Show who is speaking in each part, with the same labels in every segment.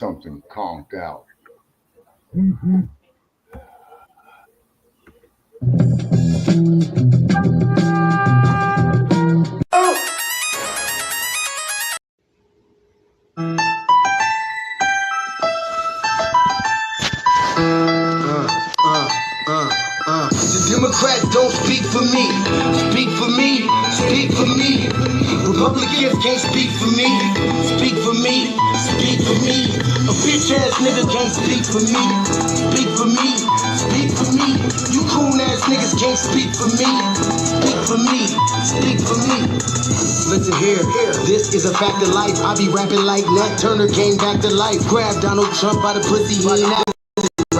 Speaker 1: something conked out.
Speaker 2: The Democrats don't speak for me. Speak for me. Speak for me. Republicans can't speak for me. Speak for me. Speak for me. A bitch ass nigga can't speak for me. Speak for me. Speak for me. You coon ass niggas can't speak for me. Speak for me. Speak for me. Listen here. This is a fact of life. I be rapping like Nat Turner came back to life. Grab Donald Trump by the pussy. He ain't out.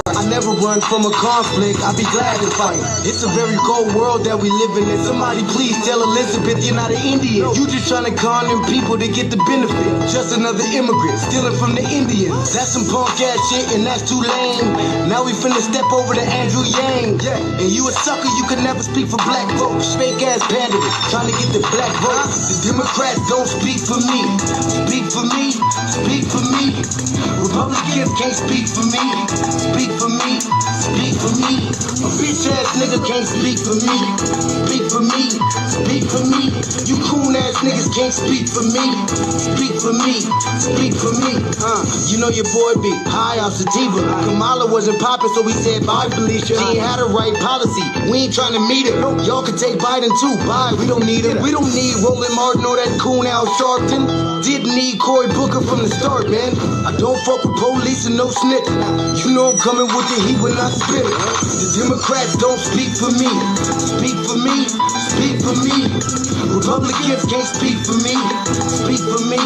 Speaker 2: I never run from a conflict, I be glad to fight. It's a very cold world that we live in. And somebody please tell Elizabeth you're not an Indian. You just trying to con them people to get the benefit. Just another immigrant, stealing from the Indians. That's some punk ass shit and that's too lame. Now we finna step over to Andrew Yang. And you a sucker, you can never speak for black folks. Fake ass pandering, trying to get the black vote. The Democrats don't speak for me. Speak for me, speak for me. Republicans can't speak for me. Speak for me, speak for me. A bitch ass nigga can't speak for me. Speak for me, speak for me. You coon ass niggas can't speak for me. Speak for me, speak for me. You know your boy be high off sativa. Kamala wasn't popping, so we said bye, Felicia. She ain't had a right policy. We ain't trying to meet her. Y'all can take Biden too. Bye, we don't need her. We don't need Roland Martin or that coon Al Sharpton. Didn't need Cory Booker from the start, man. I don't fuck with police and no snitch. You know I'm coming with the heat when I spit it. The Democrats don't speak for me. Speak for me, speak for me. Republicans can't speak for me. Speak for me,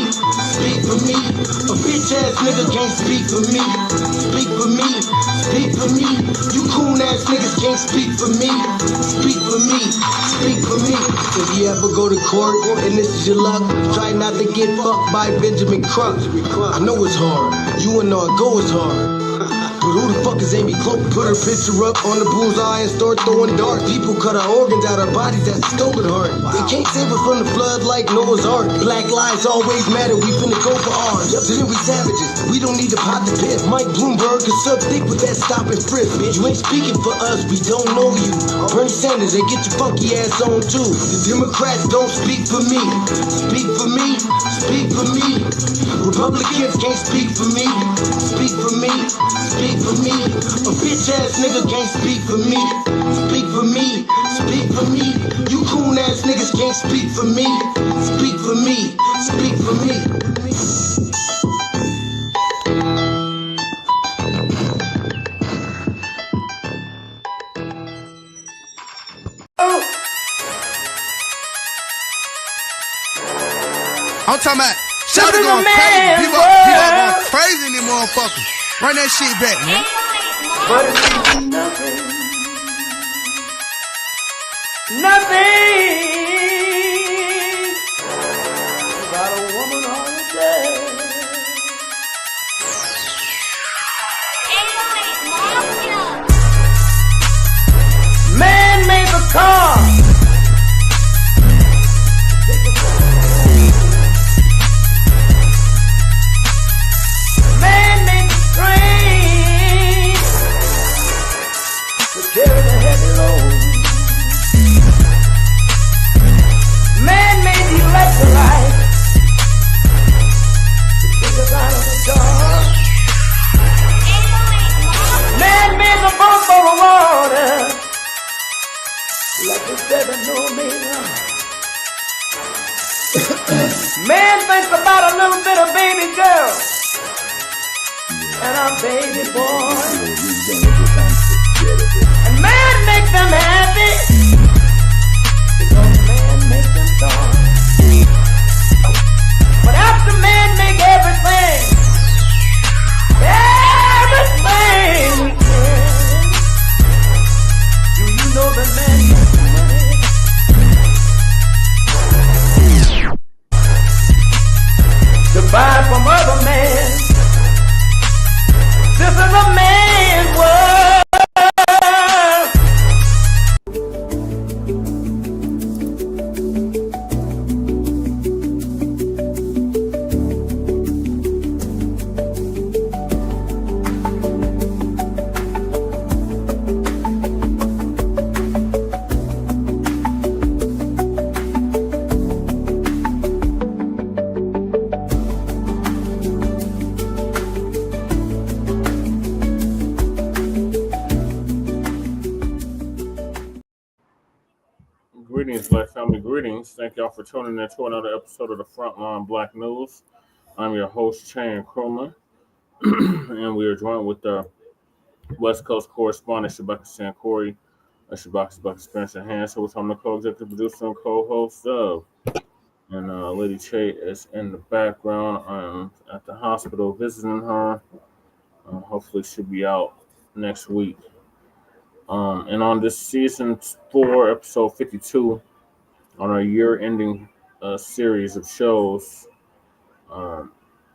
Speaker 2: speak for me. A bitch ass nigga can't speak for me. Speak for me, speak for me. You coon ass niggas can't speak for me. Speak for me, speak for me. If you ever go to court and this is your luck, try not to get fucked by Benjamin Crump. I know it's hard. You and all go is hard. But who the fuck is Amy Cloak? Put her picture up on the bullseye and start throwing darts. People cut our organs out our bodies, that's a stolen heart. They can't save us from the flood like Noah's Ark. Black lives always matter, we finna go for ours. So then we savages, we don't need to pot the piss. Mike Bloomberg is sub thick with that stop and frisk. Bitch, you ain't speaking for us, we don't know you. Bernie Sanders, they get your funky ass on too. The Democrats don't speak for me. Speak for me, speak for me. Republicans can't speak for me. Speak for me, speak for me. A bitch ass nigga can't speak for me. Speak for me, speak for me. You coon ass niggas can't speak for me. Speak for me, speak for me.
Speaker 3: I'm talking about shout it going crazy. People going crazy in these motherfuckers. Run that shit back, man.
Speaker 4: But it's nothing. Nothing. Got a woman on the day. Man made the car. Man made the train to carry the heavy load. Man made the electric light to take us out of the dark. Man made the boat for the water like the 7-millimeter. Man thinks about a little bit of baby girl and a baby boy. And man make them happy because man make them dark. But after man make everything we can, do you know that man makes money? To buy from other men. This is a man
Speaker 1: Greetings. Thank y'all for tuning in to another episode of the Frontline Black News. I'm your host, Chan Krumah, and we are joined with the West Coast correspondent, Shabaka Sankori, Shabaka's Black Experience at Hand, which I'm the co-executive producer and co-host of. And Lady Che is in the background. I'm at the hospital visiting her. Hopefully she'll be out next week. And on this season 4, episode 52, on our year-ending series of shows,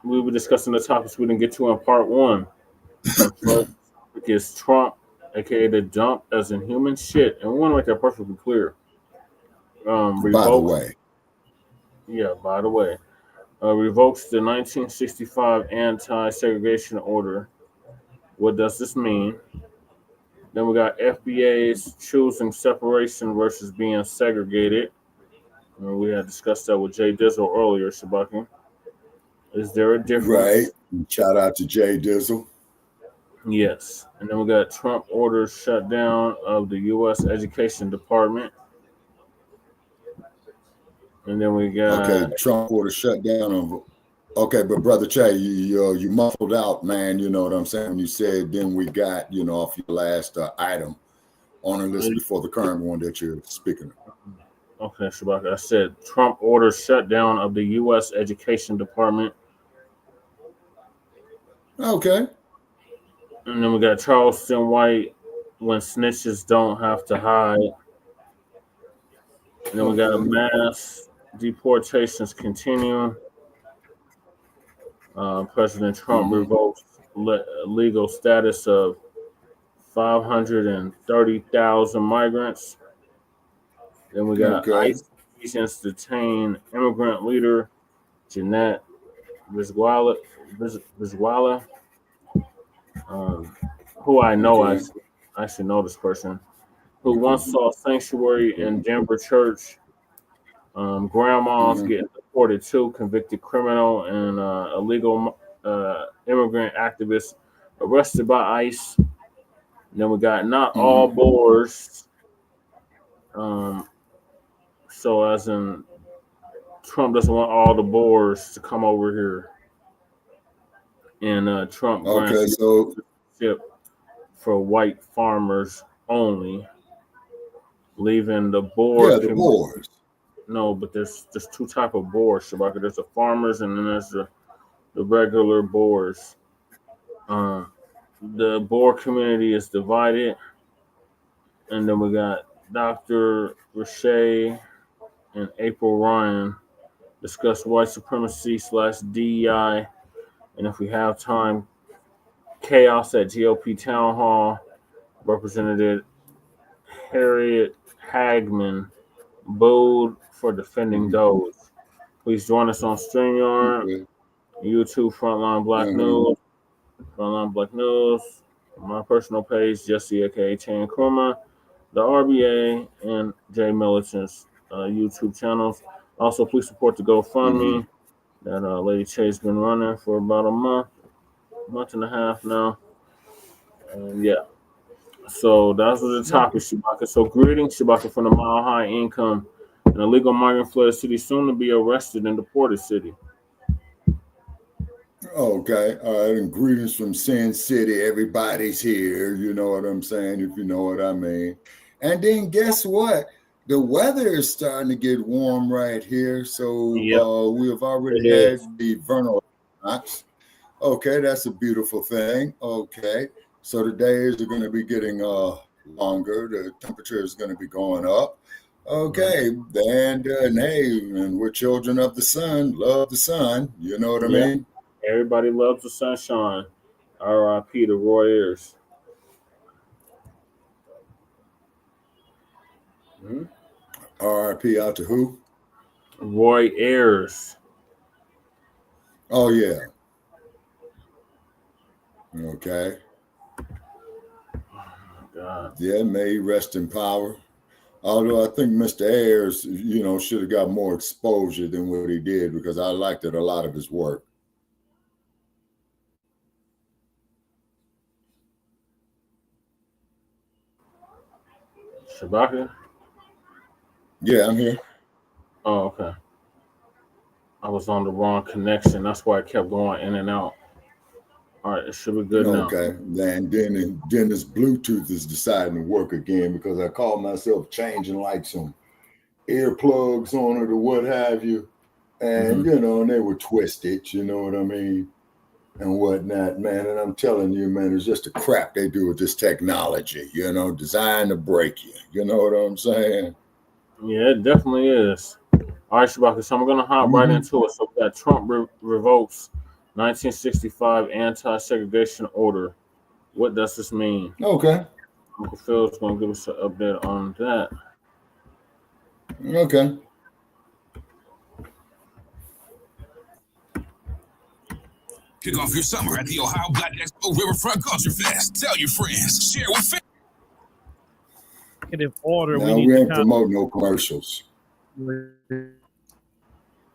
Speaker 1: we were discussing the topics we didn't get to in part 1. The first topic is Trump, aka the dump, as in human shit, and we want to make that perfectly clear. Revokes, by the way, revokes the 1965 Anti-Segregation order. What does this mean? Then we got FBAs choosing separation versus being segregated. We had discussed that with Jay Dizzle earlier, Shabaki. Is there a difference?
Speaker 5: Right. Shout out to Jay Dizzle.
Speaker 1: Yes. And then we got Trump orders shutdown of the U.S. Education Department. And then we got...
Speaker 5: Okay, Trump orders shutdown of... Okay, but Brother Che, you muffled out, man. You know what I'm saying? When you said, then we got, off your last item on the list before the current one that you're speaking of.
Speaker 1: Okay, Shabaka. I said Trump orders shutdown of the U.S. Education Department.
Speaker 5: Okay.
Speaker 1: And then we got Charleston White, when snitches don't have to hide. And then we got mass deportations continue. President Trump revokes legal status of 530,000 migrants. Then we got ICE agents detain immigrant leader Jeanette Vizguerra, who I know, I should know this person, who once saw sanctuary in Denver church. Grandma's getting deported too, convicted criminal and illegal immigrant activist arrested by ICE. And then we got not all Boers. So as in, Trump doesn't want all the Boers to come over here. And Trump grants citizenship for white farmers only, leaving the Boer
Speaker 5: the Boers.
Speaker 1: No, but there's two type of Boers, Shabaka. There's the farmers and then there's the regular Boers. The Boer community is divided. And then we got Dr. Richey and April Ryan discuss white supremacy / DEI. And if we have time, chaos at GOP town hall. Representative Harriet Hageman booed for defending DOGE. Please join us on StreamYard, YouTube, Frontline Black News, Frontline Black News, my personal page, Jesse aka Chan Krumah, the RBA, and Jay Militant's YouTube channels. Also, please support the GoFundMe that Lady Che's been running for about a month and a half now. And yeah. So those are the topics, Shabaka. So greetings, Shabaka, from the Mile High Income and illegal migrant flooded city, soon to be arrested and deported city.
Speaker 5: Okay. All right. And greetings from Sin City. Everybody's here. You know what I'm saying? If you know what I mean. And then guess what? The weather is starting to get warm right here. So we have already had the vernal equinox. Okay. That's a beautiful thing. Okay. So the days are going to be getting longer. The temperature is going to be going up. Okay. And we're children of the sun. Love the sun. You know what I mean?
Speaker 1: Everybody loves the sunshine. R.I.P. to Roy Ayers.
Speaker 5: R.I.P. out to who?
Speaker 1: Roy Ayers.
Speaker 5: Oh, yeah. Okay.
Speaker 1: God.
Speaker 5: Yeah, may he rest in power. Although I think Mr. Ayers, should have got more exposure than what he did because I liked a lot of his work.
Speaker 1: Shabaka?
Speaker 5: Yeah, I'm here.
Speaker 1: Oh, okay. I was on the wrong connection. That's why I kept going in and out. All right, it should be good now.
Speaker 5: Okay, then this Bluetooth is deciding to work again because I called myself changing like some earplugs on it or what have you, and and they were twisted, you know what I mean, and whatnot, man. And I'm telling you, man, it's just the crap they do with this technology, designed to break you. You know what I'm saying?
Speaker 1: Yeah, it definitely is. All right, Shabaka, so I'm going to hop right into it. So we got Trump revokes 1965 anti-segregation order. What does this mean?
Speaker 5: Okay.
Speaker 1: Uncle Phil's going to give us an update on that.
Speaker 5: Okay.
Speaker 3: Kick off your summer at the Ohio Black Expo Riverfront Culture Fest. Tell your friends. Share with fans.
Speaker 6: Order.
Speaker 5: Now, we ain't promote no commercials.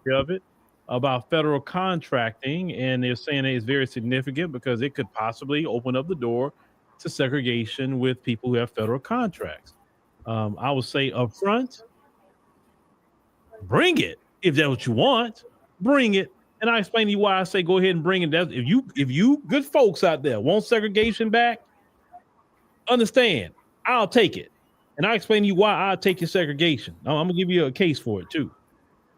Speaker 6: Of it about federal contracting, and they're saying it's very significant because it could possibly open up the door to segregation with people who have federal contracts. I would say up front, bring it. If that's what you want, bring it. And I explain to you why I say go ahead and bring it. That's, if you good folks out there want segregation back, understand, I'll take it. And I explain to you why I'll take your segregation. I'm gonna give you a case for it too.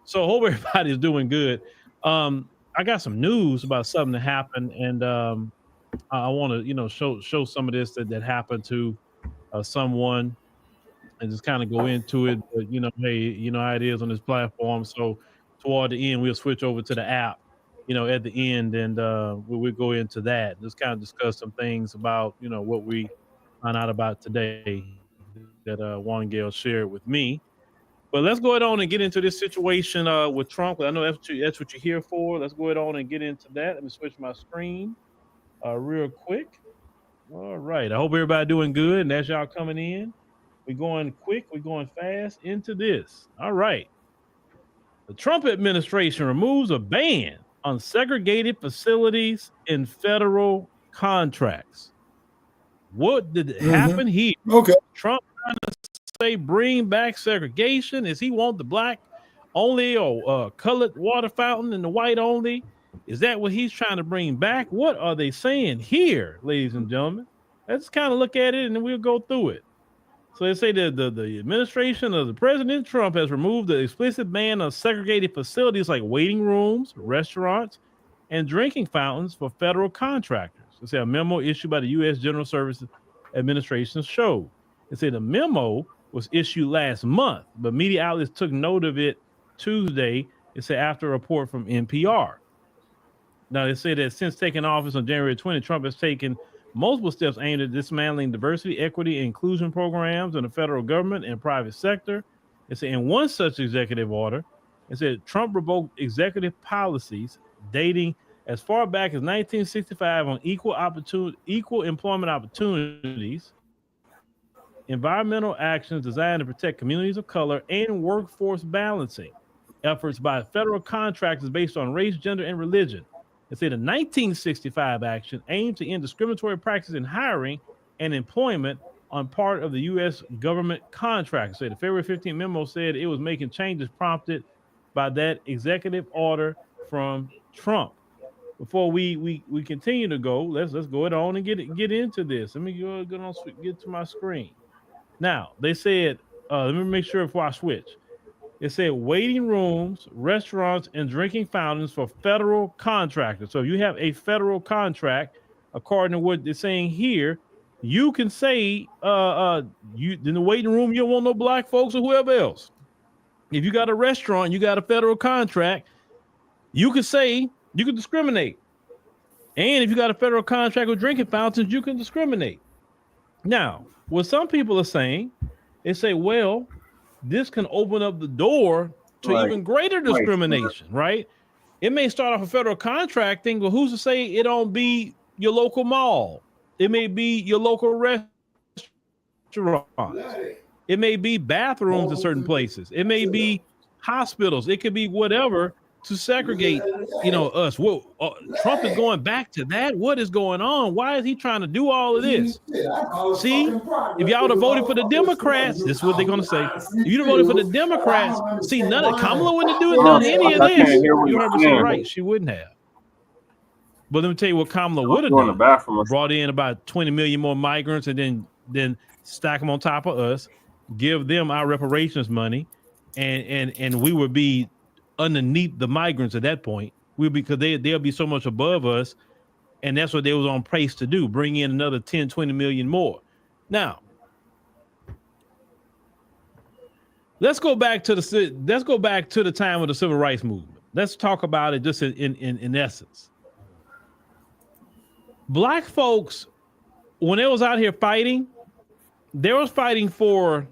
Speaker 6: So I hope everybody's doing good. I got some news about something that happened, and I want to, show some of this that happened to someone, and just kind of go into it. But hey, you know how it is on this platform. So toward the end, we'll switch over to the app, at the end, and we'll go into that. Just kind of discuss some things about what we found out about today that Juan Gale shared with me. But let's go ahead on and get into this situation with Trump. I know that's what you're here for. Let's go ahead on and get into that. Let me switch my screen real quick. All right. I hope everybody doing good. And as y'all coming in, we're going quick. We're going fast into this. All right. The Trump administration removes a ban on segregated facilities in federal contracts. What did happen here?
Speaker 5: Okay.
Speaker 6: Trump trying to say bring back segregation? Is he want the black only or colored water fountain and the white only? Is that what he's trying to bring back? What are they saying here, ladies and gentlemen? Let's kind of look at it and then we'll go through it. So they say that the administration of the President Trump has removed the explicit ban on segregated facilities like waiting rooms, restaurants, and drinking fountains for federal contractors. They say a memo issued by the U.S. General Services Administration showed. They say the memo was issued last month, but media outlets took note of it Tuesday. It said after a report from NPR. Now, they say that since taking office on January 20, Trump has taken multiple steps aimed at dismantling diversity, equity, and inclusion programs in the federal government and private sector. They say in one such executive order, it said Trump revoked executive policies dating as far back as 1965 on equal employment opportunities, environmental actions designed to protect communities of color, and workforce balancing efforts by federal contractors based on race, gender, and religion. It said the 1965 action aimed to end discriminatory practices in hiring and employment on part of the U.S. government contractors. So the February 15th memo said it was making changes prompted by that executive order from Trump. Before we continue to go, let's go on and get into this. Let me get to my screen. Now, they said, let me make sure before I switch. It said waiting rooms, restaurants, and drinking fountains for federal contractors. So if you have a federal contract, according to what they're saying here, you can say you in the waiting room, you don't want no black folks or whoever else. If you got a restaurant, you got a federal contract, you can say you can discriminate. And if you got a federal contract with drinking fountains, you can discriminate. Now, what some people are saying, they say, well, this can open up the door to even greater discrimination, right? It may start off a federal contracting, but who's to say it don't be your local mall? It may be your local restaurant. It may be bathrooms in certain places. It may be hospitals. It could be whatever to segregate, us. Well, Trump is going back to that. What is going on? Why is he trying to do all of this? See, if y'all would have voted for the Democrats, this is what they're going to say. If you'd have voted for the Democrats, see, none of Kamala wouldn't have done any of this. You heard me say right. She wouldn't have. But let me tell you what Kamala would have done. Brought in about 20 million more migrants and then stack them on top of us, give them our reparations money, and we would be underneath the migrants at that point. Because they'll be so much above us, and that's what they was on pace to do, bring in another 10, 20 million more. Now, let's go back to the time of the civil rights movement. Let's talk about it just in essence. Black folks, when they was out here fighting, they was fighting for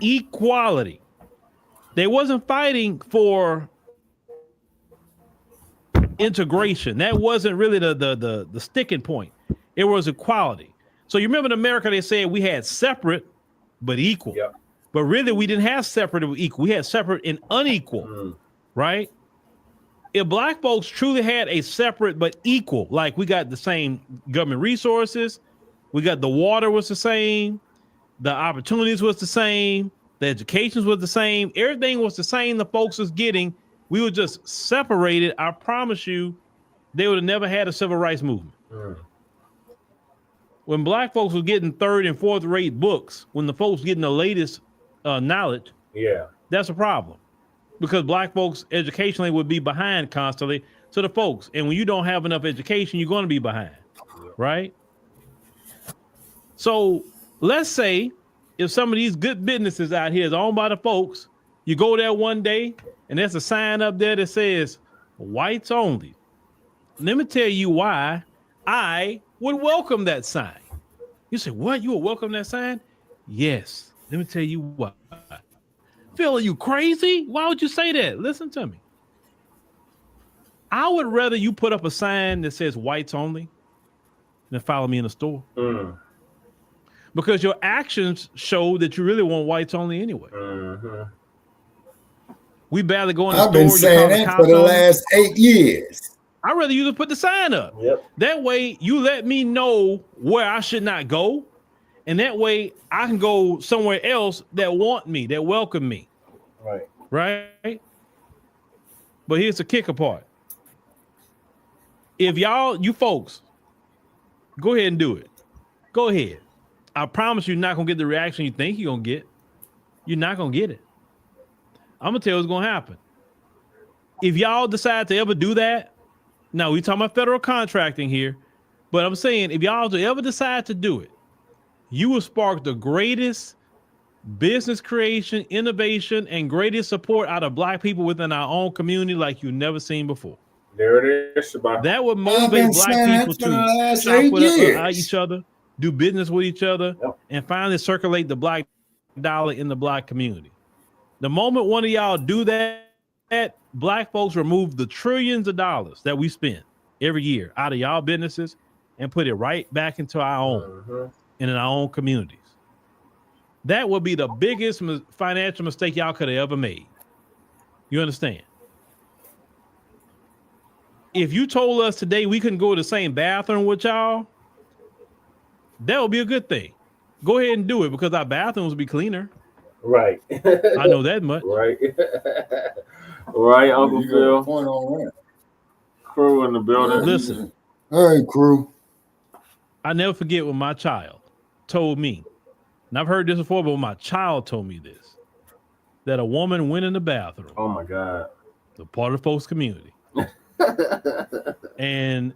Speaker 6: equality. They wasn't fighting for integration. That wasn't really the sticking point. It was equality. So you remember in America, they said we had separate but equal. Yep. But really, we didn't have separate and equal. We had separate and unequal, right? If Black folks truly had a separate but equal, like we got the same government resources, we got the water was the same, the opportunities was the same, the education was the same, everything was the same the folks was getting, we were just separated. I promise you, they would have never had a civil rights movement. When Black folks were getting third and fourth rate books, when the folks getting the latest knowledge, that's a problem. Because Black folks educationally would be behind constantly to the folks. And when you don't have enough education, you're going to be behind, right? So let's say if some of these good businesses out here is owned by the folks, you go there one day and there's a sign up there that says whites only. Let me tell you why I would welcome that sign. You say, what? You would welcome that sign? Yes. Let me tell you why. Phil, are you crazy? Why would you say that? Listen to me. I would rather you put up a sign that says whites only than follow me in the store. Because your actions show that you really want whites only anyway. We barely go in the store.
Speaker 5: I've been saying that for the last 8 years.
Speaker 6: I'd rather you just put the sign up. That way you let me know where I should not go. And that way I can go somewhere else that want me, that welcome me. Right? But here's the kicker part. If you folks, go ahead and do it. Go ahead. I promise you're not going to get the reaction you think you're going to get. You're not going to get it. I'm going to tell you what's going to happen. If y'all decide to ever do that, now we talking about federal contracting here, but I'm saying if y'all ever decide to do it, you will spark the greatest business creation, innovation, and greatest support out of Black people within our own community like you've never seen before.
Speaker 1: There it is.
Speaker 6: That would motivate Black people to shop with each other, do business with each other, and finally circulate the Black dollar in the Black community. The moment one of y'all do that, Black folks remove the trillions of dollars that we spend every year out of y'all businesses and put it right back into our own and in our own communities. That would be the biggest financial mistake y'all could have ever made. You understand? If you told us today we couldn't go to the same bathroom with y'all, that would be a good thing. Go ahead and do it because our bathrooms will be cleaner.
Speaker 1: Right.
Speaker 6: I know that much.
Speaker 1: Right. Right, Uncle Phil.
Speaker 5: Point on that.
Speaker 1: Crew in the building.
Speaker 6: Listen.
Speaker 5: All right, crew.
Speaker 6: I never forget when my child told me, and I've heard this before, but when my child told me this, that a woman went in the bathroom.
Speaker 1: Oh my God.
Speaker 6: The part of the folks community. And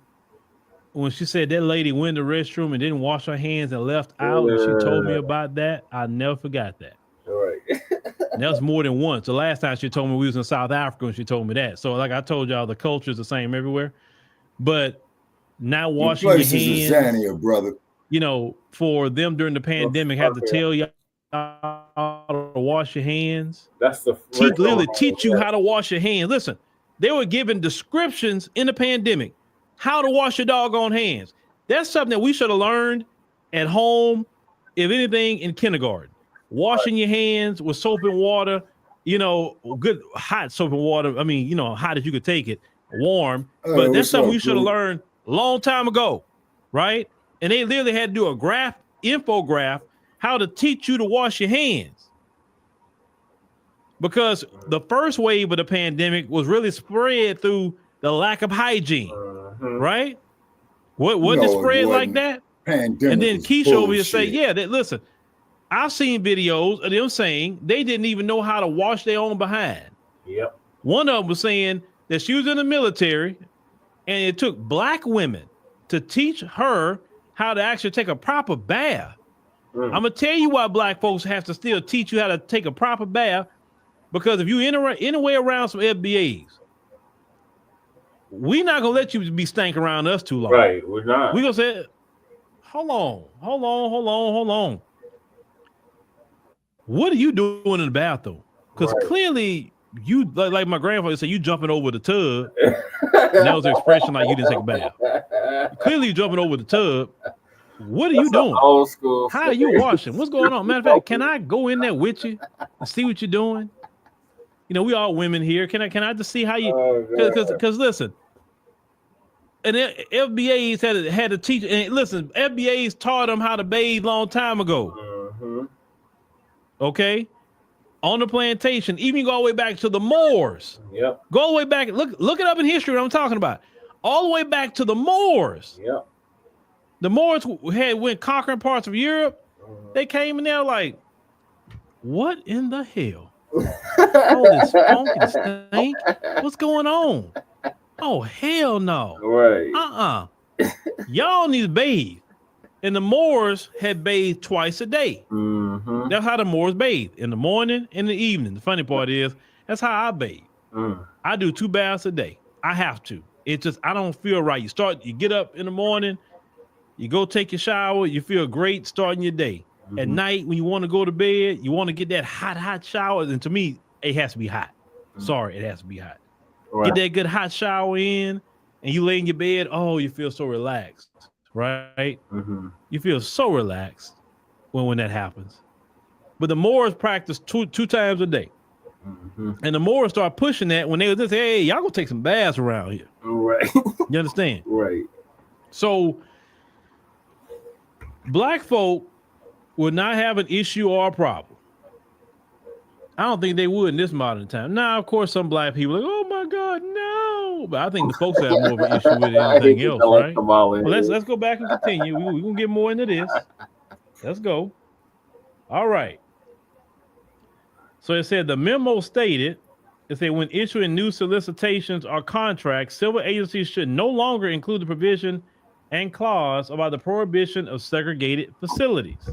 Speaker 6: when she said that lady went in the restroom and didn't wash her hands and left out, and she told me about that, I never forgot that.
Speaker 1: Right.
Speaker 6: And that was more than once. The last time she told me we was in South Africa and she told me that. So like I told y'all, the culture is the same everywhere. But not washing your hands,
Speaker 5: Zania, brother.
Speaker 6: You know, for them during the pandemic, have to tell y'all to wash your hands.
Speaker 1: That's the
Speaker 6: literally teach you how to wash your hands. Listen, they were given descriptions in the pandemic how to wash your doggone hands. That's something that we should have learned at home, if anything, in kindergarten. Washing your hands with soap and water good hot soap and water. I mean, hot as you could take it, warm.
Speaker 5: Hey,
Speaker 6: But that's
Speaker 5: what's
Speaker 6: something
Speaker 5: up,
Speaker 6: we should have
Speaker 5: dude?
Speaker 6: learned a long time ago, right? And they literally had to do a infograph, how to teach you to wash your hands. Because the first wave of the pandemic was really spread through the lack of hygiene, right? Wasn't it spread like that?
Speaker 5: Pandemic
Speaker 6: And then
Speaker 5: was
Speaker 6: Keisha over here say,
Speaker 5: bullshit.
Speaker 6: listen, I've seen videos of them saying they didn't even know how to wash their own behind.
Speaker 1: Yep.
Speaker 6: One of them was saying that she was in the military and it took black women to teach her how to actually take a proper bath. I'm going to tell you why black folks have to still teach you how to take a proper bath, because if you anywhere around some FBAs, we're not going to let you be stank around us too long.
Speaker 1: Right, we're not.
Speaker 6: We're going to say, hold on. What are you doing in the bathroom? Because clearly you, like my grandfather said, you jumping over the tub. And that was an expression like you didn't take a bath. Clearly you jumping over the tub. What are you doing?
Speaker 1: Old school.
Speaker 6: How are you washing? What's going on? Matter of fact, can I go in there with you and see what you're doing? We all women here. Can I just see how you? Because listen, and FBAs had to teach. And listen, FBAs taught them how to bathe long time ago. Okay, on the plantation, even go all the way back to the Moors.
Speaker 1: Yep.
Speaker 6: Go all the way back. Look it up in history. What I'm talking about, all the way back to the Moors.
Speaker 1: Yep.
Speaker 6: The Moors went conquering parts of Europe. They came in there like, what in the hell? All this funk and stink. What's going on? Oh, hell no.
Speaker 1: Right.
Speaker 6: Y'all need to bathe. And the Moors had bathed twice a day. That's how the Moors bathe, in the morning and the evening. The funny part is, that's how I bathe. I do 2 baths a day. I have to. It's just, I don't feel right. You get up in the morning, you go take your shower, you feel great starting your day. At night, when you want to go to bed, you want to get that hot shower. And to me, it has to be hot. Sorry, it has to be hot. Right. Get that good hot shower in, and you lay in your bed. Oh, you feel so relaxed, right? You feel so relaxed when that happens. But the Moors practice two times a day. And the Moors start pushing that when they was just, hey, y'all gonna take some baths around here.
Speaker 1: Right.
Speaker 6: You understand?
Speaker 1: Right.
Speaker 6: So black folk would not have an issue or a problem. I don't think they would in this modern time. Now, of course, some black people are like, oh my God, no. But I think the folks have more of an issue with anything else, right? Well, let's go back and continue. We're gonna get more into this. Let's go. All right. So it said the memo stated, it said when issuing new solicitations or contracts, civil agencies should no longer include the provision and clause about the prohibition of segregated facilities.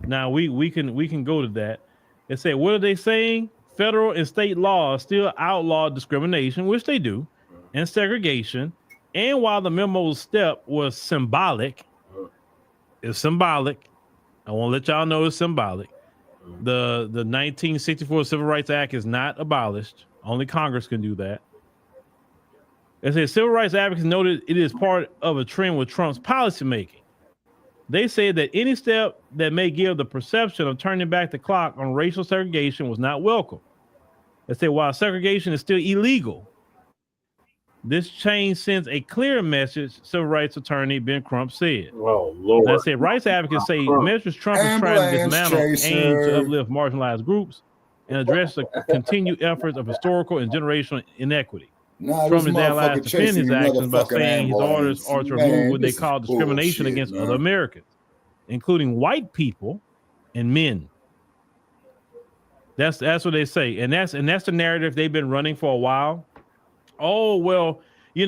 Speaker 6: Now we can go to that. It said, what are they saying? Federal and state laws still outlaw discrimination, which they do, and segregation. And while the memo's step was symbolic, it's symbolic. I want to let y'all know it's symbolic. The 1964 Civil Rights Act is not abolished. Only Congress can do that. It says civil rights advocates noted it is part of a trend with Trump's policymaking. They said that any step that may give the perception of turning back the clock on racial segregation was not welcome. They said while segregation is still illegal, this change sends a clear message, civil rights attorney Ben Crump said.
Speaker 1: Oh, Lord.
Speaker 6: They said rights advocates say measures Trump is trying to dismantle aim to uplift marginalized groups and address the continued efforts of historical and generational inequity. Trump is now allowed to defend his actions by saying his orders are to remove what they call discrimination against other Americans, including white people and men. That's what they say, and that's the narrative they've been running for a while. Oh well,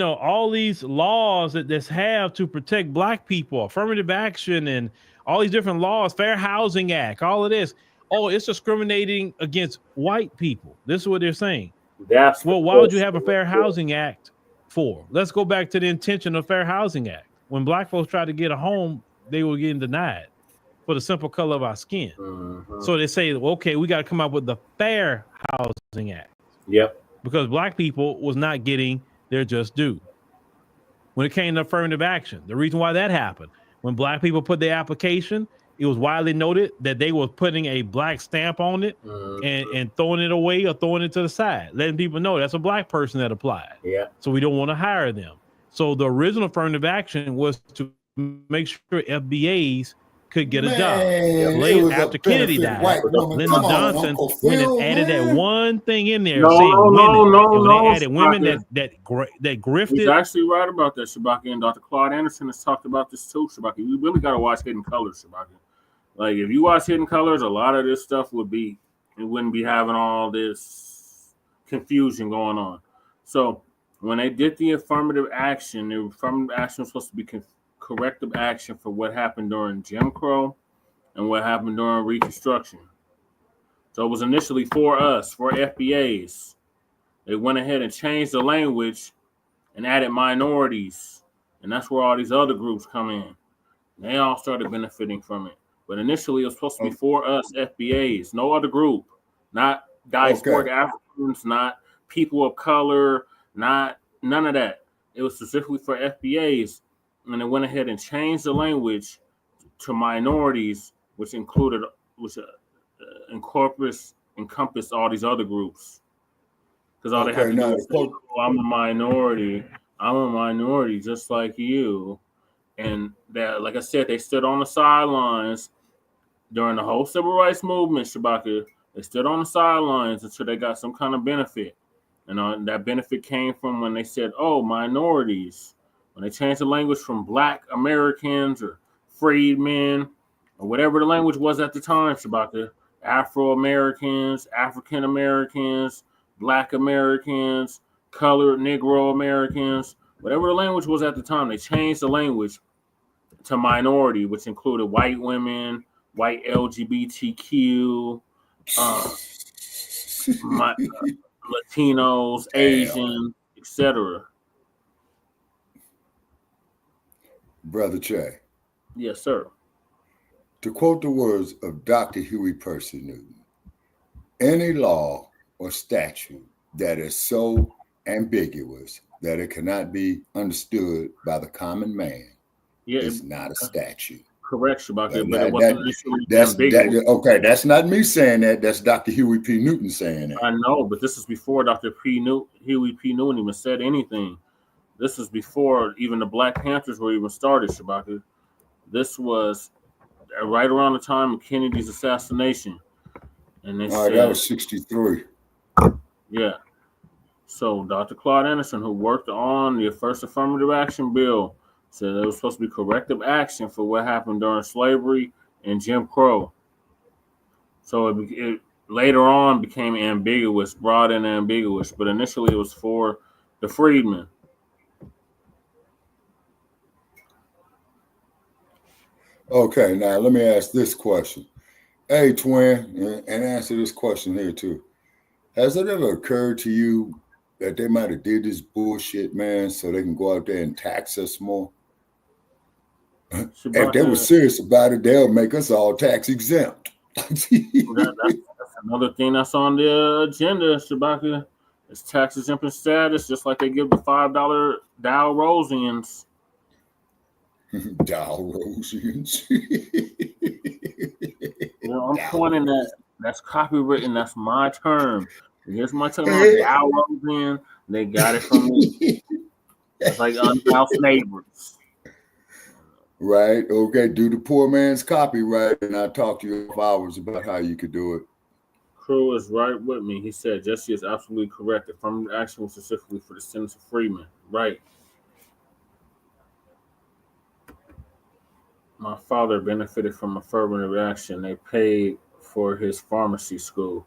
Speaker 6: all these laws that have to protect black people, affirmative action, and all these different laws, Fair Housing Act, all of this. Oh, it's discriminating against white people. This is what they're saying. Well, why would you have a Fair Housing Act for? Let's go back to the intention of Fair Housing Act. When black folks tried to get a home, they were getting denied for the simple color of our skin. So they say, well, okay, we got to come up with the Fair Housing Act.
Speaker 1: Yep.
Speaker 6: Because black people was not getting their just due. When it came to affirmative action, the reason why that happened, when black people put their application it was widely noted that they were putting a black stamp on it and throwing it away or throwing it to the side, letting people know that's a black person that applied.
Speaker 1: Yeah.
Speaker 6: So we don't want to hire them. So the original affirmative action was to make sure FBAs could get a job. Later, after Kennedy died, Lyndon Johnson went and added that one thing in there saying women. They added women that grifted.
Speaker 1: He's actually right about that, Shabaki, and Dr. Claude Anderson has talked about this too, Shabaki. We really got to watch Hidden Colors, Shabaki. Like, if you watch Hidden Colors, a lot of this stuff wouldn't be having all this confusion going on. So when they did the affirmative action was supposed to be corrective action for what happened during Jim Crow and what happened during Reconstruction. So it was initially for us, for FBAs. They went ahead and changed the language and added minorities. And that's where all these other groups come in. They all started benefiting from it. But initially, it was supposed to be for us, FBAs, no other group. Not diasporic Africans, not people of color, none of that. It was specifically for FBAs. And they went ahead and changed the language to minorities, which encompassed all these other groups. Because all they had to do was say, I'm a minority just like you. And that, like I said, they stood on the sidelines during the whole civil rights movement, Shabaka. They stood on the sidelines until they got some kind of benefit. And that benefit came from when they said, minorities. When they changed the language from Black Americans or freedmen or whatever the language was at the time, Shabaka, Afro-Americans, African-Americans, Black Americans, colored Negro Americans, whatever the language was at the time, they changed the language to minority, which included white women, white LGBTQ, Latinos, Asians, etc.
Speaker 5: Brother Che.
Speaker 1: Yes, sir.
Speaker 5: To quote the words of Dr. Huey Percy Newton, any law or statute that is so ambiguous that it cannot be understood by the common man is not a statute.
Speaker 1: Correct, Shabaka, but it wasn't initially ambiguous.
Speaker 5: Okay, that's not me saying that. That's Dr. Huey P. Newton saying that.
Speaker 1: I know, but this is before Dr. Huey P. Newton even said anything. This is before even the Black Panthers were even started, Shabaka. This was right around the time of Kennedy's assassination. And they said,
Speaker 5: that was 63.
Speaker 1: Yeah. So Dr. Claude Anderson, who worked on the first affirmative action bill, said it was supposed to be corrective action for what happened during slavery and Jim Crow. So it later on became ambiguous, broad and ambiguous, but initially it was for the freedmen.
Speaker 5: Okay, now let me ask this question. Hey, twin, and answer this question here too. Has it ever occurred to you that they might have did this bullshit, man, so they can go out there and tax us more? If they were serious about it, they'll make us all tax exempt.
Speaker 1: That's another thing that's on the agenda, Shabaka. It's tax exempt status, just like they give the $5 Dow Rosians.
Speaker 5: Dow Rosians.
Speaker 1: I'm pointing that that's copywritten. That's my term. Here's my term. Dow Rosian. They got it from me. It's like unhoused neighbors.
Speaker 5: Right. Okay. Do the poor man's copyright, and I'll talk to you for hours about how you could do it.
Speaker 1: Crew is right with me. He said Jesse is absolutely correct. Affirmative action was specifically for the sentence of freemen. Right. My father benefited from affirmative action. They paid for his pharmacy school.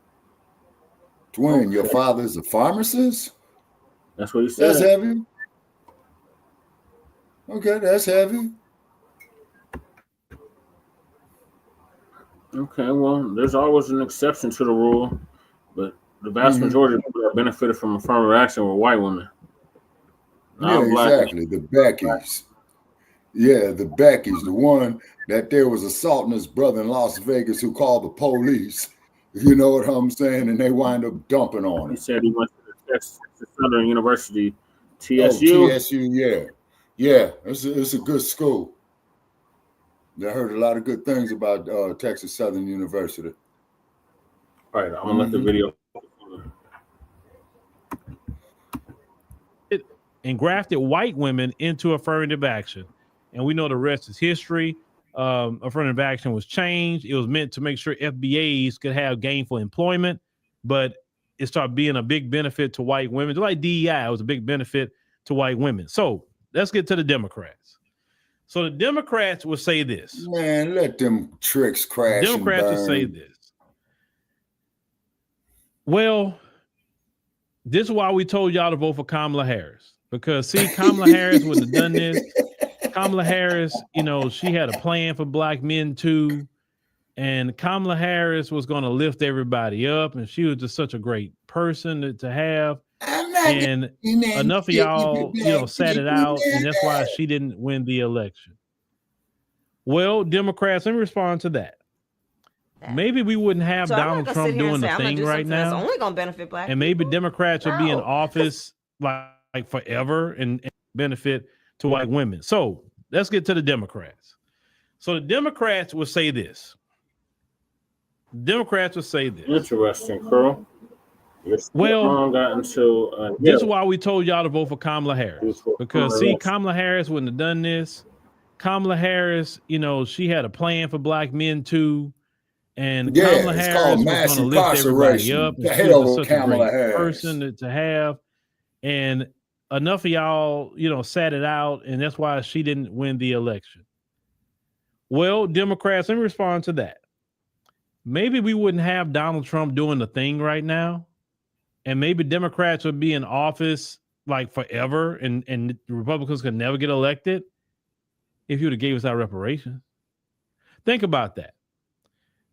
Speaker 5: Twin, your father's a pharmacist?
Speaker 1: That's what he said.
Speaker 5: That's heavy. Okay, that's heavy.
Speaker 1: Okay, well, there's always an exception to the rule, but the vast majority of people that benefited from affirmative action were white women.
Speaker 5: Yeah, exactly. The Blackies. Yeah, the Blackies, the one that there was assaulting his brother in Las Vegas who called the police. You know what I'm saying? And they wind up dumping on him.
Speaker 1: He said he went to the Texas Southern University, TSU.
Speaker 5: Oh, TSU, yeah. Yeah, it's a good school. I heard a lot of good things about Texas Southern University.
Speaker 1: All right, I'm gonna let the video.
Speaker 6: And grafted white women into affirmative action. And we know the rest is history. Affirmative action was changed. It was meant to make sure FBAs could have gainful employment, but it started being a big benefit to white women. Just like DEI, it was a big benefit to white women. So let's get to the Democrats. So the Democrats will say this.
Speaker 5: Man, let them tricks crash.
Speaker 6: Democrats will say this. Well, this is why we told y'all to vote for Kamala Harris. Because, see, Kamala Harris wouldn't have done this. Kamala Harris, you know, she had a plan for black men too. And Kamala Harris was going to lift everybody up. And she was just such a great person to have. And enough of y'all, you know, sat it out. And that's why she didn't win the election. Well, Democrats, let me respond to that. Maybe we wouldn't have Donald Trump doing the thing right now.
Speaker 7: It's only going to benefit black
Speaker 6: and maybe Democrats would be in office like forever and benefit to white women. So let's get to the Democrats. So the Democrats will say this. Democrats will say this.
Speaker 1: Interesting, Carl.
Speaker 6: Well,
Speaker 1: this
Speaker 6: is why we told y'all to vote for Kamala Harris. Because, see, Kamala Harris wouldn't have done this. Kamala Harris, you know, she had a plan for black men too. And Kamala Harris was going to lift everybody up. And she was such a great person to have. And enough of y'all, you know, sat it out. And that's why she didn't win the election. Well, Democrats, let me respond to that. Maybe we wouldn't have Donald Trump doing the thing right now. And maybe Democrats would be in office like forever. And Republicans could never get elected if you would have gave us our reparations. Think about that.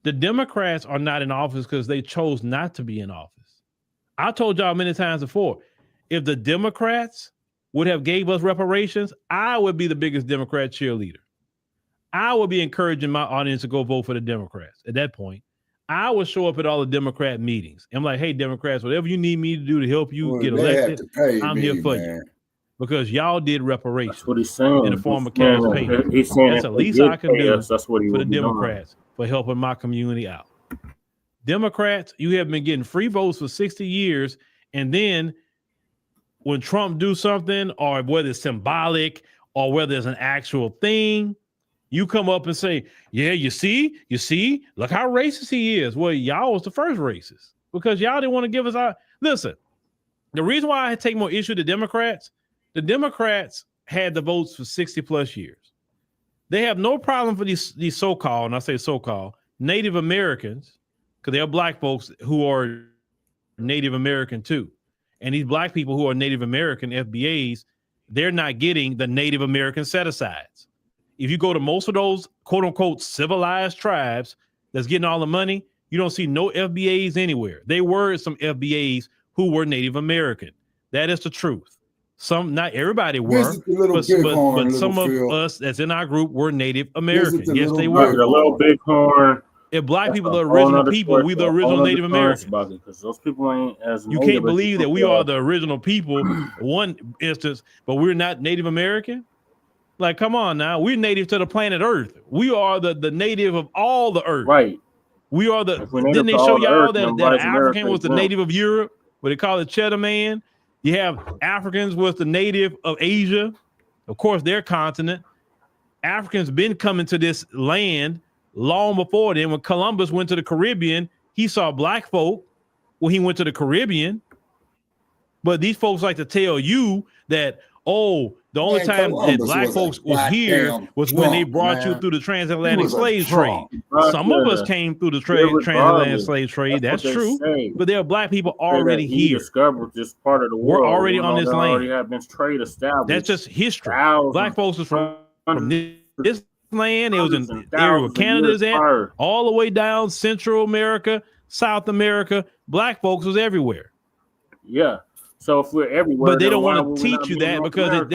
Speaker 6: The Democrats are not in office because they chose not to be in office. I told y'all many times before, if the Democrats would have gave us reparations, I would be the biggest Democrat cheerleader. I would be encouraging my audience to go vote for the Democrats. At that point, I would show up at all the Democrat meetings. I'm like, hey, Democrats, whatever you need me to do to help you get elected, I'm here for you. Because y'all did reparations.
Speaker 1: That's what he's saying.
Speaker 6: In the form of cash payment.
Speaker 1: He's saying
Speaker 6: that's the least I can do
Speaker 1: that's what he
Speaker 6: for the Democrats for helping my community out. Democrats, you have been getting free votes for 60 years. And then when Trump do something, or whether it's symbolic or whether it's an actual thing, you come up and say, yeah, you see, look how racist he is. Well, y'all was the first racist because y'all didn't want to give us our, listen, the reason why I take more issue to Democrats, the Democrats had the votes for 60 plus years. They have no problem for these so-called, and I say so-called, Native Americans, because they are black folks who are Native American too. And these black people who are Native American FBAs, they're not getting the Native American set-asides. If you go to most of those quote unquote civilized tribes that's getting all the money, you don't see no FBAs anywhere. There were some FBAs who were Native American. That is the truth. Some, not everybody were, but some of us that's in our group were Native American. Yes, they were.
Speaker 1: The little bighorn.
Speaker 6: If black people are the original people, we the original Native Americans.
Speaker 1: Because those people ain't as
Speaker 6: you can't believe that we are the original people. One instance, but we're not Native American. Like, come on now. We're native to the planet Earth. We are the native of all the Earth.
Speaker 1: Right.
Speaker 6: We are the, didn't they show y'all that African was the native of Europe? What they call it, Cheddar Man? You have Africans was the native of Asia. Of course, their continent. Africans been coming to this land long before then. When Columbus went to the Caribbean, he saw black folk when he went to the Caribbean. But these folks like to tell you that, oh, the only time that black folks was here was when they brought you through the transatlantic slave trade. Some of us came through the transatlantic slave trade. That's true. But there are black people already here.
Speaker 1: Discovered this part of the world.
Speaker 6: We're already on this land.
Speaker 1: Already have been trade established.
Speaker 6: That's just history. Black folks was from this land. It was in the area where Canada's at, all the way down Central America, South America. Black folks was everywhere.
Speaker 1: Yeah. So if we're everywhere,
Speaker 6: but they don't want to teach you that because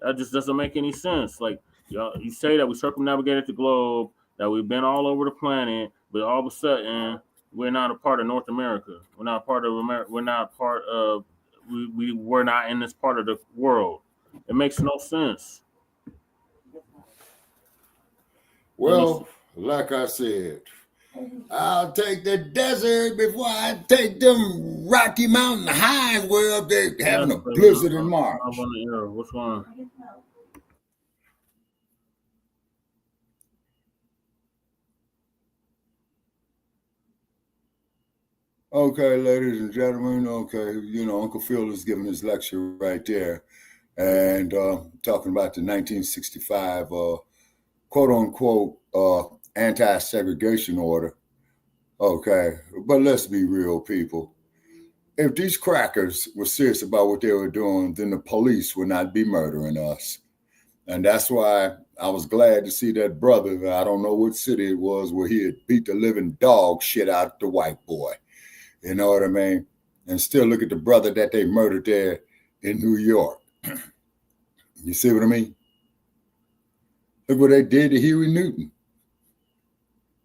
Speaker 1: that just doesn't make any sense. Like, you say that we circumnavigated the globe, that we've been all over the planet, but all of a sudden we're not a part of North America. We're not part of America. We're not part of. We're not in this part of the world. It makes no sense.
Speaker 5: Well, like I said, I'll take the desert before I take them Rocky Mountain highs where up there having a blizzard in March.
Speaker 1: I'm on the air. Which one?
Speaker 5: Okay, ladies and gentlemen. Okay, you know, Uncle Phil is giving his lecture right there, and talking about the 1965 quote unquote anti-segregation order. Okay, but let's be real, people. If these crackers were serious about what they were doing, then the police would not be murdering us. And that's why I was glad to see that brother, I don't know what city it was, where he had beat the living dog shit out of the white boy. You know what I mean? And still look at the brother that they murdered there in New York. You see what I mean? Look what they did to Huey Newton.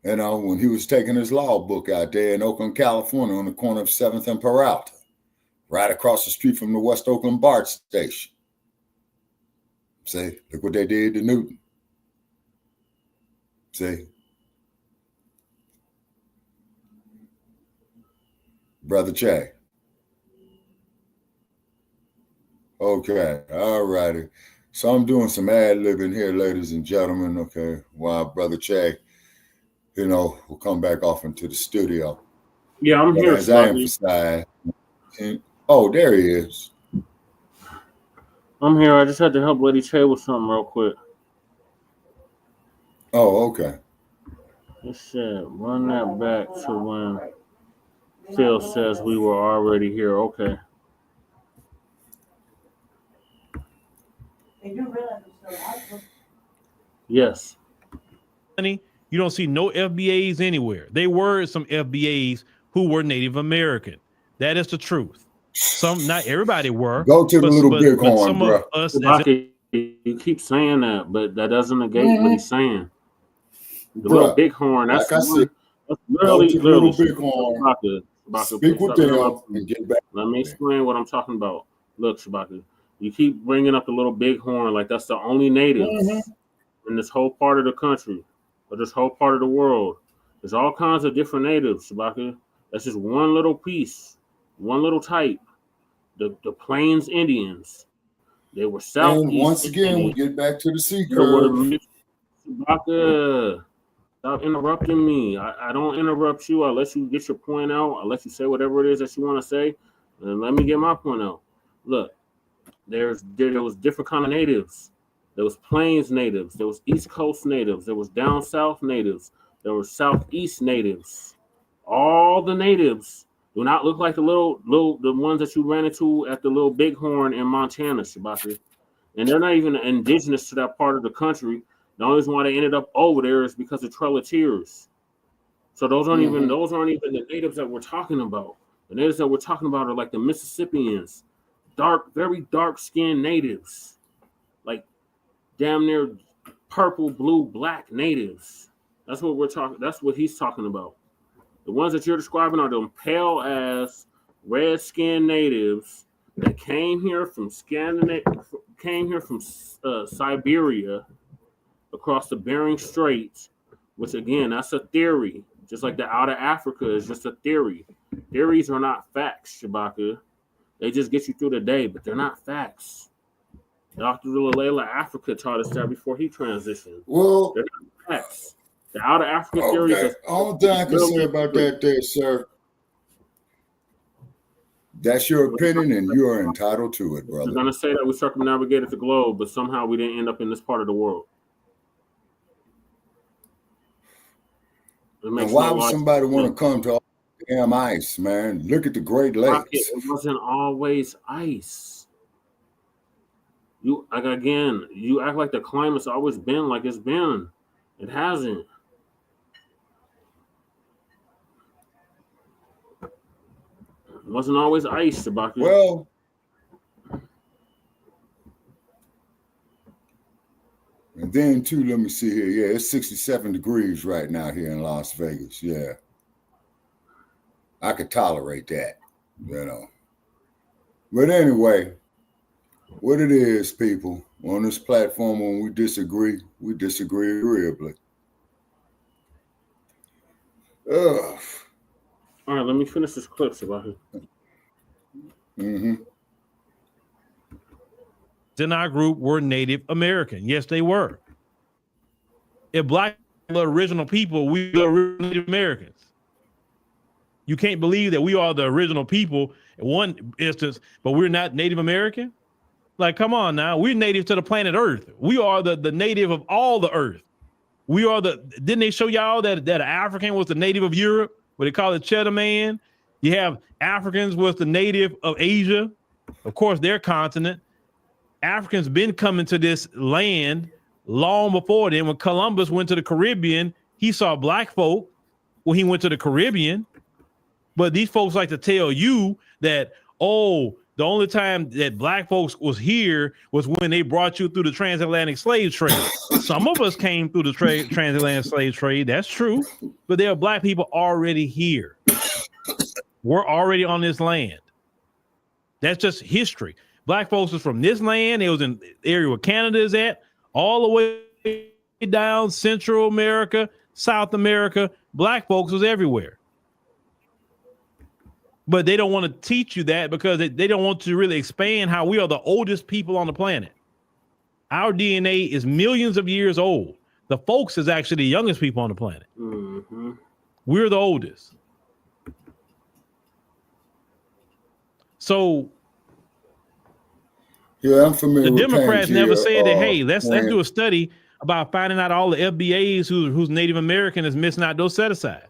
Speaker 5: You know, when he was taking his law book out there in Oakland, California, on the corner of 7th and Peralta, right across the street from the West Oakland BART station. See, look what they did to Newton. See? Brother Che. Okay, all righty. So I'm doing some ad-libbing here, ladies and gentlemen, okay, while Brother Che, you know, will come back off into the studio.
Speaker 1: Yeah, I'm here.
Speaker 5: As I emphasize. Oh, there he is.
Speaker 1: I'm here. I just had to help Lady Che with something real quick.
Speaker 5: Oh, okay.
Speaker 1: It said, run that back to when Phil says we were already here. Okay. Yes.
Speaker 6: You don't see no FBAs anywhere. They were some FBAs who were Native American. That is the truth. Some, not everybody were.
Speaker 5: Go to the little bighorn, bro.
Speaker 1: You keep saying that, but that doesn't negate what he's saying. The little bighorn, that's
Speaker 5: like I said,
Speaker 1: literally
Speaker 5: little bighorn. Speak with them and get back.
Speaker 1: Let me explain what I'm talking about. Look, Shabaka, you keep bringing up the little bighorn like that's the only natives in this whole part of the country or this whole part of the world. There's all kinds of different natives, Shabaka. That's just one little piece, one little type. The Plains Indians. They were Southeast.
Speaker 5: And once again, Indians. We get back to the C curve.
Speaker 1: Shabaka, stop interrupting me. I don't interrupt you. I let you get your point out. I let you say whatever it is that you want to say, and let me get my point out. Look, there was different kind of natives. There was Plains natives. There was East Coast natives. There was down south natives. There were Southeast natives. All the natives do not look like the the ones that you ran into at the little bighorn in Montana, Shabaka. And they're not even indigenous to that part of the country. The only reason why they ended up over there is because of Trail of Tears. So those aren't even the natives that we're talking about. The natives that we're talking about are like the Mississippians, very dark skinned natives, like damn near purple, blue, black natives. That's what we're talking. That's what he's talking about. The ones that you're describing are them pale ass, red skinned natives that came here from Siberia. Across the Bering Straits, which again, that's a theory. Just like the out of Africa is just a theory. Theories are not facts, Shabaka. They just get you through the day, but they're not facts. Dr. Lalala Africa taught us that before he transitioned.
Speaker 5: Well,
Speaker 1: they're not facts. The out of Africa theories.
Speaker 5: Okay. All thing I can say about that there, sir. That's your opinion, and you are entitled to it, brother.
Speaker 1: I'm going to say that we circumnavigated the globe, but somehow we didn't end up in this part of the world.
Speaker 5: And why would somebody want to come to all the damn ice, man? Look at the Great Lakes.
Speaker 1: It wasn't always ice. You act like the climate's always been like it's been. It hasn't. It wasn't always ice, Shabaka.
Speaker 5: Well, and then, too, let me see here. Yeah, it's 67 degrees right now here in Las Vegas. Yeah. I could tolerate that, you know. But anyway, what it is, people, on this platform, when we disagree agreeably. Ugh.
Speaker 1: All right, let me finish this clip about it.
Speaker 5: Mm-hmm.
Speaker 6: In our group were Native American. Yes, they were. If Black are the original people, we are the original Native Americans. You can't believe that we are the original people in one instance, but we're not Native American. Like, come on now. We're native to the planet Earth. We are the native of all the Earth. We are didn't they show y'all that an African was the native of Europe? What they call it, Cheddar Man? You have Africans was the native of Asia. Of course, their continent. Africans been coming to this land long before then. When Columbus went to the Caribbean, he saw Black folk when he went to the Caribbean. But these folks like to tell you that, oh, the only time that Black folks was here was when they brought you through the transatlantic slave trade. Some of us came through the transatlantic slave trade. That's true. But there are Black people already here. We're already on this land. That's just history. Black folks was from this land. It was in the area where Canada is at, all the way down Central America, South America. Black folks was everywhere. But they don't want to teach you that because they don't want to really expand how we are the oldest people on the planet. Our DNA is millions of years old. The folks is actually the youngest people on the planet.
Speaker 1: Mm-hmm.
Speaker 6: We're the oldest. So
Speaker 5: yeah, I'm familiar.
Speaker 6: The
Speaker 5: with
Speaker 6: Democrats
Speaker 5: Pangea,
Speaker 6: never said that, hey, let's do a study about finding out all the FBAs who's Native American is missing out those set-asides.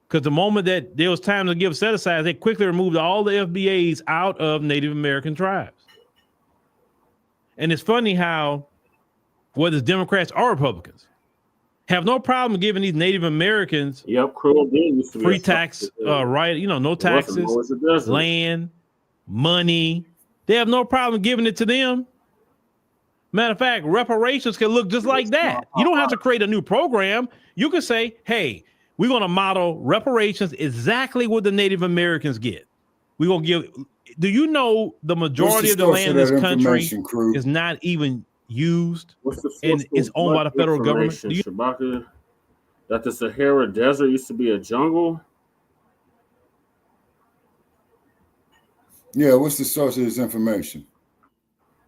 Speaker 6: Because the moment that there was time to give set-asides, they quickly removed all the FBAs out of Native American tribes. And it's funny how whether Democrats or Republicans have no problem giving these Native Americans free tax, right? You know, no taxes, land, money. They have no problem giving it to them. Matter of fact, reparations can look just like that. You don't have to create a new program. You can say, hey, we're going to model reparations exactly what the Native Americans get. We're going to give. Do you know the majority of the land in this country is not even used and is owned by the federal government?
Speaker 1: Shabaka, that the Sahara Desert used to be a jungle?
Speaker 5: Yeah, what's the source of this information?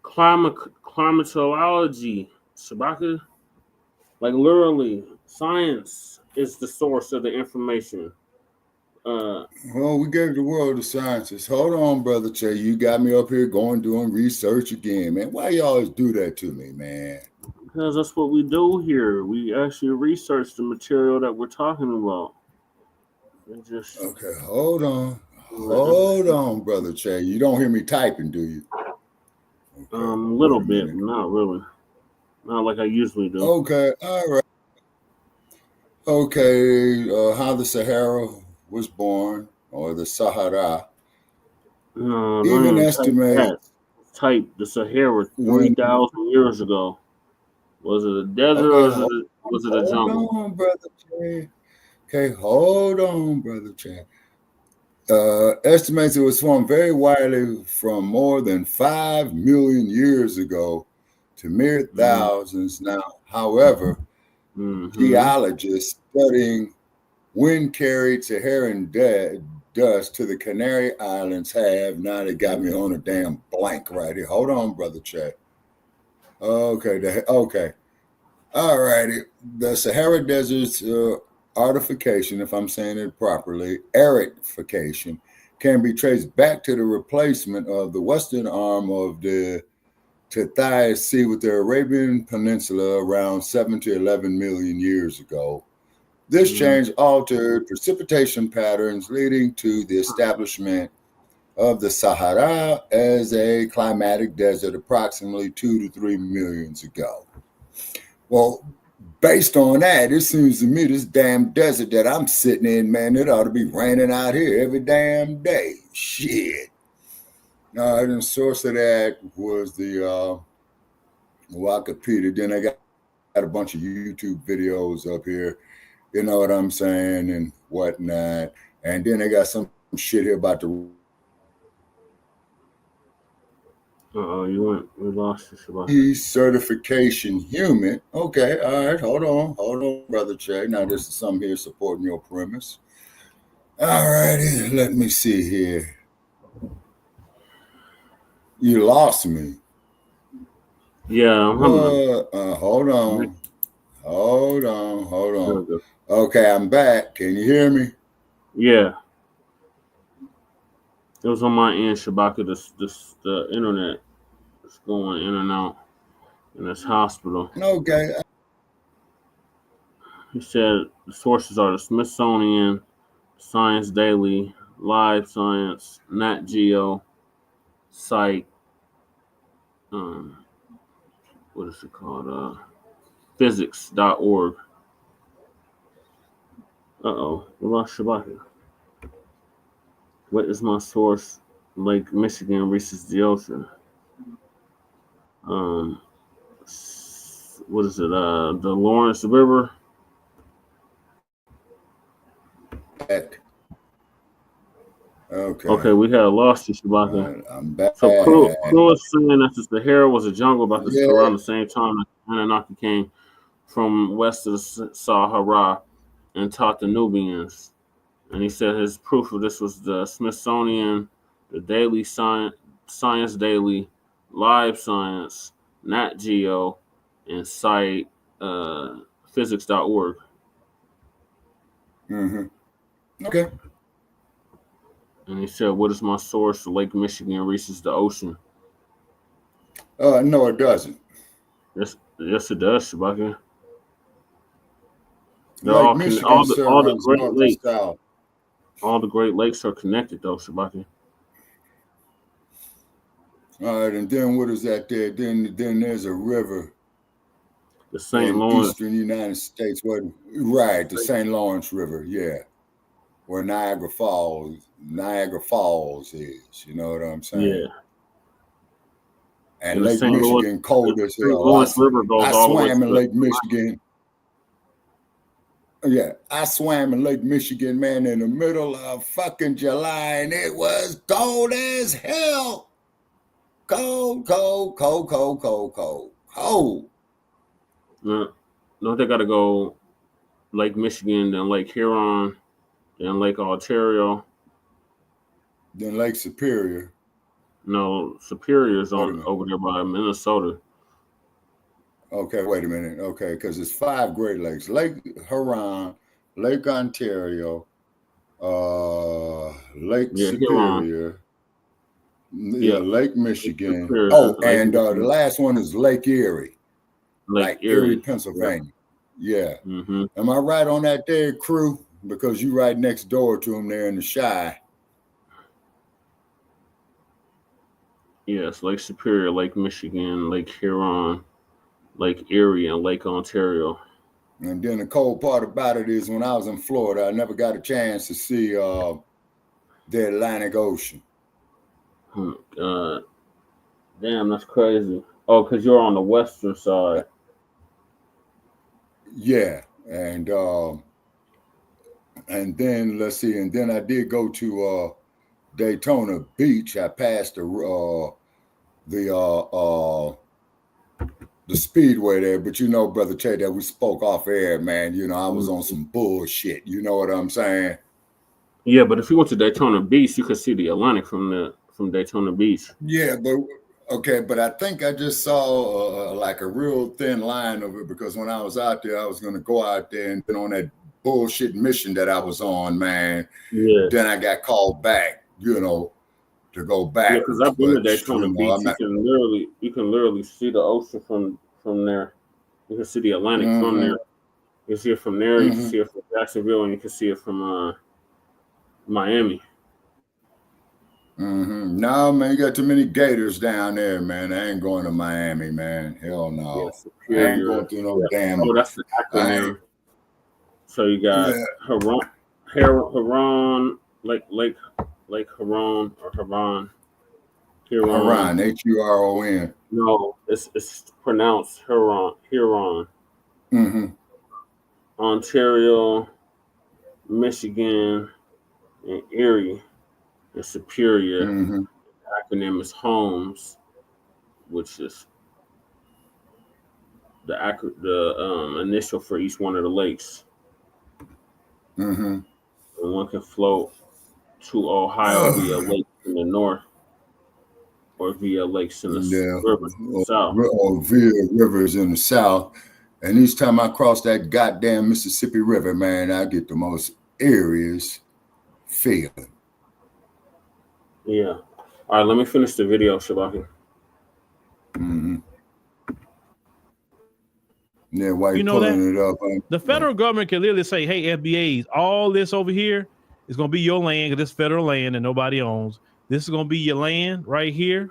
Speaker 1: Climatology, Shabaka. Like literally, science is the source of the information.
Speaker 5: Well, we gave the world to scientists. Hold on, Brother Che. You got me up here doing research again, man. Why you always do that to me, man?
Speaker 1: Because that's what we do here. We actually research the material that we're talking about.
Speaker 5: Okay, hold on. Hold on, Brother Che. You don't hear me typing, do you?
Speaker 1: Okay, a little bit, not really. Not like I usually do.
Speaker 5: Okay, all right. Okay, how the Sahara was born, or the Sahara.
Speaker 1: Even estimate type the Sahara 3,000 years ago. Was it a desert or was it a jungle?
Speaker 5: Hold on, Brother Che. Okay, hold on, Brother Che. Estimates it was formed very widely from more than 5 million years ago to mere thousands now. However, geologists studying wind carried Saharan dust to the Canary Islands have now they got me on a damn blank right here. Hold on, Brother Che. Okay. All righty. The Sahara Desert's artification, if I'm saying it properly, aridification, can be traced back to the replacement of the western arm of the Detain Sea with the Arabian Peninsula around 7 to 11 million years ago. This change altered precipitation patterns, leading to the establishment of the Sahara as a climatic desert approximately 2 to 3 million ago. Well, based on that, it seems to me this damn desert that I'm sitting in, man, it ought to be raining out here every damn day. Shit. No, the source of that was the Wikipedia. Then I got a bunch of YouTube videos up here. You know what I'm saying, and whatnot. And then they got some shit here about the
Speaker 1: We lost you, Shabbat.
Speaker 5: Certification human. Okay, all right, hold on, Brother Che. Now this is something here supporting your premise. All righty, let me see here. You lost me.
Speaker 1: Yeah,
Speaker 5: hold on. Okay, I'm back. Can you hear me?
Speaker 1: Yeah. It was on my end, Shabaka. The internet is going in and out in this hospital.
Speaker 5: Okay.
Speaker 1: He said the sources are the Smithsonian, Science Daily, Live Science, Nat Geo, Site, what is it called? Physics.org. We lost Shabaka. What is my source? Lake Michigan reaches the ocean. What is it? The Lawrence River. Okay, we had lost you, Shabaka.
Speaker 5: I'm back.
Speaker 1: So Crew is saying that the Sahara was a jungle about this around the same time that Anunnaki came from west of the Sahara and taught the Nubians. And he said his proof of this was the Smithsonian, the Daily Science Daily, Live Science, Nat Geo, and Site Physics.org.
Speaker 5: Okay.
Speaker 1: And he said, "What is my source? Lake Michigan reaches the ocean."
Speaker 5: No, it doesn't.
Speaker 1: Yes, it does, Shabaka.
Speaker 5: Lake Michigan
Speaker 1: all the Great
Speaker 5: north
Speaker 1: Lakes.
Speaker 5: south.
Speaker 1: All the Great Lakes are connected, though, Shabaka.
Speaker 5: All right, and then what is that there? Then there's a river.
Speaker 1: The St. Lawrence.
Speaker 5: Eastern United States. Right, the St. Lawrence River, yeah. Where Niagara Falls is, you know what I'm saying?
Speaker 1: Yeah.
Speaker 5: And Lake Michigan cold as hell. I swam in Lake Michigan. Yeah, I swam in Lake Michigan, man, in the middle of fucking July, and it was cold as hell. Cold.
Speaker 1: No, they got to go Lake Michigan, then Lake Huron, then Lake Ontario.
Speaker 5: Then Lake Superior.
Speaker 1: No, Superior's over there by Minnesota.
Speaker 5: Okay, wait a minute. Okay, because it's 5 Great Lakes: Lake Huron, Lake Ontario, Lake Superior, Lake Michigan. And the last one is Lake Erie,
Speaker 1: Lake
Speaker 5: Erie, Pennsylvania. Yeah.
Speaker 1: Mm-hmm.
Speaker 5: Am I right on that there, Crew? Because you right next door to them there in the Chi.
Speaker 1: Yes, Lake Superior, Lake Michigan, Lake Huron, Lake Erie, and Lake Ontario.
Speaker 5: And then the cold part about it is when I was in Florida, I never got a chance to see the Atlantic Ocean.
Speaker 1: Damn, that's crazy. Oh, because you're on the western side.
Speaker 5: Yeah, and then let's see, and then I did go to Daytona Beach. I passed the speedway there, but you know, Brother Che, that we spoke off air, man. You know, I was on some bullshit. You know what I'm saying?
Speaker 1: Yeah, but if you went to Daytona Beach, you could see the Atlantic from Daytona Beach.
Speaker 5: Yeah, but I think I just saw like a real thin line of it, because when I was out there, I was going to go out there, and then on that bullshit mission that I was on, man, then I got called back, you know, to go back.
Speaker 1: Yeah, because I've been to Daytona Beach. You can literally see the ocean from there. You can see the Atlantic from there. You can see it from there. You can see it from Jacksonville, and you can see it from Miami.
Speaker 5: No, man, you got too many gators down there, man. I ain't going to Miami, man. Hell no. I ain't going through no damn.
Speaker 1: Oh, that's the acronym. So you got Huron, Lake Huron or Huron.
Speaker 5: Huron, Huron.
Speaker 1: No, it's pronounced Huron. Ontario, Michigan, and Erie, and Superior. The acronym is HOMES. which is the initial for each one of the lakes.
Speaker 5: Mm-hmm.
Speaker 1: And one can float to Ohio via lakes in the north or via lakes in the rivers in the south.
Speaker 5: Or via rivers in the south. And each time I cross that goddamn Mississippi River, man, I get the most eeriest feeling.
Speaker 1: Yeah. All right, let me finish the video, Shabaki.
Speaker 5: Mm-hmm. Yeah, while you're pulling it up.
Speaker 6: The federal government can literally say, hey, FBAs, all this over here is going to be your land because it's federal land and nobody owns. This is going to be your land right here.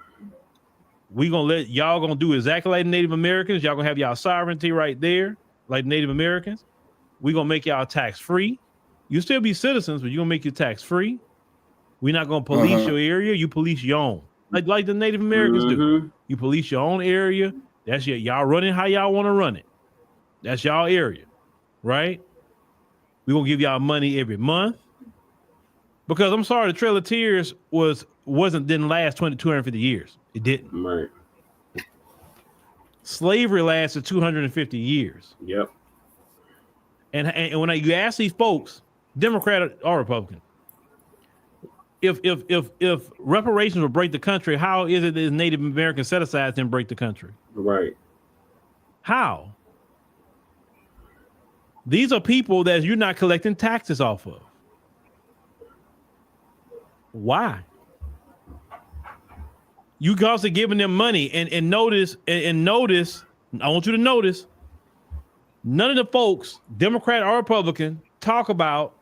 Speaker 6: We going to let y'all going to do exactly like Native Americans. Y'all going to have y'all sovereignty right there, like Native Americans. We going to make y'all tax free. You still be citizens, but you're going to make you tax free. We're not going to police your area. You police your own. Like the Native Americans do. You police your own area. That's y'all running how y'all want to run it. That's y'all area, right? We're going to give y'all money every month. Because I'm sorry, the Trail of Tears didn't last 250 years. It didn't.
Speaker 1: Right.
Speaker 6: Slavery lasted 250 years.
Speaker 1: Yep.
Speaker 6: And when you ask these folks, Democrat or Republican, if reparations would break the country, how is it that Native American set-asides didn't break the country?
Speaker 1: Right.
Speaker 6: How? These are people that you're not collecting taxes off of. Why? You guys are giving them money and notice, I want you to notice, none of the folks, Democrat or Republican, talk about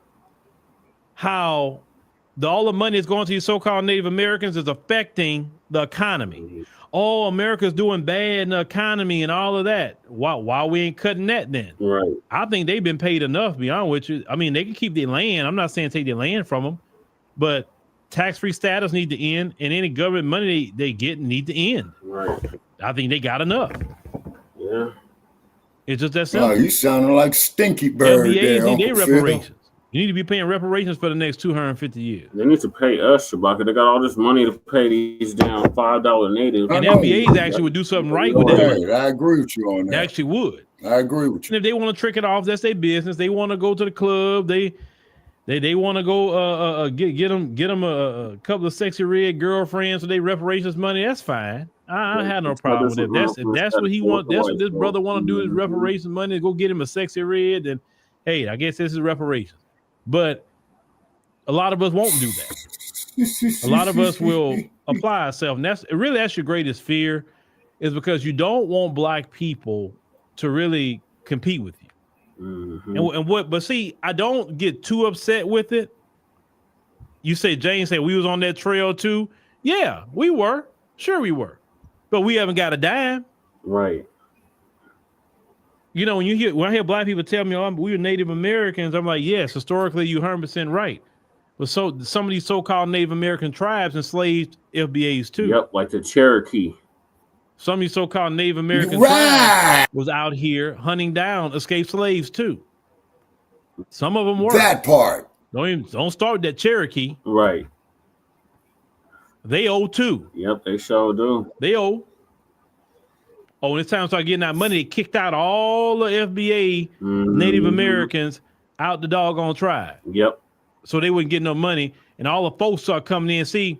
Speaker 6: how all the money is going to these so-called Native Americans is affecting the economy. Oh, America's doing bad in the economy and all of that. Why we ain't cutting that then?
Speaker 1: Right.
Speaker 6: I think they've been paid enough, to be honest with you. I mean, they can keep their land. I'm not saying take their land from them, but tax-free status need to end, and any government money they get need to end.
Speaker 1: Right.
Speaker 6: I think they got enough.
Speaker 1: Yeah.
Speaker 6: It's just that simple.
Speaker 5: Oh, you sounding like Stinky Bird
Speaker 6: FBAs
Speaker 5: there,
Speaker 6: need their
Speaker 5: Uncle Phil.
Speaker 6: reparations. You need to be paying reparations for the next 250 years.
Speaker 1: They need to pay us, Shabaka. They got all this money to pay these down $5 natives.
Speaker 6: And FBAs actually would do something right with that money.
Speaker 5: I agree with you on that.
Speaker 6: They actually would.
Speaker 5: I agree with you.
Speaker 6: And if they want to trick it off, that's their business. They want to go to the club. They want to go get them a couple of sexy red girlfriends for their reparations money. That's fine. I have no problem with it. If that's what he wants, that's what this brother want to do is reparations money. Go get him a sexy red. Then hey, I guess this is reparations. But a lot of us won't do that. A lot of us will apply ourselves. And that's your greatest fear, is because you don't want black people to really compete with you. Mm-hmm. But see, I don't get too upset with it. You say, James said we was on that trail too. Yeah, we were. Sure we were. But we haven't got a dime.
Speaker 1: Right.
Speaker 6: You know, when I hear black people tell me, oh, we were Native Americans, I'm like, yes, historically you're 100% right. But so some of these so-called Native American tribes enslaved FBAs too.
Speaker 1: Yep, like the Cherokee.
Speaker 6: Some of these so-called Native American tribes was out here hunting down escaped slaves too. Some of them were.
Speaker 5: That part.
Speaker 6: Don't start with that Cherokee.
Speaker 1: Right.
Speaker 6: They owe too.
Speaker 1: Yep, they sure do.
Speaker 6: They owe. Oh, when it's time to start getting that money, they kicked out all the FBA Native Americans out the doggone tribe.
Speaker 1: Yep.
Speaker 6: So they wouldn't get no money, and all the folks start coming in. See,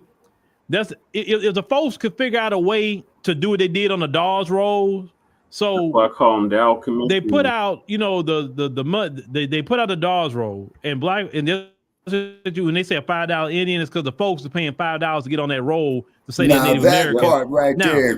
Speaker 6: if the folks could figure out a way to do what they did on the Dawes rolls, so
Speaker 1: I call them Dow Commission.
Speaker 6: They put out, the mud. They put out the Dawes roll, and when they say a $5 Indian, it's because the folks are paying $5 to get on that roll to say they're Native American.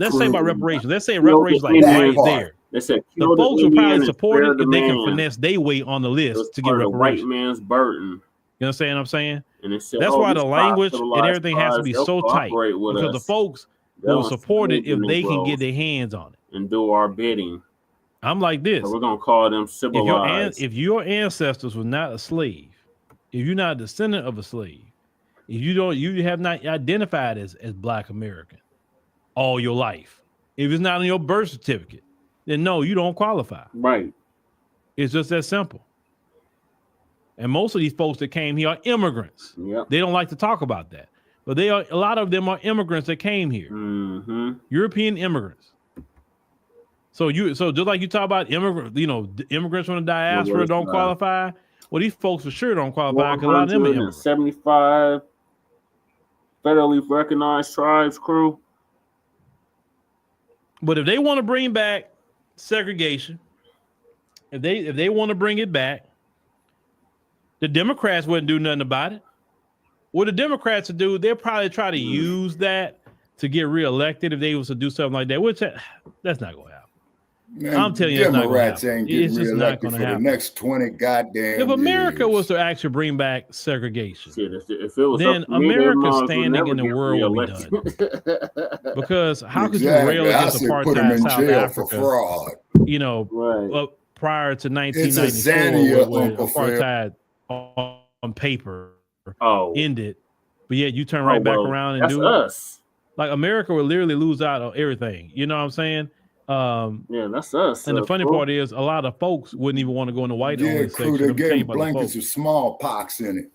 Speaker 6: Let's say about reparations. Let's say reparations like right there.
Speaker 1: They said
Speaker 6: the folks will probably support it if they can finesse their way on the list to get reparations.
Speaker 1: White man's burden.
Speaker 6: You understand what I'm saying?
Speaker 1: And said,
Speaker 6: that's why the language and everything has to be so tight, because the folks will support it if they can get their hands on it
Speaker 1: and do our bidding.
Speaker 6: I'm like this.
Speaker 1: So we're gonna call them civilized.
Speaker 6: If your ancestors were not a slave, if you're not a descendant of a slave, if you have not identified as Black American all your life, if it's not on your birth certificate, then no, you don't qualify.
Speaker 1: Right.
Speaker 6: It's just that simple. And most of these folks that came here are immigrants.
Speaker 1: Yep.
Speaker 6: They don't like to talk about that. but a lot of them are immigrants that came here, European immigrants. So just like you talk about immigrants from the diaspora don't qualify. Well, these folks for sure don't qualify because a lot of them are immigrants.
Speaker 1: 75 federally recognized tribes crew.
Speaker 6: But if they want to bring back segregation, if they want to bring it back, the Democrats wouldn't do nothing about it. What the Democrats would do, they'll probably try to use that to get reelected if they was to do something like that, which that's not going to happen.
Speaker 5: Man,
Speaker 6: I'm telling you,
Speaker 5: Democrats ain't getting reelected for
Speaker 6: happen.
Speaker 5: the next 20 goddamn
Speaker 6: If America
Speaker 5: years.
Speaker 6: was to actually bring back segregation,
Speaker 1: if it was
Speaker 6: then America's standing in the world would be done. Because how could you rail against apartheid South Africa?
Speaker 5: For fraud.
Speaker 1: Prior
Speaker 6: to 1994, when apartheid on paper ended, but yet you turn right back around and do
Speaker 1: us.
Speaker 6: Like America would literally lose out on everything. You know what I'm saying?
Speaker 1: That's us.
Speaker 6: And the funny part is, a lot of folks wouldn't even want to go in the white only section.
Speaker 5: They're getting blankets with smallpox in it.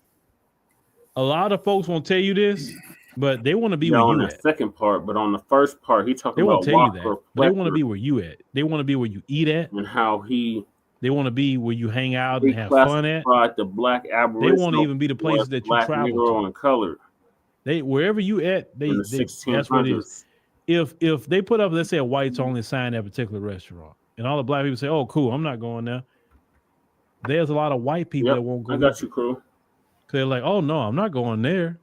Speaker 6: A lot of folks won't tell you this, but they want to be where you at.
Speaker 1: Second part, but on the first part, he talking about
Speaker 6: they won't tell you that. But they want to be where you at. They want to be where you eat at,
Speaker 1: and how
Speaker 6: they want to be where you hang out and have fun at.
Speaker 1: The black aboriginal.
Speaker 6: They want to even be the places that you travel
Speaker 1: to. And colored.
Speaker 6: Wherever you at, that's what it is. If they put up, let's say a whites only sign at a particular restaurant, and all the black people say, "Oh, cool, I'm not going there." There's a lot of white people that won't go.
Speaker 1: I got you, crew.
Speaker 6: They're like, "Oh no, I'm not going there."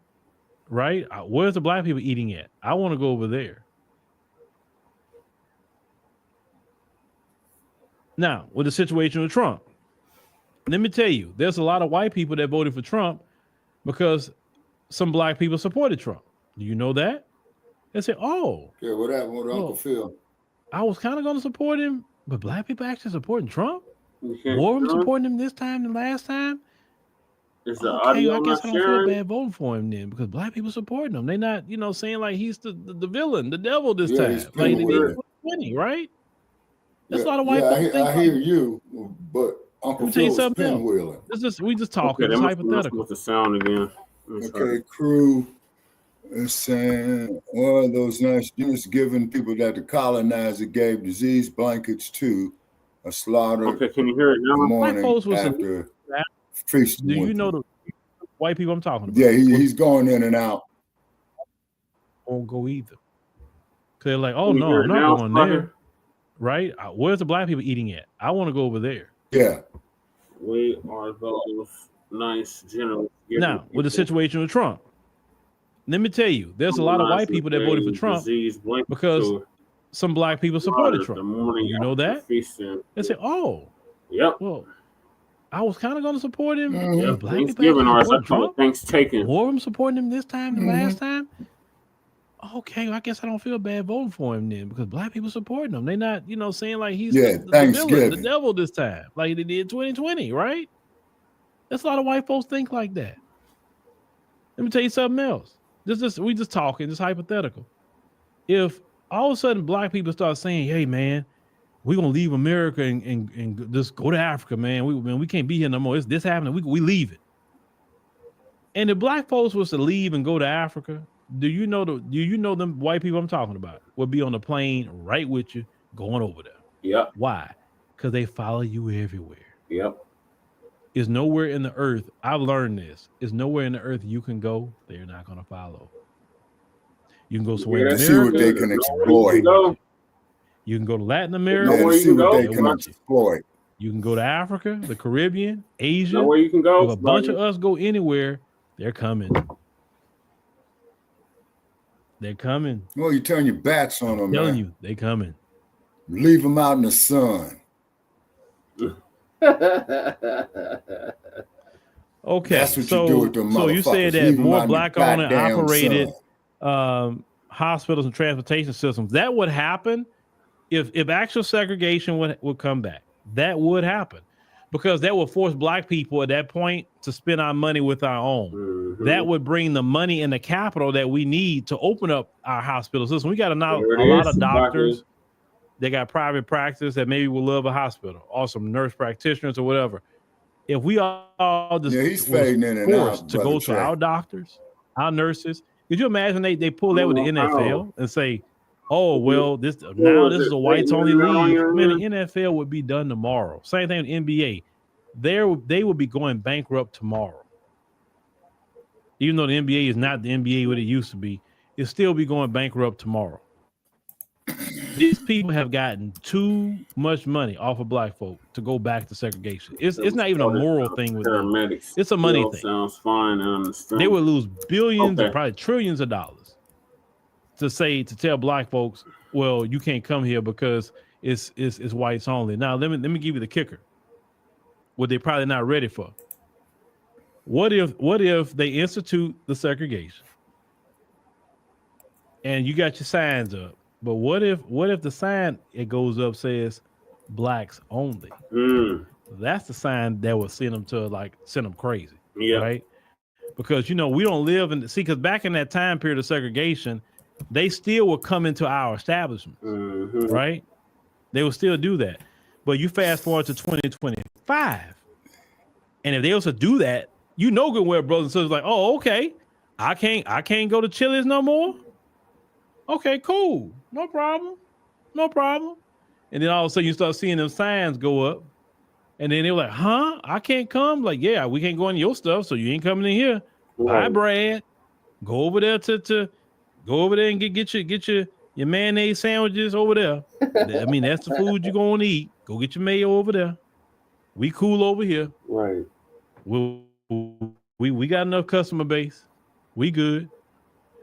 Speaker 6: Right? Where's the black people eating at? I want to go over there. Now, with the situation with Trump, let me tell you, there's a lot of white people that voted for Trump because some black people supported Trump. Do you know that? They say, "Oh,
Speaker 5: yeah, what happened with Uncle Phil?
Speaker 6: I was kind of going to support him, but black people actually supporting Trump. More of them supporting him this time than last time.
Speaker 1: Is the audio
Speaker 6: I guess I don't
Speaker 1: sharing?
Speaker 6: feel bad voting for him then because black people supporting him. They're not, saying like he's the villain, the devil this time. Like they did 20, right? That's a lot of white people.
Speaker 5: I hear you, but Uncle Phil's pinwheeling.
Speaker 6: We just talking. It's hypothetical.
Speaker 1: With the sound again.
Speaker 5: Okay, crew. It's saying, well, those nice Jews giving people that the colonizer gave disease blankets to a slaughter.
Speaker 1: Okay, can you hear it now?
Speaker 5: Morning after feast.
Speaker 6: Do you know the white people I'm talking about?
Speaker 5: Yeah, he's going in and out.
Speaker 6: Won't go either. They're like, "Oh no, I'm not going there." Right? Where's the black people eating at? I want to go over there.
Speaker 5: Yeah.
Speaker 1: We are those nice generals.
Speaker 6: Now, with the situation with Trump, let me tell you, there's a lot of white people that voted for Trump because some black people supported Trump. You know that? They say, "Oh, well, I was kind of going to support him."
Speaker 1: Mm-hmm.
Speaker 6: Black people Trump.
Speaker 1: Thanks taken.
Speaker 6: More of them supporting him this time than last time. Okay, well, I guess I don't feel bad voting for him then because black people supporting him. They're not, saying like he's the villain, the devil this time, like they did 2020, right? That's a lot of white folks think like that. Let me tell you something else. We just talking, just hypothetical. If all of a sudden black people start saying, "Hey man, we're gonna leave America and just go to Africa, man. We can't be here no more. This happening. We leave it." And if black folks was to leave and go to Africa, do you know them white people I'm talking about would be on the plane right with you going over there?
Speaker 1: Yep.
Speaker 6: Why? Because they follow you everywhere.
Speaker 1: Yep.
Speaker 6: Is nowhere in the earth, I've learned this, is nowhere in the earth you can go, they're not going to follow. You can go somewhere in America.
Speaker 5: See what they can exploit.
Speaker 6: You can go to Latin America.
Speaker 5: See what they can exploit.
Speaker 6: You can go to Africa, the Caribbean, Asia.
Speaker 1: Where you can go.
Speaker 6: If a bunch of us go anywhere, they're coming. They're coming.
Speaker 5: Well, you turn your backs on them,
Speaker 6: I'm telling you, they coming.
Speaker 5: Leave them out in the sun.
Speaker 6: Okay,
Speaker 5: that's what you do with them
Speaker 6: so you said that more black-owned and operated hospitals and transportation systems, that would happen if actual segregation would come back. That would happen because that would force black people at that point to spend our money with our own. Mm-hmm. That would bring the money and the capital that we need to open up our hospital system. We got a lot of doctors. They got private practice that maybe will love a hospital, or some nurse practitioners or whatever. If we all just
Speaker 5: he's fading in and out
Speaker 6: to go to our doctors, our nurses, Could you imagine they pull that with the NFL and say, oh, well, this is a whites only league. Man, the NFL would be done tomorrow. Same thing with NBA. They would be going bankrupt tomorrow. Even though the NBA is not the NBA what it used to be, it'll still be going bankrupt tomorrow. These people have gotten too much money off of black folk to go back to segregation. It's not even a moral thing with them. It's a money thing.
Speaker 1: Sounds fine. I understand.
Speaker 6: They would lose billions and probably trillions of dollars to tell black folks, well, you can't come here because it's whites only. Now let me give you the kicker. What they're probably not ready for. What if they institute the segregation and you got your signs up? But what if the sign it goes up says blacks only? That's the sign that would send them crazy, right? Because we don't live in because back in that time period of segregation, they still would come into our establishment, right? They would still do that. But you fast forward to 2025, and if they also do that, good well, brothers and sisters, like, oh, okay, I can't go to Chili's no more. Okay, cool. No problem. And then all of a sudden you start seeing them signs go up. And then they're like, huh? I can't come? Like, yeah, we can't go in your stuff, so you ain't coming in here. Right. Bye, Brad. Go over there go over there and get your mayonnaise sandwiches over there. I mean, that's the food you're gonna eat. Go get your mayo over there. We cool over here.
Speaker 1: Right.
Speaker 6: We got enough customer base. We good.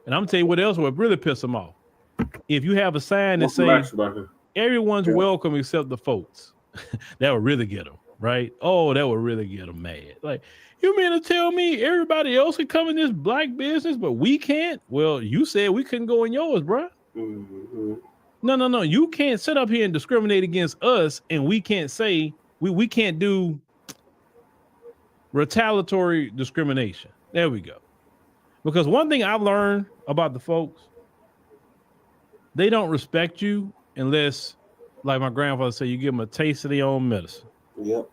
Speaker 6: And I'm gonna tell you what else would really piss them off. If you have a sign that says everyone's welcome except the folks, that would really get them, right? Oh, that would really get them mad. Like, you mean to tell me everybody else can come in this black business, but we can't? Well, you said we couldn't go in yours, bro. No. You can't sit up here and discriminate against us, and we can't say we can't do retaliatory discrimination. There we go. Because one thing I've learned about the folks, they don't respect you unless, like my grandfather said, you give them a taste of their own medicine.
Speaker 1: Yep.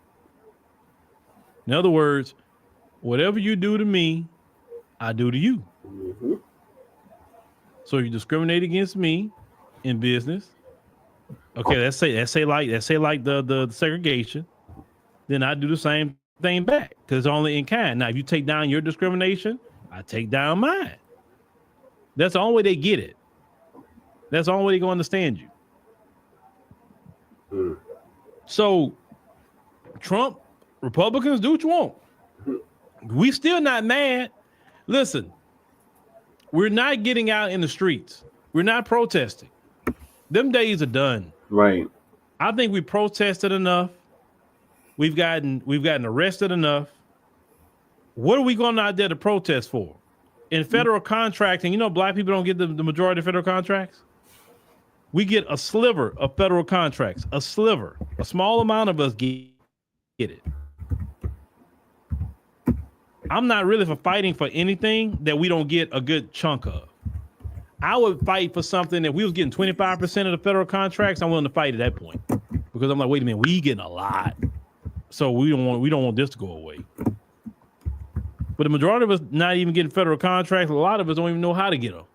Speaker 6: In other words, whatever you do to me, I do to you. So you discriminate against me in business. Okay, let's say like the segregation. Then I do the same thing back because it's only in kind. Now, if you take down your discrimination, I take down mine. That's the only way they get it. That's the only way they gonna understand you. So, Trump, Republicans, do what you want. We still not mad. Listen, we're not getting out in the streets. We're not protesting. Them days are done.
Speaker 1: Right.
Speaker 6: I think we protested enough. We've gotten arrested enough. What are we going out there to protest for? In federal contracting, black people don't get the majority of federal contracts. We get a sliver of federal contracts, a sliver. A small amount of us get it. I'm not really for fighting for anything that we don't get a good chunk of. I would fight for something that we was getting 25% of the federal contracts. I'm willing to fight at that point because I'm like, wait a minute, we getting a lot. So we don't want this to go away. But the majority of us not even getting federal contracts. A lot of us don't even know how to get them.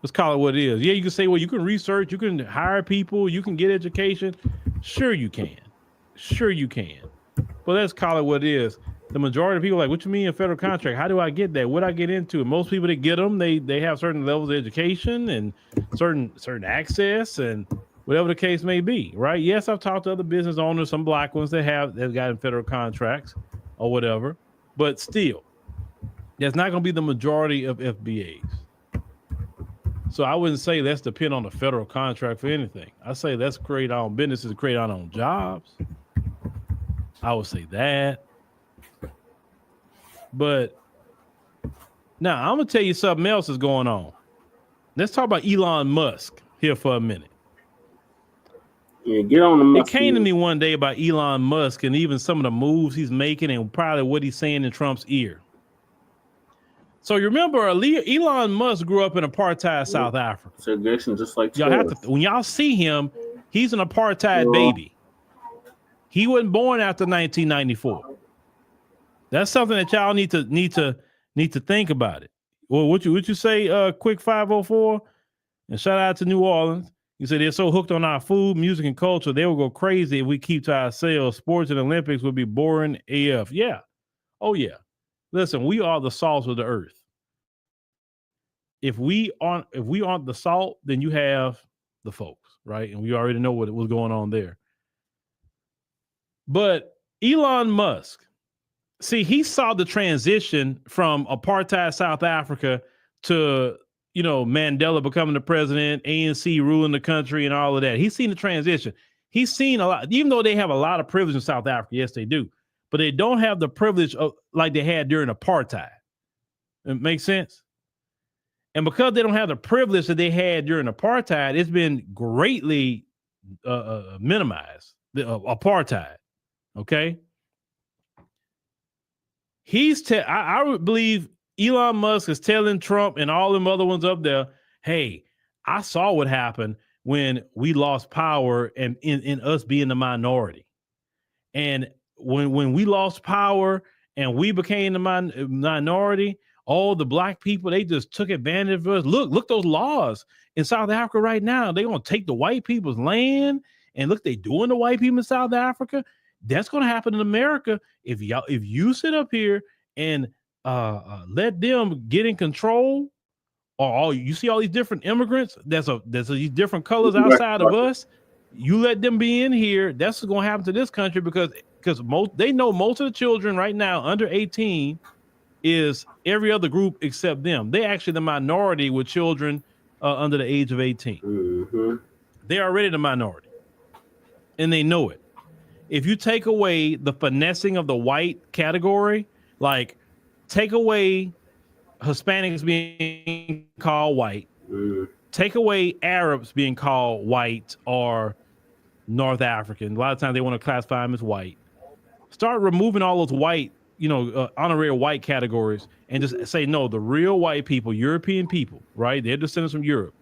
Speaker 6: Let's call it what it is. Yeah, you can say, well, you can research, you can hire people, you can get education. Sure you can. But let's call it what it is. The majority of people are like, what you mean a federal contract? How do I get that? What do I get into? And most people that get them, they have certain levels of education and certain access and whatever the case may be, right? Yes, I've talked to other business owners, some black ones that gotten federal contracts or whatever, but still, that's not going to be the majority of FBAs. So I wouldn't say let's depend on the federal contract for anything. I say let's create our own businesses, create our own jobs. I would say that. But now I'm going to tell you something else is going on. Let's talk about Elon Musk here for a minute.
Speaker 1: Yeah, get on the Musk.
Speaker 6: It came to me one day about Elon Musk and even some of the moves he's making and probably what he's saying in Trump's ear. So you remember Elon Musk grew up in apartheid South Africa.
Speaker 1: Segregation, just like
Speaker 6: y'all have to, when y'all see him, he's an apartheid baby. He wasn't born after 1994. That's something that y'all need to think about it. Well, what you say, quick 504? And shout out to New Orleans. You said they're so hooked on our food, music, and culture, they will go crazy if we keep to ourselves. Sports and Olympics would be boring AF. Yeah. Oh, yeah. Listen, we are the salt of the earth. If we aren't the salt, then you have the folks, right? And we already know what was going on there. But Elon Musk, see, he saw the transition from apartheid South Africa to, Mandela becoming the president, ANC ruling the country and all of that. He's seen the transition. He's seen a lot, even though they have a lot of privilege in South Africa. Yes, they do. But they don't have the privilege of like they had during apartheid. It makes sense? And because they don't have the privilege that they had during apartheid, it's been greatly minimized, the apartheid. Okay? I would believe Elon Musk is telling Trump and all them other ones up there, hey, I saw what happened when we lost power and in us being the minority. And when we lost power and we became the minority, all the black people, they just took advantage of us. Look those laws in South Africa right now. They're going to take the white people's land, and look, they doing the white people in South Africa. That's going to happen in America if you sit up here and let them get in control, or you see all these different immigrants. There's these different colors outside of us. You let them be in here. That's what's going to happen to this country because they know most of the children right now under 18 is every other group except them. They actually the minority with children under the age of 18. Mm-hmm. They're already the minority, and they know it. If you take away the finessing of the white category, like take away Hispanics being called white, take away Arabs being called white or North African. A lot of times they want to classify them as white. Start removing all those white, honorary white categories and just say, no, the real white people, European people, right? They're descendants from Europe.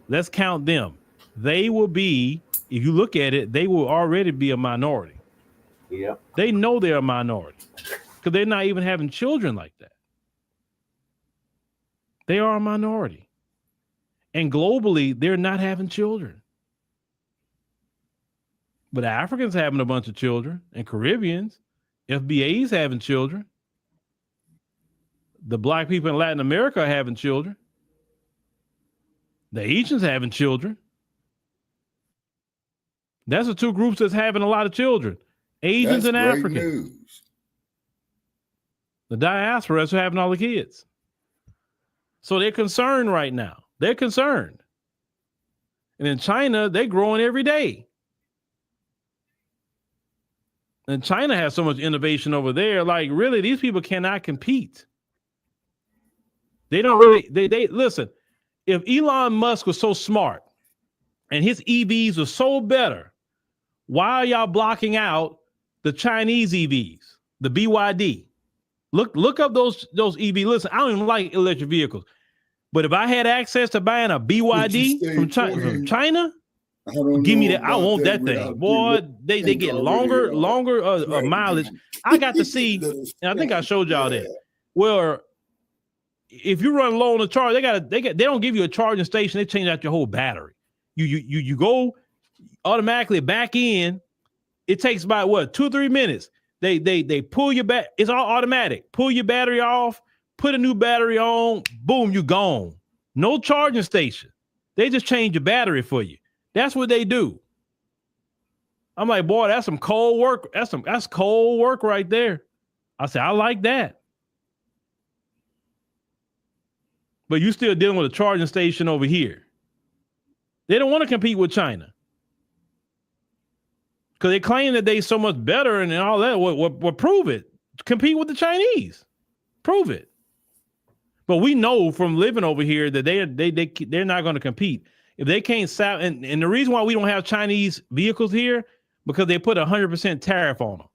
Speaker 6: Let's count them. They will be, if you look at it, they will already be a minority. Yeah. They know they're a minority because they're not even having children like that. They are a minority. And globally, they're not having children. But Africans having a bunch of children, and Caribbeans, FBAs having children. The black people in Latin America are having children. The Asians having children. That's the two groups that's having a lot of children. Asians and Africans. News. The diasporas are having all the kids. So they're concerned right now. They're concerned. And in China, they're growing every day. And China has so much innovation over there. Like, really, these people cannot compete. They don't really, they listen, if Elon Musk was so smart and his EVs were so better, why are y'all blocking out the Chinese EVs, the BYD? Look up those EVs. Listen, I don't even like electric vehicles. But if I had access to buying a BYD from China, give me that. I want that thing. Boy, they get longer mileage. I got to see, and I think I showed y'all that. Where if you run low on the charge, they don't give you a charging station. They change out your whole battery. You go automatically back in. It takes about 2 or 3 minutes. They pull your back. It's all automatic. Pull your battery off, put a new battery on, boom, you gone. No charging station. They just change your battery for you. That's what they do. I'm like, boy, that's some cold work. That's cold work right there. I said, I like that. But you still dealing with a charging station over here. They don't want to compete with China. Because they claim that they so much better and all that. Well, prove it. Compete with the Chinese. Prove it. But we know from living over here that they're not going to compete. If they can't sell, and the reason why we don't have Chinese vehicles here, because they put 100% tariff on them.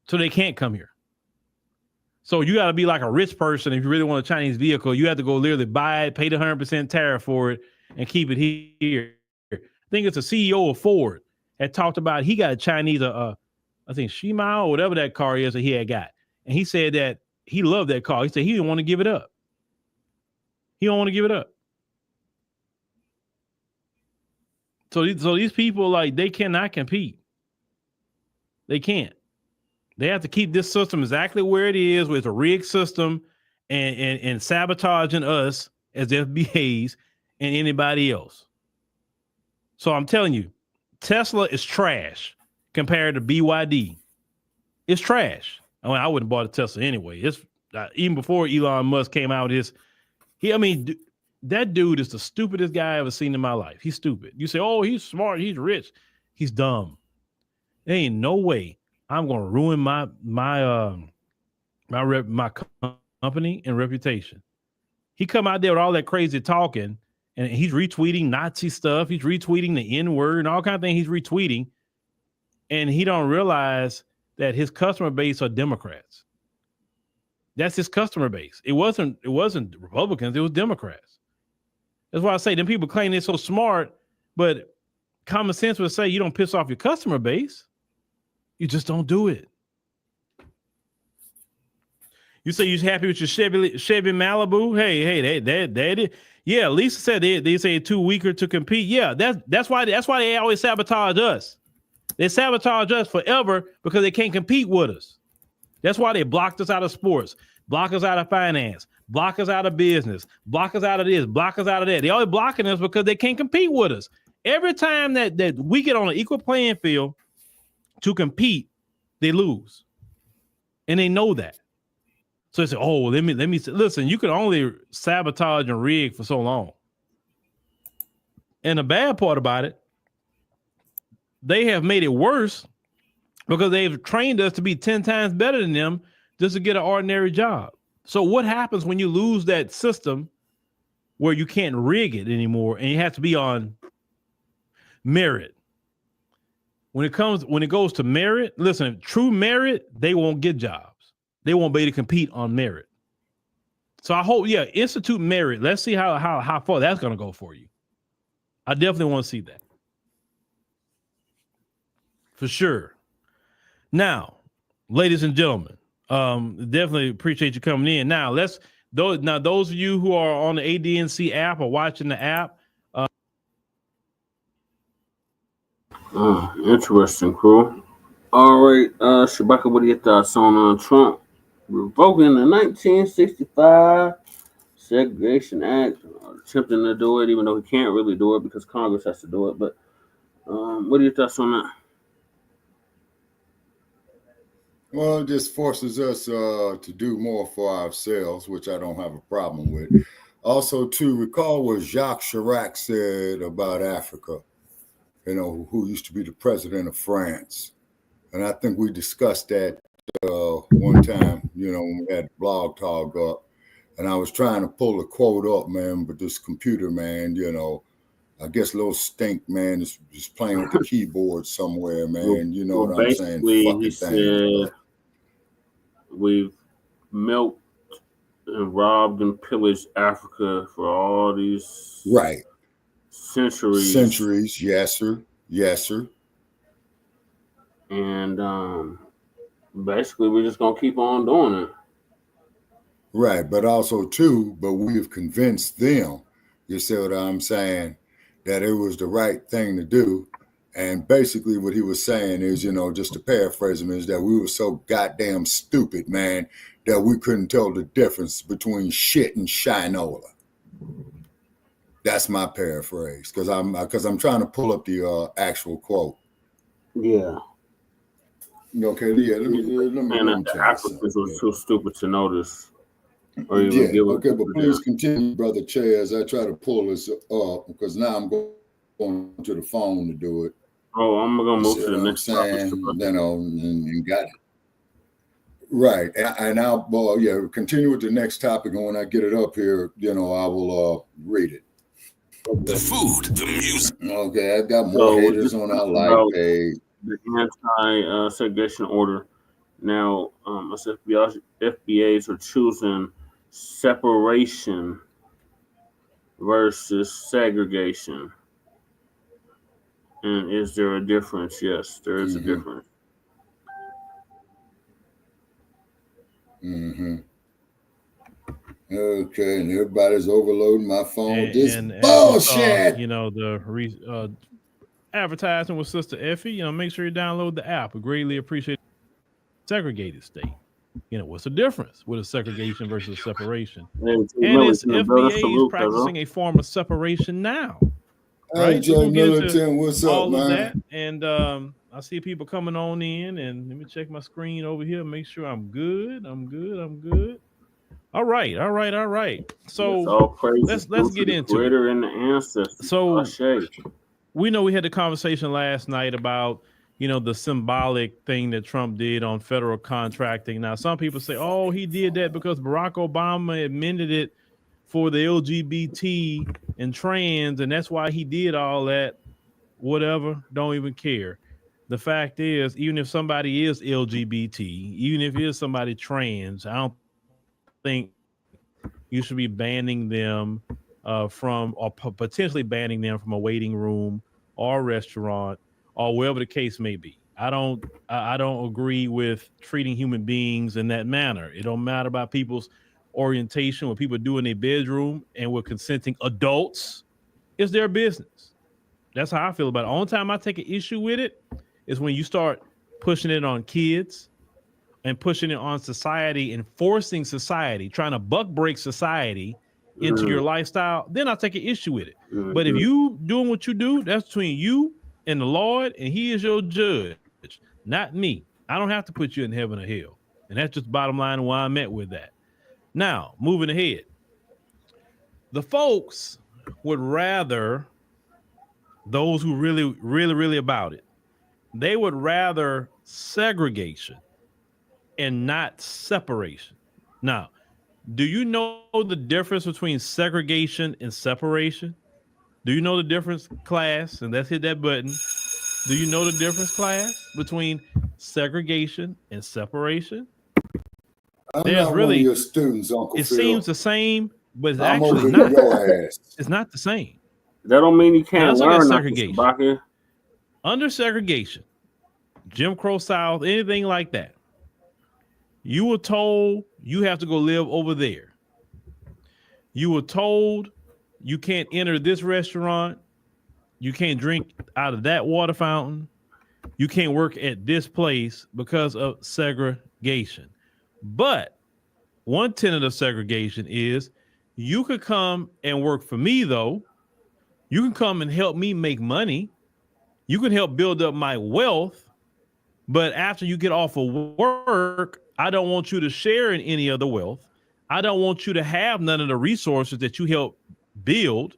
Speaker 6: So they can't come here. So you got to be like a rich person if you really want a Chinese vehicle. You have to go literally buy it, pay the 100% tariff for it, and keep it here. I think it's a CEO of Ford that talked about he got a Chinese, I think Shima or whatever that car is that he had got. And he said that he loved that call. He said he didn't want to give it up. He don't want to give it up. So these people, like, they cannot compete. They can't. They have to keep this system exactly where it is, with a rigged system and sabotaging us as FBAs and anybody else. So I'm telling you, Tesla is trash compared to BYD. It's trash. I mean, I wouldn't have bought a Tesla anyway. It's even before Elon Musk came out with his. That dude is the stupidest guy I ever seen in my life. He's stupid. You say, oh, he's smart, he's rich. He's dumb. There ain't no way I'm gonna ruin my company and reputation. He come out there with all that crazy talking, and he's retweeting Nazi stuff. He's retweeting the N-word and all kind of things he's retweeting. And he don't realize that his customer base are Democrats. That's his customer base. It wasn't Republicans, it was Democrats. That's why I say them people claim they're so smart, but common sense would say you don't piss off your customer base. You just don't do it. You say you're happy with your Chevy Malibu? Hey, that yeah. Lisa said they say too weaker to compete. Yeah, that's why they always sabotage us. They sabotage us forever because they can't compete with us. That's why they blocked us out of sports, block us out of finance, block us out of business, block us out of this, block us out of that. They always blocking us because they can't compete with us. Every time that we get on an equal playing field to compete, they lose, and they know that. So they say, "Oh, let me listen." You can only sabotage and rig for so long. And the bad part about it, they have made it worse because they've trained us to be 10 times better than them just to get an ordinary job. So what happens when you lose that system where you can't rig it anymore and you have to be on merit? When it goes to merit, listen, true merit, they won't get jobs. They won't be able to compete on merit. So I hope, institute merit. Let's see how far that's going to go for you. I definitely want to see that. For sure. Now, ladies and gentlemen, definitely appreciate you coming in. Now, those of you who are on the ADNC app or watching the app.
Speaker 1: Interesting, cool. All right, Shabaka, what are your thoughts on Trump revoking the 1965 Segregation Act, attempting to do it, even though he can't really do it because Congress has to do it. But what are your thoughts on that?
Speaker 5: Well, it just forces us to do more for ourselves, which I don't have a problem with. Also, to recall what Jacques Chirac said about Africa, who used to be the president of France. And I think we discussed that one time, when we had Blog Talk up. And I was trying to pull a quote up, man, but this computer, man, I guess little stink, man, is playing with the keyboard somewhere, man. You know what I'm saying?
Speaker 1: He said, we've milked and robbed and pillaged Africa for all these centuries.
Speaker 5: Yes, sir.
Speaker 1: And basically, we're just gonna keep on doing it.
Speaker 5: Right, but also too, we've convinced them, you see what I'm saying, that it was the right thing to do. And basically what he was saying is, just to paraphrase him, is that we were so goddamn stupid, man, that we couldn't tell the difference between shit and shinola. That's my paraphrase, because I'm trying to pull up the actual quote.
Speaker 1: Yeah.
Speaker 5: Okay, yeah, let me
Speaker 1: the Africans were too stupid to notice.
Speaker 5: Okay, but please continue, Brother Che, as I try to pull this up, because now I'm going to the phone to do it.
Speaker 1: Oh, I'm going to move to the next topic.
Speaker 5: And got it. Right, and I'll, continue with the next topic, and when I get it up here, I will read it.
Speaker 3: The food, the music.
Speaker 5: Okay, I've got more haters on our live page.
Speaker 1: The anti-segregation order. Now, FBAs are choosing separation versus segregation. And is there a difference? Yes, there is a difference.
Speaker 5: Okay, and everybody's overloading my phone. This
Speaker 6: and
Speaker 5: bullshit.
Speaker 6: you know, the advertising with Sister Effie, you know, make sure you download the app. We greatly appreciate segregated state. You know, what's the difference with a segregation versus separation? And it's FBAs practicing a form of separation now. Right?
Speaker 5: Hey, Joe Militant, what's up,
Speaker 6: all of
Speaker 5: man?
Speaker 6: that. And I see people coming on in, and let me check my screen over here, make sure I'm good. I'm good. All right. So let's get into it.
Speaker 1: And the ancestors.
Speaker 6: So we know we had the conversation last night about, you know, the symbolic thing that Trump did on federal contracting. Now, some people say, oh, he did that because Barack Obama amended it for the LGBT and trans, and that's why he did all that. Whatever, don't even care. The fact is, even if somebody is LGBT, even if it is somebody trans, I don't think you should be banning them from, or potentially banning them from a waiting room or a restaurant or wherever the case may be. I don't agree with treating human beings in that manner. It don't matter about people's orientation, what people do in their bedroom, and with consenting adults. It's their business. That's how I feel about it. The only time I take an issue with it is when you start pushing it on kids and pushing it on society and forcing society, trying to buck break society into your lifestyle. Then I'll take an issue with it. But if you doing what you do, that's between you and the Lord, and he is your judge, not me. I don't have to put you in heaven or hell. And that's just bottom line why I'm at with that. Now, moving ahead, the folks would rather, those who really about it, they would rather segregation and not separation. Now, do you know the difference between segregation and separation? Do you know the difference, class? And let's hit that button. Do you know the difference, class, between segregation and separation?
Speaker 5: I'm not really one of your students, Uncle
Speaker 6: Phil.
Speaker 5: It
Speaker 6: seems the same, but it's actually not. It's not the same.
Speaker 1: That don't mean you can't learn
Speaker 6: segregation. Under segregation, Jim Crow South, anything like that, you were told you have to go live over there. You were told you can't enter this restaurant. You can't drink out of that water fountain. You can't work at this place because of segregation. But one tenet of segregation is you could come and work for me, though. You can come and help me make money. You can help build up my wealth. But after you get off of work, I don't want you to share in any of the wealth. I don't want you to have none of the resources that you help build.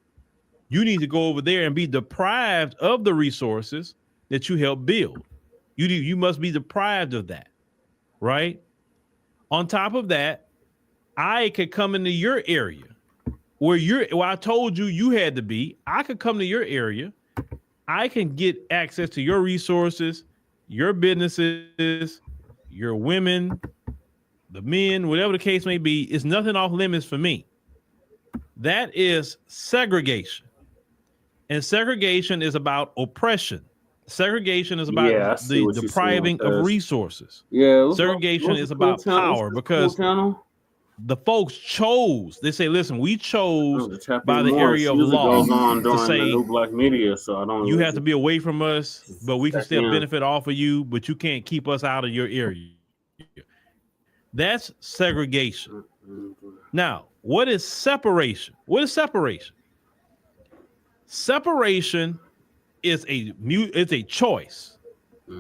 Speaker 6: You need to go over there and be deprived of the resources that you help build. You must be deprived of that, right? On top of that, I could come into your area where I told you had to be. I could come to your area. I can get access to your resources, your businesses, your women, the men, whatever the case may be. It's nothing off limits for me. That is segregation. And segregation is about oppression. Segregation is about the depriving of resources.
Speaker 1: Yeah.
Speaker 6: Segregation is about power because the folks chose. They say, listen, we chose by the area of law to say
Speaker 1: the new black media, so I don't.
Speaker 6: You have to be away from us, but we can still benefit off of you, but you can't keep us out of your area. That's segregation. Now, what is separation? What is separation? Separation is a choice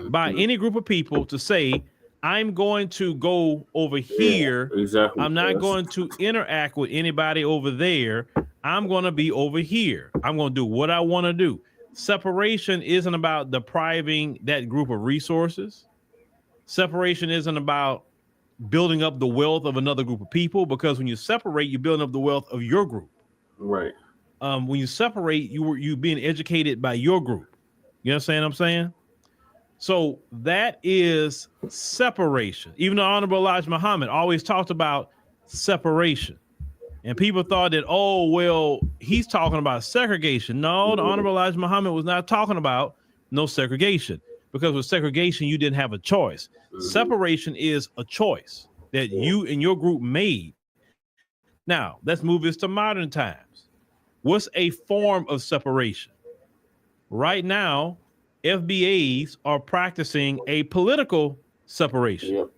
Speaker 6: by any group of people to say, I'm going to go over here.
Speaker 1: Exactly.
Speaker 6: I'm not going to interact with anybody over there. I'm going to be over here. I'm going to do what I want to do. Separation isn't about depriving that group of resources. Separation isn't about building up the wealth of another group of people, because when you separate, you're building up the wealth of your group.
Speaker 1: Right.
Speaker 6: When you separate, you being educated by your group. You understand what I'm saying? So that is separation. Even the Honorable Elijah Muhammad always talked about separation. And people thought that, oh, well, he's talking about segregation. No, the Honorable Elijah Muhammad was not talking about no segregation, because with segregation, you didn't have a choice. Separation is a choice that you and your group made. Now, let's move this to modern times. What's a form of separation? Right now, FBAs are practicing a political separation.
Speaker 1: Yep.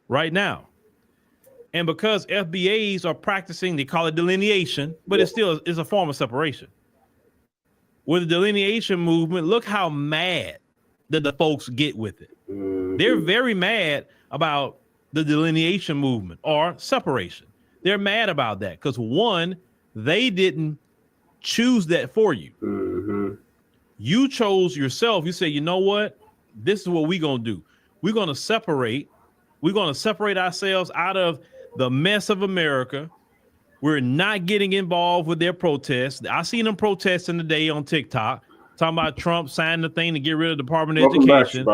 Speaker 6: Right now. And because FBAs are practicing, they call it delineation, but it still is a form of separation. With the delineation movement, look how mad that the folks get with it. They're very mad about the delineation movement or separation. They're mad about that because, one, they didn't choose that for you. You chose yourself. You say, you know what? This is what we're going to do. We're going to separate. We're going to separate ourselves out of the mess of America. We're not getting involved with their protests. I seen them protesting today on TikTok, talking about Trump signing the thing to get rid of the Department of Education.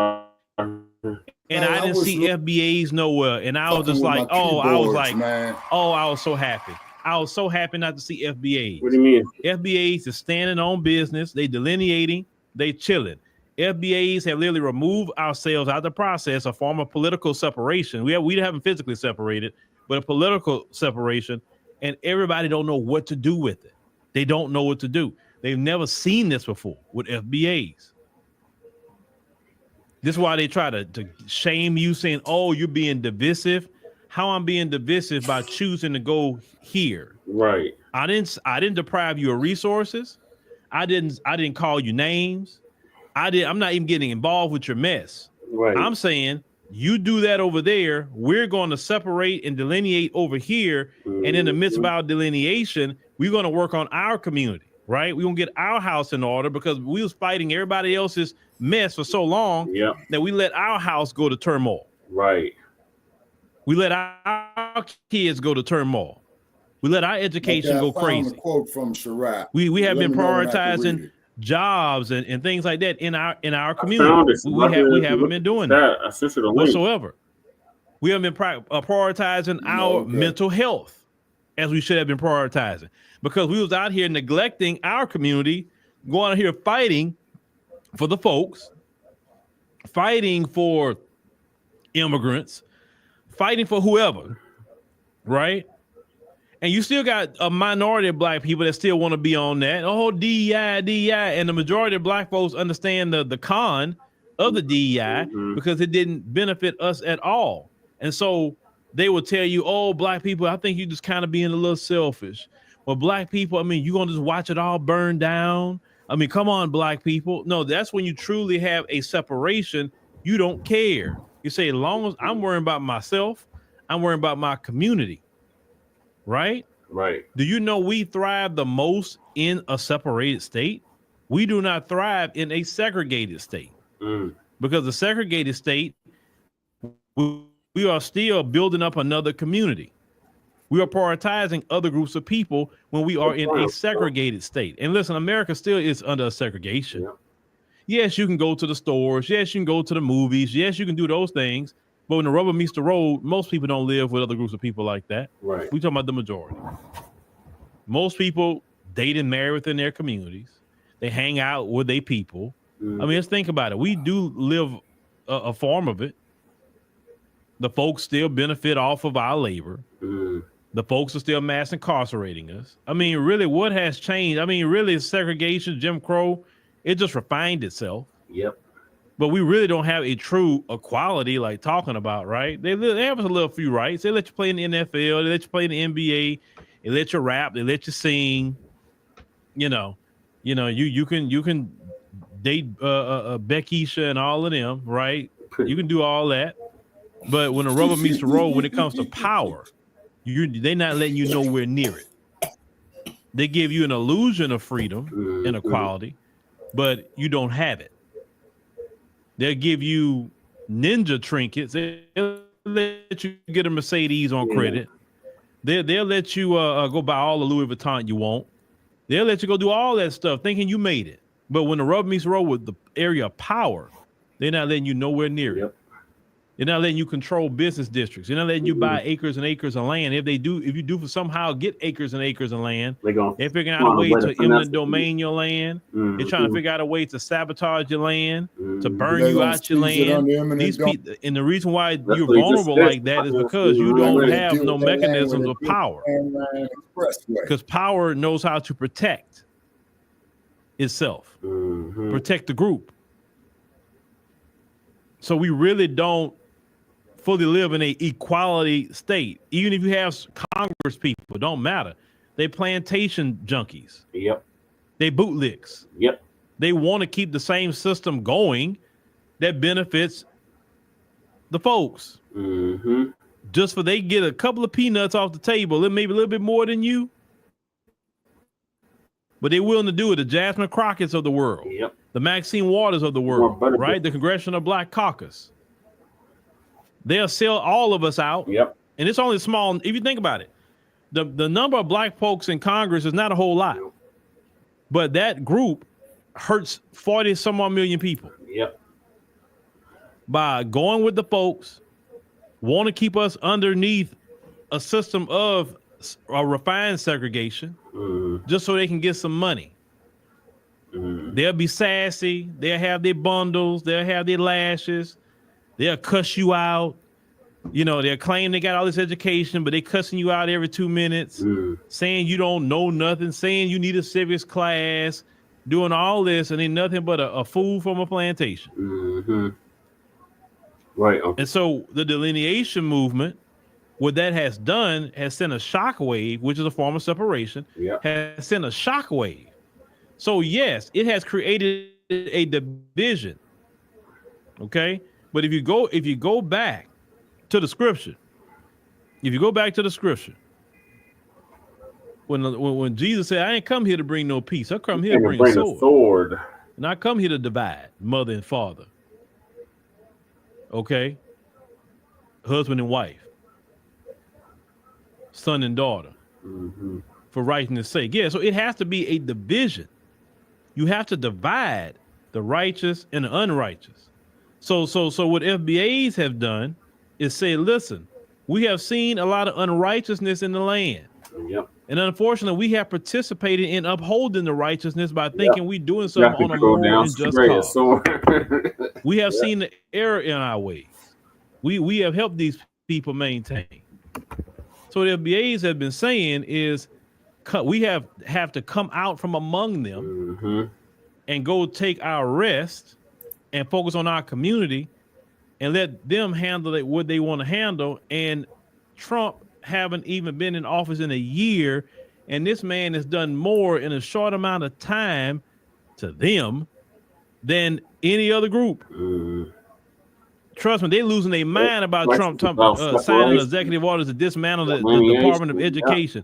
Speaker 6: And I didn't see FBAs nowhere. And I was just like, I was so happy. I was so happy not to see FBAs.
Speaker 1: What do you mean?
Speaker 6: FBAs is standing on business. They delineating. They chilling. FBAs have literally removed ourselves out of the process, a form of political separation. We haven't physically separated, but a political separation. And everybody don't know what to do with it. They don't know what to do. They've never seen this before with FBAs. This is why they try to shame you, saying, oh, you're being divisive. How I'm being divisive by choosing to go here.
Speaker 1: Right.
Speaker 6: I didn't deprive you of resources. I didn't call you names. I'm not even getting involved with your mess.
Speaker 1: Right.
Speaker 6: I'm saying you do that over there. We're going to separate and delineate over here. And in the midst of our delineation, we're going to work on our community, right? We're going to get our house in order because we was fighting everybody else's mess for so long that we let our house go to turmoil.
Speaker 1: Right.
Speaker 6: We let our kids go to turmoil. We let our education go crazy.
Speaker 5: A quote from Sherrod.
Speaker 6: We have been prioritizing jobs and things like that in our community. We haven't been doing that whatsoever. We haven't been prioritizing our mental health as we should have been prioritizing, because we was out here neglecting our community, going out here fighting for the folks, fighting for immigrants, fighting for whoever, right? And you still got a minority of black people that still want to be on that. Oh, DEI. And the majority of black folks understand the con of the DEI because it didn't benefit us at all. And so they will tell you, oh, black people, I think you just kind of being a little selfish. Well, black people, I mean, you're going to just watch it all burn down. I mean, come on, black people. No, that's when you truly have a separation. You don't care. You say, as long as I'm worrying about myself, I'm worrying about my community. Right?
Speaker 1: Right.
Speaker 6: Do you know we thrive the most in a separated state? We do not thrive in a segregated state because the segregated state, we are still building up another community. We are prioritizing other groups of people when we are in a segregated state. And listen, America still is under segregation. Yeah. Yes, you can go to the stores. Yes, you can go to the movies. Yes, you can do those things. But when the rubber meets the road, most people don't live with other groups of people like that.
Speaker 1: Right.
Speaker 6: We're talking about the majority. Most people date and marry within their communities. They hang out with their people. I mean, let's think about it. We do live a form of it. The folks still benefit off of our labor. The folks are still mass incarcerating us. I mean, really, what has changed? I mean, really, segregation, Jim Crow, it just refined itself.
Speaker 1: Yep.
Speaker 6: But we really don't have a true equality like talking about, right? They have us a little few rights. They let you play in the NFL. They let you play in the NBA. They let you rap. They let you sing. You can date Beckisha and all of them, right? You can do all that. But when the rubber meets the road, when it comes to power, they're not letting you nowhere near it. They give you an illusion of freedom and equality, but you don't have it. They'll give you ninja trinkets. They'll let you get a Mercedes on credit. They'll let you go buy all the Louis Vuitton you want. They'll let you go do all that stuff thinking you made it. But when the rubber meets the road with the area of power, they're not letting you nowhere near it. They're not letting you control business districts. They're not letting you buy acres and acres of land. If you do somehow get acres and acres of land, they're figuring out a way to eminent domain your land. They're trying to figure out a way to sabotage your land, to burn you out your land. These people, and the reason why you're vulnerable like that is because you don't have no mechanisms of power. Because power knows how to protect itself, protect the group. So we really don't fully live in a equality state. Even if you have Congress people, don't matter. They plantation junkies.
Speaker 1: Yep.
Speaker 6: They bootlicks.
Speaker 1: Yep. They
Speaker 6: want to keep the same system going that benefits the folks. Just for they get a couple of peanuts off the table, maybe a little bit more than you. But they're willing to do it. The Jasmine Crockett's of the world.
Speaker 1: Yep.
Speaker 6: The Maxine Waters of the world, right? The Congressional Black Caucus. They'll sell all of us out.
Speaker 1: Yep.
Speaker 6: And it's only small. If you think about it, the number of black folks in Congress is not a whole lot.
Speaker 1: Yep.
Speaker 6: But that group hurts 40 some odd million people.
Speaker 1: Yep.
Speaker 6: By going with the folks, want to keep us underneath a system of a refined segregation, just so they can get some money. They'll be sassy. They'll have their bundles. They'll have their lashes. They'll cuss you out. You know, they'll claim they got all this education, but they cussing you out every 2 minutes, saying you don't know nothing, saying you need a civics class, doing all this, and ain't nothing but a fool from a plantation.
Speaker 1: Right.
Speaker 6: And so the delineation movement, what that has done, has sent a shockwave, which is a form of separation, has sent a shockwave. So yes, it has created a division. Okay, but if you go back to the scripture, when Jesus said, "I ain't come here to bring no peace. I come here to bring a sword. And I come here to divide mother and father." Okay, husband and wife, son and daughter, for righteousness' sake. Yeah, so it has to be a division. You have to divide the righteous and the unrighteous. So what FBAs have done is say, listen, we have seen a lot of unrighteousness in the land.
Speaker 1: Yep.
Speaker 6: And unfortunately, we have participated in upholding the righteousness by thinking we're doing something on a moral and just cause. We have seen the error in our ways. We have helped these people maintain. So what FBAs have been saying is we have to come out from among them and go take our rest and focus on our community and let them handle it what they want to handle. And Trump haven't even been in office in a year, and this man has done more in a short amount of time to them than any other group. Trust me, they're losing their mind about Trump signing executive orders to dismantle the Department of Education.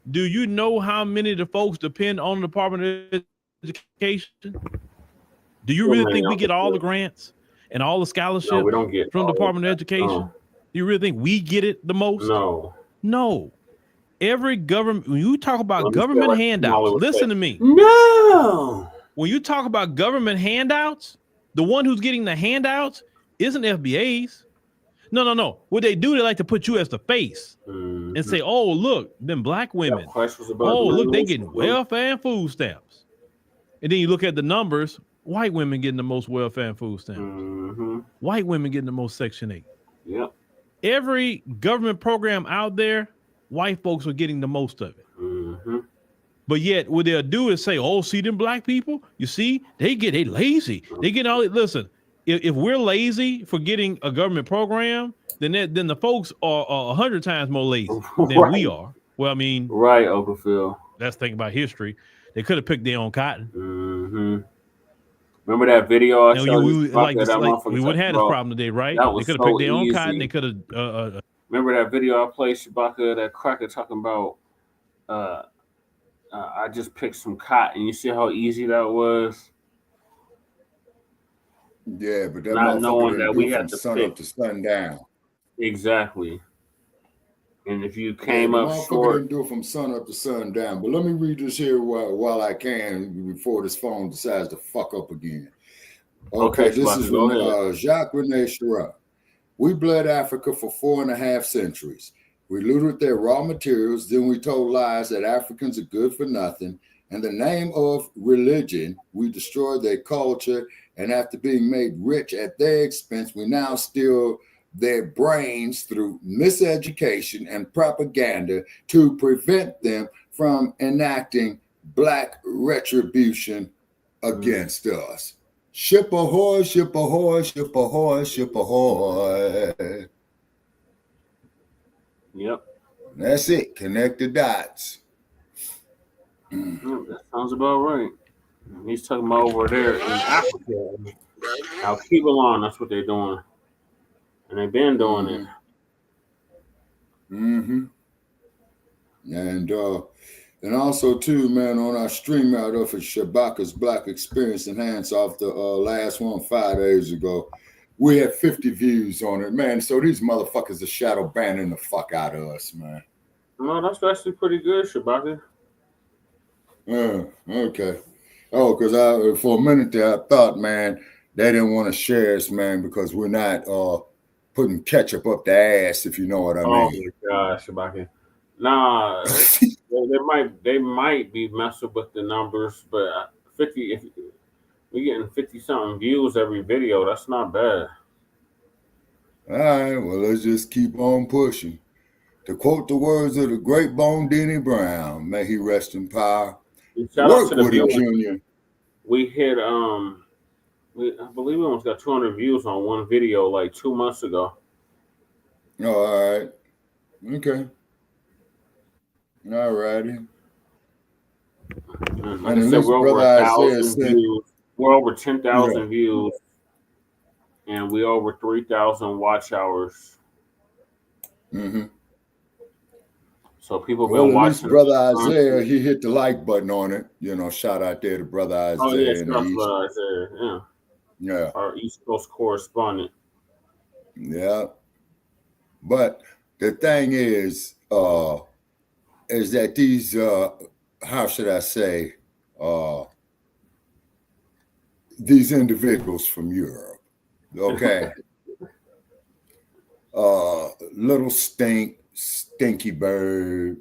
Speaker 6: Do you know how many of the folks depend on the Department of Education? Do you really think we get all the grants and all the scholarships from the Department of Education? Do you really think we get it the most? No. Every government, when you talk about government handouts, listen to me.
Speaker 1: No.
Speaker 6: When you talk about government handouts, the one who's getting the handouts isn't FBAs. No. What they do, they like to put you as the face and say, oh, look, them black women. Oh, look, they getting welfare and food stamps. And then you look at the numbers, white women getting the most welfare and food stamps. White women getting the most Section 8.
Speaker 1: Yep.
Speaker 6: Every government program out there, white folks are getting the most of it. But yet what they'll do is say, oh, see them black people? You see, they lazy. They get all it. Listen, if we're lazy for getting a government program, then the folks are 100 times more lazy than we are. Well, I mean,
Speaker 1: right, Uncle Phil.
Speaker 6: Let's think about history. They could have picked their own cotton.
Speaker 1: Remember that video I showed you?
Speaker 6: We wouldn't have this problem today, right? They could have picked their own cotton. They could have.
Speaker 1: Remember that video I played, Shabaka, that cracker talking about, I just picked some cotton. You see how easy that was?
Speaker 5: Yeah, but that
Speaker 1: not knowing that we had
Speaker 5: to
Speaker 1: to
Speaker 5: sun
Speaker 1: pick
Speaker 5: up to sundown.
Speaker 1: Exactly. And if you came up short,
Speaker 5: didn't do it from sun up to sundown. But let me read this here while I can before this phone decides to fuck up again. Okay, this is from Jacques Rene Chirac. We bled Africa for 4.5 centuries. We looted their raw materials, then we told lies that Africans are good for nothing. In the name of religion, we destroyed their culture, and after being made rich at their expense, we now steal their brains through miseducation and propaganda to prevent them from enacting Black retribution against us. Ship ahoy, ship ahoy, ship ahoy, ship ahoy.
Speaker 1: Yep.
Speaker 5: That's it. Connect the dots.
Speaker 1: That sounds about right. He's talking about over there in Africa. Now, keep on. That's what they're doing. And they've been doing it.
Speaker 5: Mm-hmm. And also too, man, on our stream out of Shabaka's Black Experience Enhanced off the last one 5 days ago, we had 50 views on it, man. So these motherfuckers are shadow banning the fuck out of us, man.
Speaker 1: No, that's actually pretty good, Shabaka.
Speaker 5: Okay. Oh, because for a minute there, I thought, man, they didn't want to share us, man, because we're not putting ketchup up the ass, if you know what I mean.
Speaker 1: Oh my gosh, Shabaka. Nah, they might be messing with the numbers, but 50. If we're getting 50-something views every video, that's not bad.
Speaker 5: All right, well, let's just keep on pushing. To quote the words of the great Bone Denny Brown, may he rest in power.
Speaker 1: Shout out to the
Speaker 5: with it,
Speaker 1: viewers.
Speaker 5: Junior.
Speaker 1: We hit I believe we almost got 200 views on one video like 2 months ago.
Speaker 5: Oh, all right. Okay. All righty.
Speaker 1: Like I said, we're over 1,000 views. We're over 10,000 views, and we're over 3,000 watch hours.
Speaker 5: Mm-hmm.
Speaker 1: So people have been watching.
Speaker 5: Brother Isaiah, he hit the like button on it. You know, shout out there to Brother Isaiah.
Speaker 1: Oh yeah, Brother Isaiah.
Speaker 5: Yeah.
Speaker 1: Our East Coast correspondent.
Speaker 5: Yeah. But the thing is that these how should I say these individuals from Europe, okay, little stinky bird,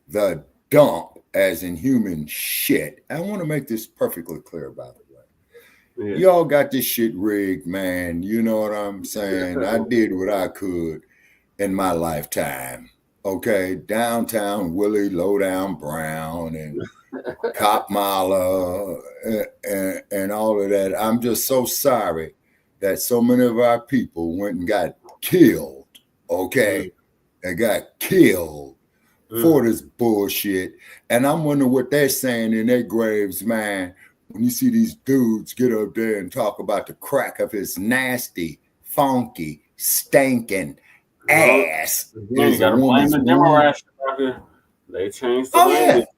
Speaker 5: the dump, as in human shit. I want to make this perfectly clear, by the way. Yeah. Y'all got this shit rigged, man. You know what I'm saying? I did what I could in my lifetime. Okay, Downtown Willie, Lowdown Brown, and Cop Mala, and all of that. I'm just so sorry that so many of our people went and got killed. Okay, and got killed for this bullshit. And I'm wondering what they're saying in their graves, man, when you see these dudes get up there and talk about the crack of his nasty, funky, stinking ass.
Speaker 1: Yeah, you gotta blame the Democrats. They changed the language.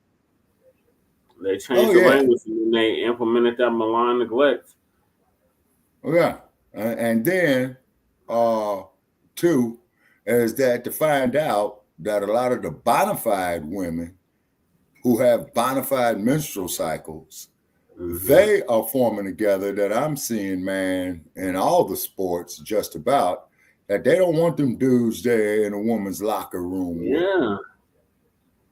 Speaker 1: They changed the language and they implemented that malign neglect.
Speaker 5: Yeah. And then, two, is that to find out that a lot of the bona fide women who have bona fide menstrual cycles, they are forming together that I'm seeing, man, in all the sports just about, that they don't want them dudes there in a woman's locker room.
Speaker 1: Yeah.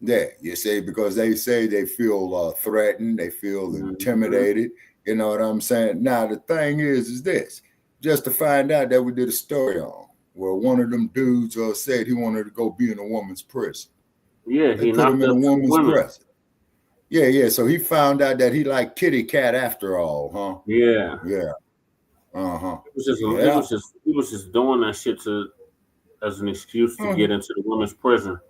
Speaker 5: Yeah, you see, because they say they feel threatened, they feel intimidated. You know what I'm saying? Now, the thing is this, just to find out that we did a story on where one of them dudes said he wanted to go be in a woman's prison.
Speaker 1: Yeah,
Speaker 5: he put him in a woman's prison. Yeah. So he found out that he liked kitty cat after all, huh?
Speaker 1: Yeah.
Speaker 5: Yeah. Uh-huh.
Speaker 1: He was just doing that shit as an excuse to get into the women's prison.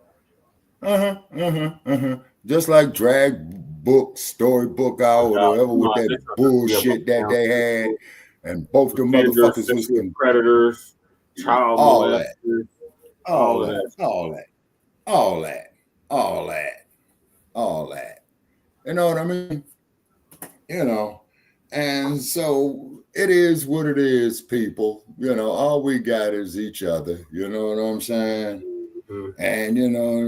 Speaker 5: Just like storybook out, or whatever, with that bullshit that they had, and both the motherfuckers was
Speaker 1: predators, child molesters, all
Speaker 5: that. You know what I mean? You know, and so it is what it is, people. You know, all we got is each other. You know what I'm saying? And you know,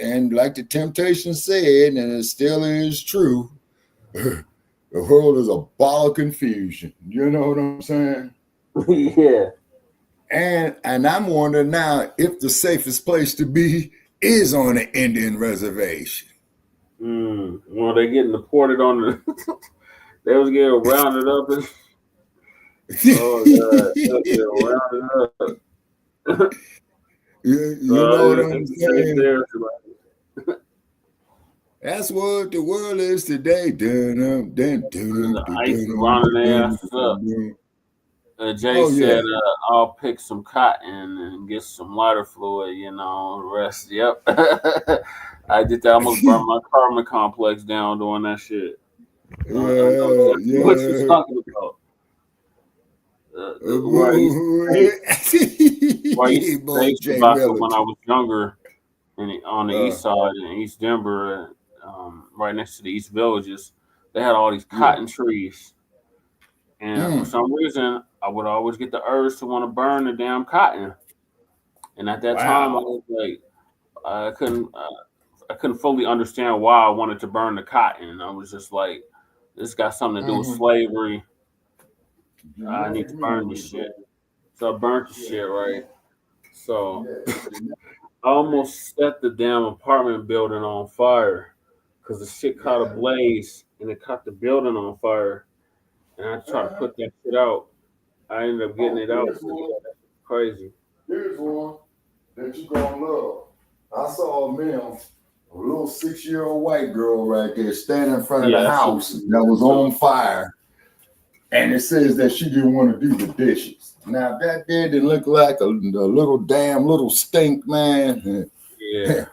Speaker 5: and like the Temptation said, and it still is true, the world is a ball of confusion. You know what I'm saying?
Speaker 1: Yeah.
Speaker 5: And I'm wondering now if the safest place to be is on an Indian reservation.
Speaker 1: Well, they getting deported on the. They was getting rounded up. And, oh God, they was getting rounded up.
Speaker 5: You know what I'm saying?
Speaker 1: There,
Speaker 5: That's what the world is today.
Speaker 1: the ice rounding their asses up. Jay said, "I'll pick some cotton and get some lighter fluid." You know, the rest. Yep. I did that. I almost burned my apartment complex down doing that shit. What you talking about? Why you stay when I was younger on the east side in East Denver, right next to the East Villages, they had all these cotton trees. And for some reason, I would always get the urge to want to burn the damn cotton. And at that time, I was like, I couldn't fully understand why I wanted to burn the cotton. I was just like, this got something to do with slavery. I need to burn this shit. So I burnt the shit, right? So I almost set the damn apartment building on fire because the shit caught a blaze and it caught the building on fire. And I tried to put that shit out. I ended up getting it out. Crazy.
Speaker 5: Here's one that you gonna love. I saw a meme, a little 6-year-old white girl right there standing in front of the house that was on fire. And it says that she didn't want to do the dishes. Now that didn't look like a little stink, man.
Speaker 1: Yeah.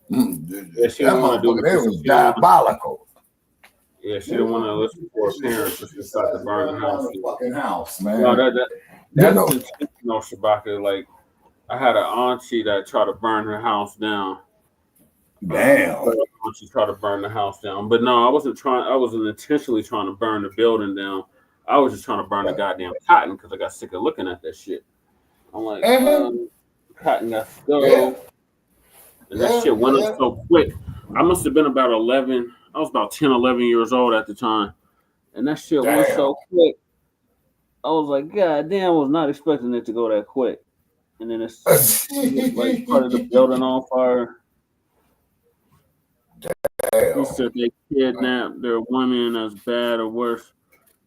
Speaker 5: That motherfucker, it was diabolical.
Speaker 1: Yeah, she didn't want to listen to her parents. She decided to burn the house.
Speaker 5: Fucking house, man.
Speaker 1: No, that's intentional, Shabaka. Like, I had an auntie that tried to burn her house down.
Speaker 5: Damn.
Speaker 1: She tried to burn the house down. But no, I wasn't intentionally trying to burn the building down. I was just trying to burn the goddamn cotton because I got sick of looking at that shit. I'm like, cotton got to go. And that shit went up so quick. I must have been about 11. I was about 10, 11 years old at the time. And that shit went so quick. I was like, God damn, I was not expecting it to go that quick. And then it's like part of the building on fire. He said they kidnapped their women as bad or worse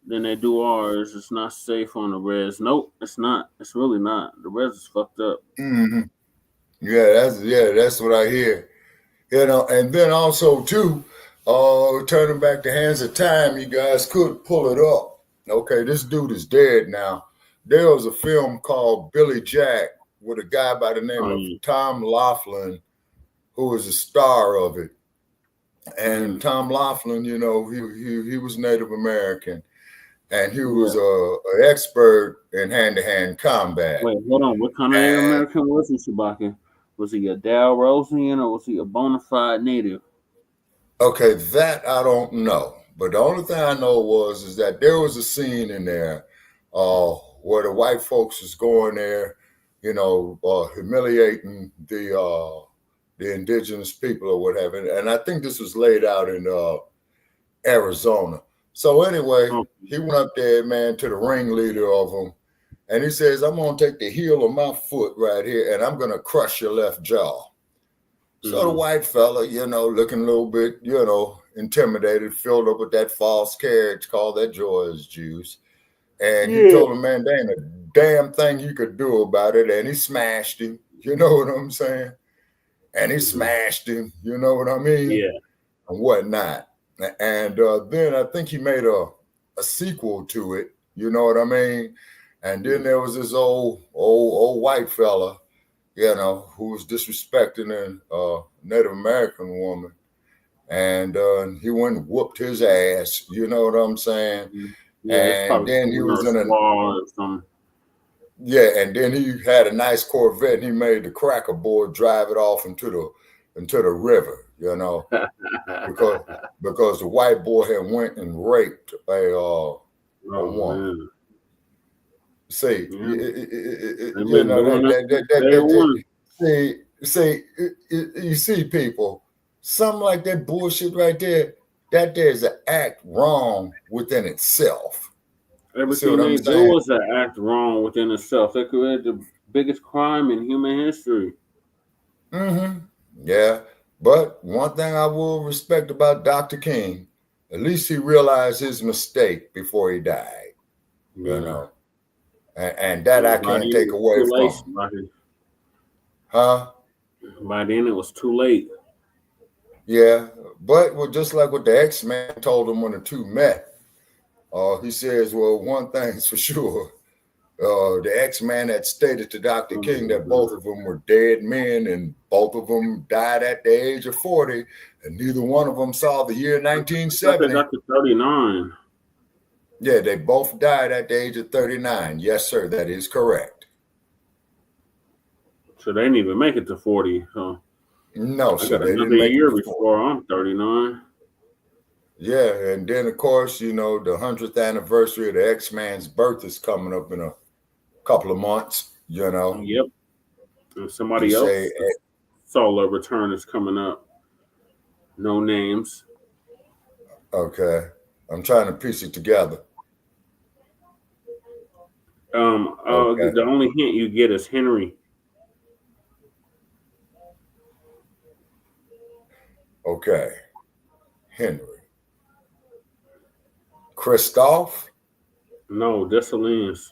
Speaker 1: than they do ours. It's not safe on the res. Nope, it's not. It's really not. The res is fucked up.
Speaker 5: Mm-hmm. That's what I hear. You know, and then also too, turning back the hands of time, you guys could pull it up. Okay, this dude is dead now. There was a film called Billy Jack with a guy by the name of Tom Laughlin, who was a star of it. And Tom Laughlin, you know, he was Native American, and he was an expert in hand-to-hand combat.
Speaker 1: Wait, hold on. What kind of Native American was he, Shabaka? Was he a Dalrosian or was he a bona fide Native?
Speaker 5: Okay, that I don't know. But the only thing I know is that there was a scene in there where the white folks was going there, you know, humiliating the indigenous people or whatever. And I think this was laid out in Arizona. So anyway, he went up there, man, to the ringleader of them. And he says, I'm going to take the heel of my foot right here and I'm going to crush your left jaw. So the white fella, you know, looking a little bit, you know, intimidated, filled up with that false carriage called that joyous juice. And he told him, man, there ain't a damn thing you could do about it. And he smashed him. You know what I'm saying? And he smashed him. You know what I mean?
Speaker 1: Yeah.
Speaker 5: And whatnot. And then I think he made a sequel to it. You know what I mean? And then there was this old white fella, you know, who was disrespecting a Native American woman. And he went and whooped his ass. You know what I'm saying?
Speaker 1: Yeah,
Speaker 5: and then he was in a and then he had a nice Corvette and he made the cracker boy drive it off into the river, you know, because the white boy had went and raped a woman. Man. See, you see, people, something like that bullshit right there, that there's an act wrong within itself.
Speaker 1: Everything
Speaker 5: what I'm
Speaker 1: they do
Speaker 5: saying?
Speaker 1: was an act wrong within itself. They committed the biggest crime in human history.
Speaker 5: Mm-hmm. Yeah. But one thing I will respect about Dr. King, at least he realized his mistake before he died.
Speaker 1: Yeah.
Speaker 5: You know. And that I
Speaker 1: By
Speaker 5: can't
Speaker 1: then
Speaker 5: take
Speaker 1: it was
Speaker 5: away
Speaker 1: too late.
Speaker 5: from him. Huh?
Speaker 1: By then it was too late.
Speaker 5: Yeah. But just like what the X-Man told him when the two met, he says, well, one thing's for sure. The X-Man had stated to Dr. King that both of them were dead men and both of them died at the age of 40, and neither one of them saw the year 1970.
Speaker 1: They got to 39.
Speaker 5: Yeah, they both died at the age of 39. Yes, sir, that is correct.
Speaker 1: So they didn't even make it to 40. So
Speaker 5: No,
Speaker 1: I
Speaker 5: sir,
Speaker 1: got
Speaker 5: they
Speaker 1: another
Speaker 5: didn't make
Speaker 1: year
Speaker 5: it
Speaker 1: before I'm 39.
Speaker 5: Yeah, and then of course, you know, the 100th anniversary of the X-Man's birth is coming up in a couple of months, you know.
Speaker 1: Yep. And somebody
Speaker 5: You
Speaker 1: else
Speaker 5: say,
Speaker 1: solo return is coming up. No names.
Speaker 5: okay, I'm trying to piece it together. Okay.
Speaker 1: The only hint you get is Henry.
Speaker 5: Okay. Henry. Christophe?
Speaker 1: No, Dessalines.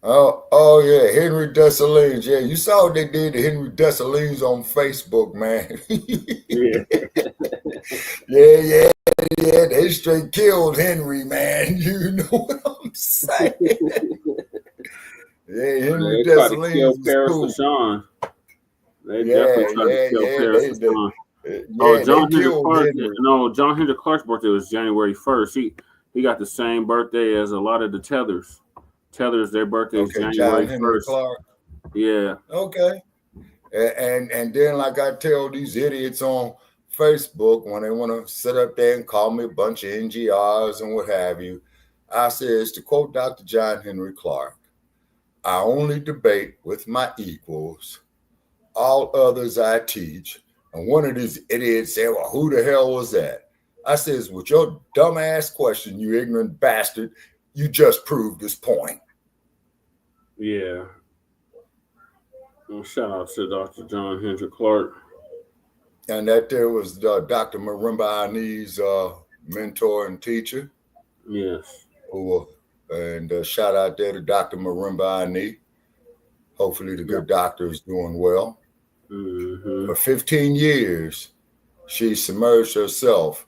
Speaker 5: Oh yeah, Henry Dessalines. Yeah, you saw what they did to Henry Dessalines on Facebook, man.
Speaker 1: Yeah.
Speaker 5: Yeah. They straight killed Henry, man. You know what I'm saying? Yeah, Henry
Speaker 1: They tried to kill
Speaker 5: Dessalines was
Speaker 1: Paris
Speaker 5: cool.
Speaker 1: LaShawn. They definitely tried to kill Paris LaShawn. John Henry Clark's birthday was January 1st. He got the same birthday as a lot of the Tethers. Tethers, their birthday is January 1st.
Speaker 5: Clark.
Speaker 1: Yeah.
Speaker 5: Okay. And then, like I tell these idiots on Facebook when they want to sit up there and call me a bunch of NGRs and what have you, I says, to quote Dr. John Henry Clark, I only debate with my equals. All others I teach. And one of these idiots said, well, who the hell was that? I says, with your dumbass question, you ignorant bastard, you just proved this point.
Speaker 1: Yeah. Well, shout out to Dr. John Henry Clark.
Speaker 5: And that there was Dr. Marimba Ani's mentor and teacher.
Speaker 1: Yes.
Speaker 5: And shout out there to Dr. Marimba Ani. Hopefully the good doctor is doing well.
Speaker 1: Mm-hmm.
Speaker 5: For 15 years, she submerged herself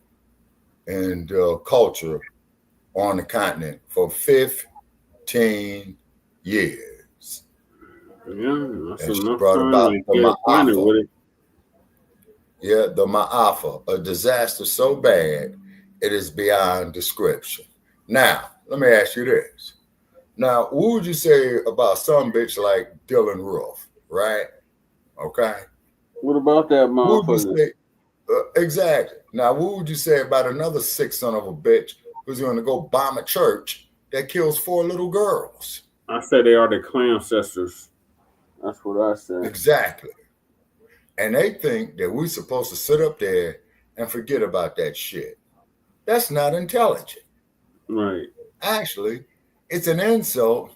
Speaker 5: in culture on the continent for 15 years.
Speaker 1: Yeah, that's
Speaker 5: and
Speaker 1: enough
Speaker 5: brought
Speaker 1: time
Speaker 5: about
Speaker 1: to
Speaker 5: the
Speaker 1: get acquainted with it.
Speaker 5: Yeah, the Ma'afa, a disaster so bad it is beyond description. Now, let me ask you this. Now, what would you say about some bitch like Dylan Roof, right? Okay.
Speaker 1: What about that motherfucker?
Speaker 5: Exactly. Now, what would you say about another sick son of a bitch who's going to go bomb a church that kills 4 little girls?
Speaker 1: I say they are the clan ancestors. That's what I say.
Speaker 5: Exactly. And they think that we're supposed to sit up there and forget about that shit. That's not intelligent.
Speaker 1: Right.
Speaker 5: Actually, it's an insult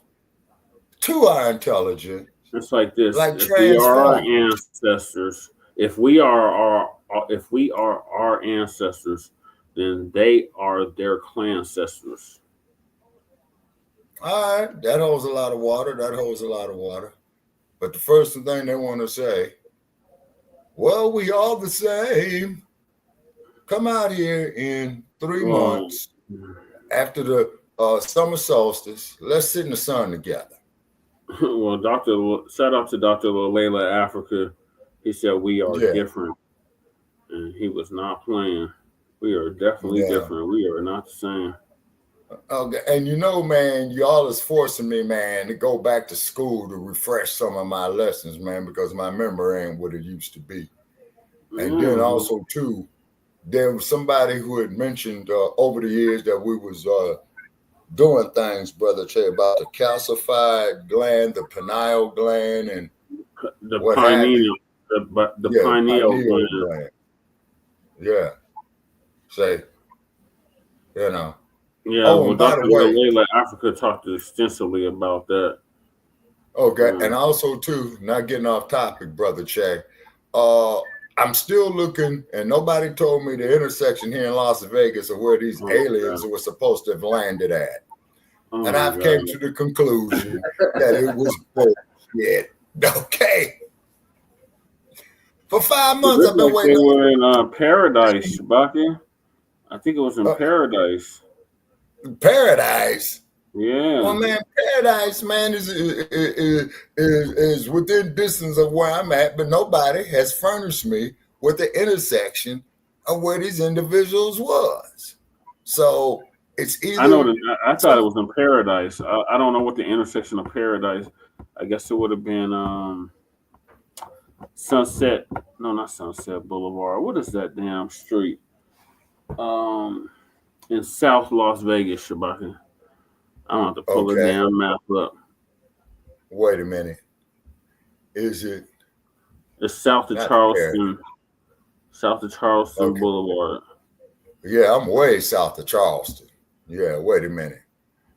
Speaker 5: to our intelligence.
Speaker 1: It's like this.
Speaker 5: Like
Speaker 1: if we are our ancestors, if we are our ancestors, then they are their clan ancestors.
Speaker 5: All right, that holds a lot of water. But the first thing they want to say, well, we all the same. Come out here in 3 months after the summer solstice. Let's sit in the sun together.
Speaker 1: Well, shout out to Dr. Layla Africa. He said we are different. And he was not playing. We are definitely different. We are not the same.
Speaker 5: Okay, and you know, man, y'all is forcing me, man, to go back to school to refresh some of my lessons, man, because my memory ain't what it used to be. And then also, too, there was somebody who had mentioned over the years that we was doing things, Brother Che, about the calcified gland, the pineal gland, and
Speaker 1: the pineal, the pineal gland.
Speaker 5: Yeah. Say, you know.
Speaker 1: Yeah,
Speaker 5: Oh,
Speaker 1: well,
Speaker 5: and by
Speaker 1: Dr.
Speaker 5: the way,
Speaker 1: Layla Africa talked extensively about that.
Speaker 5: okay, and also too, not getting off topic, brother Che. Uh, I'm still looking, and nobody told me the intersection here in Las Vegas of where these aliens were supposed to have landed at.
Speaker 1: Oh
Speaker 5: And
Speaker 1: my
Speaker 5: I've came
Speaker 1: God.
Speaker 5: to the conclusion that it was bullshit. Okay. For 5
Speaker 1: It
Speaker 5: months,
Speaker 1: looked
Speaker 5: I've been
Speaker 1: like they
Speaker 5: waiting.
Speaker 1: were in Paradise, Shabaki. I think it was in Paradise.
Speaker 5: Paradise.
Speaker 1: Yeah.
Speaker 5: Well, man, Paradise, man, is within distance of where I'm at, but nobody has furnished me with the intersection of where these individuals was. So it's either.
Speaker 1: I know that I thought it was in Paradise. I don't know what the intersection of Paradise. I guess it would have been Sunset. No, not Sunset Boulevard. What is that damn street? In South Las Vegas, Shabaki. I don't have to pull the
Speaker 5: Okay.
Speaker 1: damn map up.
Speaker 5: Wait a minute. Is it?
Speaker 1: It's south of
Speaker 5: Not
Speaker 1: Charleston. South of Charleston
Speaker 5: Okay.
Speaker 1: Boulevard.
Speaker 5: Yeah, I'm way south of Charleston. Yeah, wait a minute.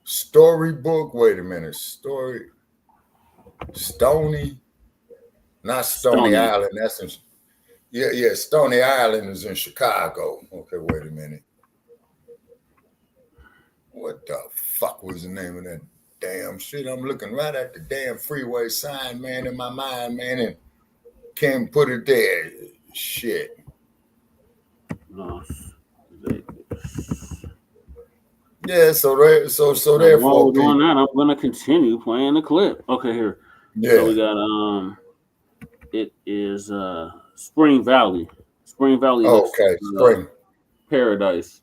Speaker 5: Storybook, wait a minute. Stony, not Stony Island. That's in, yeah. Stony Island is in Chicago. Okay, wait a minute. What the fuck was the name of that damn shit? I'm looking right at the damn freeway sign, man, in my mind, man, and can't put it there. Shit.
Speaker 1: Las Vegas.
Speaker 5: Yeah, so therefore,
Speaker 1: while we're doing that, I'm gonna continue playing the clip. Okay, here.
Speaker 5: Yeah.
Speaker 1: So we got it is Spring Valley. Spring Valley.
Speaker 5: Okay, Spring
Speaker 1: Paradise.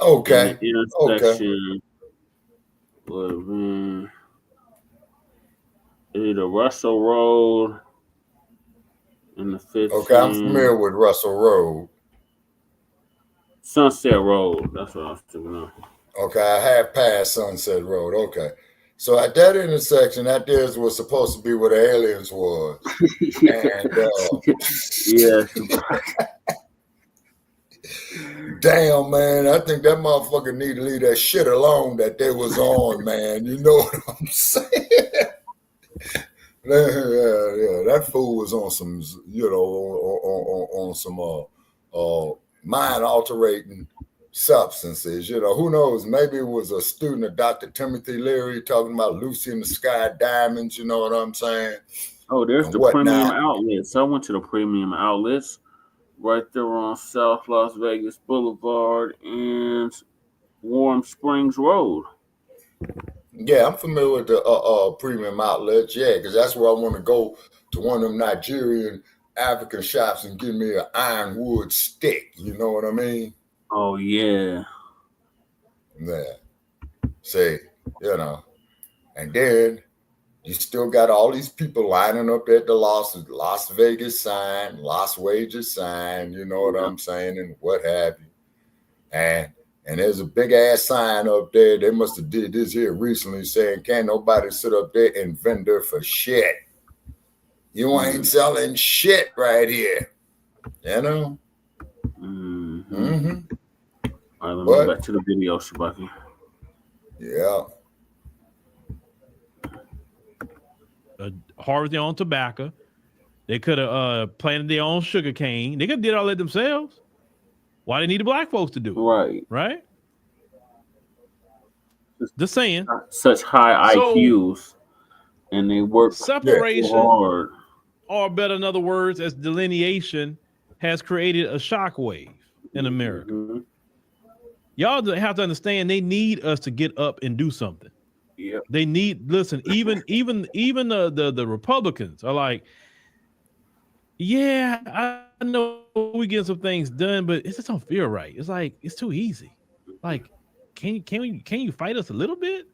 Speaker 5: Okay.
Speaker 1: And the intersection would have been either Russell Road and the 15.
Speaker 5: Okay, I'm familiar with Russell Road.
Speaker 1: Sunset Road. That's what I was thinking of.
Speaker 5: Okay, I have passed Sunset Road. Okay. So at that intersection, that there was supposed to be where the aliens was. And, damn, man, I think that motherfucker need to leave that shit alone that they was on, man. You know what I'm saying? Yeah, that fool was on some, on some mind altering substances. Who knows? Maybe it was a student of Dr. Timothy Leary talking about Lucy in the Sky Diamonds. You know what I'm saying?
Speaker 1: Oh, there's the premium outlets. I went to the premium outlets right there on South Las Vegas Boulevard and Warm Springs Road.
Speaker 5: Yeah, I'm familiar with the premium outlets. Yeah, because that's where I want to go to one of them Nigerian African shops and give me an ironwood stick. You know what I mean?
Speaker 1: Oh, yeah.
Speaker 5: Yeah. See, and then you still got all these people lining up at the Las Vegas sign, Las Wages sign, you know what I'm saying, and what have you. And there's a big ass sign up there. They must have did this here recently saying, can't nobody sit up there and vendor for shit. You ain't selling shit right here. You know?
Speaker 1: Mm-hmm. All right, let me go back to the video, Shabaki.
Speaker 5: Yeah.
Speaker 6: Harvest their own tobacco. They could have planted their own sugar cane. They could have did all that themselves. Why they need the black folks to do it? Right? Just saying.
Speaker 1: Such high IQs, and they work
Speaker 6: separation
Speaker 1: hard.
Speaker 6: Or better, in other words, as delineation has created a shockwave in America. Mm-hmm. Y'all have to understand they need us to get up and do something.
Speaker 1: Yeah.
Speaker 6: They need, listen, even the Republicans are like, yeah, I know we get some things done, but it just don't feel right. It's like it's too easy. Like, can you fight us a little bit?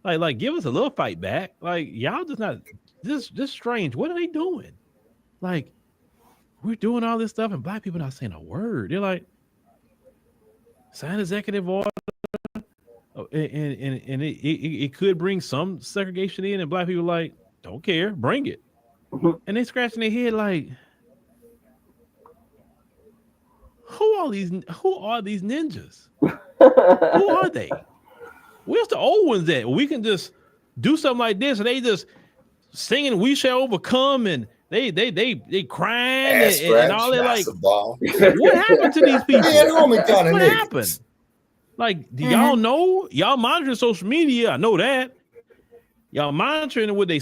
Speaker 6: Like give us a little fight back. Like y'all just not this strange. What are they doing? Like we're doing all this stuff and black people not saying a word. They're like, sign executive order. And it could bring some segregation in, and black people like don't care, bring it. And they scratching their head like, who are these ninjas? Who are they? Where's the old ones at? We can just do something like this, and they just singing "We Shall Overcome," and they crying and all that. Like, what happened to these people? What happened? Like, do y'all know? Y'all monitoring social media? I know that. Y'all monitoring what they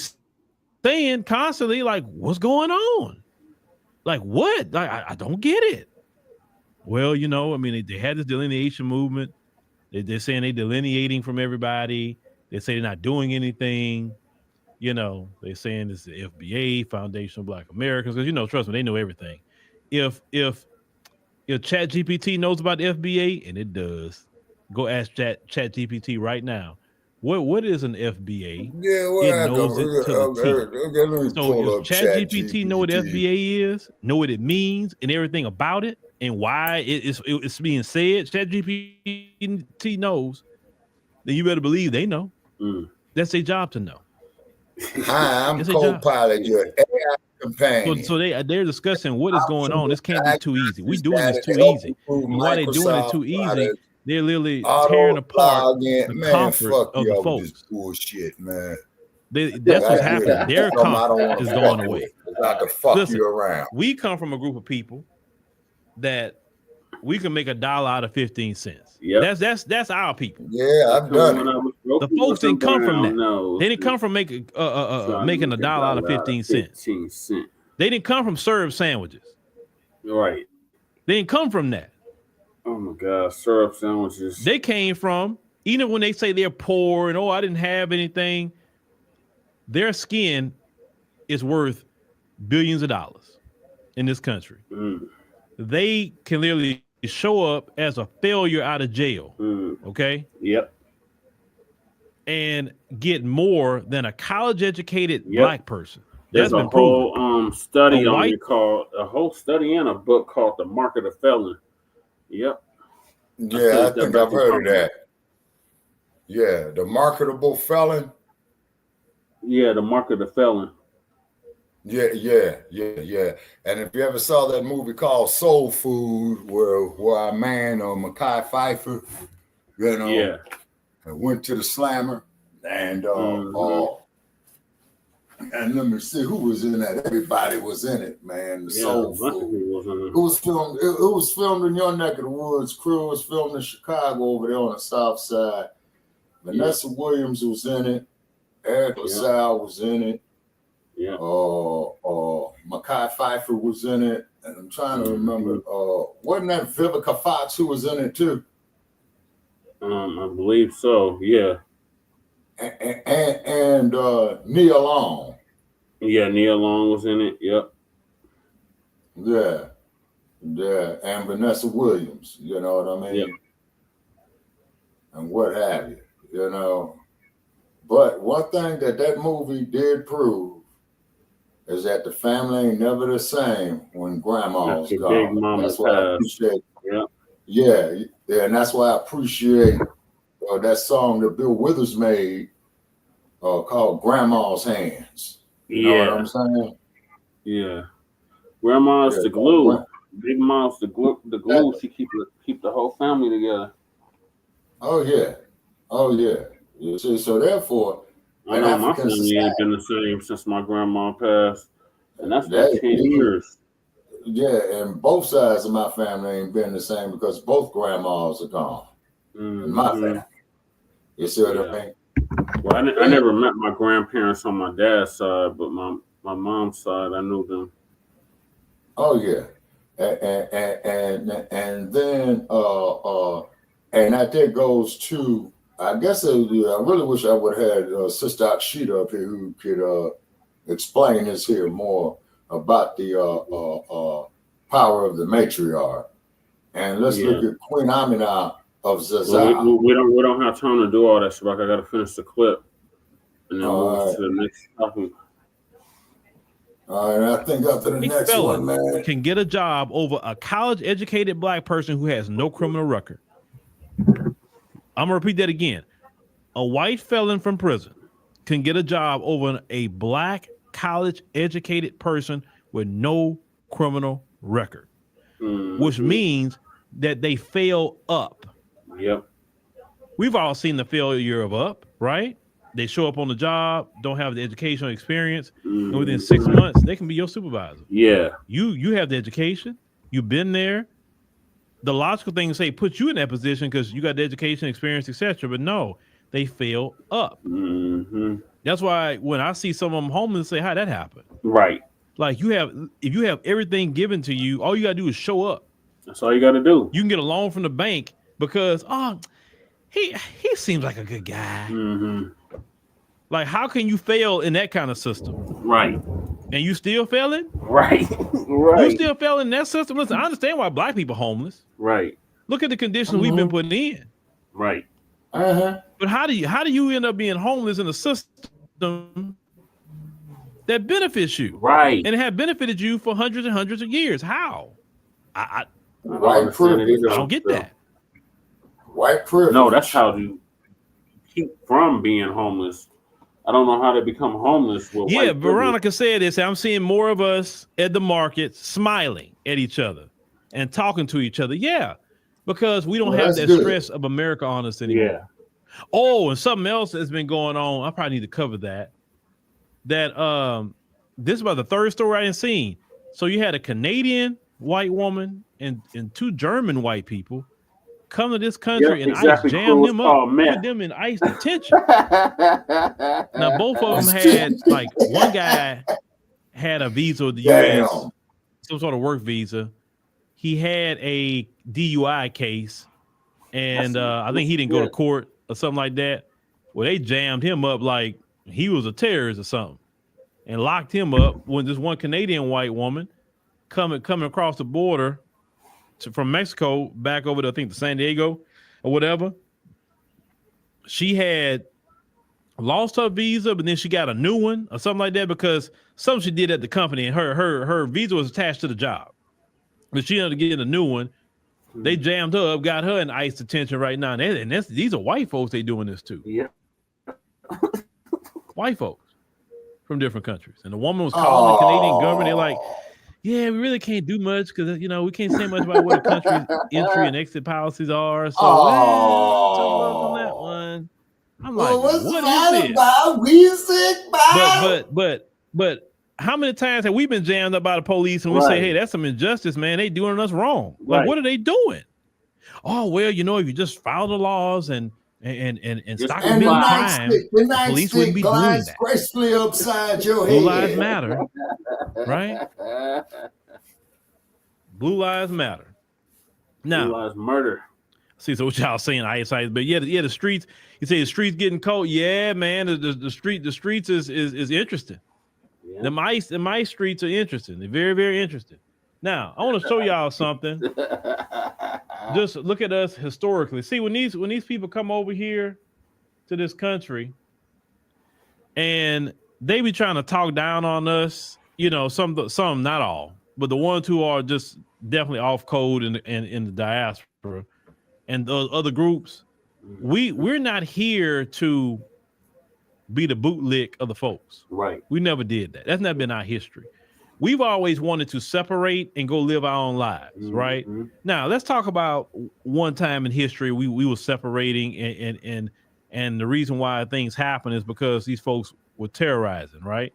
Speaker 6: saying constantly. Like, what's going on? Like, what? Like, I don't get it. Well, you know, I mean, they had this delineation movement. They're saying they're delineating from everybody. They say they're not doing anything. You know, they're saying it's the FBA, Foundation of Black Americans, because, you know, trust me, they know everything. If ChatGPT knows about the FBA, and it does, go ask ChatGPT right now. What is an FBA?
Speaker 5: Yeah,
Speaker 6: it knows it to the T. So if ChatGPT know what FBA is, know what it means, and everything about it, and why it's being said, ChatGPT knows, then you better believe they know. That's their job to know.
Speaker 5: Hi, I'm co-pilot, your AI companion.
Speaker 6: So they're discussing what is going on. This can't be too easy. We're doing this too easy. And while they're doing it too easy, they're literally tearing apart the comfort of the folks.
Speaker 5: Bullshit, man.
Speaker 6: That's what's happening. Their comfort is going away.
Speaker 5: I can fuck you around.
Speaker 6: We come from a group of people that we can make $1 out of 15 cents.
Speaker 1: Yeah,
Speaker 6: that's our people.
Speaker 5: Yeah, I've done it.
Speaker 6: The folks didn't come from that. They didn't come from making $1 out of 15 cents. They didn't come from syrup sandwiches.
Speaker 1: Right.
Speaker 6: They didn't come from that.
Speaker 1: Oh my God, syrup sandwiches.
Speaker 6: They came from, even when they say they're poor and I didn't have anything, their skin is worth billions of dollars in this country. They can literally show up as a failure out of jail. Okay.
Speaker 1: Yep.
Speaker 6: And get more than a college educated Black person.
Speaker 1: There's a whole study on it called a whole study and a book called The Mark of the Felon. Yep.
Speaker 5: Yeah, I think I've heard of that. Yeah, the marketable felon.
Speaker 1: Yeah, the Mark of the Felon.
Speaker 5: Yeah. And if you ever saw that movie called Soul Food, where our man Mekhi Phifer, you know, went to the slammer, and and let me see who was in that. Everybody was in it, man. The Soul Food. It was filmed. It was filmed in your neck of the woods. Crew was filmed in Chicago over there on the South Side. Vanessa Williams was in it. Eric LaSalle was in it. Yeah. Mekhi Phifer was in it, and I'm trying to remember. Wasn't that Vivica Fox who was in it too?
Speaker 1: I believe so. Yeah.
Speaker 5: And Nia Long.
Speaker 1: Yeah, Nia Long was in it. Yep.
Speaker 5: Yeah, and Vanessa Williams. You know what I mean?
Speaker 1: Yep.
Speaker 5: And what have you? You know. But one thing that movie did prove is that the family ain't never the same when grandma's gone. That's why I appreciate. Yeah, and that's why I appreciate that song that Bill Withers made called "Grandma's Hands." You know what I'm saying?
Speaker 1: Yeah, Grandma's the glue. Big Mom's the glue. The glue. She keep the whole family together.
Speaker 5: Oh yeah. You see, so therefore,
Speaker 1: I know my family ain't been the same since my grandma passed, and that's been 10 years.
Speaker 5: Yeah, and both sides of my family ain't been the same because both grandmas are gone. In my family, you see what I mean?
Speaker 1: Well, I never met my grandparents on my dad's side, but my mom's side, I knew them.
Speaker 5: Oh yeah, and then and that goes to. I guess I really wish I would have had Sister Akshita up here who could explain this here more about the power of the matriarch. And let's look at Queen Amina of Zaza.
Speaker 1: We don't have time to do all that, Shabak. I got to finish the clip and then move to the next topic.
Speaker 5: All right, I think after the next one, man,
Speaker 6: can get a job over a college-educated Black person who has no criminal record. I'm gonna repeat that again. A white felon from prison can get a job over a Black college-educated person with no criminal record, which means that they fail up.
Speaker 1: Yep.
Speaker 6: We've all seen the failure of Up, right? They show up on the job, don't have the educational experience, and within 6 months, they can be your supervisor.
Speaker 1: Yeah.
Speaker 6: You have the education, you've been there. The logical thing to say put you in that position because you got the education, experience, etc. But no, they fail Up. That's why when I see some of them homeless, say, how'd that happen?
Speaker 1: Right.
Speaker 6: Like if you have everything given to you, all you gotta do is show up.
Speaker 1: That's all you gotta do.
Speaker 6: You can get a loan from the bank because he seems like a good guy. Like, how can you fail in that kind of system?
Speaker 1: Right.
Speaker 6: And you still failing?
Speaker 1: Right.
Speaker 6: You still failing in that system? Listen, I understand why black people are homeless.
Speaker 1: Right.
Speaker 6: Look at the conditions we've been putting in.
Speaker 1: Right.
Speaker 6: But how do you end up being homeless in a system that benefits you?
Speaker 1: Right.
Speaker 6: And it had benefited you for hundreds and hundreds of years. How? I don't get that.
Speaker 5: White privilege.
Speaker 1: No, that's how you keep from being homeless. I don't know how to become homeless. With
Speaker 6: yeah, Veronica said this. I'm seeing more of us at the market smiling at each other and talking to each other. Yeah, because we don't have that stress of America on us anymore.
Speaker 1: Yeah.
Speaker 6: Oh, and something else that's been going on. I probably need to cover that. This is about the third story I didn't seen. So you had a Canadian white woman and 2 German white people come to this country and ICE jam them up, put them in ICE detention. Now, both of them had, like, one guy had a visa with the U.S., some sort of work visa. He had a DUI case, and I think he didn't go to court or something like that. Well, they jammed him up like he was a terrorist or something and locked him up when this one Canadian white woman coming across the border from Mexico back over to, I think, to San Diego or whatever. She had lost her visa, but then she got a new one or something like that because something she did at the company, and her visa was attached to the job. But she ended up getting a new one. They jammed her up, got her in ICE detention right now. And these are white folks they doing this to.
Speaker 1: Yeah.
Speaker 6: White folks from different countries. And the woman was calling the Canadian government. They're like, yeah, we really can't do much because, we can't say much about what the country's entry and exit policies are. So, on that one. I'm like, what is this? But how many times have we been jammed up by the police and we say, hey, that's some injustice, man. They doing us wrong. Like, what are they doing? Oh, well, if you just follow the laws and stop committing crime, the police wouldn't be doing that.
Speaker 5: Gracefully upside your
Speaker 6: Blue
Speaker 5: head.
Speaker 6: Lives Matter, right? Blue Lives Matter. Now,
Speaker 1: Blue Lives Murder.
Speaker 6: See, so what y'all saying, ICE, but the streets. You say the streets getting cold. Yeah, man, the streets is interesting. Yeah. The mice streets are interesting. They're very, very interesting. Now, I want to show y'all something. Just look at us historically. See, when these people come over here to this country and they be trying to talk down on us, some not all, but the ones who are just definitely off code in the diaspora and those other groups, we're not here to be the bootlick of the folks.
Speaker 1: Right.
Speaker 6: We never did that. That's not been our history. We've always wanted to separate and go live our own lives, right? Now, let's talk about one time in history we were separating and the reason why things happen is because these folks were terrorizing, right?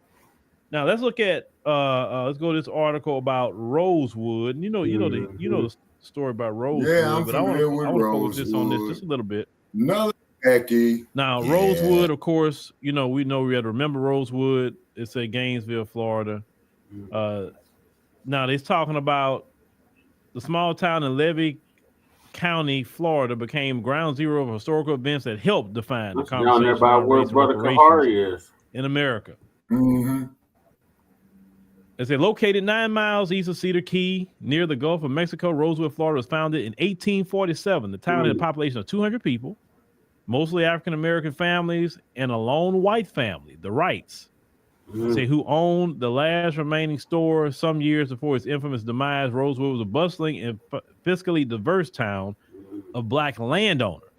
Speaker 6: Now, let's look at let's go to this article about Rosewood. You know the story about Rosewood.
Speaker 5: Yeah, I'm
Speaker 6: but I want to focus this on this just a little bit.
Speaker 5: Another Becky.
Speaker 6: Now, Rosewood, of course, we know we had to remember Rosewood. It's in Gainesville, Florida. Now they're talking about the small town in Levy County, Florida, became ground zero of historical events that helped define the conversation
Speaker 1: down there by where Brother Kahari is
Speaker 6: in America. As they located 9 miles east of Cedar Key, near the Gulf of Mexico, Rosewood, Florida was founded in 1847. The town had a population of 200 people, mostly African American families, and a lone white family, the Wrights. Say who owned the last remaining store some years before its infamous demise. Rosewood was a bustling and fiscally diverse town of black landowners.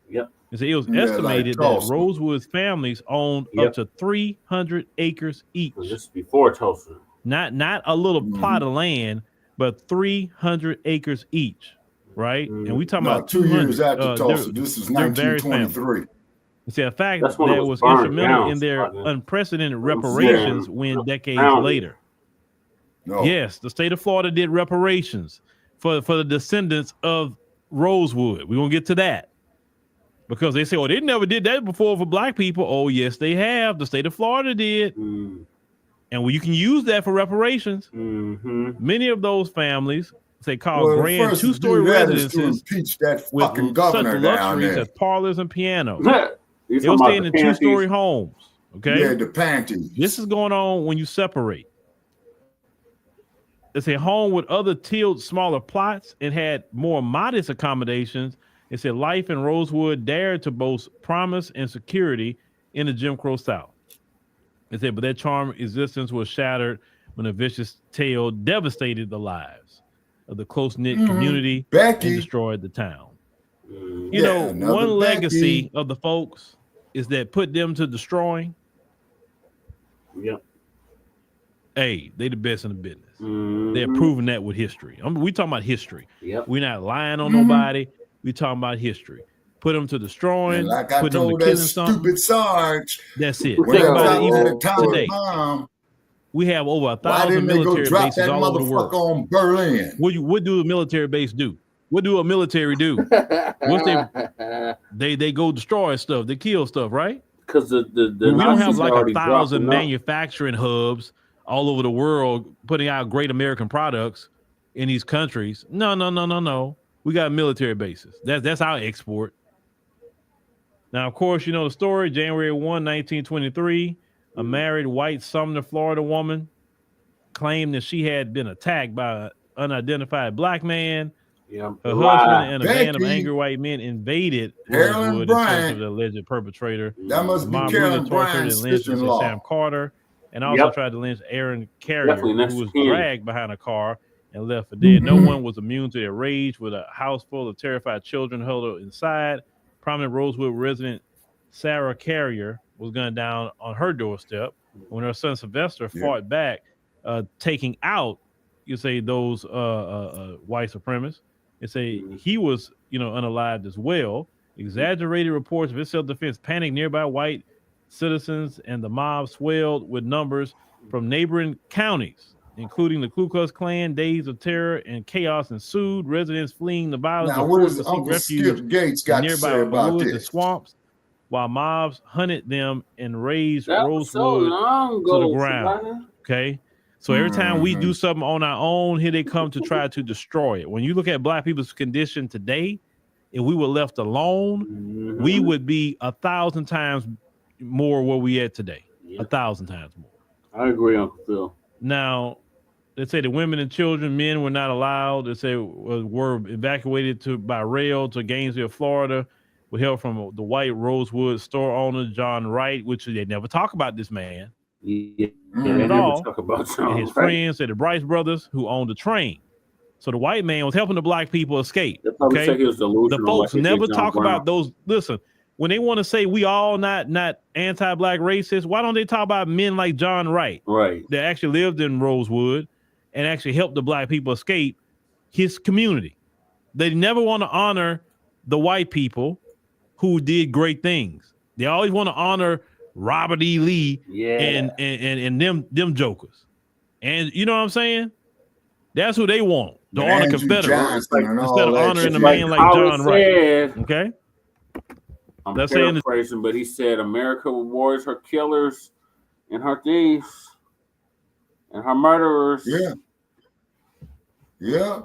Speaker 1: Yep.
Speaker 6: And so it was estimated that Rosewood's families owned up to 300 acres each.
Speaker 1: So this is before Tulsa.
Speaker 6: Not a little plot of land, but 300 acres each. right? And we talking
Speaker 5: No,
Speaker 6: about
Speaker 5: 2 years after Tulsa.
Speaker 6: there-
Speaker 5: This is
Speaker 6: there are various
Speaker 5: 1923.
Speaker 6: See, a fact
Speaker 1: That's when it
Speaker 6: that
Speaker 1: was
Speaker 6: was
Speaker 1: burned
Speaker 6: instrumental
Speaker 1: down,
Speaker 6: in their
Speaker 1: Sergeant.
Speaker 6: unprecedented
Speaker 1: What I'm
Speaker 6: reparations
Speaker 1: saying,
Speaker 6: when
Speaker 1: no,
Speaker 6: decades
Speaker 1: found it.
Speaker 6: later.
Speaker 5: No.
Speaker 6: Yes, the state of Florida did reparations for the descendants of Rosewood. We're gonna get to that. Because they say, oh, they never did that before for black people. Oh, yes, they have. The state of Florida did.
Speaker 1: Mm.
Speaker 6: And you can use that for reparations.
Speaker 1: Mm-hmm.
Speaker 6: Many of those families, they call
Speaker 5: Well, the
Speaker 6: grand
Speaker 5: first to
Speaker 6: two-story
Speaker 5: do that is to
Speaker 6: residences
Speaker 5: impeach that
Speaker 6: with
Speaker 5: fucking
Speaker 6: such
Speaker 5: governor down
Speaker 6: luxuries
Speaker 5: there.
Speaker 6: as parlors and pianos.
Speaker 1: You
Speaker 6: They were
Speaker 1: talking
Speaker 6: staying
Speaker 1: about
Speaker 6: in
Speaker 1: the
Speaker 6: two-story
Speaker 1: panties?
Speaker 6: homes. Okay.
Speaker 5: Yeah, the panties.
Speaker 6: This is going on when you separate. It's a home with other tilled smaller plots and had more modest accommodations. It said life in Rosewood dared to boast promise and security in the Jim Crow South. It said, but that charm existence was shattered when a vicious tale devastated the lives of the close-knit community
Speaker 5: Becky.
Speaker 6: and destroyed the town.
Speaker 1: Mm.
Speaker 6: You know,
Speaker 5: another
Speaker 6: one legacy
Speaker 5: Becky.
Speaker 6: of the folks is that put them to destroying.
Speaker 1: Yep.
Speaker 6: Hey, they the best in the business.
Speaker 1: Mm-hmm.
Speaker 6: They're proving that with history. We talking about history.
Speaker 1: Yep.
Speaker 6: We're not lying on nobody. We talking about history. Put them to destroying.
Speaker 5: And like I
Speaker 6: put them to
Speaker 5: told that
Speaker 6: killing something.
Speaker 5: stupid Sarge,
Speaker 6: That's it.
Speaker 5: when
Speaker 6: Think
Speaker 5: they
Speaker 6: about it.
Speaker 5: dropped that
Speaker 6: Even
Speaker 5: atomic
Speaker 6: today,
Speaker 5: bomb,
Speaker 6: we have over
Speaker 5: why
Speaker 6: 1,000
Speaker 5: didn't they go
Speaker 6: military
Speaker 5: drop
Speaker 6: bases
Speaker 5: that
Speaker 6: all over the
Speaker 5: motherfucker
Speaker 6: world.
Speaker 5: on Berlin?
Speaker 6: What do a military base do? What do a military do? What's they go destroy stuff. They kill stuff, right?
Speaker 1: Because the
Speaker 6: we don't have
Speaker 1: Nazis
Speaker 6: like
Speaker 1: already
Speaker 6: 1,000
Speaker 1: dropped them out.
Speaker 6: manufacturing hubs all over the world putting out great American products in these countries. No. We got military bases. That's our export. Now, of course, you know the story. January 1, 1923, a married white Sumner, Florida woman claimed that she had been attacked by an unidentified black man.
Speaker 1: Yeah.
Speaker 6: Her husband and a band of
Speaker 5: Becky.
Speaker 6: angry white men invaded
Speaker 5: Carolyn
Speaker 6: Rosewood in search
Speaker 5: Bryant.
Speaker 6: of the alleged perpetrator.
Speaker 5: That must be
Speaker 6: Mom
Speaker 5: Carolyn
Speaker 6: brutally tortured
Speaker 5: Bryant's
Speaker 6: and lynched Sam
Speaker 5: sister-in-law.
Speaker 6: Carter, and also
Speaker 1: Yep.
Speaker 6: tried to lynch Aaron Carrier,
Speaker 1: Definitely
Speaker 6: who
Speaker 1: next
Speaker 6: was
Speaker 1: to Ken.
Speaker 6: dragged behind a car and left for dead. No one was immune to their rage, with a house full of terrified children huddled inside. Prominent Rosewood resident Sarah Carrier was gunned down on her doorstep when her son Sylvester fought back, taking out, you say, those white supremacists. They say he was, unalived as well. Exaggerated reports of his self-defense panicked nearby white citizens, and the mob swelled with numbers from neighboring counties, including the Ku Klux Klan. Days of terror and chaos ensued. Residents fleeing the violence
Speaker 5: Now,
Speaker 6: were
Speaker 5: what
Speaker 6: forced
Speaker 5: does
Speaker 6: to seek
Speaker 5: Uncle
Speaker 6: refuge
Speaker 5: Skip Gates
Speaker 6: in
Speaker 5: got to
Speaker 6: nearby
Speaker 5: say about
Speaker 6: woods and
Speaker 5: this?
Speaker 6: swamps, while mobs hunted them and razed
Speaker 1: That was so
Speaker 6: Rosewood
Speaker 1: long
Speaker 6: to the
Speaker 1: ago,
Speaker 6: ground.
Speaker 1: Savannah.
Speaker 6: Okay. So every time we do something on our own, here they come to try to destroy it. When you look at black people's condition today, if we were left alone, we would be 1,000 times more where we at today. 1,000 times more.
Speaker 1: I agree, Uncle Phil.
Speaker 6: Now, they say the women and children, men were not allowed. They say were evacuated by rail to Gainesville, Florida, with help from the white Rosewood store owner, John Wright, which they never talk about this man.
Speaker 1: Yeah,
Speaker 6: at
Speaker 1: they never
Speaker 6: all.
Speaker 1: talk about John
Speaker 6: And his
Speaker 1: Wright.
Speaker 6: friends, the Bryce brothers, who owned the train. So the white man was helping the black people escape.
Speaker 1: They probably say he was delusional,
Speaker 6: The folks
Speaker 1: like they
Speaker 6: never
Speaker 1: did John
Speaker 6: talk
Speaker 1: Brown.
Speaker 6: about those. Listen, when they want to say we all not anti-black racists, why don't they talk about men like John Wright,
Speaker 1: right,
Speaker 6: that actually lived in Rosewood and actually helped the black people escape his community? They never want to honor the white people who did great things. They always want to honor Robert E. Lee and them jokers. And you know what I'm saying? That's who they want. To honor
Speaker 5: Andrew
Speaker 6: Confederates
Speaker 5: Johnson and all
Speaker 6: instead of
Speaker 5: that
Speaker 6: honoring a
Speaker 5: shit.
Speaker 6: man like John Wright. Okay?
Speaker 1: I'm
Speaker 6: That's saying the-
Speaker 1: paraphrasing, but he said America rewards her killers and her thieves and her murderers.
Speaker 5: Yeah.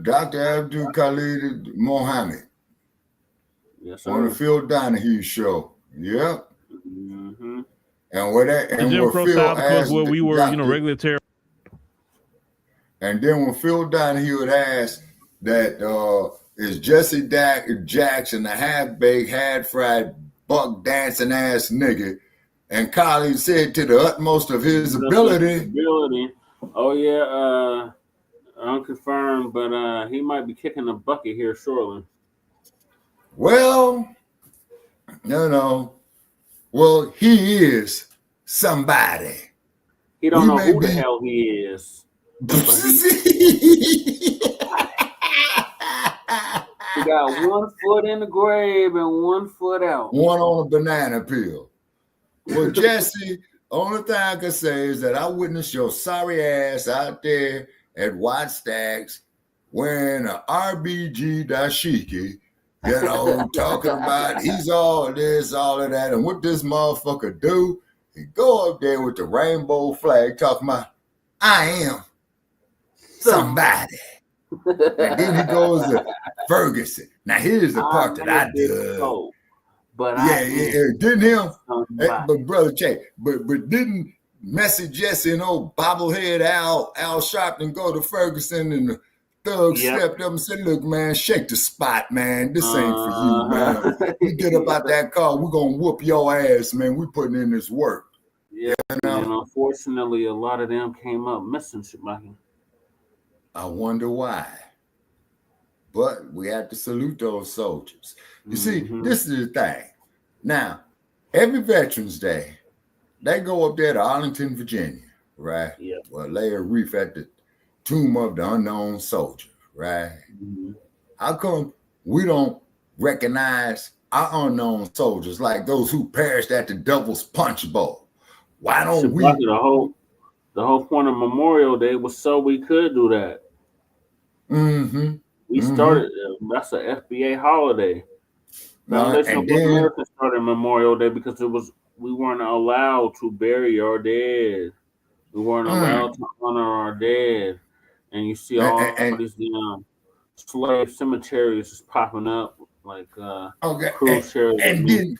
Speaker 5: Dr. Abdul Khalid Mohammed.
Speaker 1: Yes,
Speaker 5: On the
Speaker 1: sir.
Speaker 5: Phil Donahue show. Yep.
Speaker 1: Mm-hmm.
Speaker 5: And what that
Speaker 6: The
Speaker 5: and
Speaker 6: Jim
Speaker 5: what
Speaker 6: Crow
Speaker 5: Phil
Speaker 6: South, because
Speaker 5: asked
Speaker 6: where we were,
Speaker 5: Dr.
Speaker 6: regular terror.
Speaker 5: And then when Phil Donahue had asked that is Jesse Jackson the half-baked, half-fried, buck dancing ass nigga, and Khalid said to the utmost of his ability.
Speaker 1: Oh yeah, unconfirmed, but he might be kicking the bucket here shortly.
Speaker 5: Well, well, he is somebody.
Speaker 1: He don't
Speaker 5: We
Speaker 1: know
Speaker 5: may
Speaker 1: who the
Speaker 5: be-
Speaker 1: hell he is. He got 1 foot in the grave and 1 foot out.
Speaker 5: One on a banana peel. Well, Jesse, only thing I can say is that I witnessed your sorry ass out there at White Stacks wearing an RBG dashiki, talking about he's all this, all of that. And what this motherfucker do, he go up there with the rainbow flag talking about, I am somebody. And then he goes to Ferguson. Now here's the part that I did.
Speaker 1: But
Speaker 5: didn't him? But brother Che, but didn't Messy Jesse and old bobblehead Al Sharpton go to Ferguson and the thug stepped up and said, "Look, man, shake the spot, man. This ain't for you, man. You get up out that car, we're gonna whoop your ass, man. We putting in this work."
Speaker 1: Yeah, and unfortunately, a lot of them came up missing, Shabaki.
Speaker 5: I wonder why. But we have to salute those soldiers. You see, this is the thing. Now, every Veterans Day, they go up there to Arlington, Virginia, right?
Speaker 1: Yeah.
Speaker 5: Well, lay a wreath at the tomb of the unknown soldier, right? How come we don't recognize our unknown soldiers like those who perished at the Devil's Punch Bowl? Why don't we?
Speaker 1: The whole point of Memorial Day was so we could do that. We started. That's an FBA holiday. Foundation of America started Memorial Day because we weren't allowed to bury our dead. We weren't allowed to honor our dead. And you see all these slave cemeteries just popping up like cruise ships a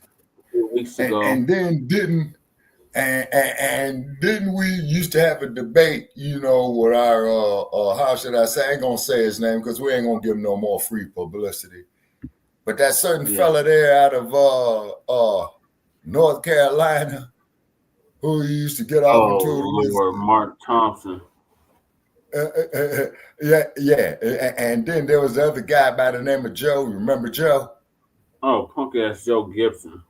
Speaker 1: few weeks ago.
Speaker 5: And didn't we used to have a debate, with our how should I say? I ain't gonna say his name because we ain't gonna give him no more free publicity. But that certain fella there out of North Carolina who used to get off into
Speaker 1: Mark Thompson.
Speaker 5: And then there was the other guy by the name of Joe. You remember Joe?
Speaker 1: Oh, punk ass Joe Gibson.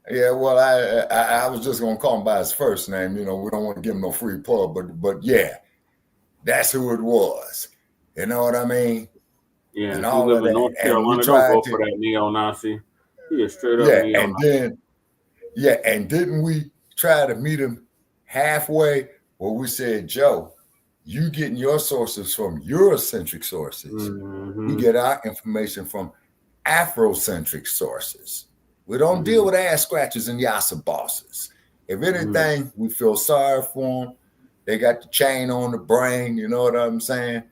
Speaker 5: Yeah, well, I was just gonna call him by his first name. We don't want to give him no free pub, but yeah, that's who it was. You know what I mean?
Speaker 1: Yeah, and all of that. North Carolina, don't go for that neo-Nazi. He is straight up neo-Nazi.
Speaker 5: And didn't we try to meet him halfway? Well, we said, Joe, you getting your sources from Eurocentric sources. We get our information from Afrocentric sources. We don't deal with ass scratchers and yassa bosses. If anything, we feel sorry for them. They got the chain on the brain, you know what I'm saying?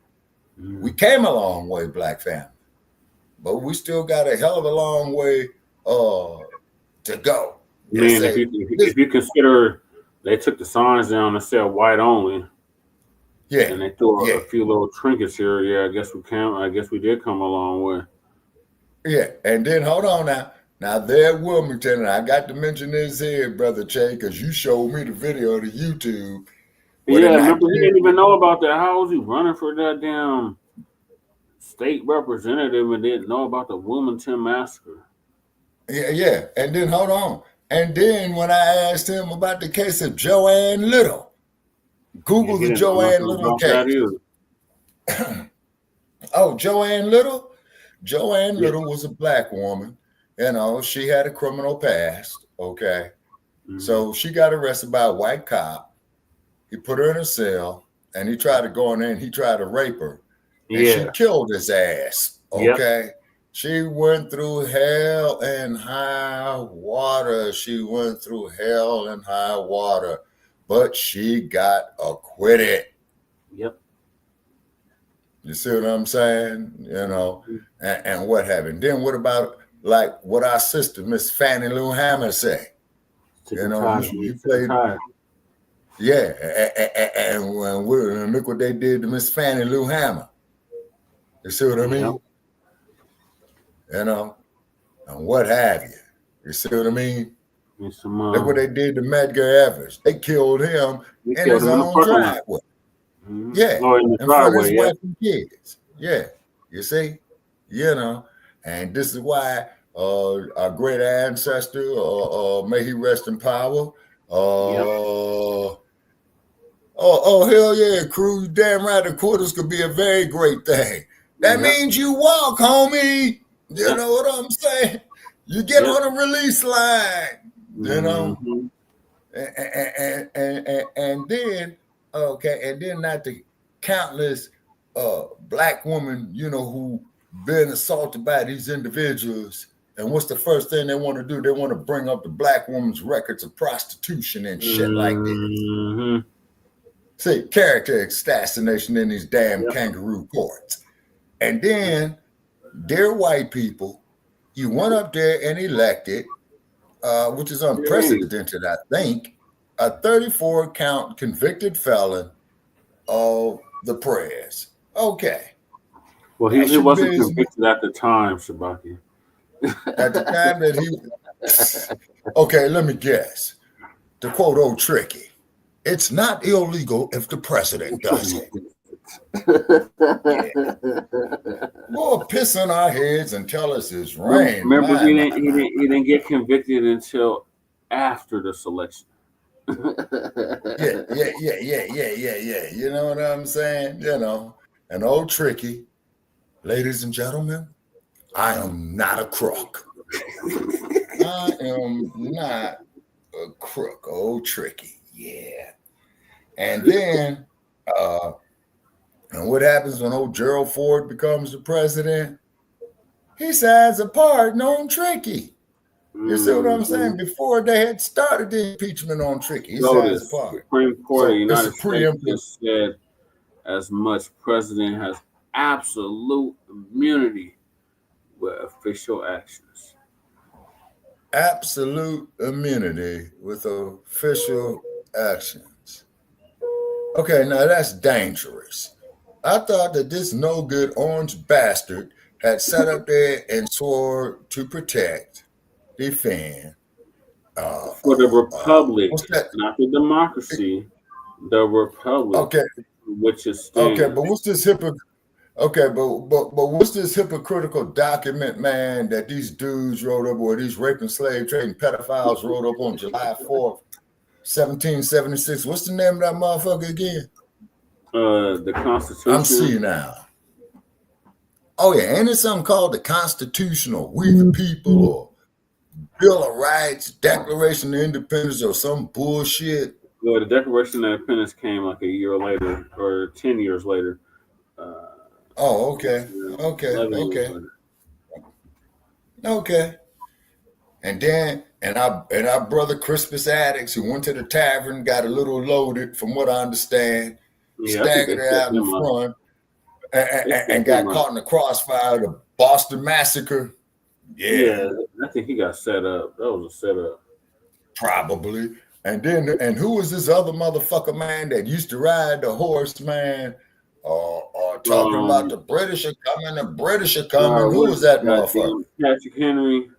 Speaker 5: We came a long way, Black family, but we still got a hell of a long way to go.
Speaker 1: Man, if you consider they took the signs down and said white only, and they threw a few little trinkets here. Yeah, I guess we did come a long way.
Speaker 5: Yeah, and then hold on now. Now there, Wilmington, and I got to mention this here, Brother Che, because you showed me the video to YouTube.
Speaker 1: Yeah, remember he didn't even know about that. How was he running for that damn state representative and didn't know about the Wilmington massacre?
Speaker 5: Yeah. And then hold on. And then when I asked him about the case of Joanne Little, Google the Joanne Little case. Oh, Joanne Little? Joanne Little was a Black woman. She had a criminal past. Okay. So she got arrested by a white cop. He put her in a cell, and he tried to go in there, and he tried to rape her. And she killed his ass, okay? She went through hell and high water. But she got acquitted.
Speaker 1: Yep.
Speaker 5: You see what I'm saying? And what happened? Then what about, like, what our sister, Miss Fannie Lou Hamer, say? You played... Yeah, and look what they did to Miss Fannie Lou Hamer. You see what I mean? And what have you? You see what I mean? Look what they did to Medgar Evers. They killed him in his own driveway. Yeah, in front of his wife and kids. Yeah, you see? And this is why our great ancestor, may he rest in power, Oh, hell yeah, crew. Damn right, the quarters could be a very great thing. That means you walk, homie. You know what I'm saying? You get on the release line, you know? And then, and then not the countless Black women, you know, who been assaulted by these individuals. And what's the first thing they want to do? They want to bring up the Black woman's records of prostitution and shit like this. See, character assassination in these damn kangaroo courts. And then, dear white people, you went up there and elected, which is unprecedented, I think, a 34-count convicted felon of the press. Okay.
Speaker 1: Well, he wasn't convicted at the time, Shabaki.
Speaker 5: At the time that he... Okay, let me guess. To quote old Tricky, it's not illegal if the president does it. We'll piss on our heads and tell us it's rain.
Speaker 1: Remember, he didn't get convicted until after the selection.
Speaker 5: Yeah. You know what I'm saying? You know, and old Tricky, ladies and gentlemen, I am not a crook. I am not a crook. Old Tricky, yeah. And then, and what happens when old Gerald Ford becomes the president? He signs a pardon on Tricky. You see what I'm saying? Before they had started the impeachment on Tricky, he signs a pardon.
Speaker 1: Supreme Court of the United States said as much. President has absolute immunity with official actions.
Speaker 5: Absolute immunity with official actions. Okay, now that's dangerous. I thought that this no good orange bastard had sat up there and swore to protect, defend.
Speaker 1: For the republic, not the democracy, the republic.
Speaker 5: Okay.
Speaker 1: Which is
Speaker 5: okay, but what's this what's this hypocritical document, man, that these dudes wrote up, or these raping, slave trading pedophiles wrote up on July 4th, 1776? What's the name of that motherfucker again?
Speaker 1: The Constitution.
Speaker 5: I'm seeing now. Oh yeah, ain't it something called the Constitution, or We the People, or Bill of Rights, Declaration of Independence, or some bullshit?
Speaker 1: Well, the Declaration of Independence came like a year later, or 10 years later.
Speaker 5: Okay. And then, and our brother Crispus Attucks, who went to the tavern, got a little loaded, from what I understand, staggered out in front, and got caught in the crossfire of the Boston Massacre.
Speaker 1: Yeah, I think he got set up. That was a setup.
Speaker 5: Probably. And then, and who was this other motherfucker, man, that used to ride the horse, man? Talking about the British are coming, Who was that motherfucker?
Speaker 1: Patrick Henry.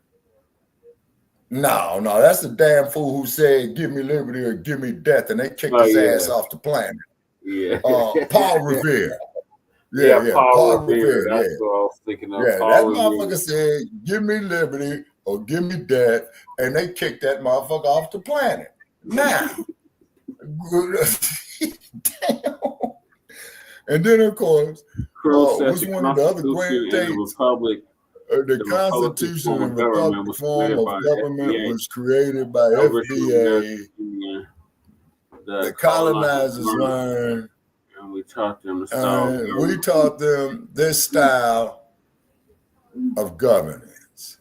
Speaker 5: No, that's the damn fool who said, give me liberty or give me death, and they kicked his ass off the planet.
Speaker 1: Yeah.
Speaker 5: Paul Revere.
Speaker 1: Paul Revere. That's what I was thinking of.
Speaker 5: Yeah, that motherfucker said, give me liberty or give me death, and they kicked that motherfucker off the planet. Now, damn. And then, of course, was one of the other great things. The Constitution and Republic form of government was created by FBA. The colonizers learned.
Speaker 1: And we taught them the style.
Speaker 5: We taught them this style of governance.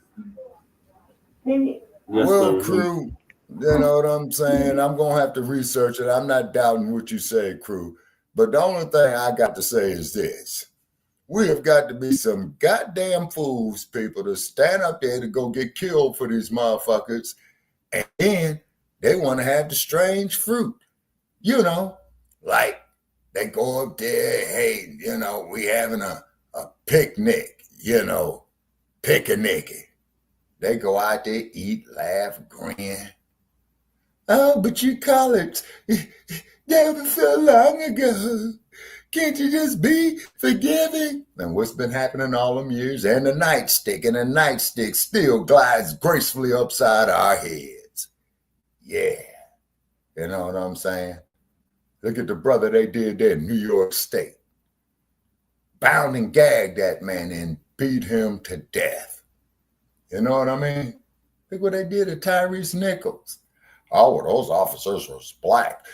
Speaker 5: Well, crew, you know what I'm saying? I'm going to have to research it. I'm not doubting what you say, crew. But the only thing I got to say is this. We have got to be some goddamn fools, people, to stand up there to go get killed for these motherfuckers. And then they want to have the strange fruit. You know, like they go up there, hey, you know, we having a picnic, you know, pick-a-nicky. They go out there, eat, laugh, grin. Oh, but you collards, that was so long ago. Can't you just be forgiving? And what's been happening all them years? And the nightstick still glides gracefully upside our heads. Yeah. You know what I'm saying? Look at the brother they did there in New York State. bound and gagged that man and beat him to death. You know what I mean? Look what they did to Tyrese Nichols. Oh, well, those officers was black.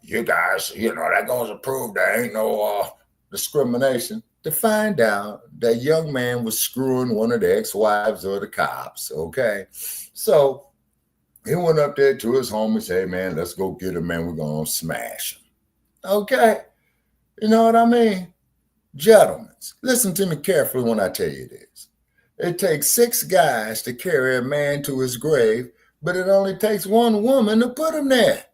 Speaker 5: You guys, that goes to prove there ain't no discrimination. To find out that young man was screwing one of the ex-wives of the cops, okay? So he went up there to his home and said, hey, man, let's go get him, man. We're going to smash him. Okay? You know what I mean? Gentlemen, listen to me carefully when I tell you this. It takes 6 guys to carry a man to his grave, but it only takes 1 woman to put him there.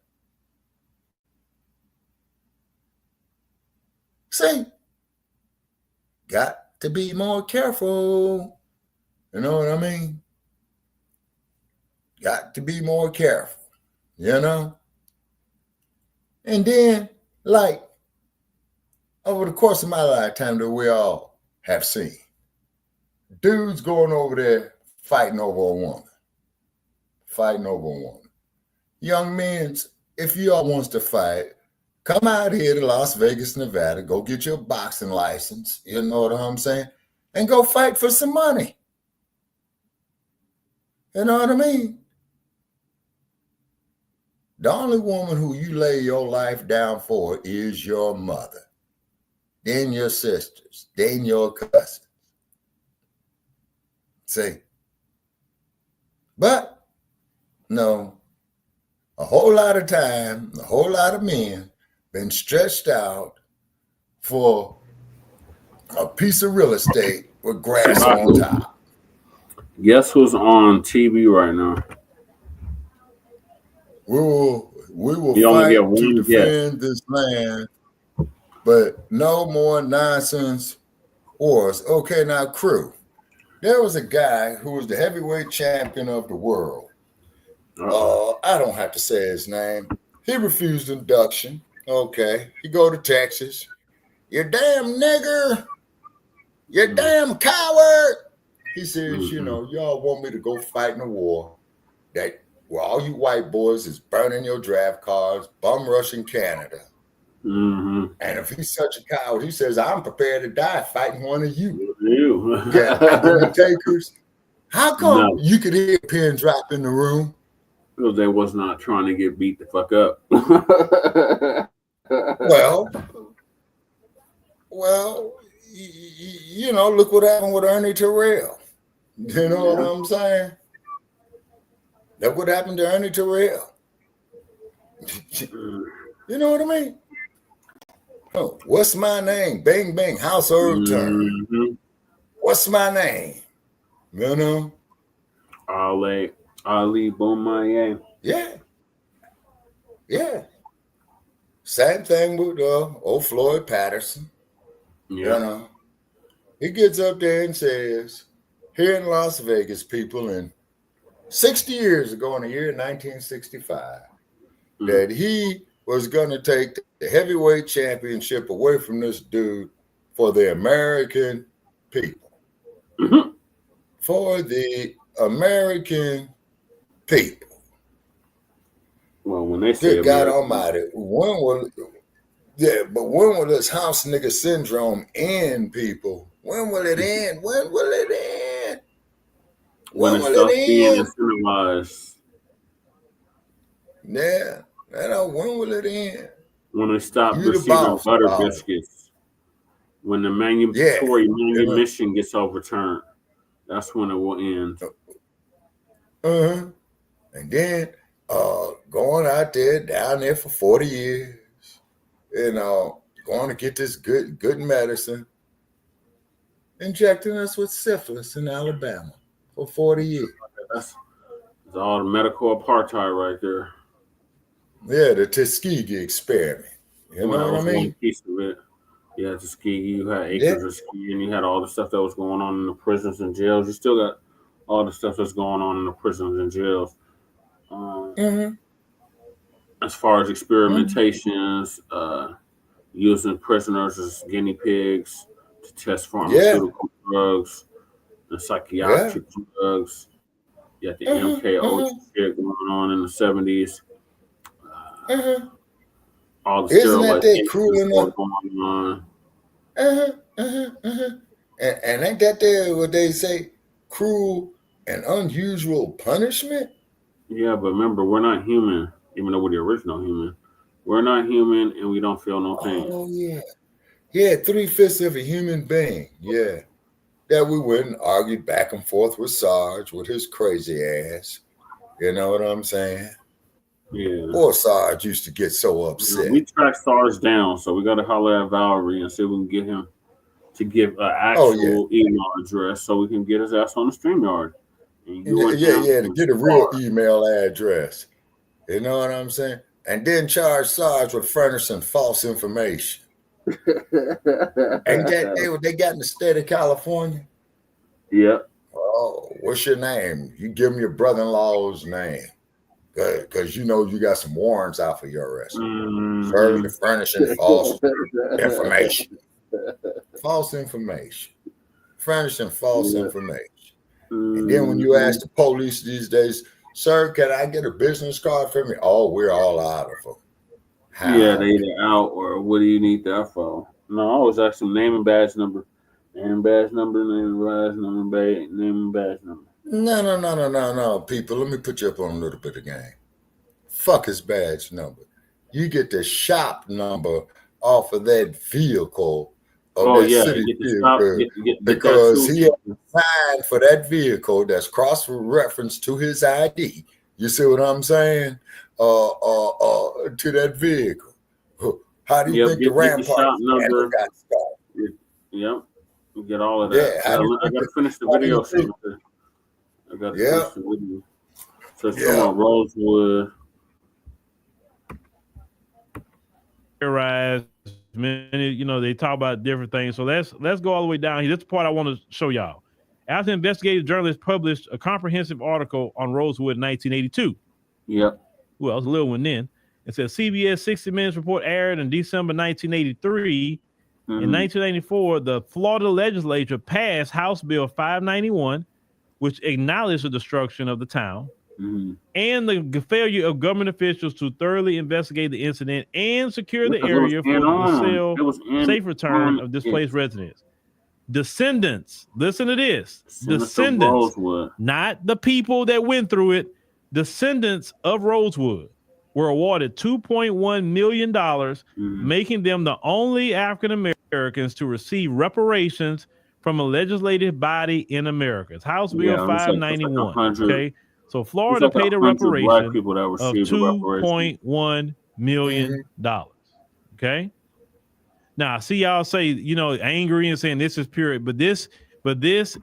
Speaker 5: See? Got to be more careful. You know what I mean? Got to be more careful, And then, like, over the course of my lifetime that we all have seen, dudes going over there fighting over a woman. Young men, if you all wants to fight, come out here to Las Vegas, Nevada, go get your boxing license, you know what I'm saying, and go fight for some money. You know what I mean? The only woman who you lay your life down for is your mother, then your sisters, then your cousins. See? But, no, a whole lot of time, a whole lot of men been stretched out for a piece of real estate with grass on top.
Speaker 1: Guess who's on TV right now?
Speaker 5: We will fight to defend this land, but no more nonsense wars. Okay, now, crew. There was a guy who was the heavyweight champion of the world. I don't have to say his name. He refused induction. Okay. He go to Texas. You damn nigger. You damn coward. He says, y'all want me to go fight in a war that where all you white boys is burning your draft cards, bum rushing Canada. And if he's such a coward, he says, I'm prepared to die fighting one of you. Yeah, takers. How come you could hear a pin drop in the room?
Speaker 1: Because they was not trying to get beat the fuck up.
Speaker 5: Well, look what happened with Ernie Terrell. You know what I'm saying? Look what happened to Ernie Terrell. You know what I mean? Oh, what's my name? Bang, bang, house overturned. What's my name?
Speaker 1: Ali Bomaye.
Speaker 5: Yeah. Same thing with old Floyd Patterson. He gets up there and says, here in Las Vegas, people, in 60 years ago, in the year 1965, that he was going to take the heavyweight championship away from this dude for the American people. For the American people.
Speaker 1: Well, when they say
Speaker 5: good God Almighty, when will this house nigga syndrome end, people? When will it end? When will it end?
Speaker 1: When it starts being incentivized.
Speaker 5: Yeah. When will it end?
Speaker 1: When they stop receiving butter biscuits. When the mandatory manumission gets overturned. That's when it will end.
Speaker 5: And then going out there, down there for 40 years, going to get this good medicine, injecting us with syphilis in Alabama for 40 years.
Speaker 1: That's all the medical apartheid right there.
Speaker 5: Yeah, the Tuskegee experiment. You know what I mean?
Speaker 1: One piece of it. You had Tuskegee, you had acres of ski, and you had all the stuff that was going on in the prisons and jails. You still got all the stuff that's going on in the prisons and jails. As far as experimentations, using prisoners as guinea pigs to test pharmaceutical drugs and psychiatric drugs. You had the MKO shit going on in the 70s. All the sterilization going on.
Speaker 5: And ain't that there what they say, cruel and unusual punishment?
Speaker 1: Yeah, but remember, we're not human, even though we're the original human. We're not human, and we don't feel no pain.
Speaker 5: Oh yeah, yeah, 3/5 of a human being. Yeah, that we went and argued back and forth with Sarge with his crazy ass. You know what I'm saying?
Speaker 1: Yeah.
Speaker 5: Poor Sarge used to get so upset.
Speaker 1: We track stars down, so we got to holler at Valerie and see if we can get him to give an actual email address so we can get his ass on the StreamYard.
Speaker 5: To get a real email address. You know what I'm saying? And then charge Sarge with furnishing false information. Ain't that they got in the state of California?
Speaker 1: Yep.
Speaker 5: Oh, what's your name? You give him your brother-in-law's name. Because you know you got some warrants out for your arrest. Furnishing false information. False information. Furnishing false information. And then when you ask the police these days, sir, can I get a business card for me? Oh, we're all out of them. How?
Speaker 1: Yeah, they either out or what do you need that for? No, I always ask them name and badge number. Name and badge number, name and badge number, name and badge number.
Speaker 5: No, people. Let me put you up on a little bit of game. Fuck his badge number. You get the shop number off of that vehicle of city vehicle because he had signed for that vehicle that's cross-referenced to his ID. You see what I'm saying? To that vehicle. How do you think the Rampart number got started?
Speaker 1: Yep. You get all of that. Yeah, I got to finish the video. I got to finish the video. So it's from Rosewood.
Speaker 6: They talk about different things. So let's go all the way down here. This is the part I want to show y'all. After investigative journalists published a comprehensive article on Rosewood in 1982.
Speaker 1: Yep.
Speaker 6: Well, it was a little one then. It says CBS 60 Minutes report aired in December 1983. In 1994, the Florida legislature passed House Bill 591, which acknowledged the destruction of the town and the failure of government officials to thoroughly investigate the incident and secure the area for the safe return of displaced residents. Descendants, listen to this. Descendants, not the people that went through it, descendants of Rosewood were awarded $2.1 million, making them the only African Americans to receive reparations from a legislative body in America. It's House Bill 591. Okay, so Florida paid a reparation of $2.1 million. Okay, now I see y'all say angry and saying this is pure, but this is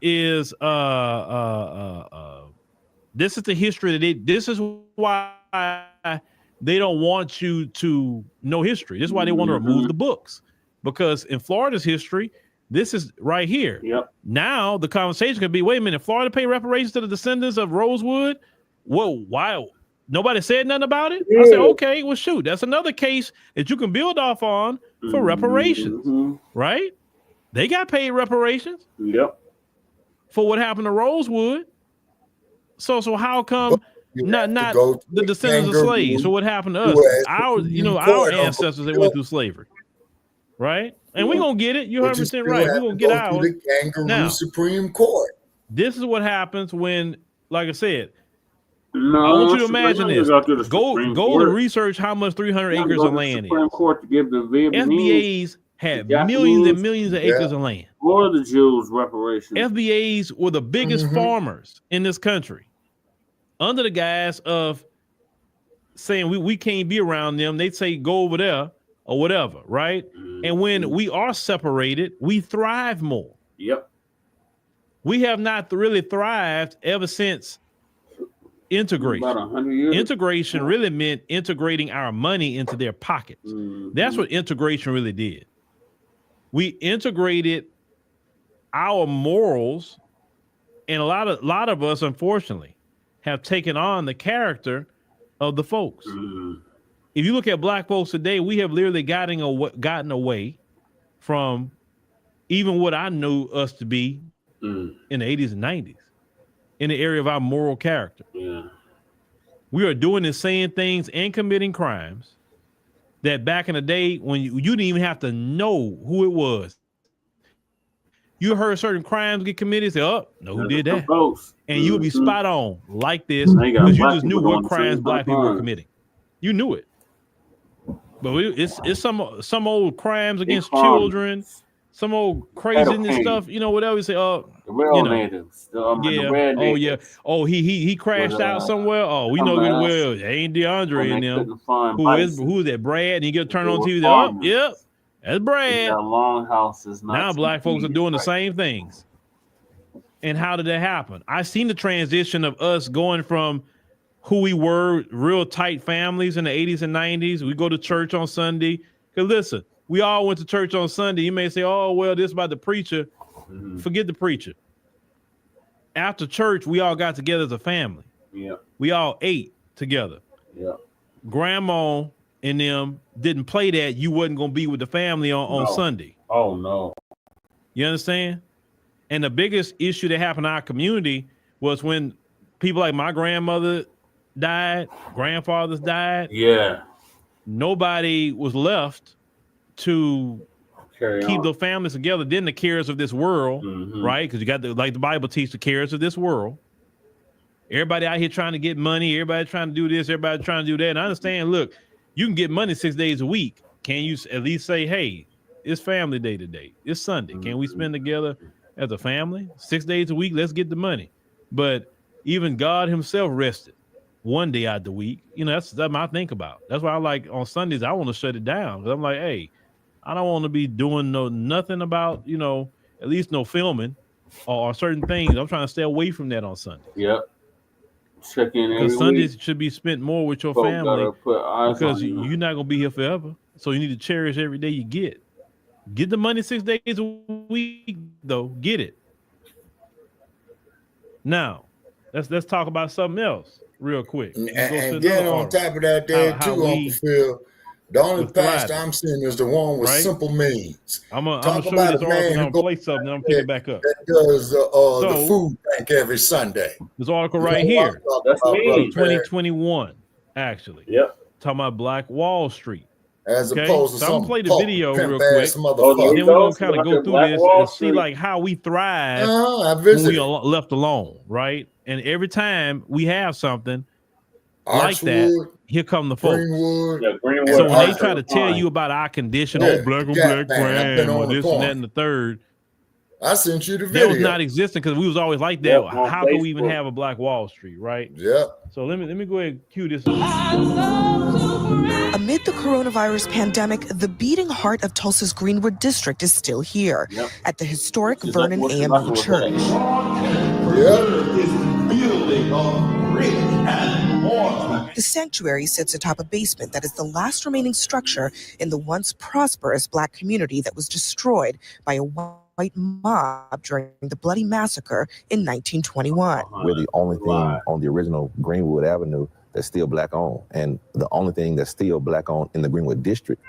Speaker 6: this is the history that this is why they don't want you to know history. This is why they want to remove the books, because in Florida's history, this is right here.
Speaker 1: Yep.
Speaker 6: Now the conversation could be, wait a minute, Florida pay reparations to the descendants of Rosewood? Whoa, why? Nobody said nothing about it? I said, okay, well, shoot, that's another case that you can build off on for reparations, right? They got paid reparations.
Speaker 1: Yep.
Speaker 6: For what happened to Rosewood. So how come not the descendants of slaves? So what happened to us? Our ancestors that went through slavery, right? And we're gonna get it. You're 100% right. We're gonna get ours.
Speaker 5: The kangaroo Supreme Court.
Speaker 6: This is what happens when, like I said, I want you to imagine this. Go and research how much 300 acres of land is.
Speaker 1: Court to give the
Speaker 6: FBAs had millions and millions of acres of land.
Speaker 1: Or the Jews reparations.
Speaker 6: FBAs were the biggest farmers in this country. Under the guise of saying we can't be around them, they'd say go over there or whatever, right? And when we are separated, we thrive more.
Speaker 1: Yep.
Speaker 6: We have not really thrived ever since integration.
Speaker 1: About 100 years.
Speaker 6: Integration really meant integrating our money into their pockets. That's what integration really did. We integrated our morals, and a lot of us, unfortunately, have taken on the character of the folks. If you look at black folks today, we have literally gotten away from even what I knew us to be in the 80s and 90s in the area of our moral character.
Speaker 1: Yeah.
Speaker 6: We are doing the same things and committing crimes that back in the day when you didn't even have to know who it was. You heard certain crimes get committed, say, oh, know who did that?
Speaker 1: Folks.
Speaker 6: And you would be spot on like this
Speaker 1: Now you got
Speaker 6: because you
Speaker 1: black
Speaker 6: just knew
Speaker 1: people
Speaker 6: what
Speaker 1: doing the
Speaker 6: crimes
Speaker 1: same
Speaker 6: black people were
Speaker 1: crimes.
Speaker 6: committing. You knew it. But it's some old crimes against
Speaker 1: crimes.
Speaker 6: children, some old craziness
Speaker 1: Pedophilia.
Speaker 6: stuff. You know, whatever you say. Oh,
Speaker 1: The real
Speaker 6: you know,
Speaker 1: natives. The
Speaker 6: yeah.
Speaker 1: red
Speaker 6: Oh yeah.
Speaker 1: natives.
Speaker 6: Oh he crashed out somewhere. Oh, we know good well. It ain't DeAndre and them. Who is that? Brad? And you get turned on TV. Oh, yep. That's Brad.
Speaker 1: Long houses.
Speaker 6: Now black folks are doing the same things. And how did that happen? I seen the transition of us going from who we were, real tight families in the 80s and 90s. We go to church on Sunday. Because listen, we all went to church on Sunday. You may say, oh, well, this is about the preacher. Mm-hmm. Forget the preacher. After church, we all got together as a family.
Speaker 1: Yeah.
Speaker 6: We all ate together.
Speaker 1: Yeah.
Speaker 6: Grandma and them didn't play that. You wasn't going to be with the family on Sunday.
Speaker 1: Oh, no.
Speaker 6: You understand? And the biggest issue that happened in our community was when people like my grandmother died, grandfathers died.
Speaker 1: Yeah.
Speaker 6: Nobody was left to keep the families together. Then the cares of this world, right? Because you got like the Bible teaches the cares of this world. Everybody out here trying to get money. Everybody trying to do this. Everybody trying to do that. And I understand, look, you can get money 6 days a week. Can you at least say, hey, it's family day today. It's Sunday. Can we spend together as a family 6 days a week? Let's get the money. But even God himself rested 1 day out of the week. You know, that's what I think about. That's why I like on Sundays, I want to shut it down. Because I'm like, hey, I don't want to be doing nothing about, you know, at least no filming or certain things. I'm trying to stay away from that on Sunday.
Speaker 1: Yep. Check in every
Speaker 6: because Sundays
Speaker 1: week.
Speaker 6: should be spent more with your family because you're not going to be here forever. So you need to cherish every day you get. Get the money 6 days a week, though. Get it. Now, let's talk about something else real quick.
Speaker 5: And then on top of that, there too, Uncle Phil, the only pastor I'm seeing is the one with simple means.
Speaker 6: I'm gonna show you this article. I'm gonna play something. I'm gonna pick it back up.
Speaker 5: That does the food bank every Sunday.
Speaker 6: This article right here,
Speaker 1: that's me.
Speaker 6: 2021, actually.
Speaker 1: Yep.
Speaker 6: Talking about Black Wall Street.
Speaker 5: As opposed to
Speaker 6: so I'm gonna play the video real quick. Then we're gonna kind of go through this and see like how we thrive when we are left alone, right? And every time we have something like that, here come the folks.
Speaker 5: Greenwood.
Speaker 6: So when they try to tell you about our condition, black on black crime, or this and that and the third,
Speaker 5: I sent you the video.
Speaker 6: That was not existing because we was always like that. How can we even have a Black Wall Street, right?
Speaker 5: Yeah.
Speaker 6: So let me go ahead and cue this.
Speaker 7: Amid the coronavirus pandemic, the beating heart of Tulsa's Greenwood district is still here at the historic Vernon AME Church. The sanctuary sits atop a basement that is the last remaining structure in the once prosperous Black community that was destroyed by a white mob during the bloody massacre in 1921.
Speaker 8: We're the only thing on the original Greenwood Avenue that's still Black owned, and the only thing that's still Black owned in the Greenwood district.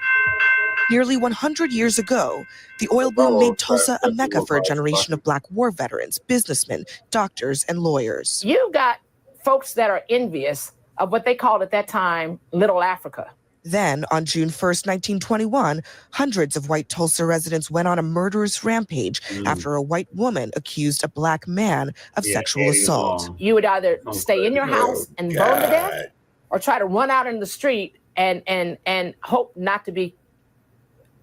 Speaker 7: Nearly 100 years ago, the oil boom made Tulsa a mecca for a generation of Black war veterans, businessmen, doctors, and lawyers.
Speaker 9: You got folks that are envious of what they called at that time Little Africa.
Speaker 7: Then, on June 1st, 1921, hundreds of white Tulsa residents went on a murderous rampage after a white woman accused a Black man of sexual assault.
Speaker 9: You would either stay in your house and burn to death, or try to run out in the street and hope not to be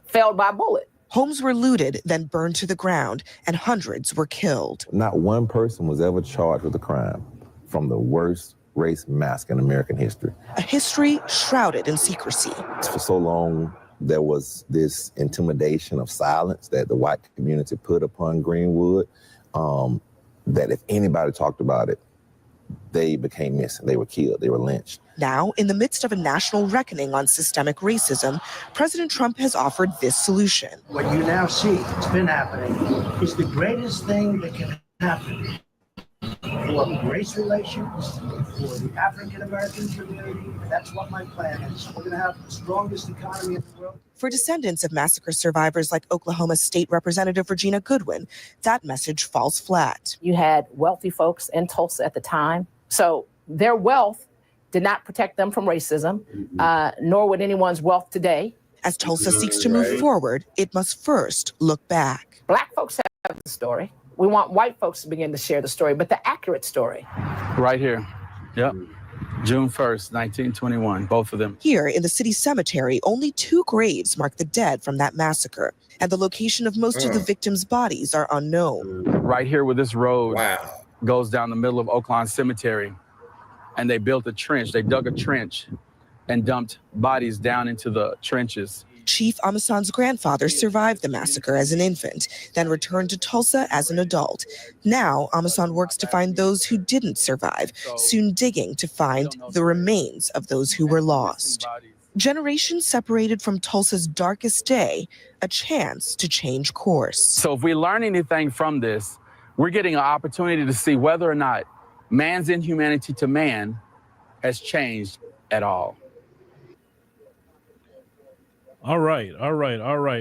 Speaker 9: felled by a bullet.
Speaker 7: Homes were looted, then burned to the ground, and hundreds were killed.
Speaker 8: Not one person was ever charged with a crime from the worst race massacre in American history.
Speaker 7: A history shrouded in secrecy.
Speaker 8: For so long, there was this intimidation of silence that the white community put upon Greenwood, that if anybody talked about it, they became missing. They were killed. They were lynched.
Speaker 7: Now, in the midst of a national reckoning on systemic racism, President Trump has offered this solution.
Speaker 10: What you now see, it's been happening, is the greatest thing that can happen for race relations, for the African-American community. That's what my plan is. We're going to have the strongest economy in the world.
Speaker 7: For descendants of massacre survivors like Oklahoma State Representative Regina Goodwin, that message falls flat.
Speaker 9: You had wealthy folks in Tulsa at the time, so their wealth did not protect them from racism, nor would anyone's wealth today.
Speaker 7: As Tulsa seeks to move forward, it must first look back.
Speaker 9: Black folks have the story. We want white folks to begin to share the story, but the accurate story.
Speaker 11: Right here. Yep. June 1st, 1921, both of them.
Speaker 7: Here in the city cemetery, only 2 graves mark the dead from that massacre, and the location of most of the victims' bodies are unknown.
Speaker 11: Right here where this road goes down the middle of Oaklawn Cemetery, and they built a trench. They dug a trench and dumped bodies down into the trenches.
Speaker 7: Chief Amasan's grandfather survived the massacre as an infant, then returned to Tulsa as an adult. Now, Amasan works to find those who didn't survive, soon digging to find the remains of those who were lost. Generations separated from Tulsa's darkest day, a chance to change course.
Speaker 11: So if we learn anything from this, we're getting an opportunity to see whether or not man's inhumanity to man has changed at all.
Speaker 6: All right.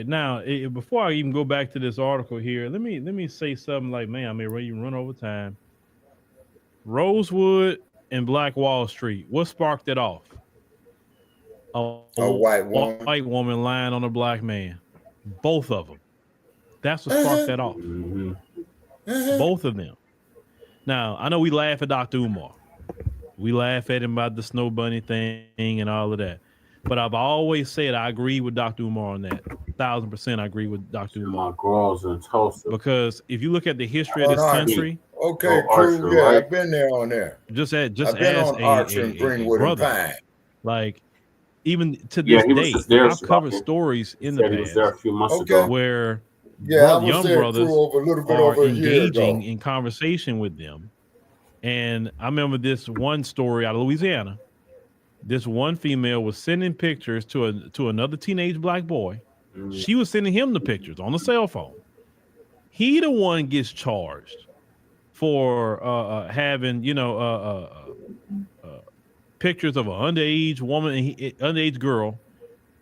Speaker 6: Now, before I even go back to this article here, let me say something like, man, I may even run over time. Rosewood and Black Wall Street. What sparked it off? A white woman lying on a black man. Both of them. That's what sparked that off. Both of them. Now, I know we laugh at Dr. Umar. We laugh at him about the snow bunny thing and all of that. But I've always said I agree with Dr. Umar on that. 1,000% I agree with Dr. Umar. Because if you look at the history of this country.
Speaker 5: Okay, cool. Yeah, I've been there on there.
Speaker 6: Just
Speaker 5: I've been
Speaker 6: as
Speaker 5: on Archer and Greenwood and Pine.
Speaker 6: Like, even to this day, I've covered stories in the past where young brothers are engaging in conversation with them. And I remember this one story out of Louisiana. This one female was sending pictures to another teenage black boy. She was sending him the pictures on the cell phone. He the one gets charged for having, pictures of an underage woman, underage girl,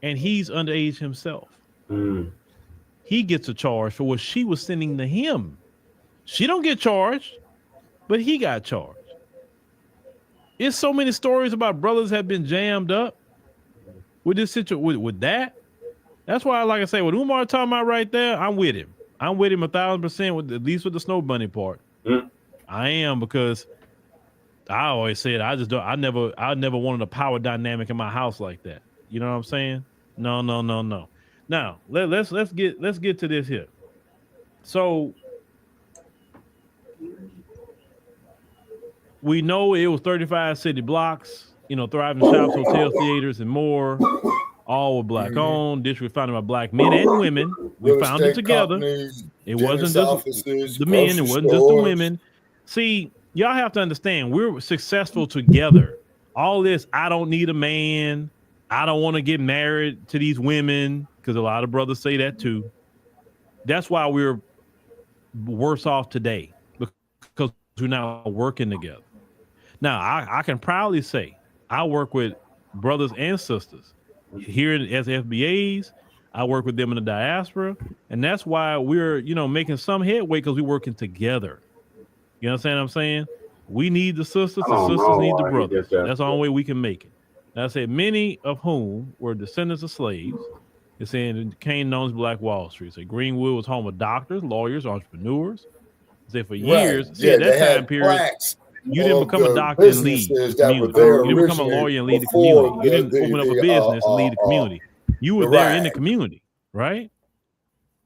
Speaker 6: and he's underage himself. He gets a charge for what she was sending to him. She don't get charged, but he got charged. It's so many stories about brothers have been jammed up with this situation, with that. That's why, like I say, what Umar talking about right there, I'm with him. I'm with him 1,000% with at least with the snow bunny part. I am, because I always said I never wanted a power dynamic in my house like that. You know what I'm saying? No. Now let's get to this here. So we know it was 35 city blocks, thriving shops, hotels, theaters, and more. All were black owned. District founded by black men and women. We found it together. It wasn't just the men. It wasn't just the women. See, y'all have to understand, we're successful together. All this, I don't need a man. I don't want to get married to these women, because a lot of brothers say that too. That's why we're worse off today, because we're not working together. Now, I can proudly say I work with brothers and sisters here as FBAs. I work with them in the diaspora, and that's why we're, making some headway, because we're working together. You understand what I'm saying? We need the sisters, the sisters need the brothers. That's the only way we can make it. And I said, many of whom were descendants of slaves. It's saying it became known as Black Wall Street. So Greenwood was home of doctors, lawyers, entrepreneurs. Say for years, that time period, you didn't become a doctor and leave the community. You didn't become a lawyer and leave the community. You didn't open up a business and leave the community. You were there in the community, right?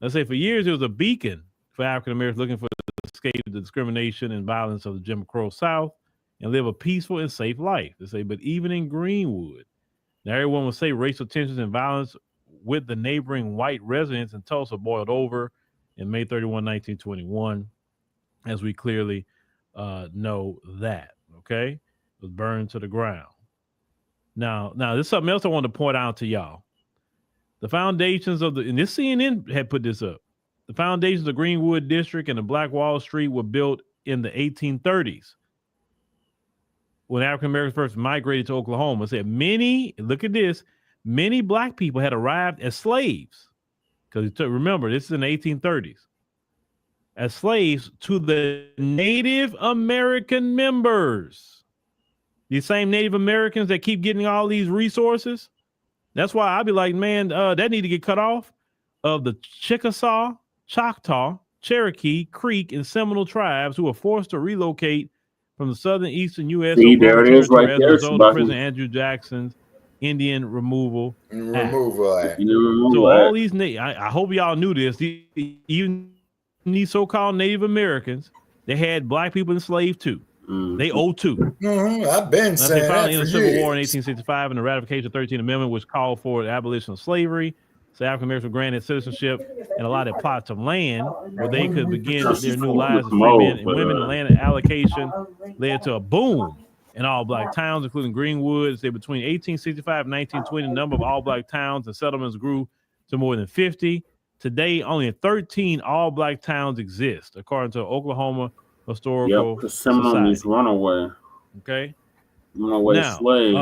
Speaker 6: Let's say for years, it was a beacon for African Americans looking for to escape the discrimination and violence of the Jim Crow South and live a peaceful and safe life. They say, but even in Greenwood, now everyone would say racial tensions and violence with the neighboring white residents in Tulsa boiled over in May 31, 1921, as we clearly know that, okay? It was burned to the ground. Now, there's something else I want to point out to y'all. The foundations of and this CNN had put this up. The foundations of Greenwood District and the Black Wall Street were built in the 1830s when African Americans first migrated to Oklahoma. It said many black people had arrived as slaves, because remember, this is in the 1830s, as slaves to the Native American members. These same Native Americans that keep getting all these resources, That's why I'd be like, man, that need to get cut off of the Chickasaw, Choctaw, Cherokee, Creek, and Seminole tribes who were forced to relocate from the southern eastern U.S.
Speaker 1: See,
Speaker 6: Oklahoma
Speaker 1: there it is right
Speaker 6: territory as a
Speaker 1: there,
Speaker 6: result of
Speaker 1: Shabaki.
Speaker 6: President Andrew Jackson's Indian Removal Act.
Speaker 5: Act.
Speaker 6: So all these, I hope y'all knew this, even these so-called Native Americans, they had black people enslaved too. They owe too.
Speaker 5: I've been saying
Speaker 6: finally
Speaker 5: that
Speaker 6: in
Speaker 5: for
Speaker 6: the Civil
Speaker 5: years.
Speaker 6: War in 1865 and the ratification of the 13th Amendment, which called for the abolition of slavery. So African Americans were granted citizenship and allotted plots of land where they could begin their new lives as free men and women. The land allocation led to a boom in all black towns, including Greenwood. Say between 1865 and 1920, the number of all black towns and settlements grew to more than 50. Today, only 13 all black towns exist, according to Oklahoma Historical
Speaker 1: because Seminoles run away.
Speaker 6: Okay.
Speaker 1: Runaway slave.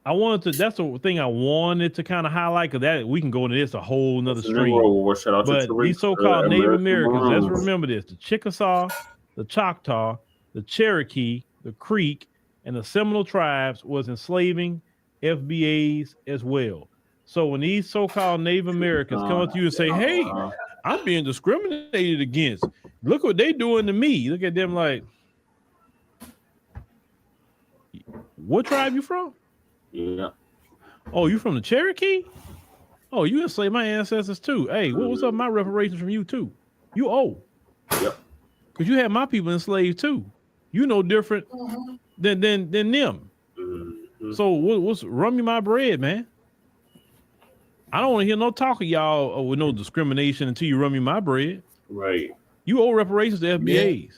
Speaker 6: I wanted to, that's the thing I wanted to kind of highlight, because that we can go into this a whole nother stream. But these so-called Native Americans, let's remember this: the Chickasaw, the Choctaw, the Cherokee, the Creek, and the Seminole tribes was enslaving FBAs as well. So when these so-called Native Americans come up to you and say, hey, I'm being discriminated against, look what they doing to me. Look at them like, what tribe you from?
Speaker 1: Yeah.
Speaker 6: Oh, you from the Cherokee? Oh, you enslaved my ancestors too. Hey, what's up? My reparations from you too. You owe.
Speaker 1: Yep.
Speaker 6: Because you had my people enslaved too. You no different than them. So what's run me my bread, man? I don't want to hear no talk of y'all with no discrimination until you run me my bread.
Speaker 1: Right.
Speaker 6: You owe reparations to FBAs.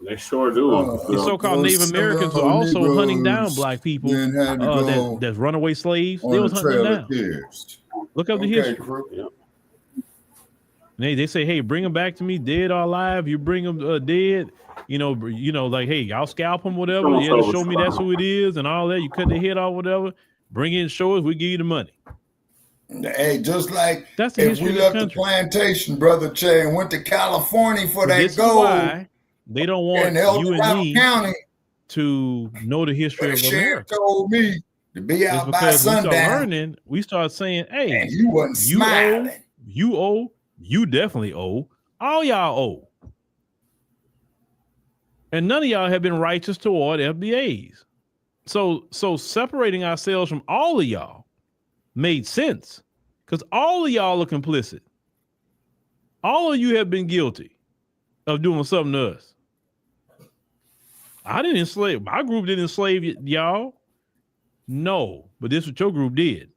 Speaker 1: They sure do.
Speaker 6: The so-called Native Americans were also hunting down black people that's runaway slaves. They was hunting them down. Look up the history. They say, hey, bring them back to me, dead or alive. You bring them dead, you know, like, hey, y'all scalp them, whatever. You have to show me that's who it is and all that. You cut their head off, whatever. Bring it and show us. We give you the money.
Speaker 5: Hey, just like
Speaker 6: that's the
Speaker 5: if we left the plantation, Brother Che, and went to California for that gold.
Speaker 6: They don't want you and me to know the history of America.
Speaker 5: Told me to be out by sundown.
Speaker 6: We start saying, hey,
Speaker 5: and you wasn't smiling.
Speaker 6: You owe, you definitely owe, all y'all owe. And none of y'all have been righteous toward FBAs. So separating ourselves from all of y'all made sense, because all of y'all are complicit. All of you have been guilty of doing something to us. I didn't enslave, my group didn't enslave y'all. No, but this is what your group did.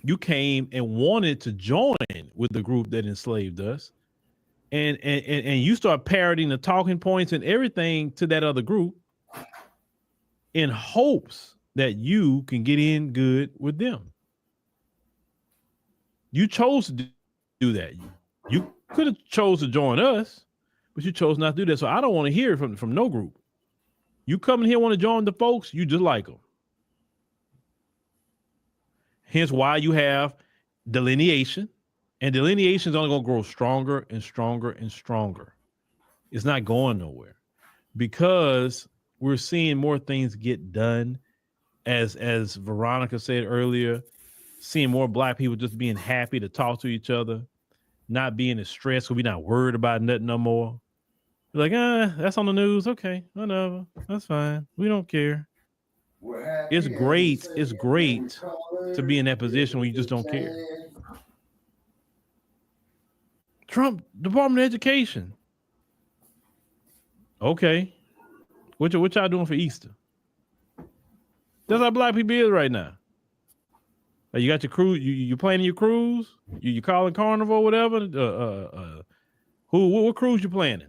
Speaker 6: You came and wanted to join with the group that enslaved us. And you start parroting the talking points and everything to that other group in hopes that you can get in good with them. You chose to do that. You could have chose to join us, but you chose not to do that. So I don't want to hear from no group. You come in here want to join the folks, you just like them. Hence why you have delineation, and delineation is only going to grow stronger and stronger and stronger. It's not going nowhere because we're seeing more things get done. As Veronica said earlier, seeing more black people just being happy to talk to each other, not being as stressed, so we're not worried about nothing no more. Like, that's on the news. Okay, whatever. That's fine. We don't care. It's great. It's great to be in that position where you just don't care. Trump, Department of Education. Okay. What y'all doing for Easter? That's how black people is right now. You got your cruise, you planning your cruise? You calling Carnival, whatever? What cruise you planning?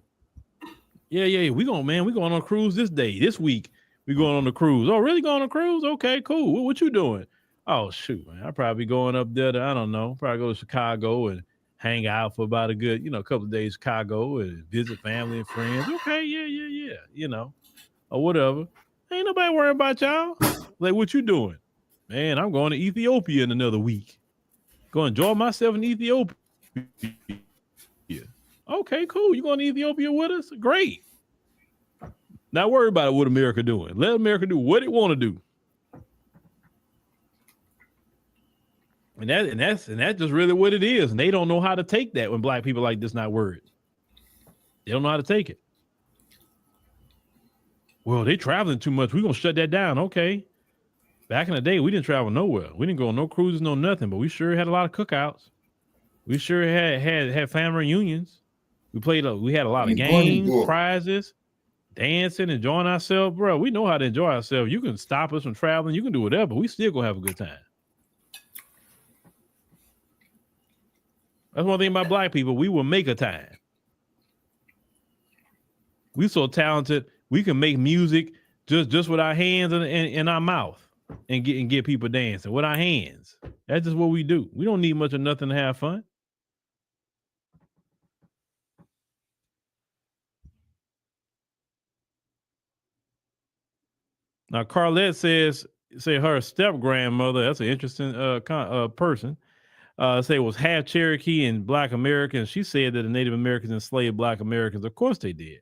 Speaker 6: Yeah. We going on a cruise this week. We going on the cruise. Oh, really going on a cruise? Okay, cool. What you doing? Oh, shoot, man. I'll probably be going up there to, I don't know, probably go to Chicago and hang out for about a good, couple of days in Chicago and visit family and friends. Okay, yeah. Or whatever. Ain't nobody worrying about y'all. Like, what you doing? Man, I'm going to Ethiopia in another week. Go enjoy myself in Ethiopia. Okay, cool. You going to Ethiopia with us? Great. Not worry about what America doing. Let America do what it want to do. And that's just really what it is. And they don't know how to take that when black people like this not worried. They don't know how to take it. Well, they traveling too much. We're gonna shut that down. Okay. Back in the day, we didn't travel nowhere. We didn't go on no cruises, no nothing, but we sure had a lot of cookouts. We sure had family reunions. We had a lot of games, prizes, dancing, enjoying ourselves. Bro, we know how to enjoy ourselves. You can stop us from traveling. You can do whatever. We still gonna have a good time. That's one thing about black people. We will make a time. We so talented. We can make music just with our hands and our mouth and get people dancing with our hands. That's just what we do. We don't need much of nothing to have fun. Now, Carlette say her step grandmother, that's an interesting person, say was half Cherokee and Black American. She said that the Native Americans enslaved Black Americans. Of course they did.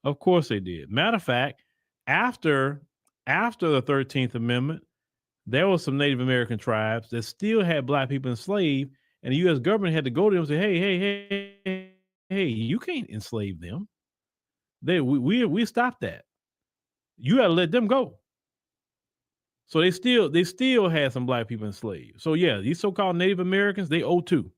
Speaker 6: Of course they did. Matter of fact, after the 13th Amendment, there was some Native American tribes that still had Black people enslaved, and the U.S. government had to go to them and say, hey, you can't enslave them. We stopped that. You got to let them go. So they still had some Black people enslaved. So yeah, these so-called Native Americans, they owe too.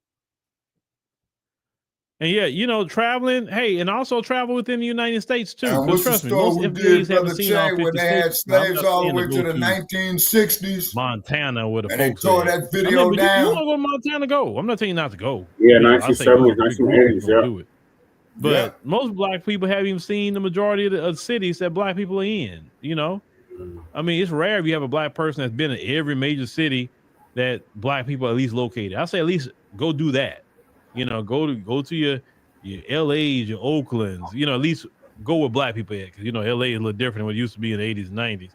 Speaker 6: And yeah, traveling, hey, and also travel within the United States too.
Speaker 5: And what's the story we did, Brother Che, when they had slaves all the way to the 1960s?
Speaker 6: Montana, where the
Speaker 5: and
Speaker 6: folks
Speaker 5: they tore that video down.
Speaker 6: You want to go to Montana, go. I'm not telling you not to go.
Speaker 1: Yeah, 1970s, 1980s, yeah.
Speaker 6: Do it. But most Black people haven't even seen the majority of the cities that Black people are in, I mean, it's rare if you have a Black person that's been in every major city that Black people are at least located. I say at least go do that. Go to your LAs, your Oaklands, at least go where Black people at. Because, LA is a little different than what it used to be in the 80s and 90s.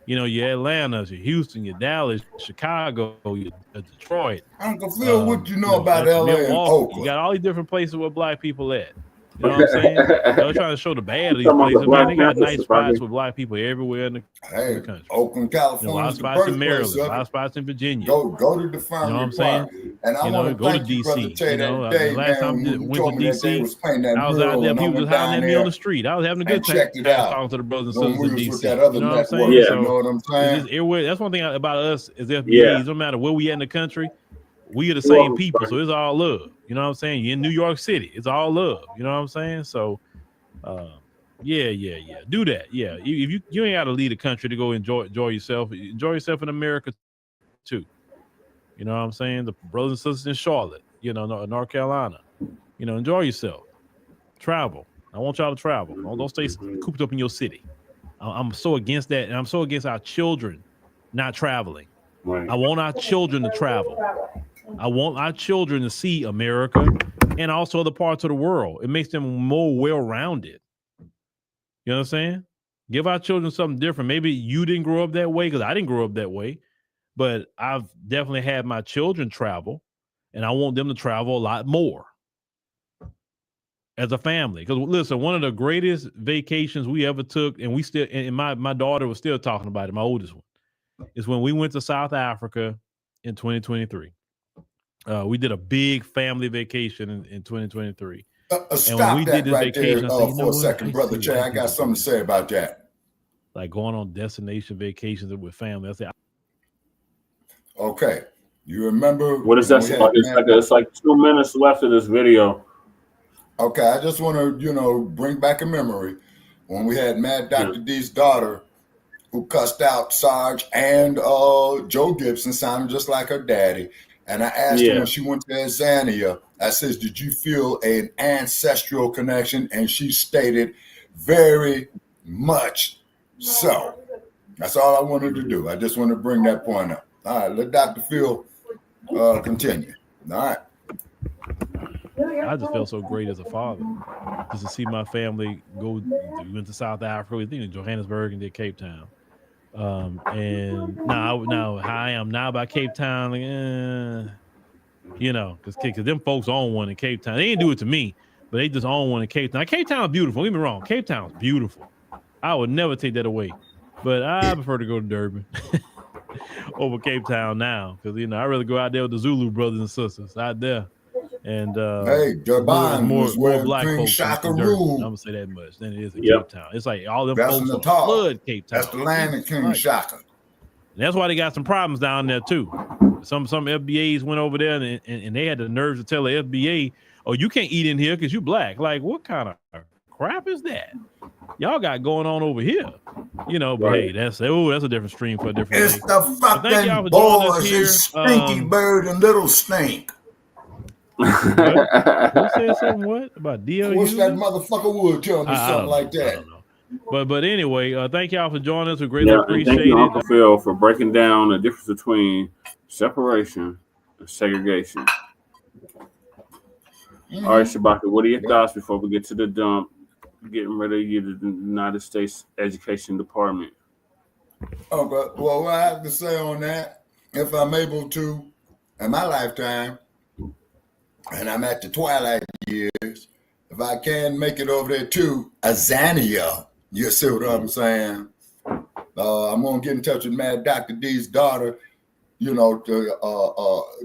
Speaker 6: Your Atlanta's, your Houston, your Dallas, Chicago, your Detroit.
Speaker 5: Uncle Phil, what you know about LA and Oakland?
Speaker 6: You got all these different places where Black people at. You know what I'm saying? They're trying to show the bad of these places. Man, they got nice spots with Black people everywhere in the country.
Speaker 5: Oakland, California,
Speaker 6: a lot of spots in Maryland, a lot of spots in Virginia.
Speaker 5: Go to the farm.
Speaker 6: You know what I'm saying?
Speaker 5: And I want to
Speaker 6: go to
Speaker 5: DC.
Speaker 6: Last time I went to DC, I was out there. People was hollering at me on the street. I was having a good time talking to the brothers and sisters in DC. You know what I'm saying?
Speaker 5: Yeah. You know what I'm saying?
Speaker 6: That's one thing about us as FBAs. No matter where we at in the country, we are the same people. So it's all love. You know what I'm saying? You're in New York City. It's all love. You know what I'm saying? So, yeah. Do that. Yeah. If you ain't got to leave the country to go enjoy yourself. Enjoy yourself in America too. You know what I'm saying? The brothers and sisters in Charlotte, North Carolina, enjoy yourself. Travel. I want y'all to travel. Don't stay cooped up in your city. I'm so against that. And I'm so against our children not traveling. Right. I want our children to travel. I want our children to see America and also other parts of the world. It makes them more well-rounded. You know what I'm saying? Give our children something different. Maybe you didn't grow up that way because I didn't grow up that way, but I've definitely had my children travel, and I want them to travel a lot more as a family. Because listen, one of the greatest vacations we ever took, and my daughter was still talking about it, my oldest one, is when we went to South Africa in 2023. We did a big family vacation in 2023.
Speaker 5: Stop that right there for a second, Brother Che. I got something to say about that.
Speaker 6: Like going on destination vacations with family.
Speaker 5: Okay. You remember?
Speaker 1: What is that? It's like 2 minutes left of this video.
Speaker 5: Okay. I just want to, bring back a memory when we had Mad Dr. D's daughter who cussed out Sarge and Joe Gibson, sounded just like her daddy. And I asked her when she went to Tanzania, I says, did you feel an ancestral connection? And she stated, very much so. That's all I wanted to do. I just want to bring that point up. All right, let Dr. Phil continue. All right.
Speaker 6: I just felt so great as a father just to see my family go. We went to South Africa, we think in Johannesburg and did Cape Town. And now how I am now about Cape Town, because them folks own one in Cape Town. They didn't do it to me, but they just own one in Cape Town. Cape Town is beautiful. Don't get me wrong. Cape Town is beautiful. I would never take that away. But I prefer to go to Durban over Cape Town now, because I'd rather go out there with the Zulu brothers and sisters out there. And
Speaker 5: hey, Durban was
Speaker 6: more
Speaker 5: where
Speaker 6: black
Speaker 5: King
Speaker 6: folks
Speaker 5: Shaka
Speaker 6: in Durban.
Speaker 5: ruled.
Speaker 6: I'm gonna say that much. Than it is in Cape Town. It's like all them
Speaker 5: That's
Speaker 6: folks
Speaker 5: in Natal.
Speaker 6: flood Cape Town.
Speaker 5: That's the land of King Shaka.
Speaker 6: And that's why they got some problems down there too. Some FBAs went over there and they had the nerves to tell the FBA, "Oh, you can't eat in here because you black." Like, what kind of crap is that y'all got going on over here? But hey, that's a different stream for a different
Speaker 5: It's
Speaker 6: day.
Speaker 5: the fucking Boers and Stinky Bird and Little Stink.
Speaker 6: Who said something? What about DLU?
Speaker 5: I wish that motherfucker would tell me something like that.
Speaker 6: I don't know. But anyway, thank y'all for joining us. We greatly appreciate
Speaker 1: thank you,
Speaker 6: it.
Speaker 1: Uncle Phil, for breaking down the difference between separation and segregation. All right, Shabaka, what are your thoughts before we get to the dump? Getting ready to get to the United States Education Department.
Speaker 5: Okay, well, what I have to say on that, if I'm able to, in my lifetime, and I'm at the twilight years, if I can make it over there to Azania, you see what I'm saying? I'm gonna get in touch with Mad Dr. D's daughter, to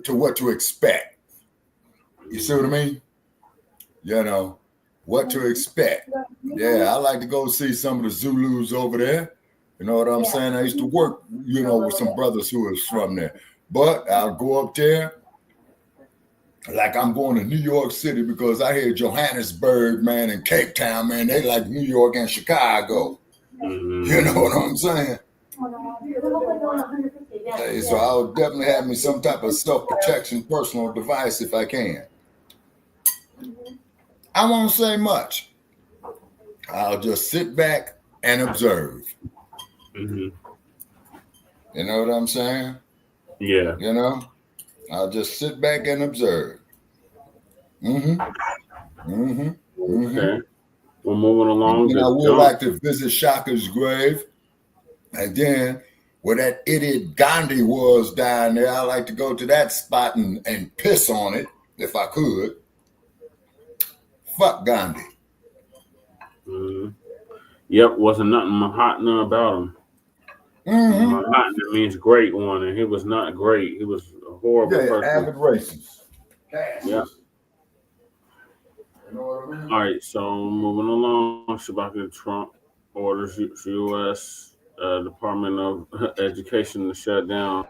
Speaker 5: what to expect. You see what I mean? What to expect. Yeah, I like to go see some of the Zulus over there. You know what I'm saying? I used to work, with some brothers who was from there. But I'll go up there like I'm going to New York City, because I hear Johannesburg, man, and Cape Town, man, they like New York and Chicago. You know what I'm saying? Hey, so I'll definitely have me some type of self-protection personal device if I can. I won't say much. I'll just sit back and observe. You know what I'm saying?
Speaker 1: Yeah.
Speaker 5: I'll just sit back and observe.
Speaker 1: Okay. We're moving along.
Speaker 5: And I would like to visit Shaka's grave. And then where that idiot Gandhi was down there, I like to go to that spot and piss on it if I could. Fuck Gandhi.
Speaker 1: Yep, wasn't nothing Mahatma about him. Mahatma means great one, and he was not great. He was a horrible person.
Speaker 5: Avid racist.
Speaker 1: Yeah.
Speaker 5: You know what I mean?
Speaker 1: All right, so moving along, Shabaka Trump orders U.S. Department of Education to shut down.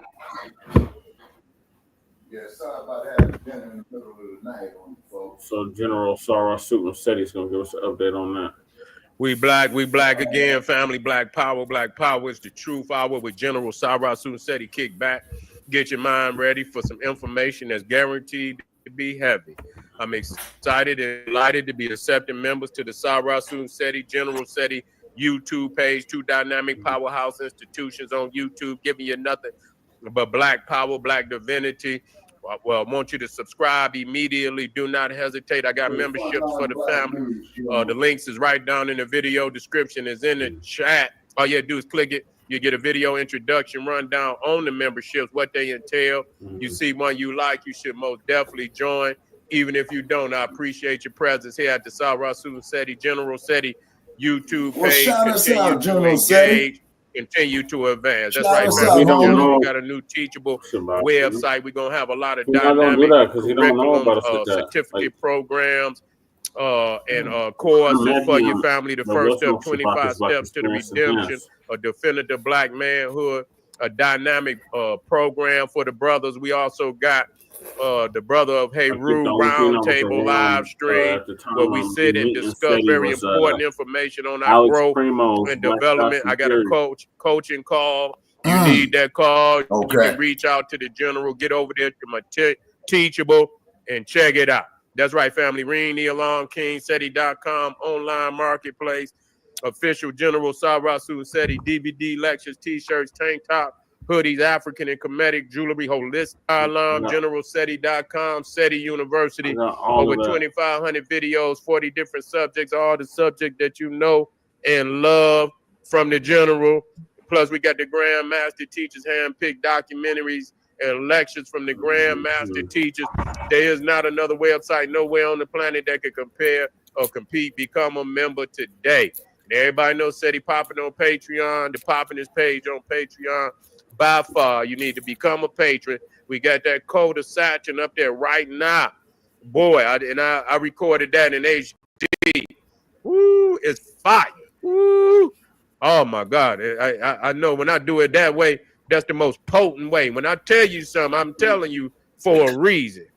Speaker 5: Yeah, sorry about having dinner in the middle of the night on you folks.
Speaker 1: So General Sarah Supremacy is going to give us an update on that.
Speaker 12: We black again, family. Black power is the truth hour with General Sarah Supremacy. Kick back, get your mind ready for some information that's guaranteed to be heavy. I'm excited and delighted to be accepting members to the Sarah Supremacy General SETI YouTube page. 2 dynamic powerhouse institutions on YouTube, giving you nothing but black power, black divinity. Well, I want you to subscribe immediately. Do not hesitate. I got memberships for the family. The links is right down in the video description. Is in the chat. All you have to do is click it. You get a video introduction rundown on the memberships, what they entail. You see one you like, you should most definitely join. Even if you don't, I appreciate your presence here at the Sarah Supremacy General SETI YouTube page.
Speaker 5: Shout us out, General SETI.
Speaker 12: Continue to advance. That's right, man. We got a new teachable website. We're gonna have a lot of dynamic curriculum, certificate programs, and courses for your family. The first step, 25 steps to the redemption, a definitive black manhood, a dynamic program for the brothers. We also got the Brother of Heru Roundtable live stream where we sit and discuss very important information on our growth and development. I got a coaching call. You need that call. You can reach out to the general. Get over there to my Teachable and check it out. That's right, family. Ring the alarm, KingSeti.com, online marketplace, official General Sarah Supremacy DVD lectures, t-shirts, tank top, hoodies, African and Kemetic jewelry, holistic alarm, generalseti.com, SETI University, over 2,500 videos, 40 different subjects, all the subject that you know and love from the general. Plus, we got the Grandmaster Teachers handpicked documentaries and lectures from the Grandmaster Teachers. There is not another website nowhere on the planet that could compare or compete. Become a member today. And everybody knows said he popping on Patreon. The popping his page on Patreon. By far, you need to become a patron. We got that code of Saturn up there right now. Boy, I recorded that in HD. Woo, it's fire. Woo. Oh my God. I know when I do it that way, that's the most potent way. When I tell you something, I'm telling you for a reason.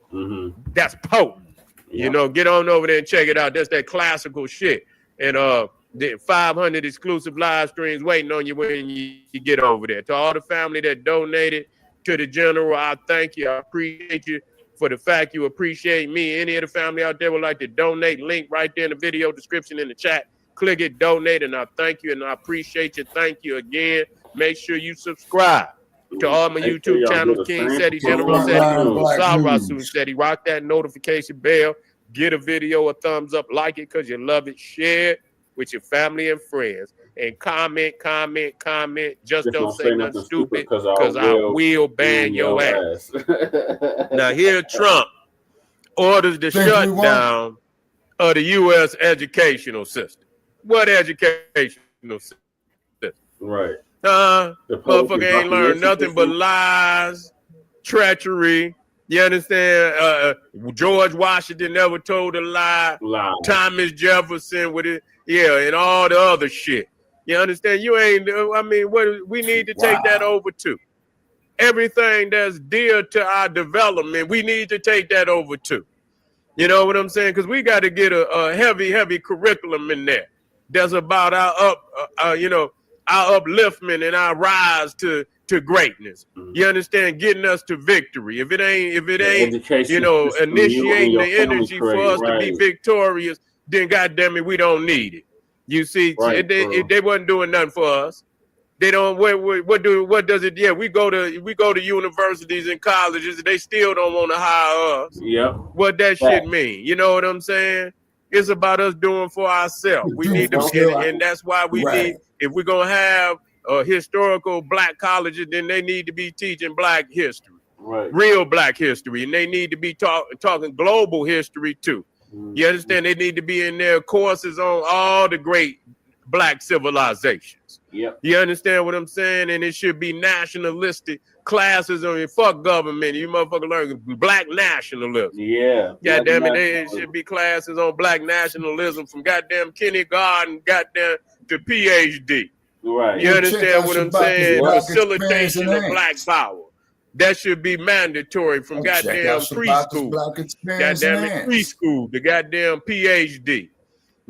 Speaker 12: That's potent. You know, get on over there and check it out. That's that classical shit. And the 500 exclusive live streams waiting on you when you get over there. To all the family that donated to the general, I thank you. I appreciate you for the fact you appreciate me. Any of the family out there would like to donate, link right there in the video description in the chat. Click it, donate, and I thank you and I appreciate you. Thank you again. Make sure you subscribe to all my YouTube channels. King Seti, General Seti, Sal Rasul Seti. Rock that notification bell. Get a video a thumbs up, like it because you love it. Share it with your family and friends. And comment. Just don't say nothing stupid because I will ban your ass. Now here Trump orders the shutdown of the U.S. educational system. What educational system?
Speaker 1: Right.
Speaker 12: Motherfucker ain't learned nothing but lies, treachery. You understand? George Washington never told a lie. Thomas Jefferson with it. Yeah, and all the other shit. You understand? You ain't, I mean, what we need to take that over too. Everything that's dear to our development, we need to take that over too. You know what I'm saying? Because we got to get a heavy curriculum in there. That's about our our upliftment and our rise to greatness. You understand? Getting us to victory. If it ain't, initiating the energy for us to be victorious, then goddamn it, we don't need it. You see, if they wasn't doing nothing for us. They don't. What does it? Yeah, we go to universities and colleges, and they still don't want to hire us.
Speaker 1: Yep.
Speaker 12: What that shit mean? You know what I'm saying? It's about us doing for ourselves. We need to, and that's why we need. If we're gonna have historical Black colleges, then they need to be teaching Black history, real Black history, and they need to be talking global history too. You understand? They need to be in their courses on all the great Black civilizations.
Speaker 1: Yep.
Speaker 12: You understand what I'm saying? And it should be nationalistic classes on fuck government. You motherfucker learn Black nationalism.
Speaker 1: Yeah.
Speaker 12: God damn it, there should be classes on Black nationalism from goddamn kindergarten, goddamn to PhD.
Speaker 1: Right.
Speaker 12: You understand what I'm saying? Facilitation of Black power. That should be mandatory from goddamn preschool. Goddamn it, preschool to goddamn PhD.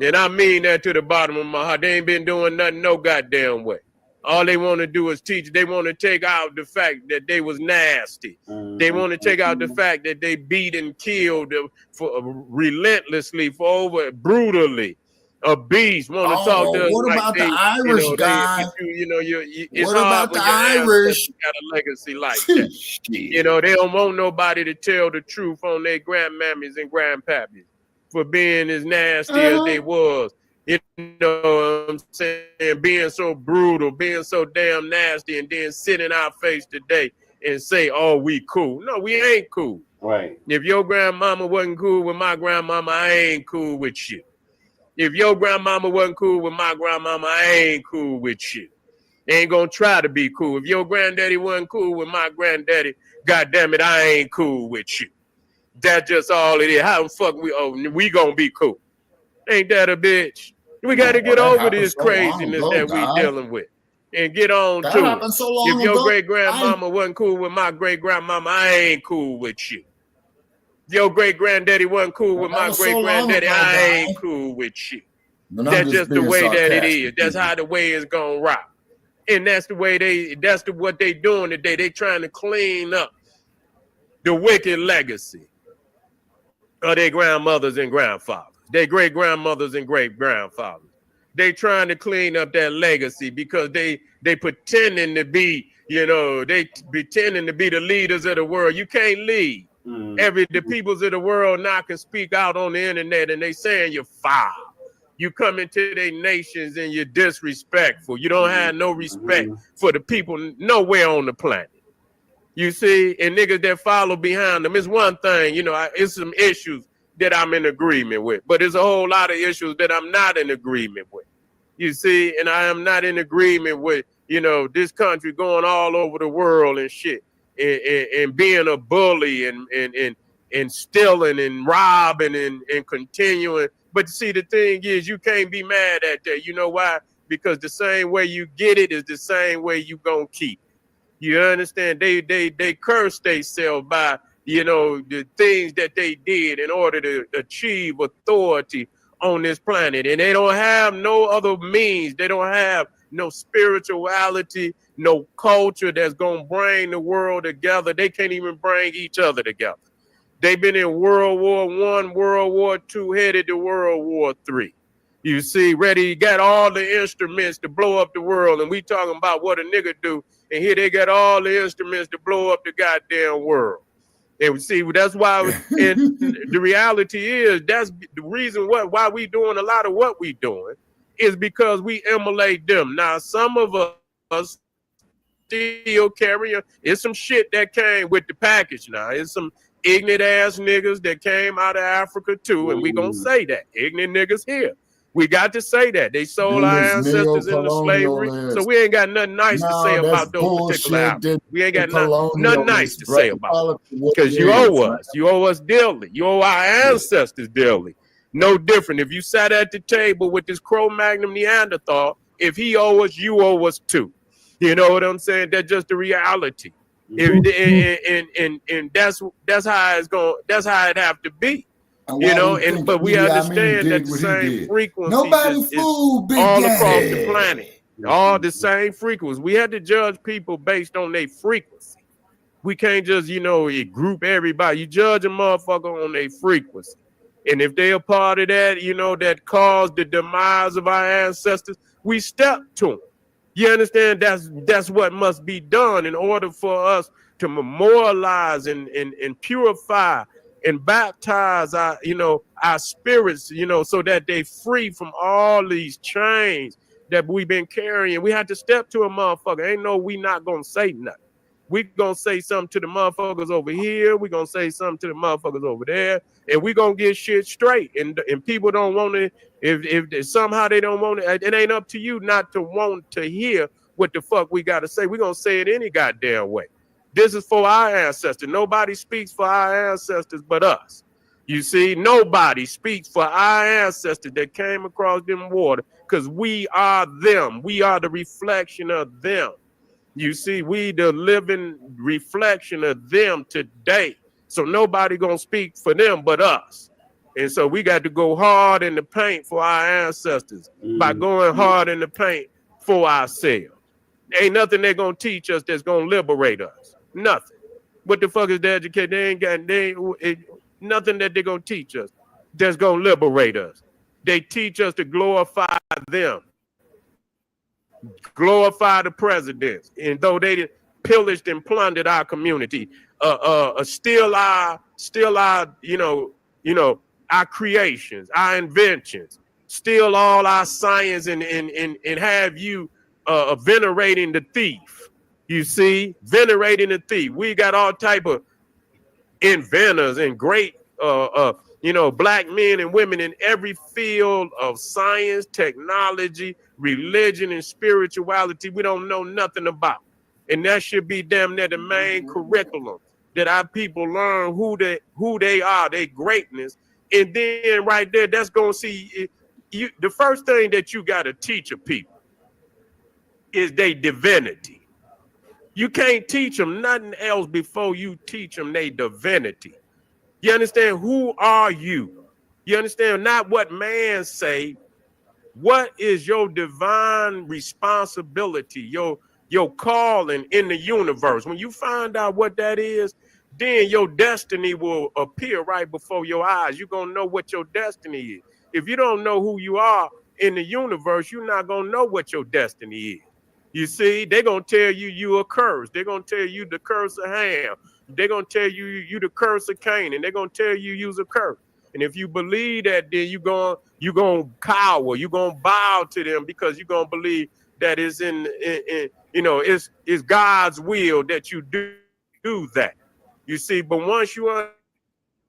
Speaker 12: And I mean that to the bottom of my heart. They ain't been doing nothing no goddamn way. All they want to do is teach. They want to take out the fact that they was nasty. They want to take out the fact that they beat and killed relentlessly brutally. A beast want to talk to us.
Speaker 5: What about the Irish guy?
Speaker 12: What about the Irish? Got a legacy like that. You know, they don't want nobody to tell the truth on their grandmammies and grandpappies for being as nasty as they was. You know what I'm saying? Being so brutal, being so damn nasty, and then sit in our face today and say, oh, we cool. No, we ain't cool.
Speaker 1: Right.
Speaker 12: If your grandmama wasn't cool with my grandmama, I ain't cool with you. If your grandmama wasn't cool with my grandmama, I ain't cool with you. Ain't gonna try to be cool. If your granddaddy wasn't cool with my granddaddy, goddamn it, I ain't cool with you. That's just all it is. How the fuck we gonna be cool? Ain't that a bitch? We got to get over this craziness that we dealing with and get on to it. If your great grandmama wasn't cool with my great grandmama, I ain't cool with you. Your great granddaddy wasn't cool with my great granddaddy, I ain't cool with you. That's just the way that it is. That's how the way it's gonna rock. And that's the way what they doing today. They trying to clean up the wicked legacy of their grandmothers and grandfathers, their great grandmothers and great grandfathers. They trying to clean up that legacy because they pretending to be, they pretending to be the leaders of the world. You can't lead. The peoples of the world now can speak out on the internet and they saying you're foul. You come into their nations and you're disrespectful. You don't have no respect for the people nowhere on the planet. You see, and niggas that follow behind them, it's one thing, it's some issues that I'm in agreement with, but there's a whole lot of issues that I'm not in agreement with. You see, and I am not in agreement with, you know, this country going all over the world and shit, and being a bully and stealing and robbing and continuing. But see, the thing is, you can't be mad at that. You know why? Because the same way you get it is the same way you gonna keep. You understand? They curse themselves by, you know, the things that they did in order to achieve authority on this planet. And they don't have no other means. They don't have no spirituality, no culture that's going to bring the world together. They can't even bring each other together. They've been in World War I, World War II, headed to World War III. You see, ready, got all the instruments to blow up the world. And we talking about what a nigga do. And here they got all the instruments to blow up the goddamn world. And we see, that's why, and the reality is, that's the reason why we doing a lot of what we doing is because we emulate them. Now, some of us still carrying, it's some shit that came with the package now. It's some ignorant ass niggas that came out of Africa too, and we gonna say that. Ignorant niggas here. We got to say that. They sold our ancestors into slavery, so we ain't got nothing nice to say about those particular Africans. We ain't got nothing nice to say about them. Because you owe us. You owe us dearly. You owe our ancestors dearly. No different. If you sat at the table with this Cro-Magnon Neanderthal, if he owe us, you owe us too. You know what I'm saying? That's just the reality. And that's how it's going. That's how it have to be. You know, but we understand that the same frequencies is all across the planet. All the same frequencies. We had to judge people based on their frequency. We can't just, you know, group everybody. You judge a motherfucker on their frequency. And if they're a part of that, you know, that caused the demise of our ancestors, we step to them. You understand? That's what must be done in order for us to memorialize and purify and baptize our, you know, our spirits, you know, so that they free from all these chains that we've been carrying. We had to step to a motherfucker. Ain't no, we not gonna say nothing. We gonna say something to the motherfuckers over here. We gonna say something to the motherfuckers over there, and we gonna get shit straight. And people don't want to. If somehow they don't want it, it ain't up to you not to want to hear what the fuck we gotta say. We gonna say it any goddamn way. This is for our ancestors. Nobody speaks for our ancestors but us. You see, nobody speaks for our ancestors that came across them water, because we are them. We are the reflection of them. You see, we the living reflection of them today. So nobody gonna speak for them but us. And so we got to go hard in the paint for our ancestors by going hard in the paint for ourselves. Ain't nothing they're gonna teach us that's gonna liberate us. Nothing. What the fuck is the education? They ain't got nothing that they're gonna teach us that's gonna liberate us. They teach us to glorify them, glorify the presidents, and though they pillaged and plundered our community, still our, you know, our creations, our inventions, still all our science, and have you venerating the thief. You see, venerating the thief. We got all type of inventors and great, you know, black men and women in every field of science, technology, religion, and spirituality we don't know nothing about. And that should be damn near the main curriculum, that our people learn who they are, their greatness. And then right there, that's going to see you. The first thing that you got to teach a people is their divinity. You can't teach them nothing else before you teach them their divinity. You understand? Who are you? You understand? Not what man say. What is your divine responsibility, your calling in the universe? When you find out what that is, then your destiny will appear right before your eyes. You're going to know what your destiny is. If you don't know who you are in the universe, you're not going to know what your destiny is. You see, they're going to tell you you a curse. They're going to tell you the curse of Ham. They're going to tell you the curse of Canaan. They're going to tell you you's a curse. And if you believe that, then you're going to cower. You're going to bow to them because you're going to believe that it's in you know, it's God's will that you do that. You see, but once you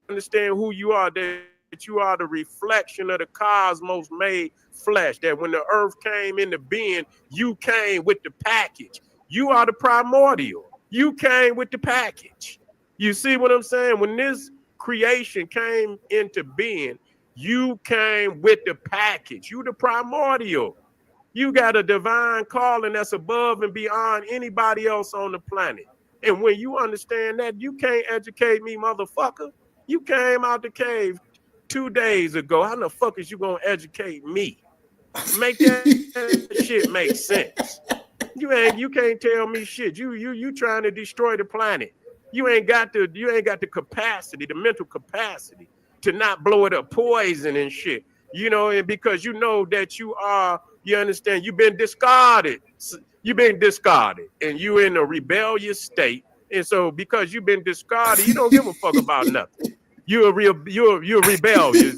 Speaker 12: understand who you are, that you are the reflection of the cosmos made flesh, that when the earth came into being, you came with the package. You are the primordial. You came with the package. You see what I'm saying? When this creation came into being, you came with the package. You the primordial. You got a divine calling that's above and beyond anybody else on the planet. And when you understand that, you can't educate me, motherfucker. You came out the cave 2 days ago. How the fuck is you gonna educate me? Make that shit make sense. You can't tell me shit. You trying to destroy the planet. You ain't got the capacity, the mental capacity to not blow it up, poison and shit. You know, and because you know that you understand, you've been discarded. You've been discarded, and you in a rebellious state. And so because you've been discarded, you don't give a fuck about nothing. You're rebellious.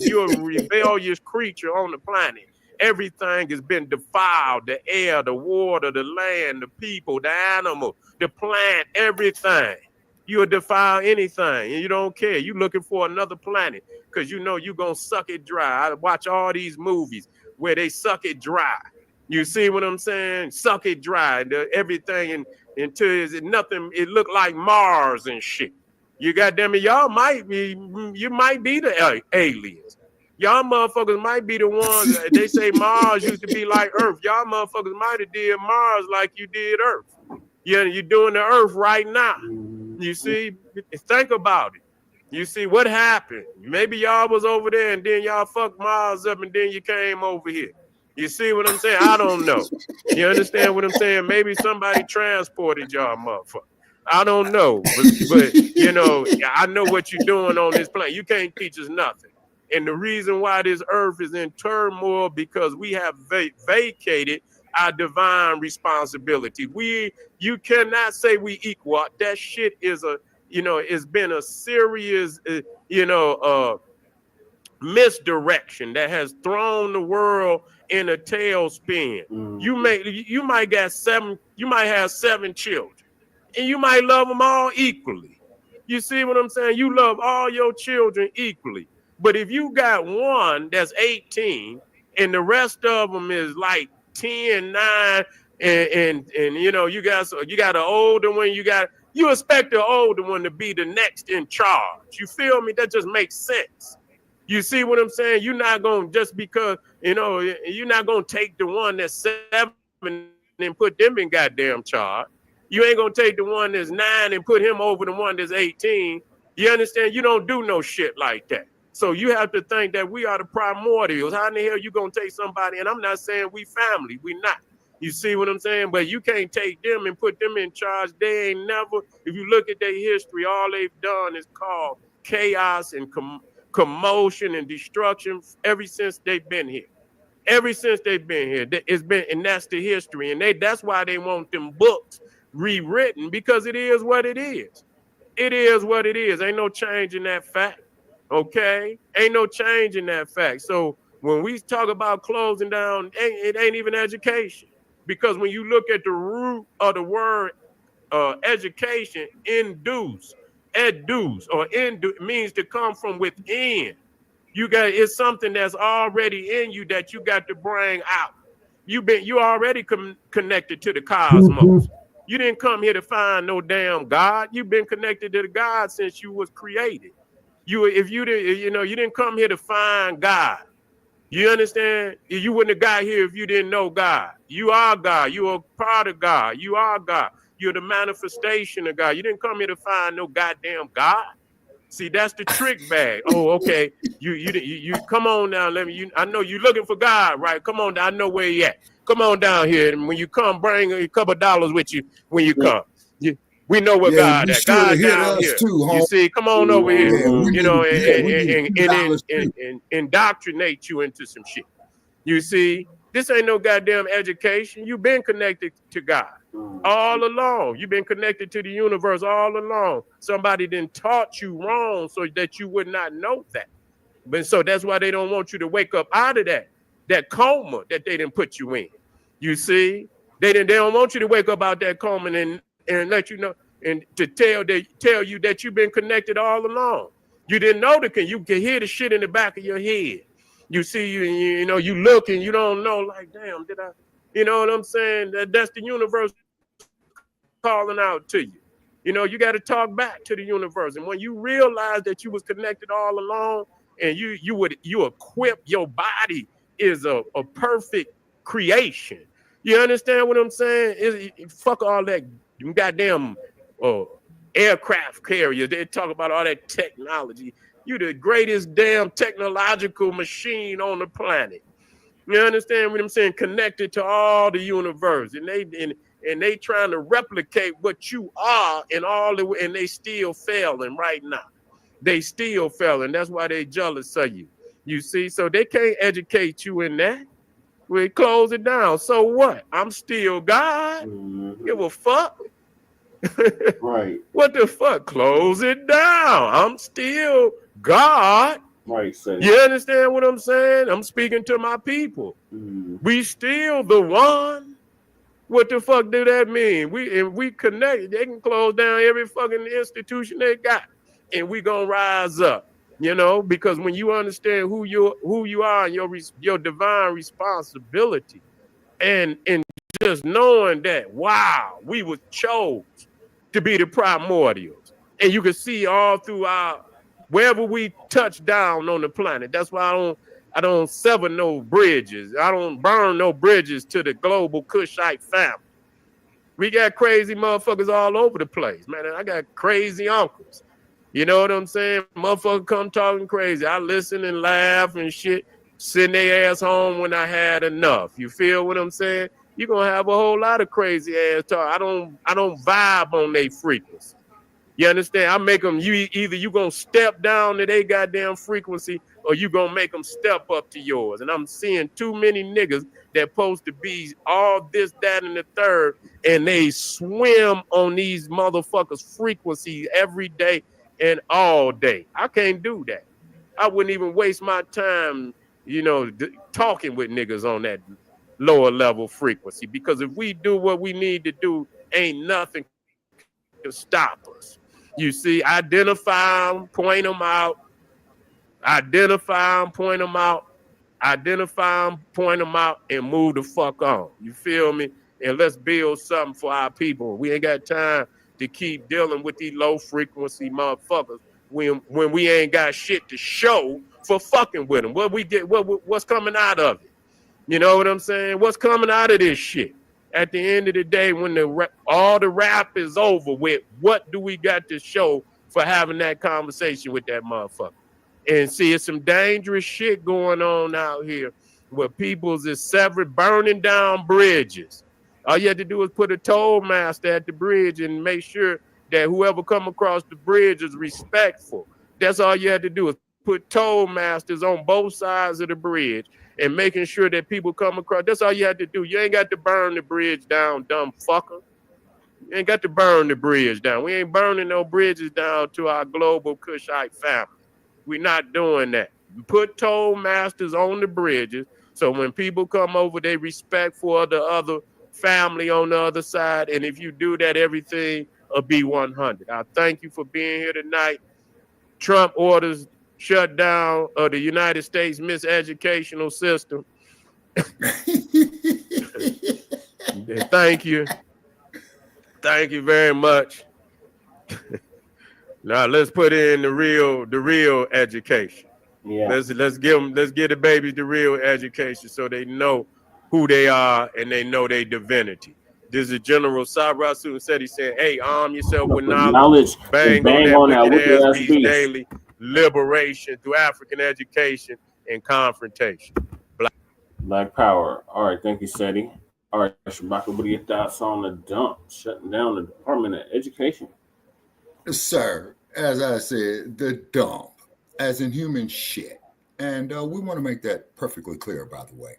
Speaker 12: You're a rebellious creature on the planet. Everything has been defiled: the air, the water, the land, the people, the animal, the plant, everything. You'll defile anything, and you don't care. You looking for another planet because you know you're gonna suck it dry. I watch all these movies where they suck it dry. You see what I'm saying? Suck it dry. Everything until it's nothing. It look like Mars and shit. You goddamn it, you might be the aliens. Y'all motherfuckers might be the ones. They say Mars used to be like Earth. Y'all motherfuckers might have did Mars like you did Earth. Yeah, you're doing the Earth right now. You see, think about it. You see what happened. Maybe y'all was over there and then y'all fucked Mars up and then you came over here. You see what I'm saying? I don't know. You understand what I'm saying? Maybe somebody transported y'all motherfucker. I don't know. But you know, I know what you're doing on this planet. You can't teach us nothing. And the reason why this earth is in turmoil because we have vacated our divine responsibility. You cannot say we equal. That shit is it's been a serious, misdirection that has thrown the world in a tailspin. You might have 7 children, and you might love them all equally. You see what I'm saying? You love all your children equally. But if you got one that's 18 and the rest of them is like 10, 9, and you got an older one, you expect the older one to be the next in charge. You feel me? That just makes sense. You see what I'm saying? You're not gonna just because you're not gonna take the one that's 7 and put them in goddamn charge. You ain't gonna take the one that's 9 and put him over the one that's 18. You understand? You don't do no shit like that. So you have to think that we are the primordials. How in the hell you gonna take somebody? And I'm not saying we family, we not. You see what I'm saying? But you can't take them and put them in charge. They ain't never. If you look at their history, all they've done is cause chaos and commotion and destruction ever since they've been here. Ever since they've been here, it's been, and that's the history. And that's why they want them books rewritten, because it is what it is. It is what it is. Ain't no change in that fact. Okay, ain't no change in that fact. So when we talk about closing down, it ain't even education, because when you look at the root of the word education, educe, or means to come from within. It's something that's already in you that you got to bring out. You already connected to the cosmos. You didn't come here to find no damn God. You've been connected to the God since you was created. You didn't come here to find God. You understand? You wouldn't have got here if you didn't know God. You are God. You are part of God. You are God. You're the manifestation of God. You didn't come here to find no goddamn God. See, that's the trick bag. Oh, okay. You come on down. I know you're looking for God, right? Come on down. I know where you at. Come on down here. And when you come, bring a couple of dollars with you when you come. We know where God at. God down here. Too, you see, come on over here. And indoctrinate you into some shit. You see, this ain't no goddamn education. You've been connected to God all along. You've been connected to the universe all along. Somebody didn't taught you wrong so that you would not know that. But so that's why they don't want you to wake up out of that coma that they didn't put you in. You see, they don't want you to wake up out that coma and let you know, and to tell you that you've been connected all along. You didn't know you can hear the shit in the back of your head. You see, you know, you look and you don't know, like, damn, did I, you know what I'm saying? That's the universe calling out to you. You know, you got to talk back to the universe. And when you realize that you was connected all along, and you equip your body is a perfect creation. You understand what I'm saying? Fuck all that goddamn aircraft carriers. They talk about all that technology. You the greatest damn technological machine on the planet. You understand what I'm saying? Connected to all the universe, and they trying to replicate what you are and they still failing right now. They still failing. That's why they jealous of you. You see, so they can't educate you in that. We close it down. So what? I'm still God. Give a fuck.
Speaker 1: Right.
Speaker 12: What the fuck? Close it down. I'm still God.
Speaker 1: Right.
Speaker 12: You understand what I'm saying? I'm speaking to my people. We still the one. What the fuck do that mean? We connect. They can close down every fucking institution they got, and we gonna rise up. You know, because when you understand who you are and your divine responsibility, and just knowing that, wow, we was chose to be the primordials, and you can see all throughout wherever we touch down on the planet. That's why I don't sever no bridges. I don't burn no bridges to the global Kushite family. We got crazy motherfuckers all over the place, man. I got crazy uncles. You know what I'm saying? Motherfucker come talking crazy. I listen and laugh and shit, send their ass home when I had enough. You feel what I'm saying? You're gonna have a whole lot of crazy ass talk. I don't vibe on their frequency. You understand? I make them, either you gonna step down to their goddamn frequency or you gonna make them step up to yours. And I'm seeing too many niggas that supposed to be all this, that, and the third, and they swim on these motherfuckers' frequencies every day and all day. I can't do that. I wouldn't even waste my time, you know, talking with niggas on that lower level frequency, because if we do what we need to do, ain't nothing to stop us. You see, identify them, point them out, identify them, point them out, identify them, point them out, and move the fuck on. You feel me? And let's build something for our people. We ain't got time to keep dealing with these low frequency motherfuckers when we ain't got shit to show for fucking with them. What we get, what's coming out of it? You know what I'm saying? What's coming out of this shit? At the end of the day, when all the rap is over with, what do we got to show for having that conversation with that motherfucker? And see, it's some dangerous shit going on out here where people's is burning down bridges. All you have to do is put a toll master at the bridge and make sure that whoever come across the bridge is respectful. That's all you have to do is put toll masters on both sides of the bridge and making sure that people come across. That's all you have to do. You ain't got to burn the bridge down, dumb fucker. You ain't got to burn the bridge down. We ain't burning no bridges down to our global Kushite family. We're not doing that. Put toll masters on the bridges so when people come over, they respect for the other family on the other side. And if you do that, everything will be 100. I thank you for being here tonight. Trump orders shutdown of the United States miseducational system. Thank you. Thank you very much. Now let's put in the real education.
Speaker 1: Yeah.
Speaker 12: Let's give the babies the real education so they know who they are and they know their divinity. This is General Sabrasu said, he said, hey, arm yourself with knowledge. Bang on that wicked ass beast daily. Liberation through African education and confrontation.
Speaker 1: Black power. All right, thank you, Seti. All right, Shabaka, what are your thoughts on the dump shutting down the Department of Education?
Speaker 5: Sir, as I said, the dump, as in human shit. And we want to make that perfectly clear, by the way.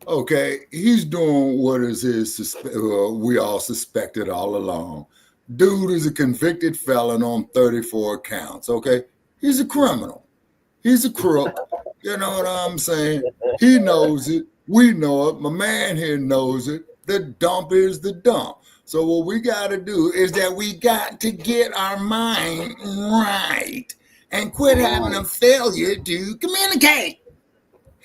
Speaker 5: Okay, he's doing what we all suspected all along. Dude is a convicted felon on 34 counts, okay? He's a criminal. He's a crook. You know what I'm saying? He knows it. We know it. My man here knows it. The dump is the dump. So what we got to do is that we got to get our mind right and quit having a failure to communicate.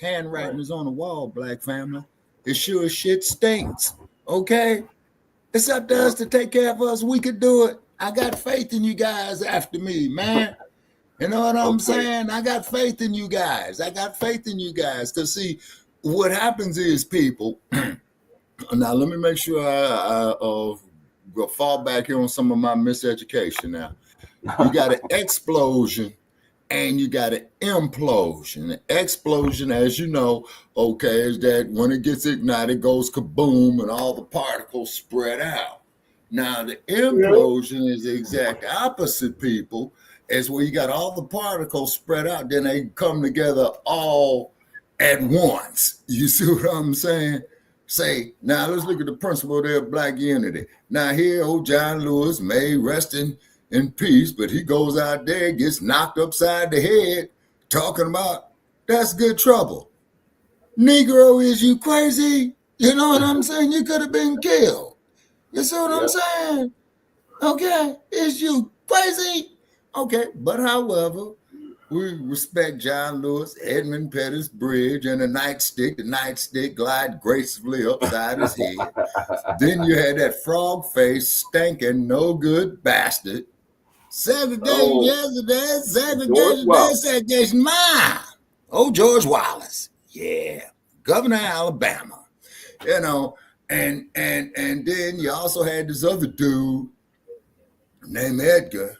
Speaker 5: Handwriting is on the wall, Black family. It sure as shit stinks. Okay? It's up to us to take care of us. We could do it. I got faith in you guys after me, man. You know what I'm saying? I got faith in you guys. Because, see, what happens is, people, now let me make sure I go fall back here on some of my miseducation now. You got an explosion and you got an implosion. An explosion, as you know, okay, is that when it gets ignited, it goes kaboom and all the particles spread out. Now, the implosion is the exact opposite, people. It's where you got all the particles spread out, then they come together all at once. You see what I'm saying? Say, now let's look at the principle there of Black unity. Now here, old John Lewis may rest in peace, but he goes out there, gets knocked upside the head, talking about that's good trouble. Negro, is you crazy? You know what I'm saying? You could have been killed. You see what I'm saying? Okay, is you crazy? Okay, but however, we respect John Lewis, Edmund Pettus Bridge, and the nightstick. The nightstick glide gracefully upside his head. Then you had that frog face, stinking, no good bastard. Segregation yesterday, segregation today, segregation mine. Oh, George Wallace. Yeah. Governor of Alabama. You know, and then you also had this other dude named Edgar,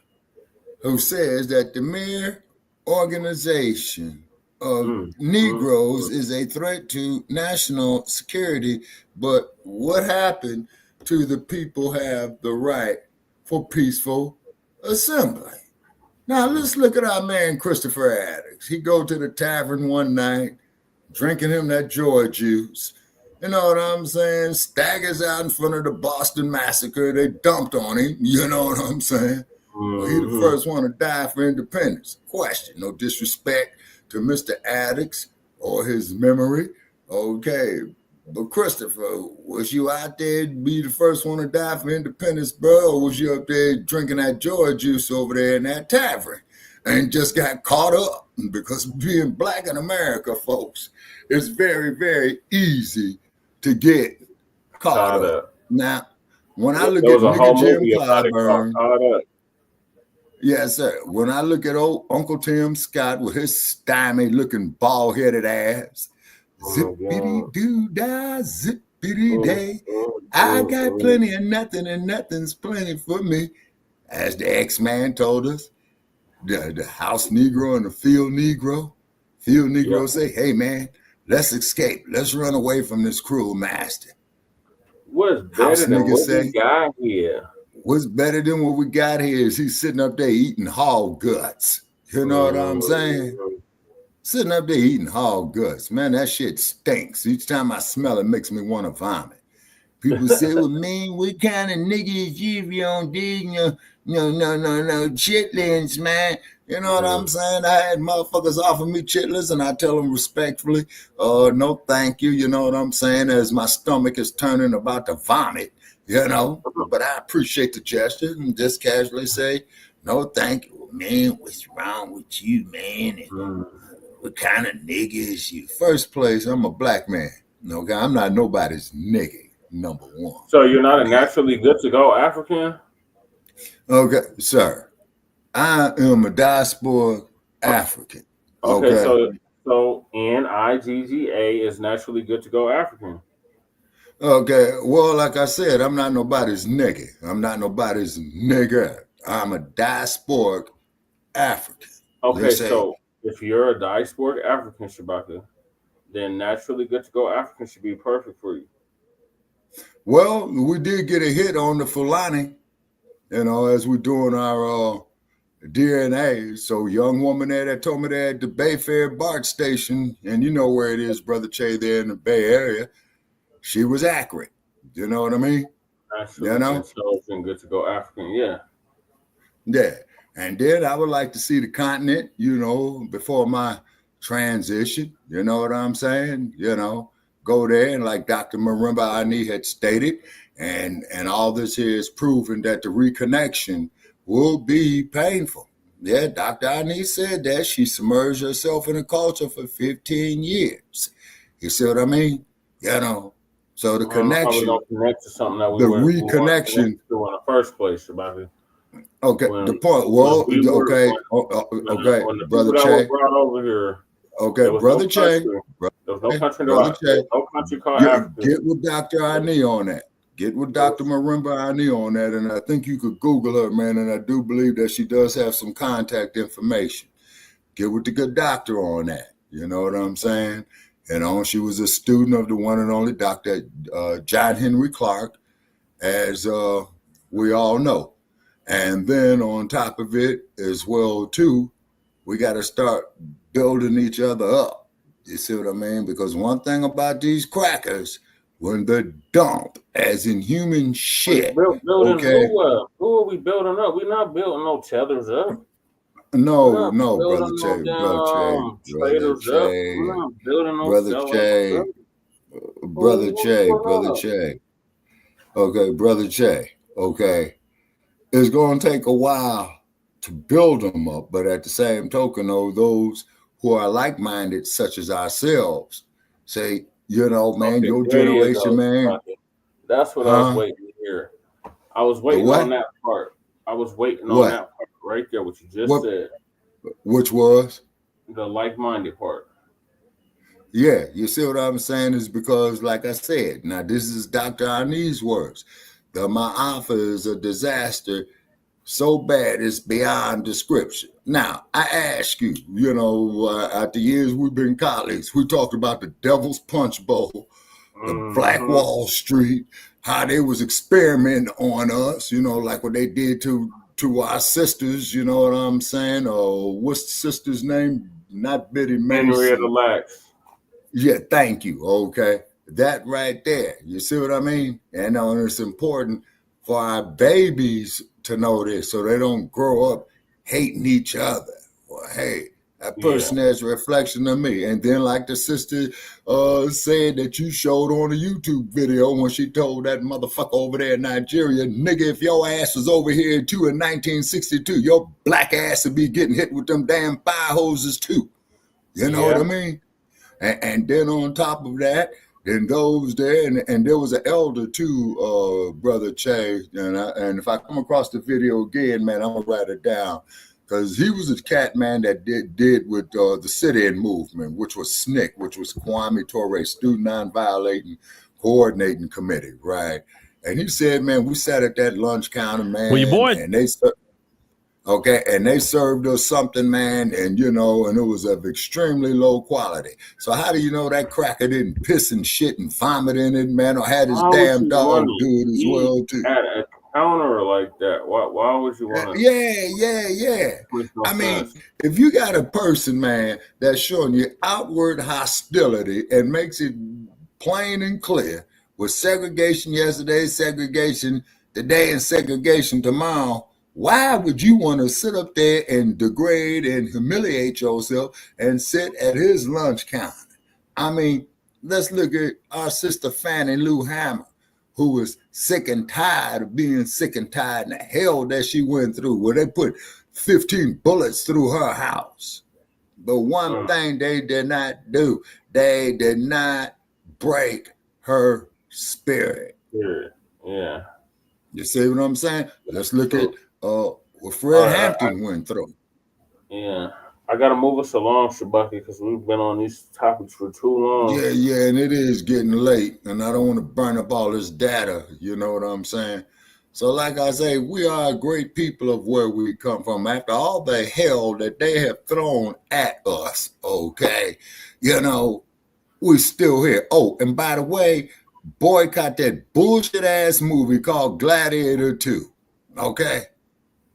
Speaker 5: who says that the mere organization of Negroes is a threat to national security, but what happened to the people have the right for peaceful assembly? Now let's look at our man Christopher Addicks. He go to the tavern one night, drinking him that joy juice. You know what I'm saying? Staggers out in front of the Boston Massacre. They dumped on him. You know what I'm saying? Well, he the first one to die for independence. Question, no disrespect to Mr. Addicks or his memory. Okay, but Christopher, was you out there to be the first one to die for independence, bro? Or was you up there drinking that joy juice over there in that tavern and just got caught up? Because being Black in America, folks, it's very, very easy to get caught up. Now, when I look at Nigga Jim Clyburn, yes, sir. When I look at old Uncle Tim Scott with his stymied-looking bald-headed ass, zippity-doo-dah, zippity-day, I got plenty of nothing and nothing's plenty for me. As the X-Man told us, the house Negro and the field Negro. Field Negro say, hey, man, let's escape. Let's run away from this cruel master.
Speaker 1: What's better than what we got here?
Speaker 5: What's better than what we got here is he's sitting up there eating hog guts. You know what I'm saying? Sitting up there eating hog guts. Man, that shit stinks. Each time I smell it, makes me want to vomit. People say, well, man, what kind of nigga is you if you don't dig no chitlins, man? You know what I'm saying? I had motherfuckers offer me chitlins and I tell them respectfully, no thank you. You know what I'm saying? As my stomach is turning about to vomit. You know, but I appreciate the gesture and just casually say, no, thank you. Man, what's wrong with you, man? And what kind of nigga is you? First place, I'm a Black man. Okay, I'm not nobody's nigga, number one.
Speaker 1: So you're not a naturally good to go African?
Speaker 5: Okay, sir. I am a diasporic African.
Speaker 1: Okay. So NIGGA is naturally good to go African.
Speaker 5: Okay, well, like I said, I'm not nobody's nigga. I'm not nobody's nigga. I'm a diasporic African.
Speaker 1: Okay, so if you're a diasporic African, Shabaka, then naturally good to go African should be perfect for you.
Speaker 5: Well, we did get a hit on the Fulani, you know, as we're doing our DNA. So young woman there that told me that at the Bayfair BART station, and you know where it is, Brother Che, there in the Bay Area, she was accurate. You know what I mean?
Speaker 1: Naturally, you know? Intelligent, good to go African, yeah.
Speaker 5: Yeah. And then I would like to see the continent, you know, before my transition. You know what I'm saying? You know, go there and like Dr. Marimba Ani had stated, and all this here is proven that the reconnection will be painful. Yeah, Dr. Ani said that. She submerged herself in the culture for 15 years. You see what I mean? You know, so the connection,
Speaker 1: don't connect to something that
Speaker 5: the reconnection
Speaker 1: to in the first place about it.
Speaker 5: Okay, the point. Well, okay, okay, brother Che.
Speaker 1: Brought over here.
Speaker 5: Okay, brother Che.
Speaker 1: There's no country called Africa.
Speaker 5: Get with Dr. Ani on that. Get with Dr. Marimba Ani on that, and I think you could Google her, man. And I do believe that she does have some contact information. Get with the good doctor on that. You know what I'm saying? You know, she was a student of the one and only Dr. John Henry Clark, as we all know. And then on top of it as well, too, we got to start building each other up. You see what I mean? Because one thing about these crackers, when they're dump, as in human shit.
Speaker 1: Building who up? Who are we building up? We're not building no tethers up.
Speaker 5: No, brother Che, brother Che. Okay, brother Che. Okay. It's going to take a while to build them up, but at the same token, though, those who are like-minded, such as ourselves, say, you know, man, your generation, man.
Speaker 1: That's what I was waiting to hear. I was waiting on that part. I was waiting on that part right there, what you just said.
Speaker 5: Which was?
Speaker 1: The like-minded part.
Speaker 5: Yeah, you see what I'm saying is because, like I said, now this is Dr. Ani's words. The Ma'afa is a disaster so bad it's beyond description. Now, I ask you, you know, after years we've been colleagues, we talked about the Devil's Punch Bowl, the Black Wall Street, how they was experimenting on us, you know, like what they did to our sisters, you know what I'm saying? What's the sister's name? Not Biddy Mason.
Speaker 1: Henrietta Lacks.
Speaker 5: Yeah, thank you. Okay. That right there. You see what I mean? And it's important for our babies to know this so they don't grow up hating each other. Well, hey, that person is a reflection of me. And then like the sister said that you showed on a YouTube video when she told that motherfucker over there in Nigeria, nigga, if your ass was over here too in 1962, your black ass would be getting hit with them damn fire hoses too. You know what I mean? And then on top of that, then those there, and there was an elder too, Brother Che, and if I come across the video again, man, I'm gonna write it down, because he was a cat, man, that did with the sit-in movement, which was SNCC, which was Kwame Ture, Student Non-Violating Coordinating Committee, right? And he said, man, we sat at that lunch counter, man, and they and they served us something, man, and you know, and it was of extremely low quality. So how do you know that cracker didn't piss and shit and vomit in it, man, or had his damn dog do it as well too?
Speaker 1: At a counter like that, why would you want to?
Speaker 5: Yeah. I mean, if you got a person, man, that's showing you outward hostility and makes it plain and clear with segregation yesterday, segregation today, and segregation tomorrow. Why would you want to sit up there and degrade and humiliate yourself and sit at his lunch counter? I mean, let's look at our sister Fannie Lou Hamer, who was sick and tired of being sick and tired and the hell that she went through, where they put 15 bullets through her house. But one thing they did not do, they did not break her spirit.
Speaker 1: Yeah.
Speaker 5: You see what I'm saying? Let's look at what Fred Hampton went through.
Speaker 1: Yeah. I got to move us along, Shabaki, because we've been on these topics for too long.
Speaker 5: Yeah, and it is getting late, and I don't want to burn up all this data, you know what I'm saying? So like I say, we are great people of where we come from. After all the hell that they have thrown at us, okay, you know, we're still here. Oh, and by the way, boycott that bullshit-ass movie called Gladiator 2, okay?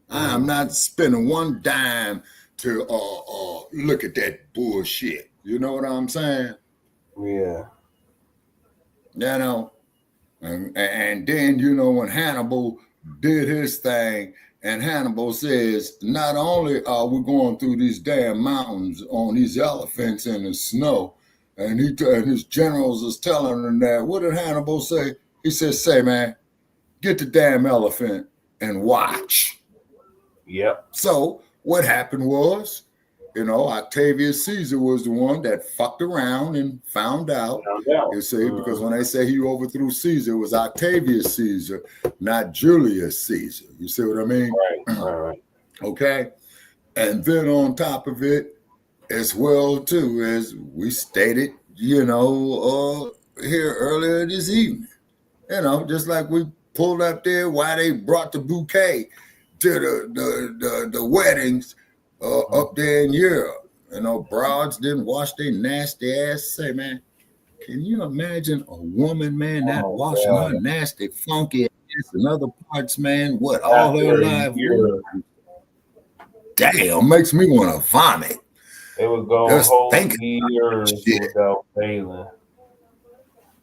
Speaker 5: I'm not spending one dime to look at that bullshit. You know what I'm saying?
Speaker 1: Yeah.
Speaker 5: You know, and then, you know, when Hannibal did his thing, and Hannibal says, not only are we going through these damn mountains on these elephants in the snow, and his generals is telling him that, what did Hannibal say? He says, say, man, get the damn elephant and watch.
Speaker 1: Yep.
Speaker 5: So what happened was, Octavius Caesar was the one that fucked around and found out. You see, because when they say he overthrew Caesar, it was Octavius Caesar, not Julius Caesar. You see what I mean?
Speaker 1: Right.
Speaker 5: Okay. And then on top of it, as well, too, as we stated, here earlier this evening, just like we pulled up there why they brought the bouquet to the weddings up there in Europe. Broads didn't wash their nasty ass. Say, man, can you imagine a woman, man, not washing her nasty, funky ass in other parts, man? What, all her life? Damn, makes me want to vomit.
Speaker 1: They would go
Speaker 5: Just
Speaker 1: whole
Speaker 5: thinking
Speaker 1: years without bathing.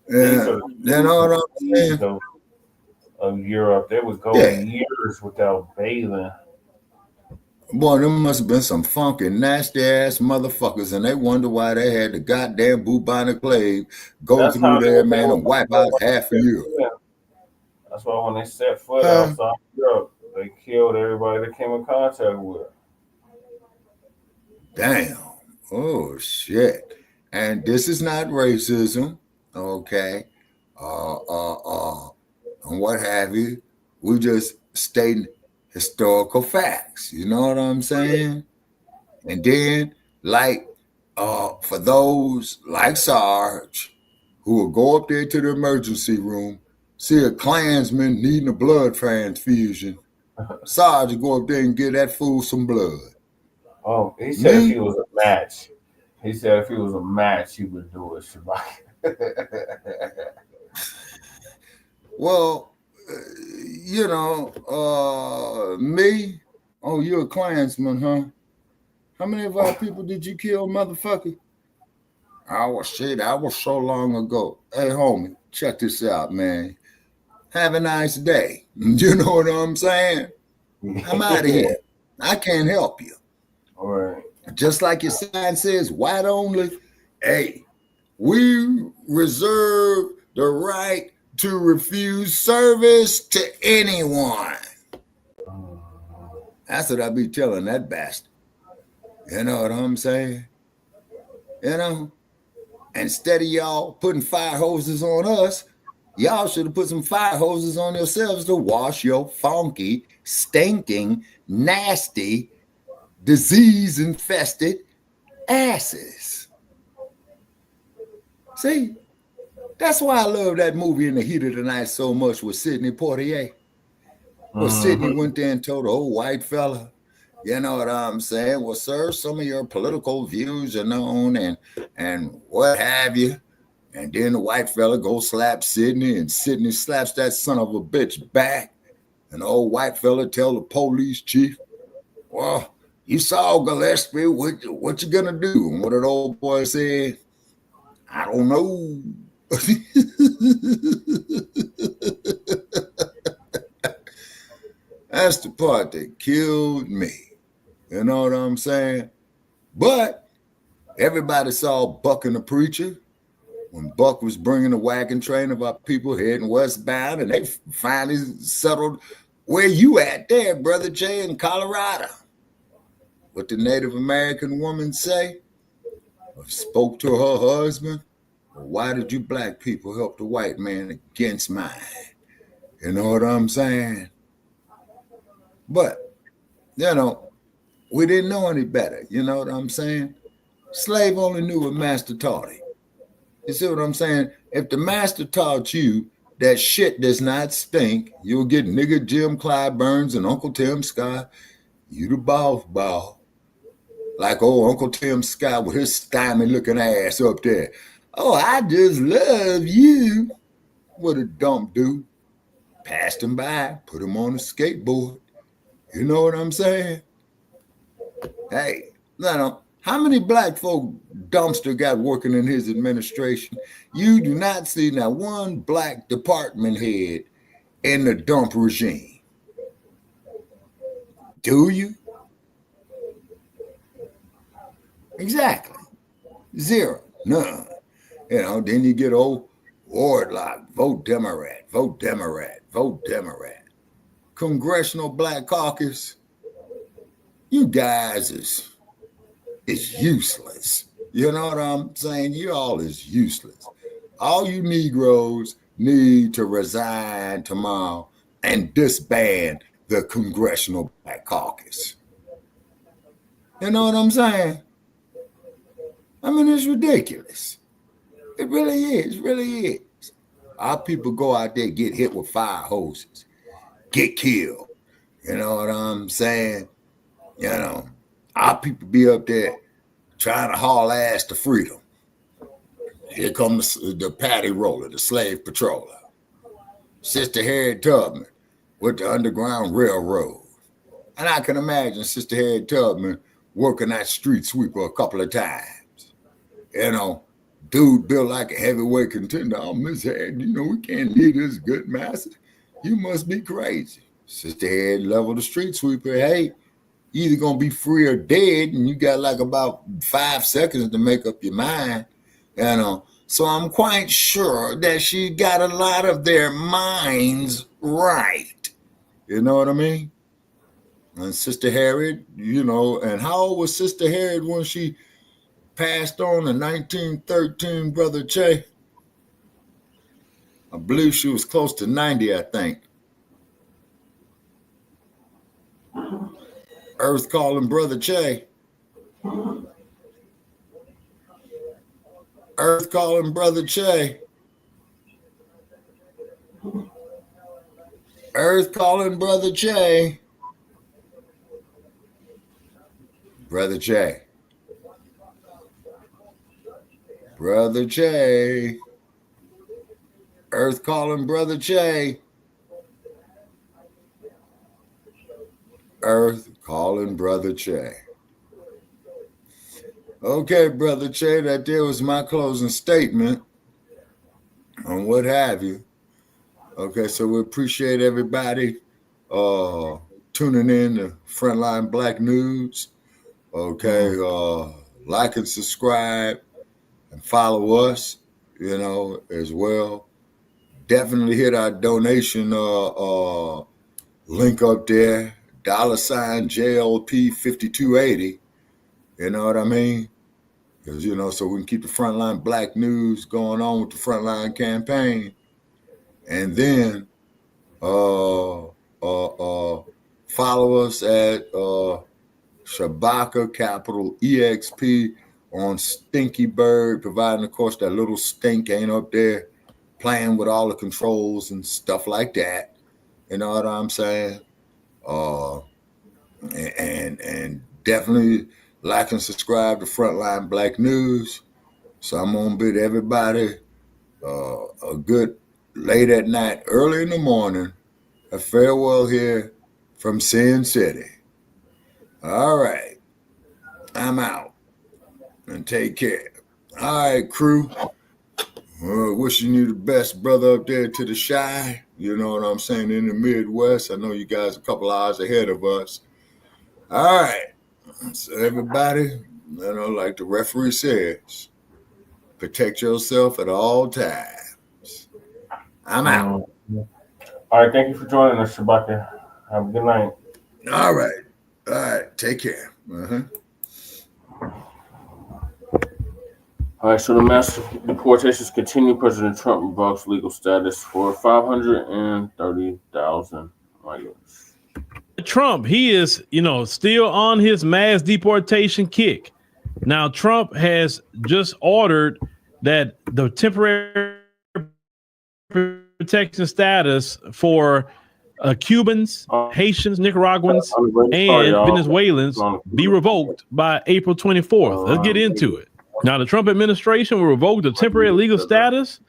Speaker 5: Yeah, you know what I'm saying?
Speaker 1: Of Europe, they would go years without bathing.
Speaker 5: Boy, there must have been some funky, nasty ass motherfuckers, and they wonder why they had the goddamn bubonic plague go through there, man, and wipe out half of Europe.
Speaker 1: That's why when they set foot outside Europe, they killed everybody they came in contact with.
Speaker 5: Damn. Oh shit. And this is not racism, okay? And what have you. We just stating historical facts. You know what I'm saying? And then, like, for those like Sarge, who will go up there to the emergency room, see a Klansman needing a blood transfusion, Sarge will go up there and give that fool some blood.
Speaker 1: Oh, he said if he was a match. He said if he was a match, he would do it, Shabbat.
Speaker 5: Well, me? Oh, you're a Klansman, huh? How many of our people did you kill, motherfucker? That was so long ago. Hey, homie, check this out, man. Have a nice day. You know what I'm saying? I'm out of here. I can't help you.
Speaker 1: All right.
Speaker 5: Just like your sign says, white only. Hey, we reserve the right to refuse service to anyone. That's what I be telling that bastard. You know what I'm saying? Instead of y'all putting fire hoses on us, y'all should have put some fire hoses on yourselves to wash your funky, stinking, nasty, disease-infested asses. See? That's why I love that movie In the Heat of the Night so much with Sidney Poitier. Well, Sidney went there and told the old white fella, you know what I'm saying? Well, sir, some of your political views are known and what have you. And then the white fella go slap Sidney, and Sidney slaps that son of a bitch back. And the old white fella tell the police chief, well, you saw Gillespie, what you gonna do? And what did the old boy say? I don't know. That's the part that killed me. You know what I'm saying? But everybody saw Buck and the Preacher when Buck was bringing the wagon train of our people heading westbound, and they finally settled where you at there, Brother Jay, in Colorado. What the Native American woman say? Spoke to her husband. Well, why did you black people help the white man against mine? You know what I'm saying? But, we didn't know any better. You know what I'm saying? Slave only knew what master taught him. You see what I'm saying? If the master taught you that shit does not stink, you'll get nigga Jim Clyburns and Uncle Tim Scott. You the boss. Like old Uncle Tim Scott with his stymied looking ass up there. Oh, I just love you. What a dump dude. Passed him by, put him on a skateboard. You know what I'm saying? Hey, how many black folk Dumpster got working in his administration? You do not see now one black department head in the dump regime. Do you? Exactly. Zero. None. Then you get old Wardlock, vote Democrat, vote Democrat, vote Democrat. Congressional Black Caucus. you guys is useless. You know what I'm saying? You all is useless. All you Negroes need to resign tomorrow and disband the Congressional Black Caucus. You know what I'm saying? I mean, it's ridiculous. It really is. It really is. Our people go out there, get hit with fire hoses, get killed. You know what I'm saying? You know, our people be up there trying to haul ass to freedom. Here comes the paddy roller, the slave patroller. Sister Harriet Tubman with the Underground Railroad. And I can imagine Sister Harriet Tubman working that street sweeper a couple of times. You know, dude built like a heavyweight contender. Oh, Miss Harriet, you know, we can't leave this good master. You must be crazy. Sister Harriet leveled the street sweeper. Hey, you either gonna be free or dead, and you got like about 5 seconds to make up your mind. You know, so I'm quite sure that she got a lot of their minds right. You know what I mean? And Sister Harriet, you know, and how old was Sister Harriet when she passed on in 1913, Brother Che? I believe she was close to 90, I think. Earth calling Brother Che. Earth calling Brother Che. Earth calling Brother Che. Brother Che. Brother Che. Earth calling Brother Che. Earth calling Brother Che. Okay, Brother Che, that there was my closing statement on what have you. Okay, so we appreciate everybody tuning in to Frontline Black News. Okay, like and subscribe and follow us, you know, as well. Definitely hit our donation link up there, $ JLP 5280. You know what I mean? Because, you know, so we can keep the Frontline Black News going on with the Frontline campaign. And then follow us at Shabaka Capital EXP on Stinky Bird, providing, of course, that little stink ain't up there playing with all the controls and stuff like that. You know what I'm saying? And definitely like and subscribe to Frontline Black News. So I'm gonna bid everybody a good late at night, early in the morning, a farewell here from Sin City. All right, I'm out, and take care. All right, crew. Wishing you the best, brother, up there to the Shy. You know what I'm saying, in the Midwest. I know you guys a couple hours ahead of us. All right. So everybody, you know, like the referee says, protect yourself at all times. I'm out.
Speaker 1: All right. Thank you for joining us, Shabaka. Have a good night.
Speaker 5: All right. All right. Take care.
Speaker 1: All right, so the mass deportations continue. President Trump revokes legal status for 530,000 migrants.
Speaker 6: Trump, he is, you know, still on his mass deportation kick. Now, Trump has just ordered that the temporary protection status for Cubans, Haitians, Nicaraguans, and Venezuelans be revoked by April 24th. Let's get into it. Now, the Trump administration will revoke the temporary legal status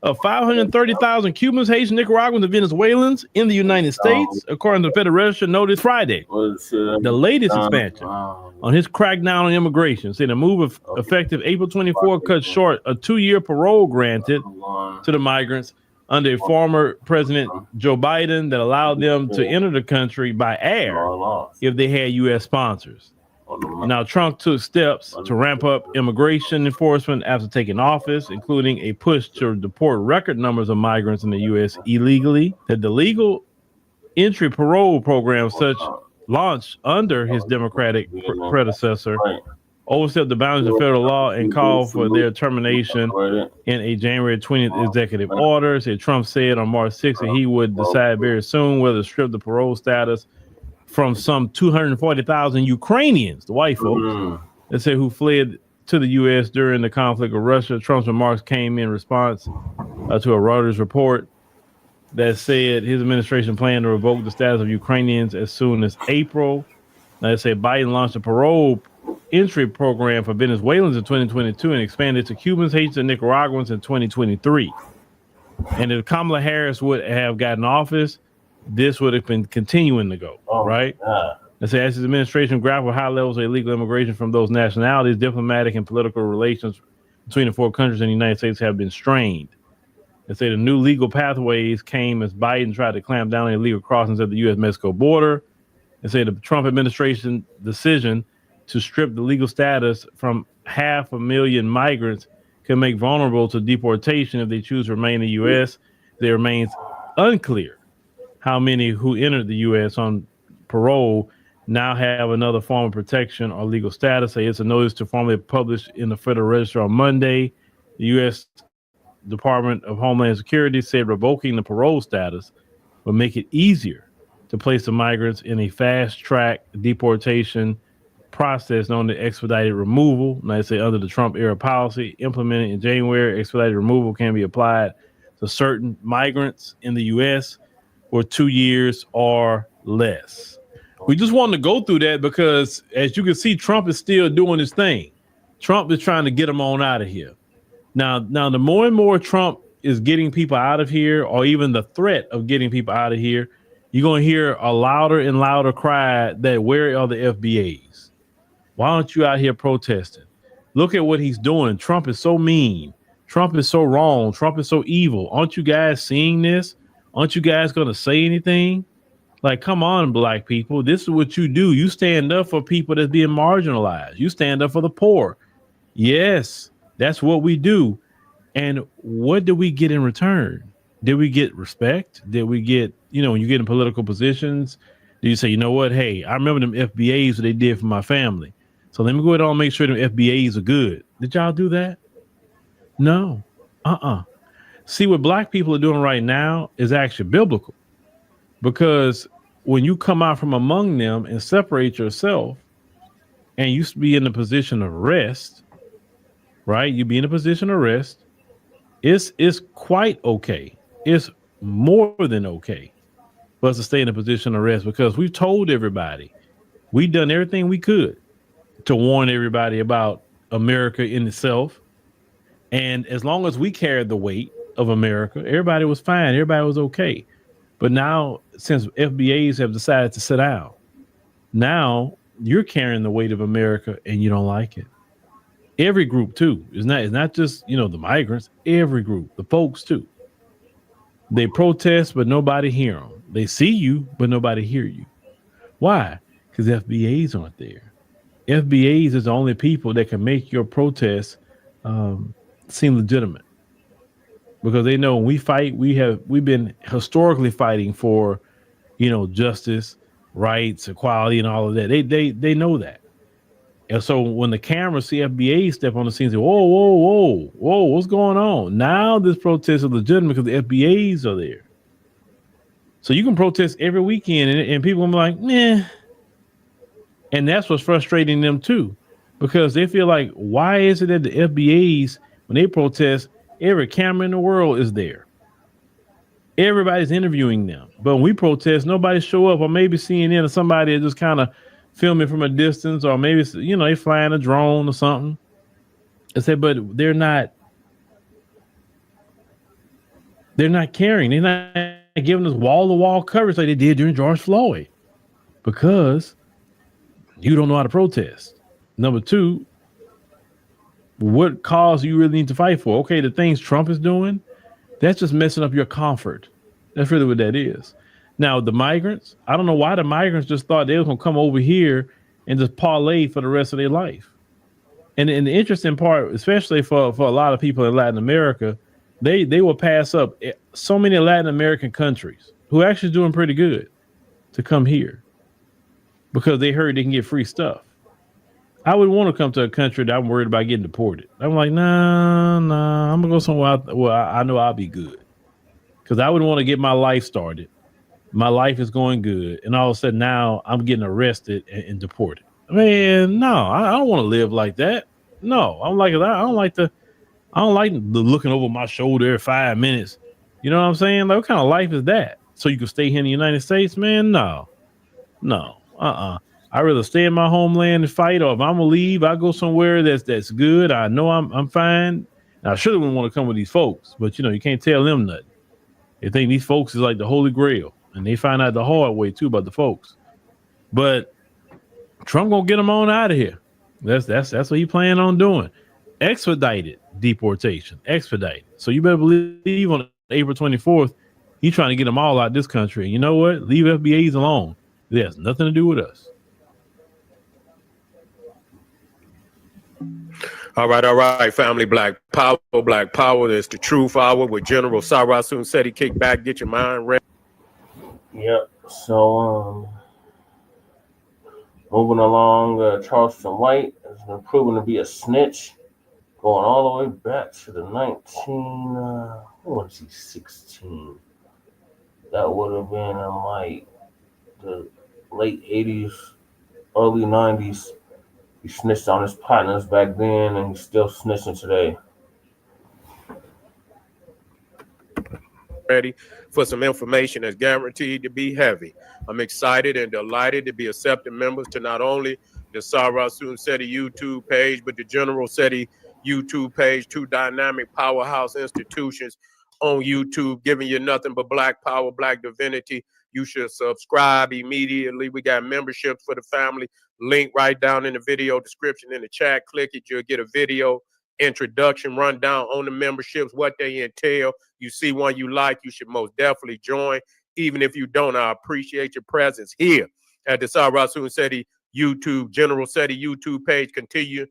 Speaker 6: of 530,000 Cubans, Haitians, Nicaraguans, and Venezuelans in the United States, according to the Federal Register notice Friday. The latest expansion on his crackdown on immigration, saying the move effective April 24 cut short a 2-year parole granted to the migrants under former President Joe Biden that allowed them to enter the country by air if they had U.S. sponsors. Now, Trump took steps to ramp up immigration enforcement after taking office, including a push to deport record numbers of migrants in the U.S. illegally. That the legal entry parole programs such launched under his Democratic predecessor, overstepped the boundaries of federal law and called for their termination in a January 20th executive order. Trump said on March 6th that he would decide very soon whether to strip the parole status from some 240,000 Ukrainians, the white folks, they say, who fled to the U.S. during the conflict with Russia. Trump's remarks came in response to a Reuters report that said his administration planned to revoke the status of Ukrainians as soon as April. Now, they say Biden launched a parole entry program for Venezuelans in 2022 and expanded to Cubans, Haitians, and Nicaraguans in 2023. And if Kamala Harris would have gotten office, this would have been continuing to go, right? They say as his administration grappled with high levels of illegal immigration from those nationalities, diplomatic and political relations between the four countries and the United States have been strained. They say the new legal pathways came as Biden tried to clamp down on illegal crossings at the U.S.-Mexico border. They say the Trump administration decision to strip the legal status from 500,000 migrants can make vulnerable to deportation if they choose to remain in the U.S. There remains unclear how many who entered the U.S. on parole now have another form of protection or legal status. It's a notice to formally publish in the Federal Register on Monday. The U.S. Department of Homeland Security said revoking the parole status will make it easier to place the migrants in a fast-track deportation process known as expedited removal. Now, they say under the Trump-era policy implemented in January, expedited removal can be applied to certain migrants in the U.S. for 2 years or less. We just wanted to go through that because, as you can see, Trump is still doing his thing. Trump is trying to get them on out of here. Now, the more and more Trump is getting people out of here, or even the threat of getting people out of here, you're going to hear a louder and louder cry that where are the FBAs? Why aren't you out here protesting? Look at what he's doing. Trump is so mean. Trump is so wrong. Trump is so evil. Aren't you guys seeing this? Aren't you guys going to say anything? Like, come on, black people. This is what you do. You stand up for people that's being marginalized. You stand up for the poor. Yes, that's what we do. And what do we get in return? Did we get respect? Did we get, when you get in political positions, do you say, you know what? Hey, I remember them FBAs what they did for my family. So let me go ahead and make sure them FBAs are good. Did y'all do that? No. See, what black people are doing right now is actually biblical. Because when you come out from among them and separate yourself and you be in a position of rest, right? You be in a position of rest. It's quite okay. It's more than okay for us to stay in a position of rest because we've told everybody, we've done everything we could to warn everybody about America in itself. And as long as we carried the weight of America, everybody was fine. Everybody was okay. But now, since FBAs have decided to sit down, now you're carrying the weight of America and you don't like it. Every group, too. It's not just, the migrants. Every group, the folks, too. They protest, but nobody hear them. They see you, but nobody hear you. Why? Because FBAs aren't there. FBAs is the only people that can make your protests seem legitimate. Because they know when we fight, we've been historically fighting for, justice, rights, equality, and all of that. They know that. And so when the cameras see FBA step on the scene and say, whoa, what's going on? Now this protest is legitimate because the FBAs are there. So you can protest every weekend and people will be like, meh. And that's what's frustrating them too. Because they feel like, why is it that the FBAs, when they protest, every camera in the world is there. Everybody's interviewing them. But when we protest, nobody show up, or maybe CNN or somebody just kind of filming from a distance, or maybe, they flying a drone or something. I said, but they're not caring. They're not giving us wall-to-wall coverage like they did during George Floyd because you don't know how to protest. Number two, what cause you really need to fight for? Okay, the things Trump is doing, that's just messing up your comfort. That's really what that is. Now, the migrants, I don't know why the migrants just thought they were going to come over here and just parlay for the rest of their life. And the interesting part, especially for a lot of people in Latin America, they will pass up so many Latin American countries who are actually doing pretty good to come here. because they heard they can get free stuff. I would want to come to a country that I'm worried about getting deported. I'm like, nah, I'm gonna go somewhere where I know I'll be good, because I would want to get my life started. My life is going good, and all of a sudden now I'm getting arrested and deported. Man, no, I don't want to live like that. No, I don't like the looking over my shoulder every 5 minutes. You know what I'm saying? Like, what kind of life is that? So you can stay here in the United States, man? No. I'd rather stay in my homeland and fight, or if I'm gonna leave, I go somewhere that's good. I know I'm fine. Now, I should have want to come with these folks, but you can't tell them nothing. They think these folks is like the Holy Grail, and they find out the hard way too about the folks. But Trump gonna get them on out of here. That's what he plan on doing. Expedited deportation. Expedited. So you better believe on April 24th, he's trying to get them all out of this country. And you know what? Leave FBAs alone. It has nothing to do with us.
Speaker 12: All right, family. Black Power. It's the Truth Hour with General Sarasun Seti. Kick back, get your mind ready.
Speaker 1: Yep. So, moving along, Charleston White has been proven to be a snitch, going all the way back to the 16. That would have been in like the late 80s, early 90s. He snitched on his partners back then, and he's still snitching today.
Speaker 12: Ready for some information that's guaranteed to be heavy. I'm excited and delighted to be accepting members to not only the Sarasun Seti YouTube page, but the General Seti YouTube page, two dynamic powerhouse institutions on YouTube, giving you nothing but Black power, Black divinity. You should subscribe immediately. We got memberships for the family. Link right down in the video description in the chat. Click it. You'll get a video introduction rundown on the memberships, what they entail. You see one you like, you should most definitely join. Even if you don't, I appreciate your presence here at the Sarasun Seti YouTube, General Seti YouTube page. Continue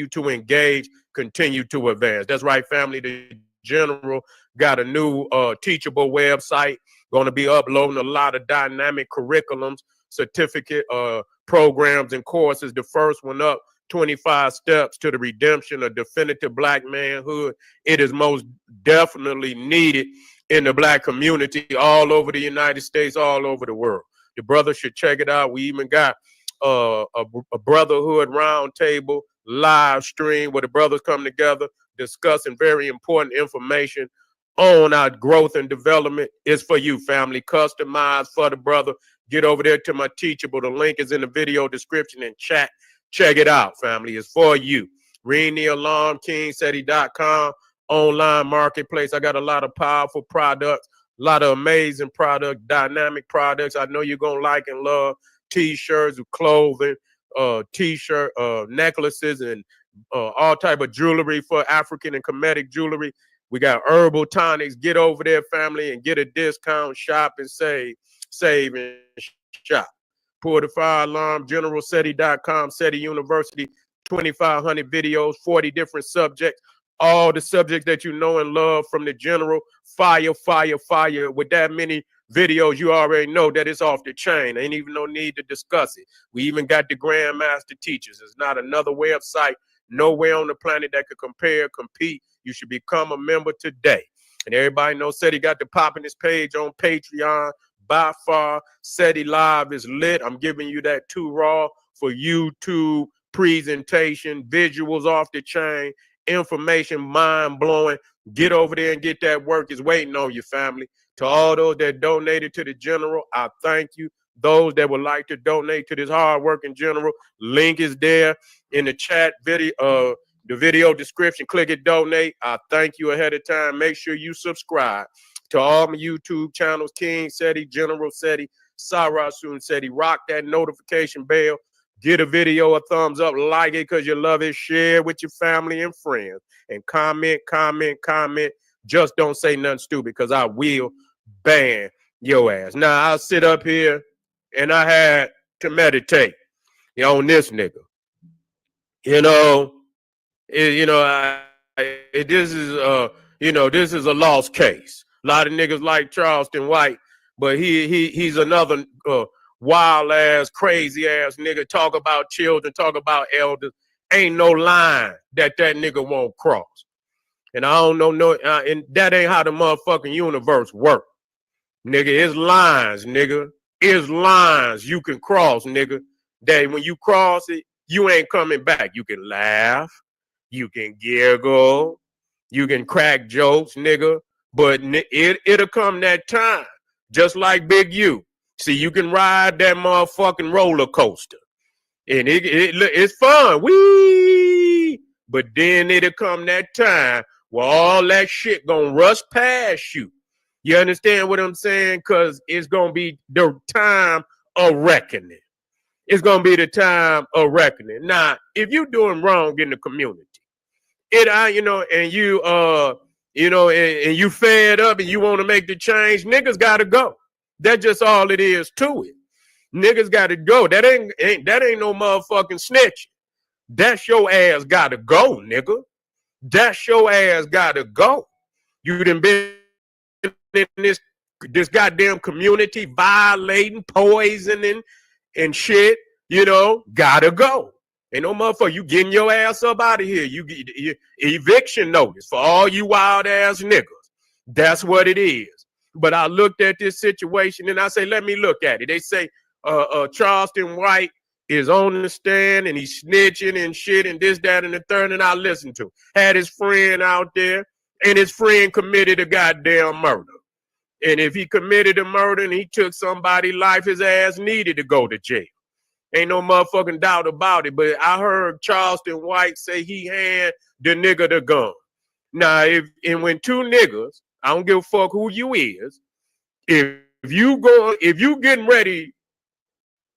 Speaker 12: to engage, continue to advance. That's right, family. The General got a new teachable website. Going to be uploading a lot of dynamic curriculums, certificate programs and courses. The first one up, 25 Steps to the Redemption of Definitive Black Manhood. It is most definitely needed in the Black community all over the United States, all over the world. The brothers should check it out. We even got a brotherhood roundtable live stream where the brothers come together discussing very important information on our growth and development. Is for you, family. Customized for the brother. Get over there to my Teachable. The link is in the video description and chat. Check it out, family. It's for you. Ring the alarm, KingSeti.com, online marketplace. I got a lot of powerful products, a lot of amazing products, dynamic products. I know you're going to like and love T-shirts, clothing, T-shirt, necklaces, and all type of jewelry for African and Kemetic jewelry. We got herbal tonics. Get over there, family, and get a discount. Shop and save and shop. Pour the fire alarm, generalseti.com, Seti University, 2,500 videos, 40 different subjects, all the subjects that you know and love from the General. Fire. With that many videos, you already know that it's off the chain. Ain't even no need to discuss it. We even got the Grandmaster Teachers. There's not another website nowhere on the planet that could compete. You should become a member today. And everybody knows Seti got the poppin'est page on Patreon. By far, Seti Live is lit. I'm giving you that too raw for YouTube presentation, visuals off the chain, information mind-blowing. Get over there and get that work. Is waiting on you, family. To all those that donated to the General, I thank you. Those that would like to donate to this hard-working General, link is there in the chat video, the video description. Click it, donate. I thank you ahead of time. Make sure you subscribe to all my YouTube channels, King Seti, General Seti, Sarasun Seti. Rock that notification bell. Get a video a thumbs up, like it because you love it. Share with your family and friends. And comment. Just don't say nothing stupid because I will ban your ass. Now, I'll sit up here and I had to meditate on this nigga. This is a lost case. A lot of niggas like Charleston White, but he's another wild ass, crazy ass nigga, talk about children, talk about elders. Ain't no line that nigga won't cross. And I don't know, and that ain't how the motherfucking universe work. Nigga, it's lines, nigga. It's lines you can cross, nigga. That when you cross it, you ain't coming back. You can laugh, you can giggle, you can crack jokes, nigga. But it'll come that time, just like Big U. See, you can ride that motherfucking roller coaster, and it's fun. Wee! But then it'll come that time where all that shit gonna rush past you. You understand what I'm saying? Because it's gonna be the time of reckoning. It's gonna be the time of reckoning. Now, if you doing wrong in the community, and you fed up and you want to make the change, niggas gotta go. That's just all it is to it. Niggas gotta go. That ain't no motherfucking snitch. That's your ass gotta go, nigga. That's your ass gotta go. You done been in this goddamn community violating, poisoning, and shit. Gotta go. Ain't no motherfucker. You getting your ass up out of here. You get eviction notice for all you wild ass niggas. That's what it is. But I looked at this situation and I say, let me look at it. They say Charleston White is on the stand and he's snitching and shit and this, that, and the third, and I listened to. Had his friend out there, and his friend committed a goddamn murder. And if he committed a murder and he took somebody's life, his ass needed to go to jail. Ain't no motherfucking doubt about it. But I heard Charleston White say he had the nigga the gun. Now, when two niggas, I don't give a fuck who you is, if you getting ready,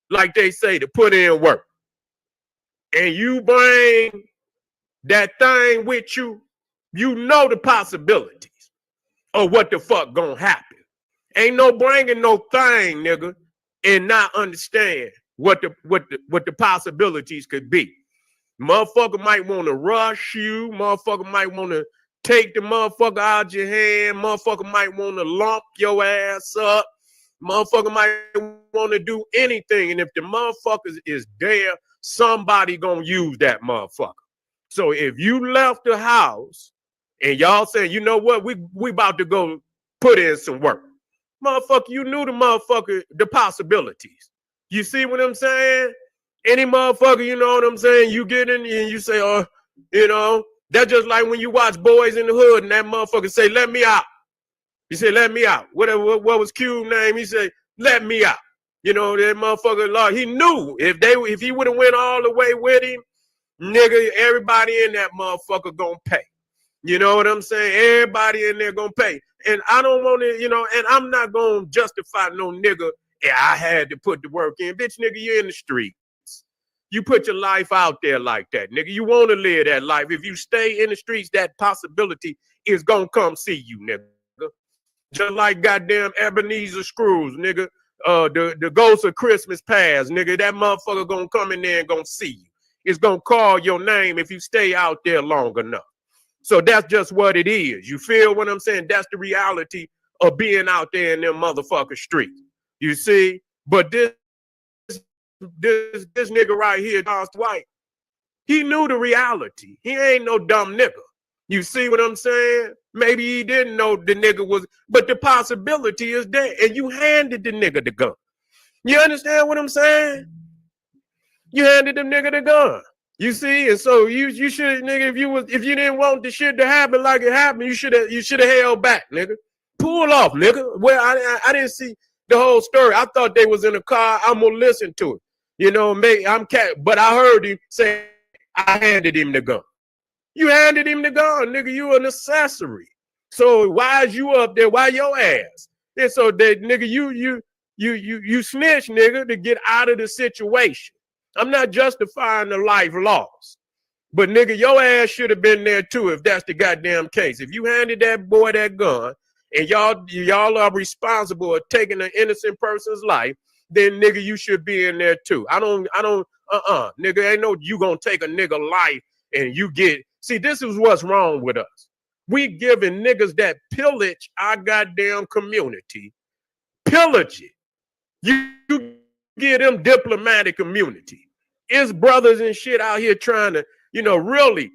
Speaker 12: like they say, to put in work, and you bring that thing with you, you know the possibilities of what the fuck gonna happen. Ain't no bringing no thing, nigga, and not understand what the possibilities could be. Motherfucker might want to rush you. Motherfucker might want to take the motherfucker out your hand. Motherfucker might want to lump your ass up. Motherfucker might want to do anything. And if the motherfuckers is there, somebody gonna use that motherfucker. So if you left the house and y'all saying, you know what, we about to go put in some work. Motherfucker, you knew the possibilities. You see what I'm saying? Any motherfucker, you know what I'm saying? You get in and you say, that's just like when you watch Boys in the Hood and that motherfucker say, let me out. He said, let me out. What was Cube's name? He said, let me out. That motherfucker, he knew if he would have went all the way with him, nigga, everybody in that motherfucker gonna pay. You know what I'm saying? Everybody in there gonna pay. And I don't want to, and I'm not gonna justify no nigga, I had to put the work in. Bitch, nigga, you're in the streets. You put your life out there like that, nigga. You want to live that life. If you stay in the streets, that possibility is gonna come see you, nigga. Just like goddamn Ebenezer Scrooge, nigga. The ghost of Christmas past, nigga. That motherfucker gonna come in there and gonna see you. It's gonna call your name if you stay out there long enough. So that's just what it is. You feel what I'm saying? That's the reality of being out there in them motherfucking streets. You see? But this nigga right here, Charleston White, he knew the reality. He ain't no dumb nigga. You see what I'm saying? Maybe he didn't know the nigga was, but the possibility is there. And you handed the nigga the gun. You understand what I'm saying? You handed the nigga the gun. You see, and so you should, nigga, if you didn't want the shit to happen like it happened, you should have held back, nigga. Pull off, nigga. Well, I didn't see the whole story. I thought they was in a car. I'm gonna listen to it. But I heard him say I handed him the gun. You handed him the gun, nigga. You an accessory. So why is you up there? Why your ass? And so that nigga, you snitch, nigga, to get out of the situation. I'm not justifying the life lost, but nigga, your ass should have been there too if that's the goddamn case. If you handed that boy that gun and y'all are responsible for taking an innocent person's life, then nigga, you should be in there too. Nigga, ain't no you gonna take a nigga life and you get. See, this is what's wrong with us. We giving niggas that pillage our goddamn community, pillage it. You give them diplomatic immunity. It's brothers and shit out here trying to, really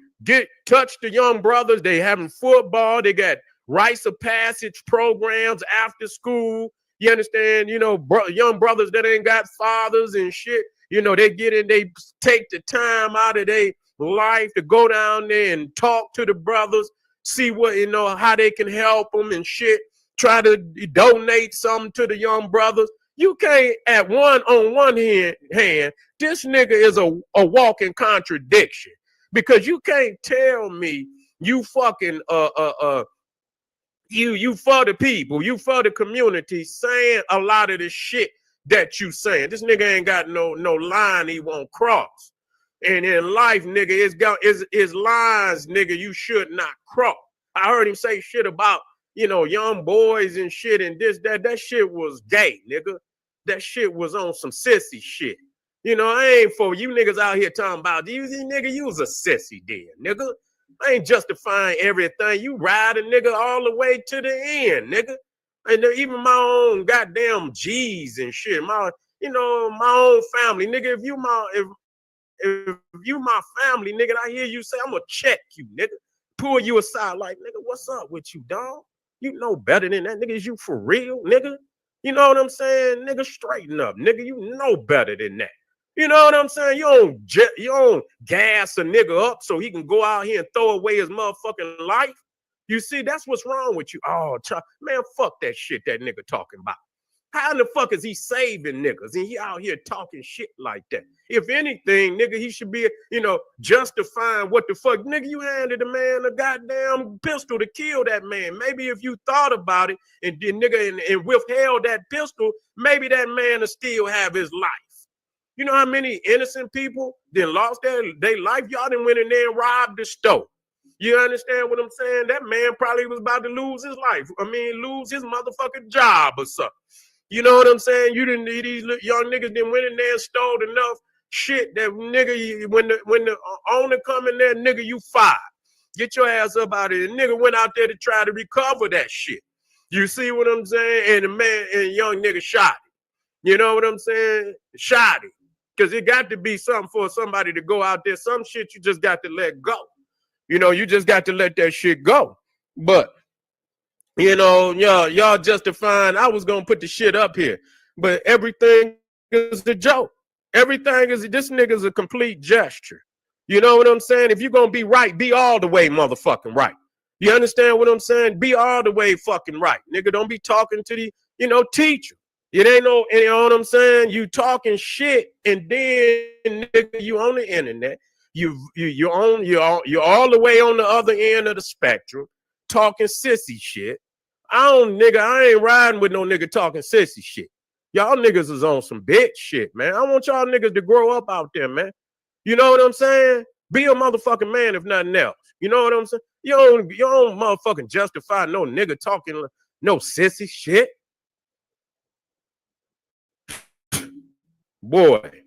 Speaker 12: touch the young brothers. They having football. They got rites of passage programs after school. You understand? Young brothers that ain't got fathers and shit. They get in, they take the time out of their life to go down there and talk to the brothers, see what, how they can help them and shit. Try to donate something to the young brothers. You can't, on one hand, this nigga is a walking contradiction, because you can't tell me you fucking you for the people, you for the community, saying a lot of the shit that you saying. This nigga ain't got no line he won't cross. And in life, nigga, it's lines, nigga, you should not cross. I heard him say shit about, young boys and shit and this, that shit was gay, nigga. That shit was on some sissy shit. I ain't for you niggas out here talking about, nigga, you was a sissy then, nigga. I ain't justifying everything. You ride a nigga all the way to the end, nigga. And even my own goddamn G's and shit, my own family, nigga. If you my family, nigga, I hear you say, I'm gonna check you, nigga. Pull you aside like, nigga, what's up with you, dog? You know better than that, nigga. Is you for real, nigga? You know what I'm saying? Nigga, straighten up, nigga. You know better than that. You know what I'm saying? You don't gas a nigga up so he can go out here and throw away his motherfucking life. You see, that's what's wrong with you. Oh, man, fuck that shit that nigga talking about. How in the fuck is he saving niggas and he out here talking shit like that? If anything, nigga, he should be, justifying what the fuck. Nigga, you handed a man a goddamn pistol to kill that man. Maybe if you thought about it and nigga and withheld that pistol, maybe that man will still have his life. You know how many innocent people then lost their life? Y'all done went in there and robbed the store. You understand what I'm saying? That man probably was about to lose his life. Lose his motherfucking job or something. You know what I'm saying? These young niggas done went in there and stole enough shit that nigga, when the owner come in there, nigga, you fired. Get your ass up out of it. The nigga went out there to try to recover that shit. You see what I'm saying? And the man and young nigga shot him. You know what I'm saying? Shot him. Because it got to be something for somebody to go out there. Some shit you just got to let go. You just got to let that shit go. But, y'all justifying, I was going to put the shit up here. But everything is a joke. Everything is, this nigga's a complete gesture. You know what I'm saying? If you're going to be right, be all the way motherfucking right. You understand what I'm saying? Be all the way fucking right. Nigga, don't be talking to the, teacher. It ain't no, you know what I'm saying? You talking shit, and then nigga, you on the internet. You're all the way on the other end of the spectrum, talking sissy shit. I ain't riding with no nigga talking sissy shit. Y'all niggas is on some bitch shit, man. I want y'all niggas to grow up out there, man. You know what I'm saying? Be a motherfucking man, if nothing else. You know what I'm saying? You don't motherfucking justify no nigga talking no sissy shit. Boy,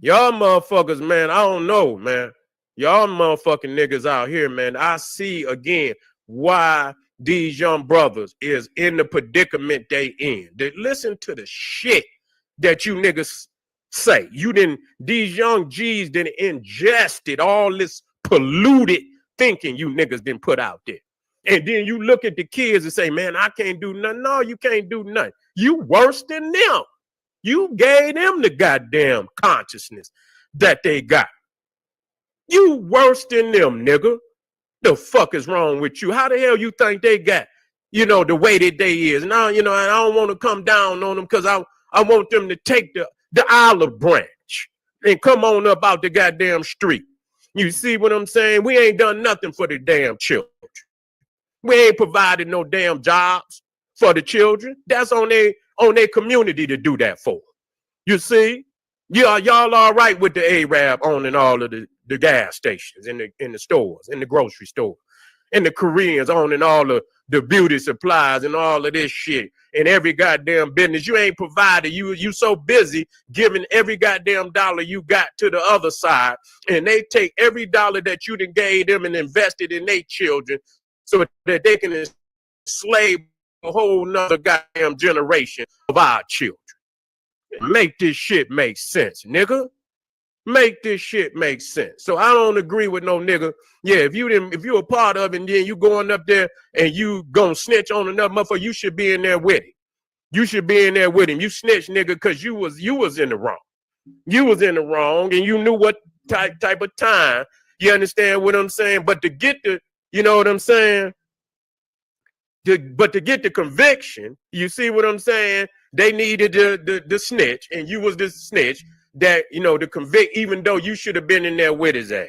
Speaker 12: y'all motherfuckers, man, I don't know, man. Y'all motherfucking niggas out here, man. I see again why these young brothers is in the predicament they in. They listen to the shit that you niggas say. These young G's didn't ingested all this polluted thinking you niggas didn't put out there. And then you look at the kids and say, man, I can't do nothing. No, you can't do nothing. You worse than them. You gave them the goddamn consciousness that they got. You worse than them, nigga. The fuck is wrong with you? How the hell you think they got, the way that they is? Now, I don't want to come down on them because I want them to take the olive branch and come on up out the goddamn street. You see what I'm saying? We ain't done nothing for the damn children. We ain't provided no damn jobs for the children. That's on their community to do that for. You see? Y'all all right with the Arab owning all of the gas stations in the stores, in the grocery store, and the Koreans owning all the beauty supplies and all of this shit and every goddamn business. You ain't provided. You so busy giving every goddamn dollar you got to the other side, and they take every dollar that you done gave them and invested in their children so that they can enslave a whole nother goddamn generation of our children. Make this shit make sense, nigga. Make this shit make sense. So I don't agree with no nigga. Yeah, if you a part of it and then you going up there and you gonna snitch on another motherfucker, you should be in there with him. You should be in there with him. You snitch, nigga, because you was in the wrong. You was in the wrong and you knew what type of time. You understand what I'm saying? But to get the, you know what I'm saying? But to get the conviction, you see what I'm saying? They needed the snitch, and you was the snitch that, you know, to convict, even though you should have been in there with his ass.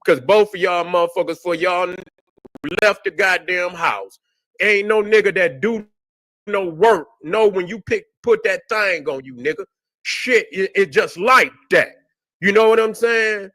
Speaker 12: Because both of y'all motherfuckers, for y'all left the goddamn house, ain't no nigga that do no work. No, when you put that thing on you, nigga, shit, it just like that. You know what I'm saying?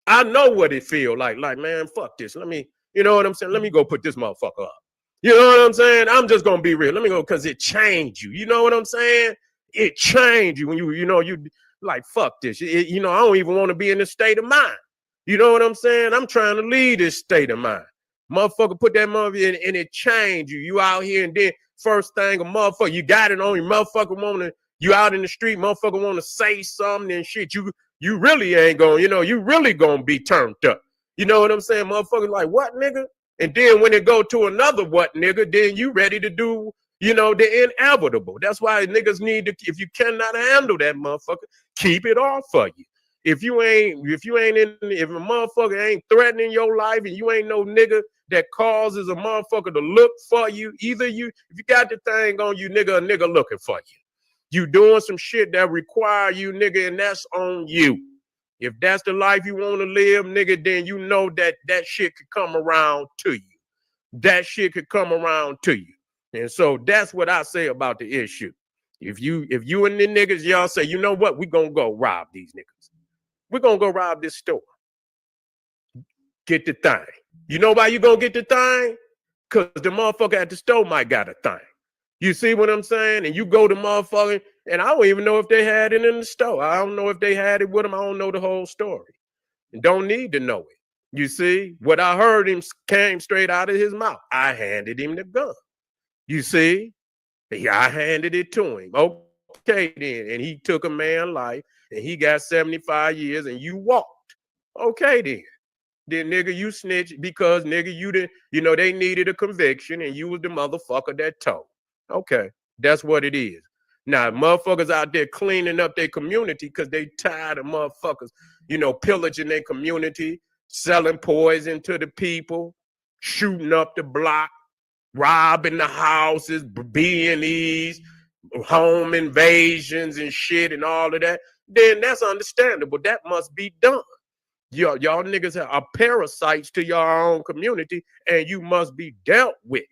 Speaker 12: I know what it feel like. Like, man, fuck this. Let me, you know what I'm saying? Let me go put this motherfucker up. You know what I'm saying? I'm just gonna be real. Let me go, because it changed you. You know what I'm saying? It changed you when you like, fuck this. I don't even want to be in this state of mind. You know what I'm saying? I'm trying to leave this state of mind. Motherfucker put that motherfucker in and it changed you. You out here and then first thing a motherfucker, you got it on you. Motherfucker you out in the street, motherfucker want to say something and shit. You really ain't going, you really gonna be turned up. You know what I'm saying? Motherfucker like, what, nigga? And then when it go to another what, nigga, then you ready to do, the inevitable. That's why niggas need to, if you cannot handle that motherfucker, keep it off for you. If a motherfucker ain't threatening your life and you ain't no nigga that causes a motherfucker to look for you, if you got the thing on you, nigga, a nigga looking for you. You doing some shit that require you, nigga, and that's on you. If that's the life you want to live, nigga, then you know that shit could come around to you. That shit could come around to you. And so that's what I say about the issue. If you and the niggas, y'all say, you know what, we gonna go rob these niggas. We're gonna go rob this store. Get the thing. You know why you gonna get the thing? Because the motherfucker at the store might got a thing. You see what I'm saying? And you go to motherfucker, and I don't even know if they had it in the store. I don't know if they had it with them. I don't know the whole story. And don't need to know it. You see? What I heard him came straight out of his mouth. I handed him the gun. You see? I handed it to him. Okay, then. And he took a man's life, and he got 75 years, and you walked. Okay, then. Then, nigga, you snitched because, nigga, you didn't, they needed a conviction, and you was the motherfucker that told. Okay, that's what it is. Now, motherfuckers out there cleaning up their community because they tired of motherfuckers, pillaging their community, selling poison to the people, shooting up the block, robbing the houses, B&Es, home invasions and shit and all of that. Then that's understandable. That must be done. Y'all niggas are parasites to your own community, and you must be dealt with.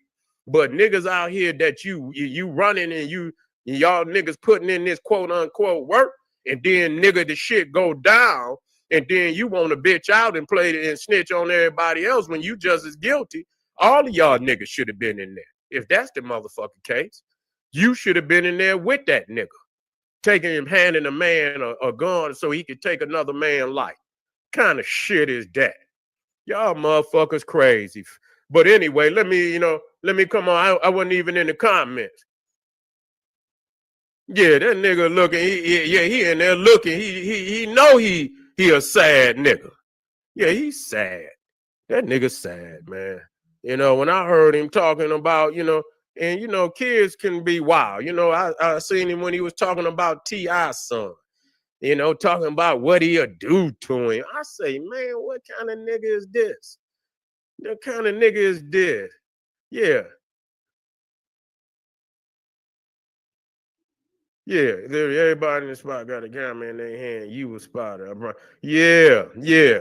Speaker 12: But niggas out here that you running and y'all niggas putting in this quote unquote work, and then nigga the shit go down, and then you want to bitch out and play it and snitch on everybody else when you just as guilty. All of y'all niggas should have been in there. If that's the motherfucking case, you should have been in there with that nigga, handing a man a gun so he could take another man's life. Kind of shit is that? Y'all motherfuckers crazy. But anyway, let me come on. I wasn't even in the comments. Yeah, that nigga looking, he in there looking. He know he a sad nigga. Yeah, he's sad. That nigga sad, man. When I heard him talking about, and kids can be wild. I seen him when he was talking about T.I.'s son. Talking about what he'll do to him. I say, man, what kind of nigga is this? What kind of nigga is this? Yeah. Yeah, everybody in the spot got a camera in their hand. You a spotter. Yeah.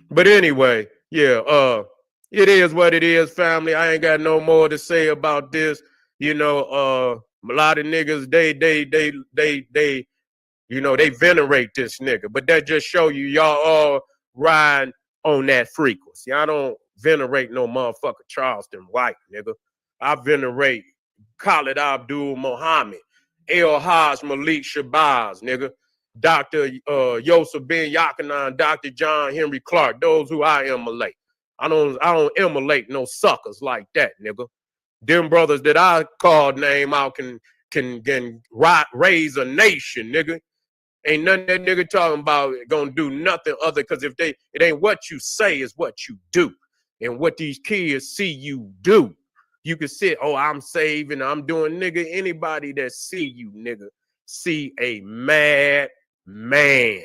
Speaker 12: But anyway, yeah, it is what it is, family. I ain't got no more to say about this. A lot of niggas, they venerate this nigga, but that just show you y'all all ride on that frequency. I don't venerate no motherfucker Charleston White, nigga. I venerate Khalid Abdul Muhammad, El Haj Malik Shabazz, nigga, Dr. Yosef Ben Yakanan, Dr. John Henry Clark, those who I emulate. I don't emulate no suckers like that, nigga. Them brothers that I called name out can can raise a nation, nigga. Ain't nothing that nigga talking about gonna do nothing other, because it ain't what you say, is what you do. And what these kids see you do. You can say, oh, I'm saving, I'm doing, nigga. Anybody that see you, nigga, see a mad man.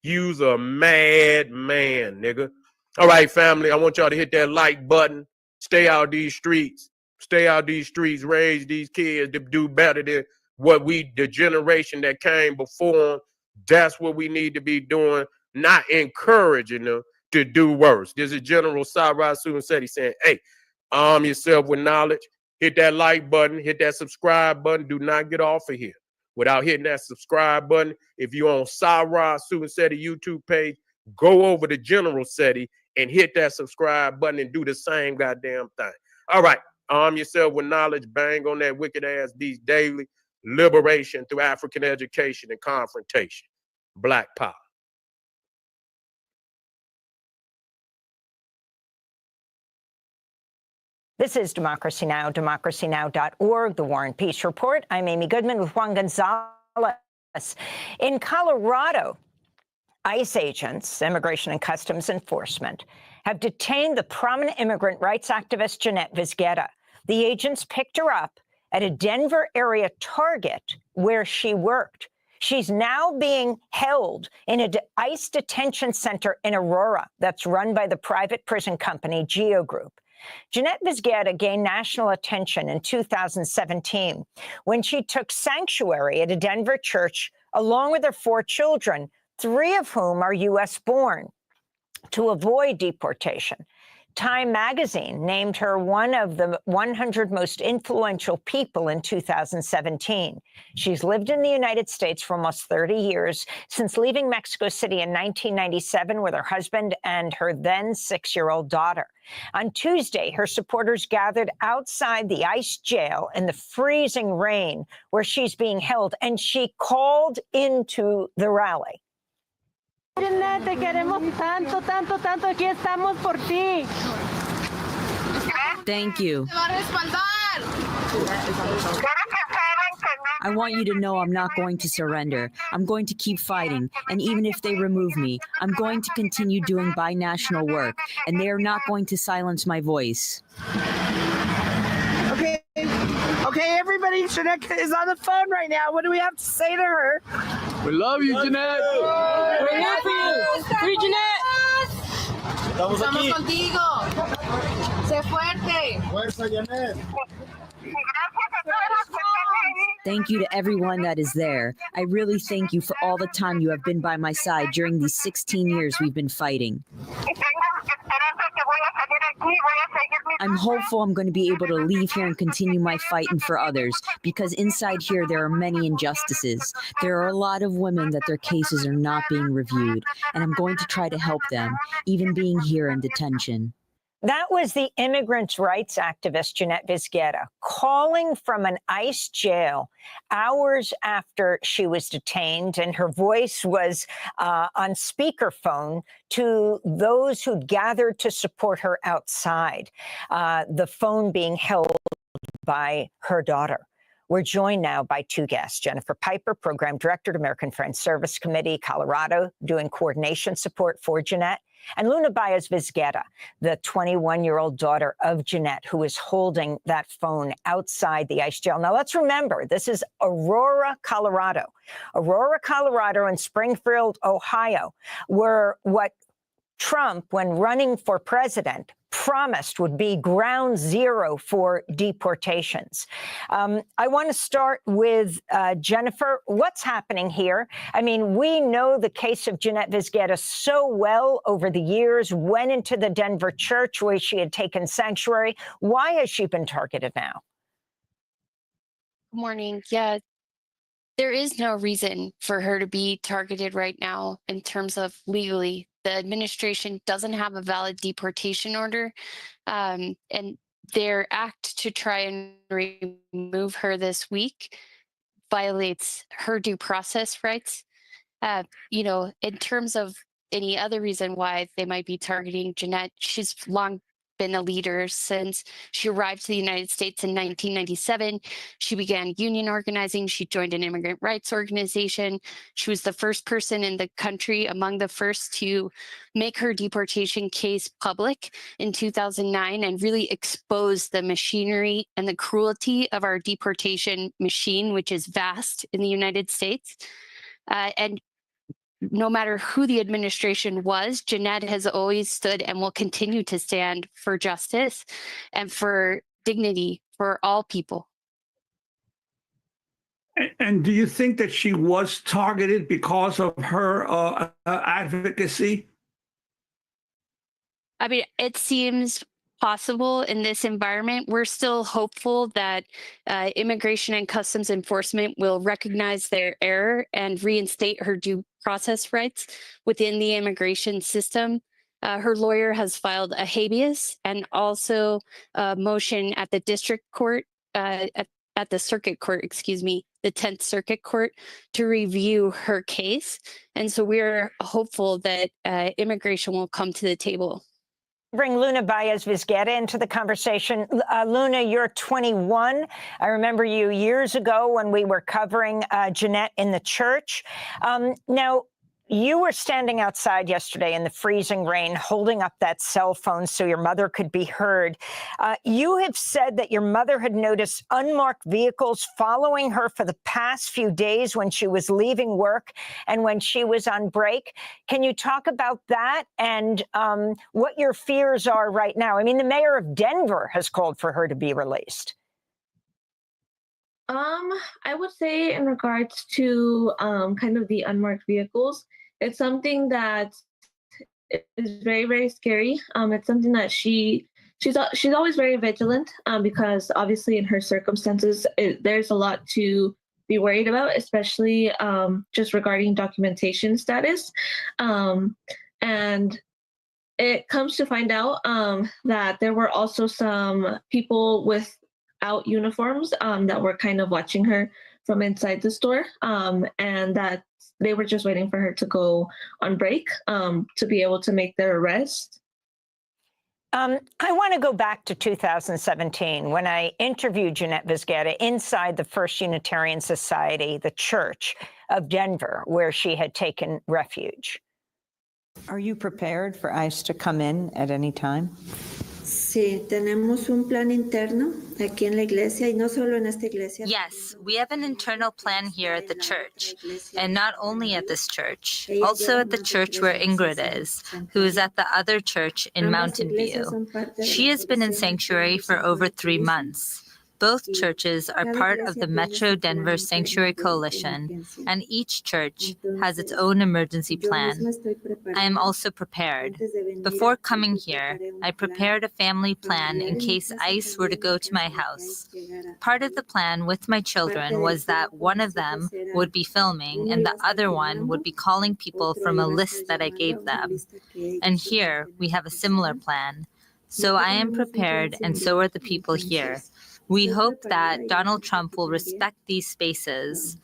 Speaker 12: You's a mad man, nigga. All right, family, I want y'all to hit that like button. Stay out these streets. Stay out these streets. Raise these kids to do better than what the generation that came before them. That's what we need to be doing, not encouraging them to do worse. This is General Cyrus Sunseti saying, hey, arm yourself with knowledge. Hit that like button. Hit that subscribe button. Do not get off of here without hitting that subscribe button. If you're on Cyrus Sunseti YouTube page, go over to General Seti and hit that subscribe button and do the same goddamn thing. All right. Arm yourself with knowledge. Bang on that wicked ass beast daily. Liberation through African education and confrontation. Black power.
Speaker 13: This is Democracy Now!, democracynow.org, the War and Peace Report. I'm Amy Goodman with Juan Gonzalez. In Colorado, ICE agents, Immigration and Customs Enforcement, have detained the prominent immigrant rights activist Jeanette Vizguerra. The agents picked her up at a Denver area Target where she worked. She's now being held in a ICE detention center in Aurora that's run by the private prison company Geo Group. Jeanette Vizguerra gained national attention in 2017 when she took sanctuary at a Denver church along with her 4 children, 3 of whom are U.S. born, to avoid deportation. Time magazine named her one of the 100 most influential people in 2017. She's lived in the United States for almost 30 years, since leaving Mexico City in 1997 with her husband and her then 6-year-old daughter. On Tuesday, her supporters gathered outside the ICE jail in the freezing rain where she's being held, and she called into the rally.
Speaker 14: Jeanette, te queremos tanto, tanto, tanto. Aquí estamos por ti.
Speaker 15: Thank you. I want you to know I'm not going to surrender. I'm going to keep fighting. And even if they remove me, I'm going to continue doing binational work. And they are not going to silence my voice.
Speaker 10: Okay, everybody, Jeanette is on the phone right now. What do we have to say to her?
Speaker 11: We love you, Jeanette.
Speaker 14: We're here for you. Free Jeanette.
Speaker 10: Estamos
Speaker 14: contigo. Sé fuerte.
Speaker 10: Fuerza, Jeanette.
Speaker 15: Thank you to everyone that is there. I really thank you for all the time you have been by my side during these 16 years we've been fighting. I'm hopeful I'm going to be able to leave here and continue my fighting for others, because inside here there are many injustices. There are a lot of women that their cases are not being reviewed, and I'm going to try to help them, even being here in detention.
Speaker 13: That was the immigrant rights activist Jeanette Vizguerra calling from an ICE jail hours after she was detained, and her voice was on speakerphone to those who gathered to support her outside, the phone being held by her daughter. We're joined now by 2 guests. Jennifer Piper, Program Director at American Friends Service Committee, Colorado, doing coordination support for Jeanette, and Luna Baez Vizguerra, the 21-year-old daughter of Jeanette, who is holding that phone outside the ICE jail. Now, let's remember, this is Aurora, Colorado. Aurora, Colorado, and Springfield, Ohio, were what Trump, when running for president, promised would be ground zero for deportations. I want to start with Jennifer. What's happening here? I mean, we know the case of Jeanette Vizguerra so well over the years, went into the Denver church where she had taken sanctuary. Why has she been targeted now?
Speaker 16: Good morning. Yeah, there is no reason for her to be targeted right now in terms of legally. The administration doesn't have a valid deportation order, and their act to try and remove her this week violates her due process rights. You know, in terms of any other reason why they might be targeting Jeanette, she's long been a leader since she arrived to the United States in 1997. She began union organizing. She joined an immigrant rights organization. She was the first person in the country, among the first, to make her deportation case public in 2009 and really expose the machinery and the cruelty of our deportation machine, which is vast in the United States. And no matter who the administration was, Jeanette has always stood and will continue to stand for justice and for dignity for all people.
Speaker 17: And do you think that she was targeted because of her advocacy?
Speaker 16: I mean, it seems possible in this environment. We're still hopeful that Immigration and Customs Enforcement will recognize their error and reinstate her due process rights within the immigration system. Her lawyer has filed a habeas and also a motion at the district court, at the circuit court, excuse me, the 10th Circuit Court, to review her case. And so we're hopeful that immigration will come to the table.
Speaker 13: Bring Luna Baez Vizguerra into the conversation. Luna, you're 21. I remember you years ago when we were covering Jeanette in the church. Now, you were standing outside yesterday in the freezing rain, holding up that cell phone so your mother could be heard. You have said that your mother had noticed unmarked vehicles following her for the past few days when she was leaving work and when she was on break. Can you talk about that and what your fears are right now? I mean, the mayor of Denver has called for her to be released.
Speaker 18: I would say in regards to kind of the unmarked vehicles, it's something that is very, very scary. It's something that she's always very vigilant because obviously in her circumstances, there's a lot to be worried about, especially just regarding documentation status. And it comes to find out that there were also some people without uniforms that were kind of watching her from inside the store, and that they were just waiting for her to go on break to be able to make their arrest.
Speaker 13: I want to go back to 2017 when I interviewed Jeanette Vizguerra inside the First Unitarian Society, the Church of Denver, where she had taken refuge.
Speaker 19: Are you prepared for ICE to come in at any time?
Speaker 20: Sí, tenemos un plan interno aquí en la iglesia y no solo en esta iglesia.
Speaker 21: Yes, we have an internal plan here at the church, and not only at this church, also at the church where Ingrid is, who is at the other church in Mountain View. She has been in sanctuary for over 3 months. Both churches are part of the Metro Denver Sanctuary Coalition, and each church has its own emergency plan. I am also prepared. Before coming here, I prepared a family plan in case ICE were to go to my house. Part of the plan with my children was that one of them would be filming and the other one would be calling people from a list that I gave them. And here we have a similar plan. So I am prepared, and so are the people here. We hope that Donald Trump will respect these spaces.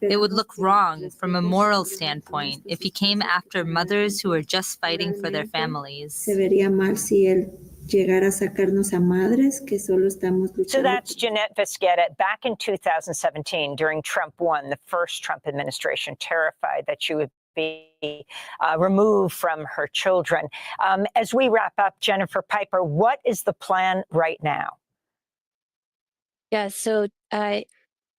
Speaker 21: It would look wrong from a moral standpoint if he came after mothers who are just fighting for their families.
Speaker 20: Se vería mal si él llegara a sacarnos a madres que solo estamos luchando.
Speaker 13: So that's Jeanette Vizguerra. Back in 2017, during Trump 1, the first Trump administration, terrified that she would be removed from her children. As we wrap up, Jennifer Piper, what is the plan right now?
Speaker 16: Yeah, so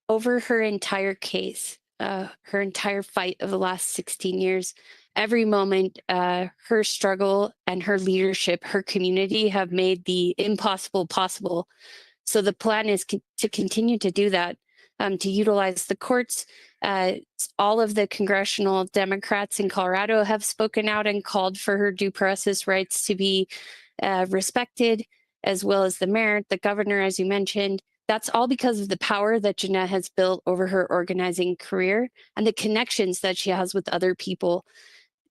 Speaker 16: over her entire case, her entire fight of the last 16 years, every moment, her struggle and her leadership, her community have made the impossible possible. So the plan is to continue to do that, to utilize the courts. All of the congressional Democrats in Colorado have spoken out and called for her due process rights to be respected, as well as the mayor, the governor, as you mentioned. That's all because of the power that Jeanette has built over her organizing career and the connections that she has with other people.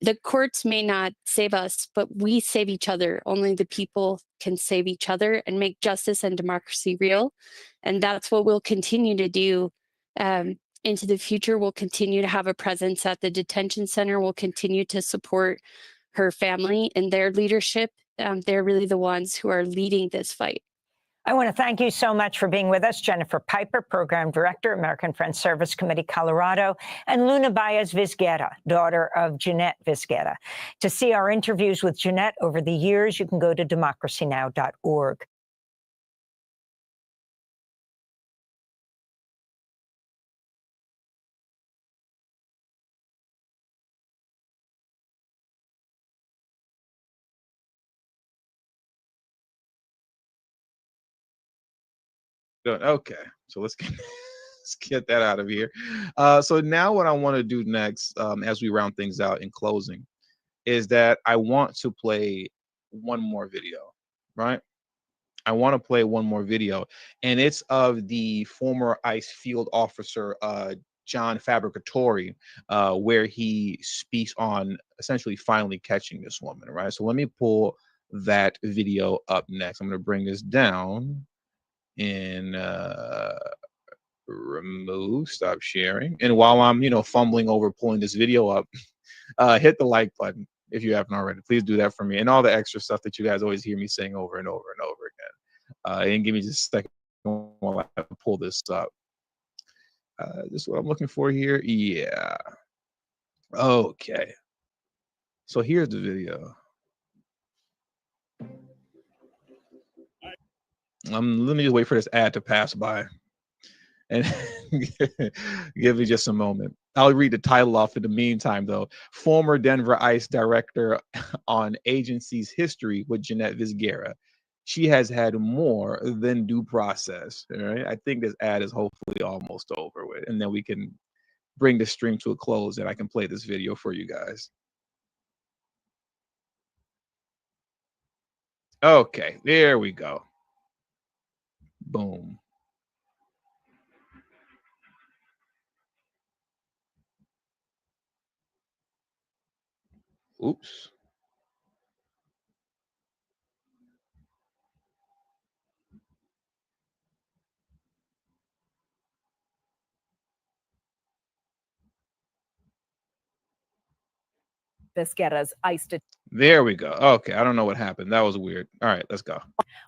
Speaker 16: The courts may not save us, but we save each other. Only the people can save each other and make justice and democracy real. And that's what we'll continue to do into the future. We'll continue to have a presence at the detention center. We'll continue to support her family in their leadership they're really the ones who are leading this fight.
Speaker 13: I want to thank you so much for being with us, Jennifer Piper, Program Director, American Friends Service Committee, Colorado, and Luna Baez Vizguerra, daughter of Jeanette Vizguerra. To see our interviews with Jeanette over the years, you can go to democracynow.org.
Speaker 2: Okay, so let's get that out of here. So now what I want to do next, as we round things out in closing, is that I want to play one more video, right? I want to play one more video, and it's of the former ICE field officer, John Fabricatore, where he speaks on essentially finally catching this woman, right? So let me pull that video up next. I'm going to bring this down and remove, stop sharing. And while I'm, fumbling over pulling this video up, hit the like button if you haven't already. Please do that for me, and all the extra stuff that you guys always hear me saying over and over and over again. And give me just a second while I pull this up. This is what I'm looking for here. Yeah. Okay. So here's the video. Let me just wait for this ad to pass by, and give me just a moment. I'll read the title off in the meantime, though. Former Denver ICE director on agency's history with Jeanette Vizguerra. She has had more than due process. All right. I think this ad is hopefully almost over with, and then we can bring the stream to a close, and I can play this video for you guys. Okay, there we go. Boom. Oops.
Speaker 22: Vizguerra's ICE.
Speaker 2: There we go. Okay, I don't know what happened. That was weird. All right, let's go.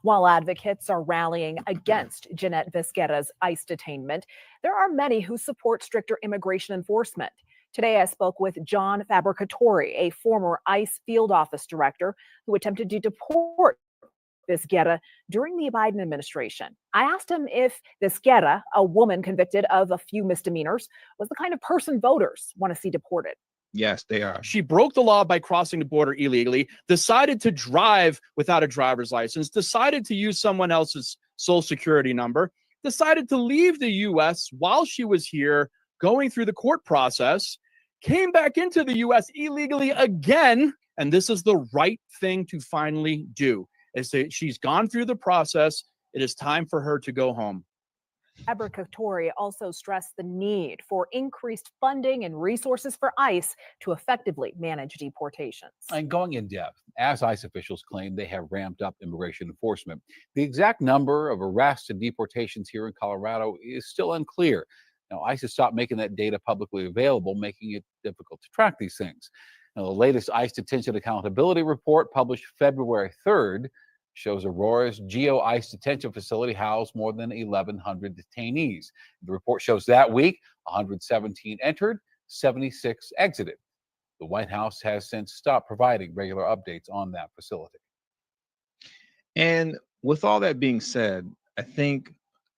Speaker 22: While advocates are rallying against Jeanette Vizguerra's ICE detainment, there are many who support stricter immigration enforcement. Today, I spoke with John Fabricatore, a former ICE field office director who attempted to deport Vizguerra during the Biden administration. I asked him if Vizguerra, a woman convicted of a few misdemeanors, was the kind of person voters want to see deported.
Speaker 2: Yes, they are.
Speaker 23: She broke the law by crossing the border illegally, decided to drive without a driver's license, decided to use someone else's social security number, decided to leave the U.S. while she was here going through the court process, came back into the U.S. illegally again, and this is the right thing to finally do. Is that she's gone through the process. It is time for her to go home.
Speaker 22: Fabricatore also stressed the need for increased funding and resources for ICE to effectively manage deportations.
Speaker 24: And going in depth, as ICE officials claim they have ramped up immigration enforcement, the exact number of arrests and deportations here in Colorado is still unclear. Now, ICE has stopped making that data publicly available, making it difficult to track these things. Now, the latest ICE Detention Accountability Report, published February 3rd, shows Aurora's Geo ICE detention facility housed more than 1,100 detainees. The report shows that week, 117 entered, 76 exited. The White House has since stopped providing regular updates on that facility.
Speaker 2: And with all that being said, I think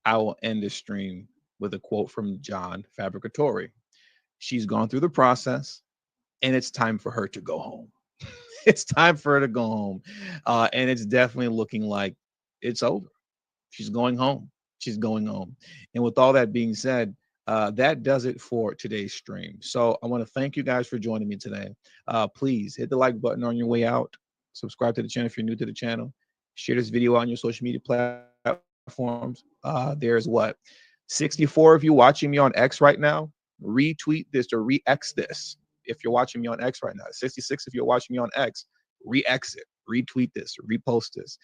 Speaker 2: I will end this stream with a quote from John Fabricatore. She's gone through the process, and it's time for her to go home. It's time for her to go home. And it's definitely looking like it's over. She's going home. She's going home. And with all that being said, that does it for today's stream. So I want to thank you guys for joining me today. Please hit the like button on your way out. Subscribe to the channel if you're new to the channel. Share this video on your social media platforms. There's 64 of you watching me on X right now. Retweet this or re-X this. If you're watching me on X right now, 66 if you're watching me on X, re-X it, retweet this, repost this.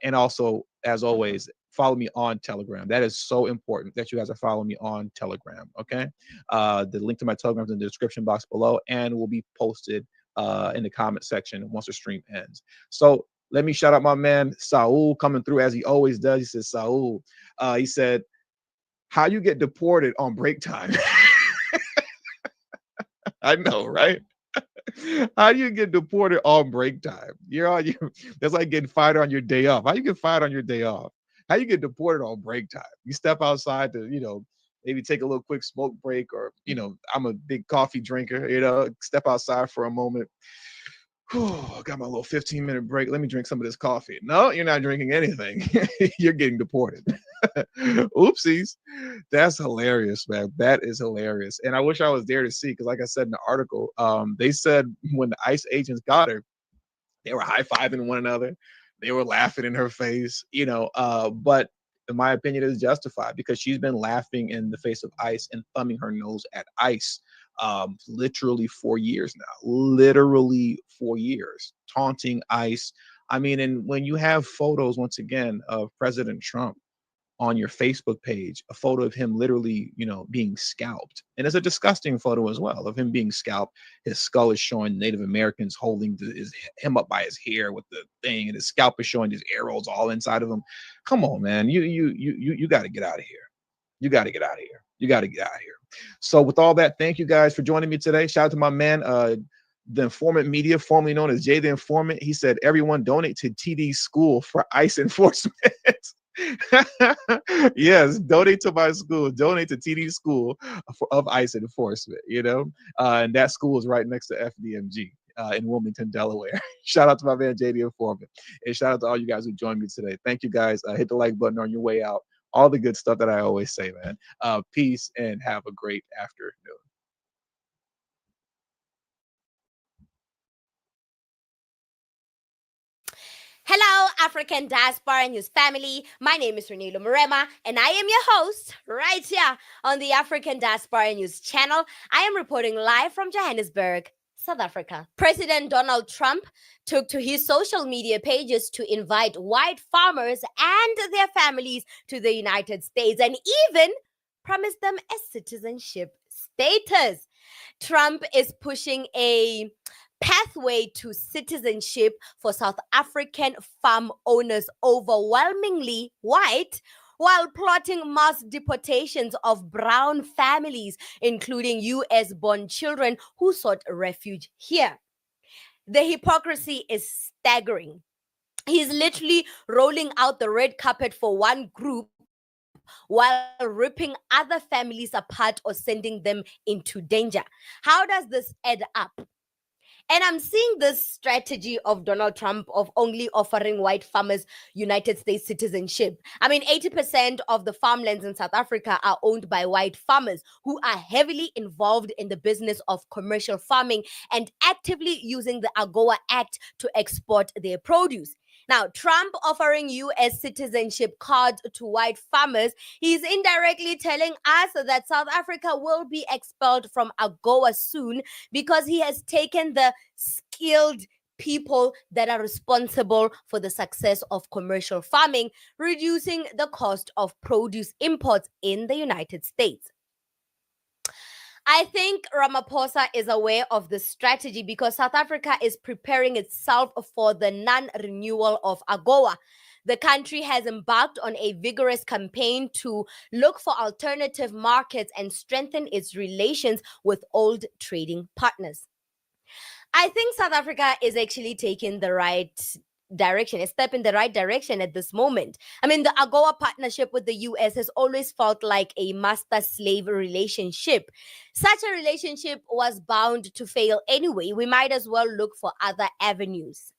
Speaker 2: And also, as always, follow me on Telegram. That is so important that you guys are following me on Telegram, okay? The link to my Telegram is in the description box below and will be posted in the comment section once the stream ends. So Let me shout out my man Saul coming through as he always does. He says, Saul, he said, how you get deported on break time? I know, right? How do you get deported on break time? That's like getting fired on your day off. How you get fired on your day off? How you get deported on break time? You step outside to, maybe take a little quick smoke break, or, I'm a big coffee drinker, step outside for a moment. I got my little 15-minute break. Let me drink some of this coffee. No, you're not drinking anything. You're getting deported. Oopsies. That's hilarious, man. That is hilarious. And I wish I was there to see, because like I said in the article, they said when the ICE agents got her, they were high-fiving one another. They were laughing in her face, but in my opinion, it is justified, because she's been laughing in the face of ICE and thumbing her nose at ICE literally 4 years now. Literally 4 years. Taunting ICE. I mean, and when you have photos, once again, of President Trump on your Facebook page, a photo of him literally, being scalped. And it's a disgusting photo as well of him being scalped. His skull is showing, Native Americans holding him up by his hair with the thing, and his scalp is showing his arrows all inside of him. Come on, man. You got to get out of here. You got to get out of here. You got to get out of here. So with all that, thank you guys for joining me today. Shout out to my man, the Informant Media, formerly known as Jay the Informant. He said, everyone donate to TD School for ICE enforcement. Yes, donate to my school. Donate to TD School of ICE enforcement, and that school is right next to FDMG in Wilmington, Delaware. Shout out to my man, Jay the Informant. And shout out to all you guys who joined me today. Thank you guys. Hit the like button on your way out. All the good stuff that I always say, man. Peace and have a great afternoon.
Speaker 3: Hello, African Diaspora News family. My name is Renilo Murema, and I am your host right here on the African Diaspora News channel. I am reporting live from Johannesburg, South Africa. President Donald Trump took to his social media pages to invite white farmers and their families to the United States, and even promised them a citizenship status. Trump is pushing a pathway to citizenship for South African farm owners, overwhelmingly white, while plotting mass deportations of brown families, including US-born children who sought refuge here. The hypocrisy is staggering. He's literally rolling out the red carpet for one group while ripping other families apart or sending them into danger. How does this add up? And I'm seeing this strategy of Donald Trump of only offering white farmers United States citizenship. I mean, 80% of the farmlands in South Africa are owned by white farmers who are heavily involved in the business of commercial farming and actively using the AGOA Act to export their produce. Now, Trump offering U.S. citizenship cards to white farmers, he's indirectly telling us that South Africa will be expelled from AGOA soon because he has taken the skilled people that are responsible for the success of commercial farming, reducing the cost of produce imports in the United States. I think Ramaphosa is aware of this strategy because South Africa is preparing itself for the non-renewal of AGOA. The country has embarked on a vigorous campaign to look for alternative markets and strengthen its relations with old trading partners. I think South Africa is actually taking the right direction, a step in the right direction at this moment. I mean, the AGOA partnership with the US has always felt like a master-slave relationship. Such a relationship was bound to fail anyway. We might as well look for other avenues.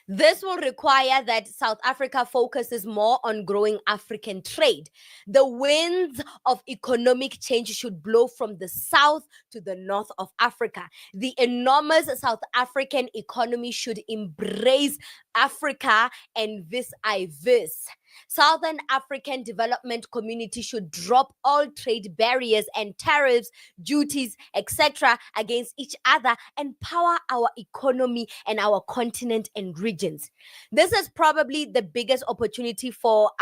Speaker 3: This will require that South Africa focuses more on growing African trade. The winds of economic change should blow from the south to the north of Africa. The enormous South African economy should embrace Africa and vis-a-vis. Southern African Development Community should drop all trade barriers and tariffs, duties, etc. against each other and power our economy and our continent and regions. This is probably the biggest opportunity for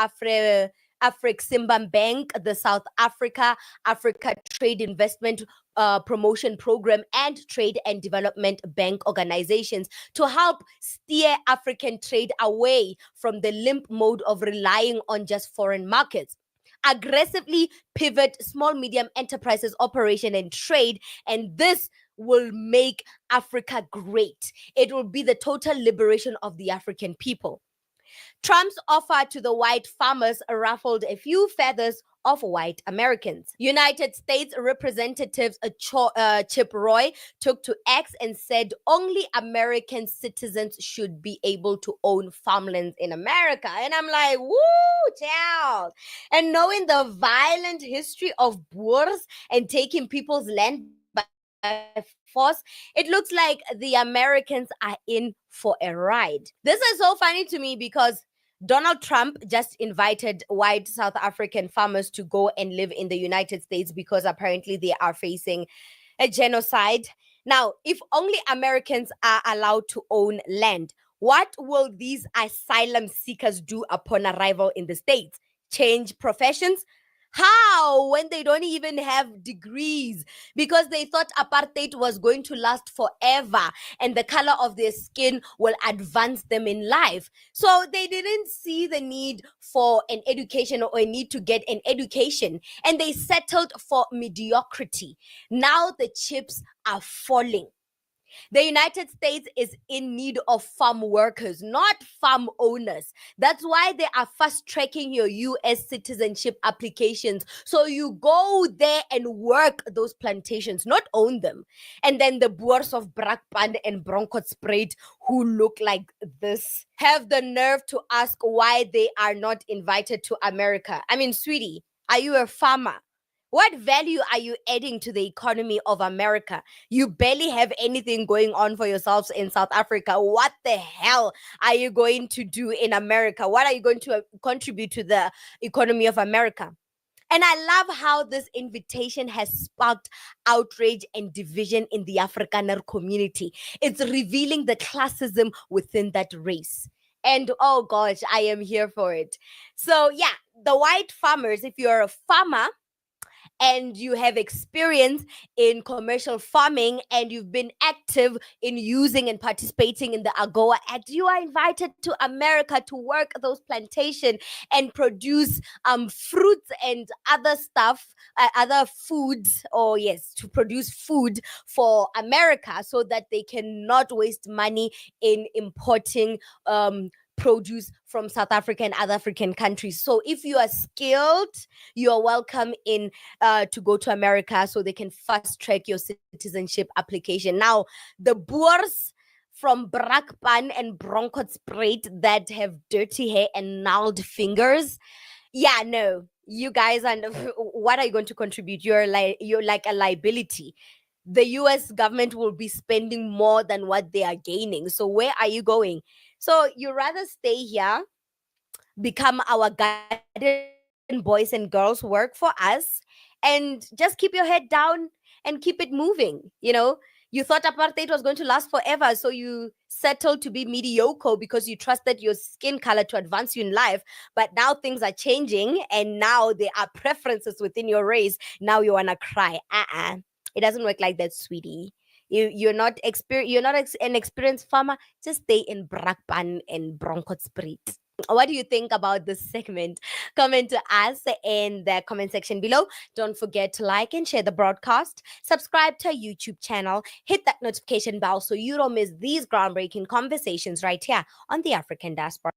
Speaker 3: Afreximbank Bank, the South Africa Trade Investment Promotion Program, and Trade and Development Bank organizations to help steer African trade away from the limp mode of relying on just foreign markets. Aggressively pivot small medium enterprises operation and trade, and this will make Africa great. It will be the total liberation of the African people. Trump's offer to the white farmers ruffled a few feathers of white Americans. United States Representative Chip Roy took to X and said only American citizens should be able to own farmlands in America. And I'm like, woo, child. And knowing the violent history of Boers and taking people's land by force, it looks like the Americans are in for a ride. This is so funny to me because Donald Trump just invited white South African farmers to go and live in the United States because apparently they are facing a genocide. Now, if only Americans are allowed to own land, what will these asylum seekers do upon arrival in the States? Change professions? How, when they don't even have degrees? Because they thought apartheid was going to last forever and the color of their skin will advance them in life. So they didn't see the need for an education or a need to get an education, and they settled for mediocrity. Now the chips are falling. The United States is in need of farm workers, not farm owners. That's why they are fast-tracking your U.S. citizenship applications. So you go there and work those plantations, not own them. And then the Boers of Blacc and Bronkhortspruit, who look like this, have the nerve to ask why they are not invited to America. I mean, sweetie, are you a farmer? What value are you adding to the economy of America? You barely have anything going on for yourselves in South Africa. What the hell are you going to do in America? What are you going to contribute to the economy of America? And I love how this invitation has sparked outrage and division in the Afrikaner community. It's revealing the classism within that race. And oh gosh, I am here for it. So yeah, the white farmers, if you're a farmer, and you have experience in commercial farming and you've been active in using and participating in the AGOA Act, you are invited to America to work those plantations and produce fruits and other stuff, other foods, to produce food for America so that they cannot waste money in importing produce from South Africa and other African countries. So if you are skilled, you are welcome in to go to America so they can fast track your citizenship application. Now, the Boers from Blacc and Bronkhortspruit that have dirty hair and gnarled fingers, yeah, no, you guys are. What are you going to contribute? You're like a liability. The U.S. government will be spending more than what they are gaining. So where are you going? So you rather stay here, become our guardian boys and girls, work for us, and just keep your head down and keep it moving. You know, you thought apartheid was going to last forever, so you settled to be mediocre because you trusted your skin color to advance you in life. But now things are changing, and now there are preferences within your race. Now you want to cry. It doesn't work like that, sweetie. You're not an experienced farmer. Just stay in Blacc and Bronkhortspruit. What do you think about this segment? Comment to us in the comment section below. Don't forget to like and share the broadcast. Subscribe to our YouTube channel. Hit that notification bell so you don't miss these groundbreaking conversations right here on the African Diaspora.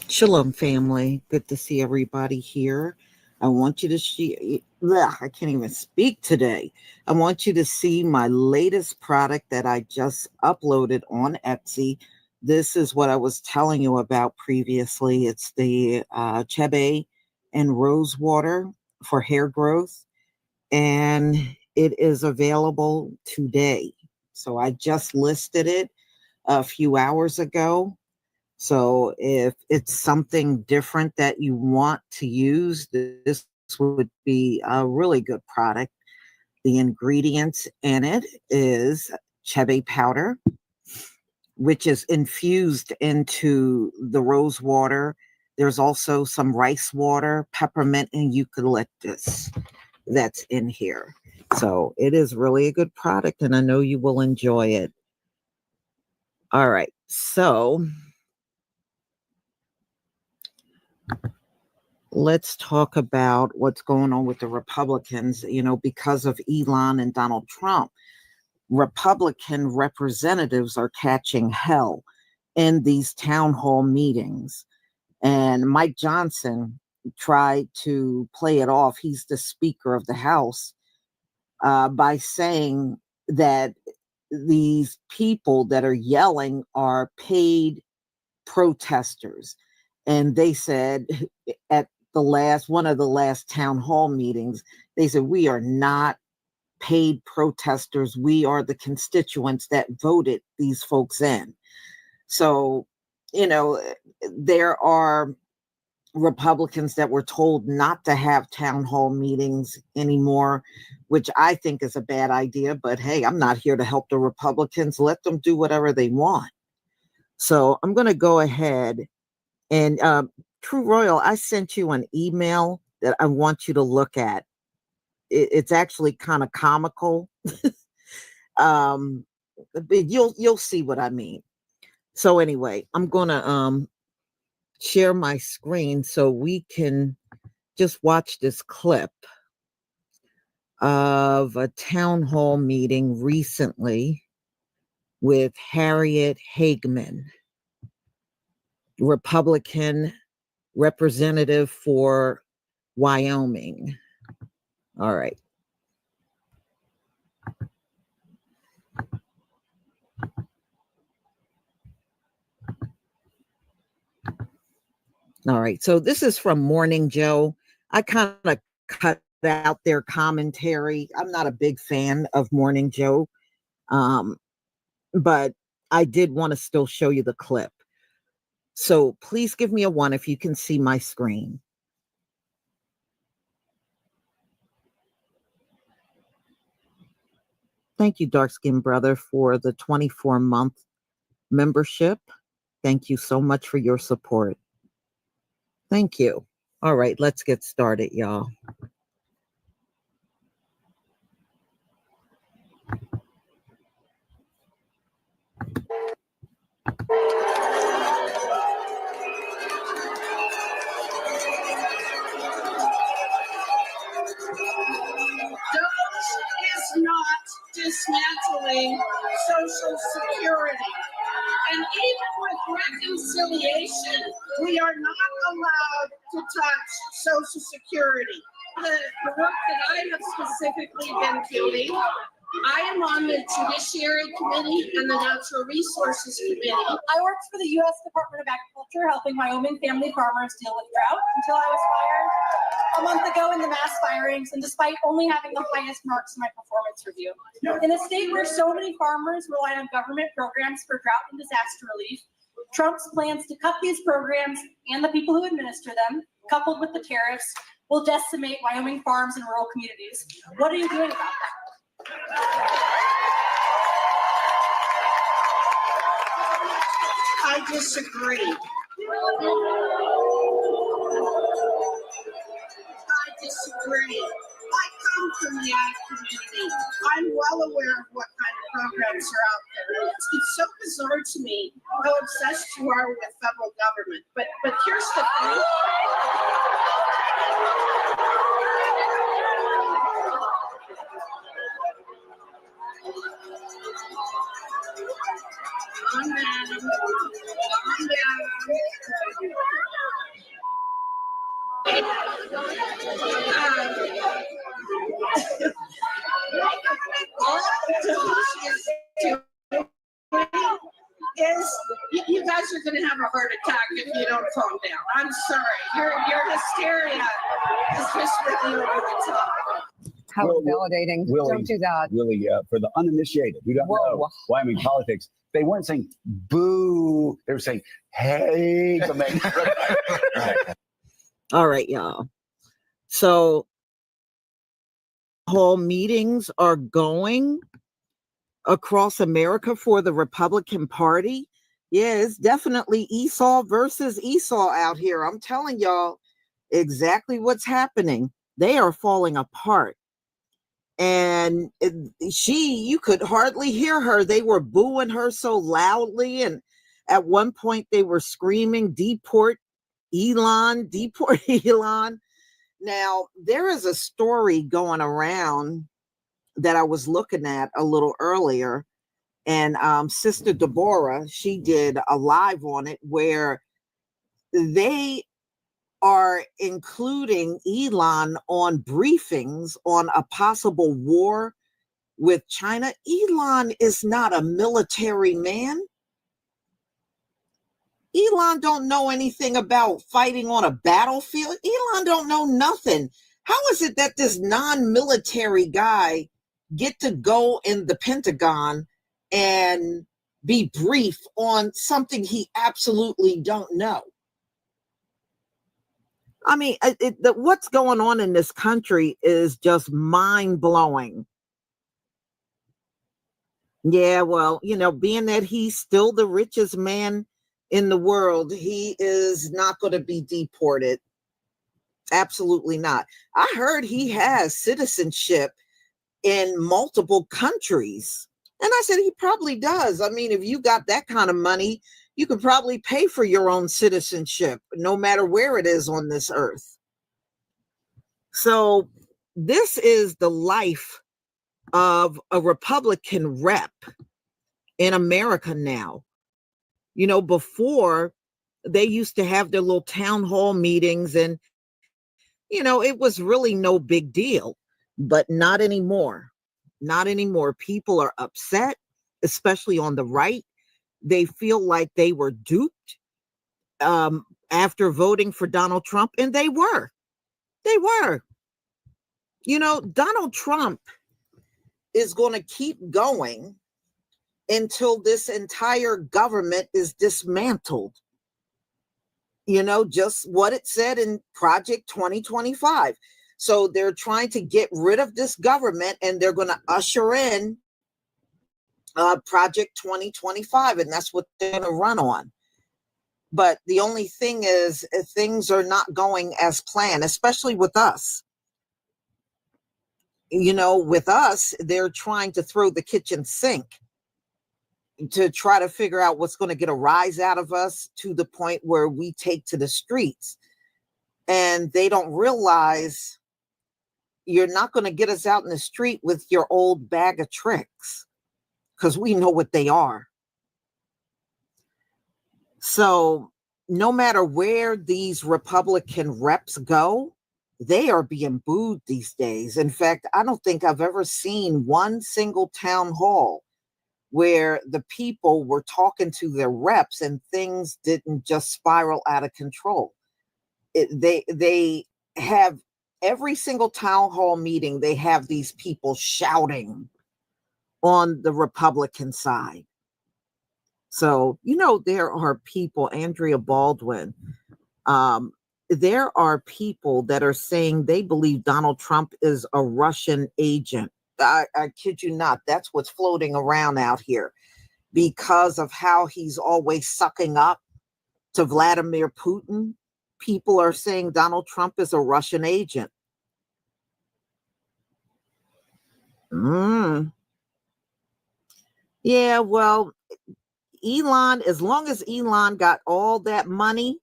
Speaker 4: Shalom, family. Good to see everybody here. I want you to see, I can't even speak today. I want you to see my latest product that I just uploaded on Etsy. This is what I was telling you about previously. It's the Chebe and Rose Water for hair growth, and it is available today. So I just listed it a few hours ago. So if it's something different that you want to use, this would be a really good product. The ingredients in it is chebe powder, which is infused into the rose water. There's also some rice water, peppermint, and eucalyptus that's in here. So it is really a good product, and I know you will enjoy it. All right, so let's talk about what's going on with the Republicans. You know, because of Elon and Donald Trump, Republican representatives are catching hell in these town hall meetings. And Mike Johnson tried to play it off. He's the Speaker of the House, by saying that these people that are yelling are paid protesters. And they said at one of the last town hall meetings, they said, we are not paid protesters. We are the constituents that voted these folks in. So, you know, there are Republicans that were told not to have town hall meetings anymore, which I think is a bad idea. But hey, I'm not here to help the Republicans. Let them do whatever they want. So I'm going to go ahead and True Royal, I sent you an email that I want you to look at. It's actually kind of comical. But you'll see what I mean. So anyway, I'm going to share my screen so we can just watch this clip of a town hall meeting recently with Harriet Hageman, Republican representative for Wyoming. All right. All right. So this is from Morning Joe. I kind of cut out their commentary. I'm not a big fan of Morning Joe, but I did want to still show you the clip. So please give me a 1 if you can see my screen. Thank you, Dark Skin Brother, for the 24-month membership. Thank you so much for your support. Thank you. All right, let's get started, y'all.
Speaker 7: DOGE is not dismantling Social Security. And even with reconciliation, we are not allowed to touch Social Security. The work that I have specifically been doing, I am on the Judiciary Committee and the Natural Resources Committee.
Speaker 8: I worked for the U.S. Department of Agriculture, helping Wyoming family farmers deal with drought until I was fired a month ago in the mass firings, and despite only having the highest marks in my performance review. In a state where so many farmers rely on government programs for drought and disaster relief, Trump's plans to cut these programs and the people who administer them, coupled with the tariffs, will decimate Wyoming farms and rural communities. What are you doing about that?
Speaker 7: I disagree. I disagree. I come from the ag community. I'm well aware of what kind of programs are out there. It's so bizarre to me me how obsessed you are with federal government. But here's the thing. Calm down. Calm is you guys are going to have a heart attack if you don't calm down. I'm sorry. Your hysteria is just really over the top.
Speaker 1: How validating.
Speaker 5: Really,
Speaker 1: don't do that.
Speaker 5: Really, for the uninitiated who don't know why I'm in politics, they weren't saying boo. They were saying, hey, to make
Speaker 4: All right, y'all. So whole meetings are going across America for the Republican Party. Yeah, it's definitely Esau versus Esau out here. I'm telling y'all exactly what's happening. They are falling apart. And you could hardly hear her. They were booing her so loudly. And at one point they were screaming, deport Elon, deport Elon. Now, there is a story going around that I was looking at a little earlier. And Sister Deborah, she did a live on it where they are including Elon on briefings on a possible war with China. Elon is not a military man. Elon don't know anything about fighting on a battlefield. Elon don't know nothing. How is it that this non-military guy get to go in the Pentagon and be briefed on something he absolutely don't know? I mean, what's going on in this country is just mind-blowing. Yeah, well, being that he's still the richest man in the world, he is not going to be deported. Absolutely not. I heard he has citizenship in multiple countries. And I said he probably does. I mean, if you got that kind of money, you could probably pay for your own citizenship, no matter where it is on this earth. So this is the life of a Republican rep in America now. Before they used to have their little town hall meetings and, it was really no big deal, but not anymore. Not anymore. People are upset, especially on the right. They feel like they were duped after voting for Donald Trump, and they were. They were. Donald Trump is going to keep going until this entire government is dismantled. Just what it said in Project 2025. So they're trying to get rid of this government and they're going to usher in Project 2025, and that's what they're going to run on. But the only thing is, things are not going as planned, especially with us. With us, they're trying to throw the kitchen sink to try to figure out what's going to get a rise out of us to the point where we take to the streets. And they don't realize you're not going to get us out in the street with your old bag of tricks, because we know what they are. So no matter where these Republican reps go, they are being booed these days. In fact, I don't think I've ever seen one single town hall where the people were talking to their reps and things didn't just spiral out of control. They have every single town hall meeting, they have these people shouting on the Republican side. So, there are people, Andrea Baldwin, there are people that are saying they believe Donald Trump is a Russian agent. I kid you not. That's what's floating around out here because of how he's always sucking up to Vladimir Putin. People are saying Donald Trump is a Russian agent. Yeah, well, Elon, as long as Elon got all that money,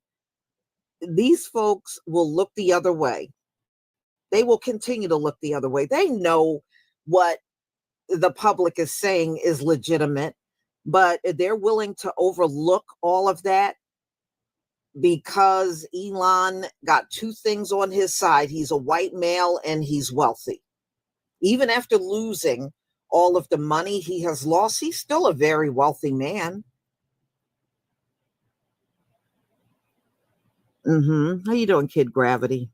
Speaker 4: these folks will look the other way. They will continue to look the other way. They know what the public is saying is legitimate, but they're willing to overlook all of that because Elon got two things on his side. He's a white male and he's wealthy. Even after losing all of the money he has lost, he's still a very wealthy man. How you doing, Kid Gravity?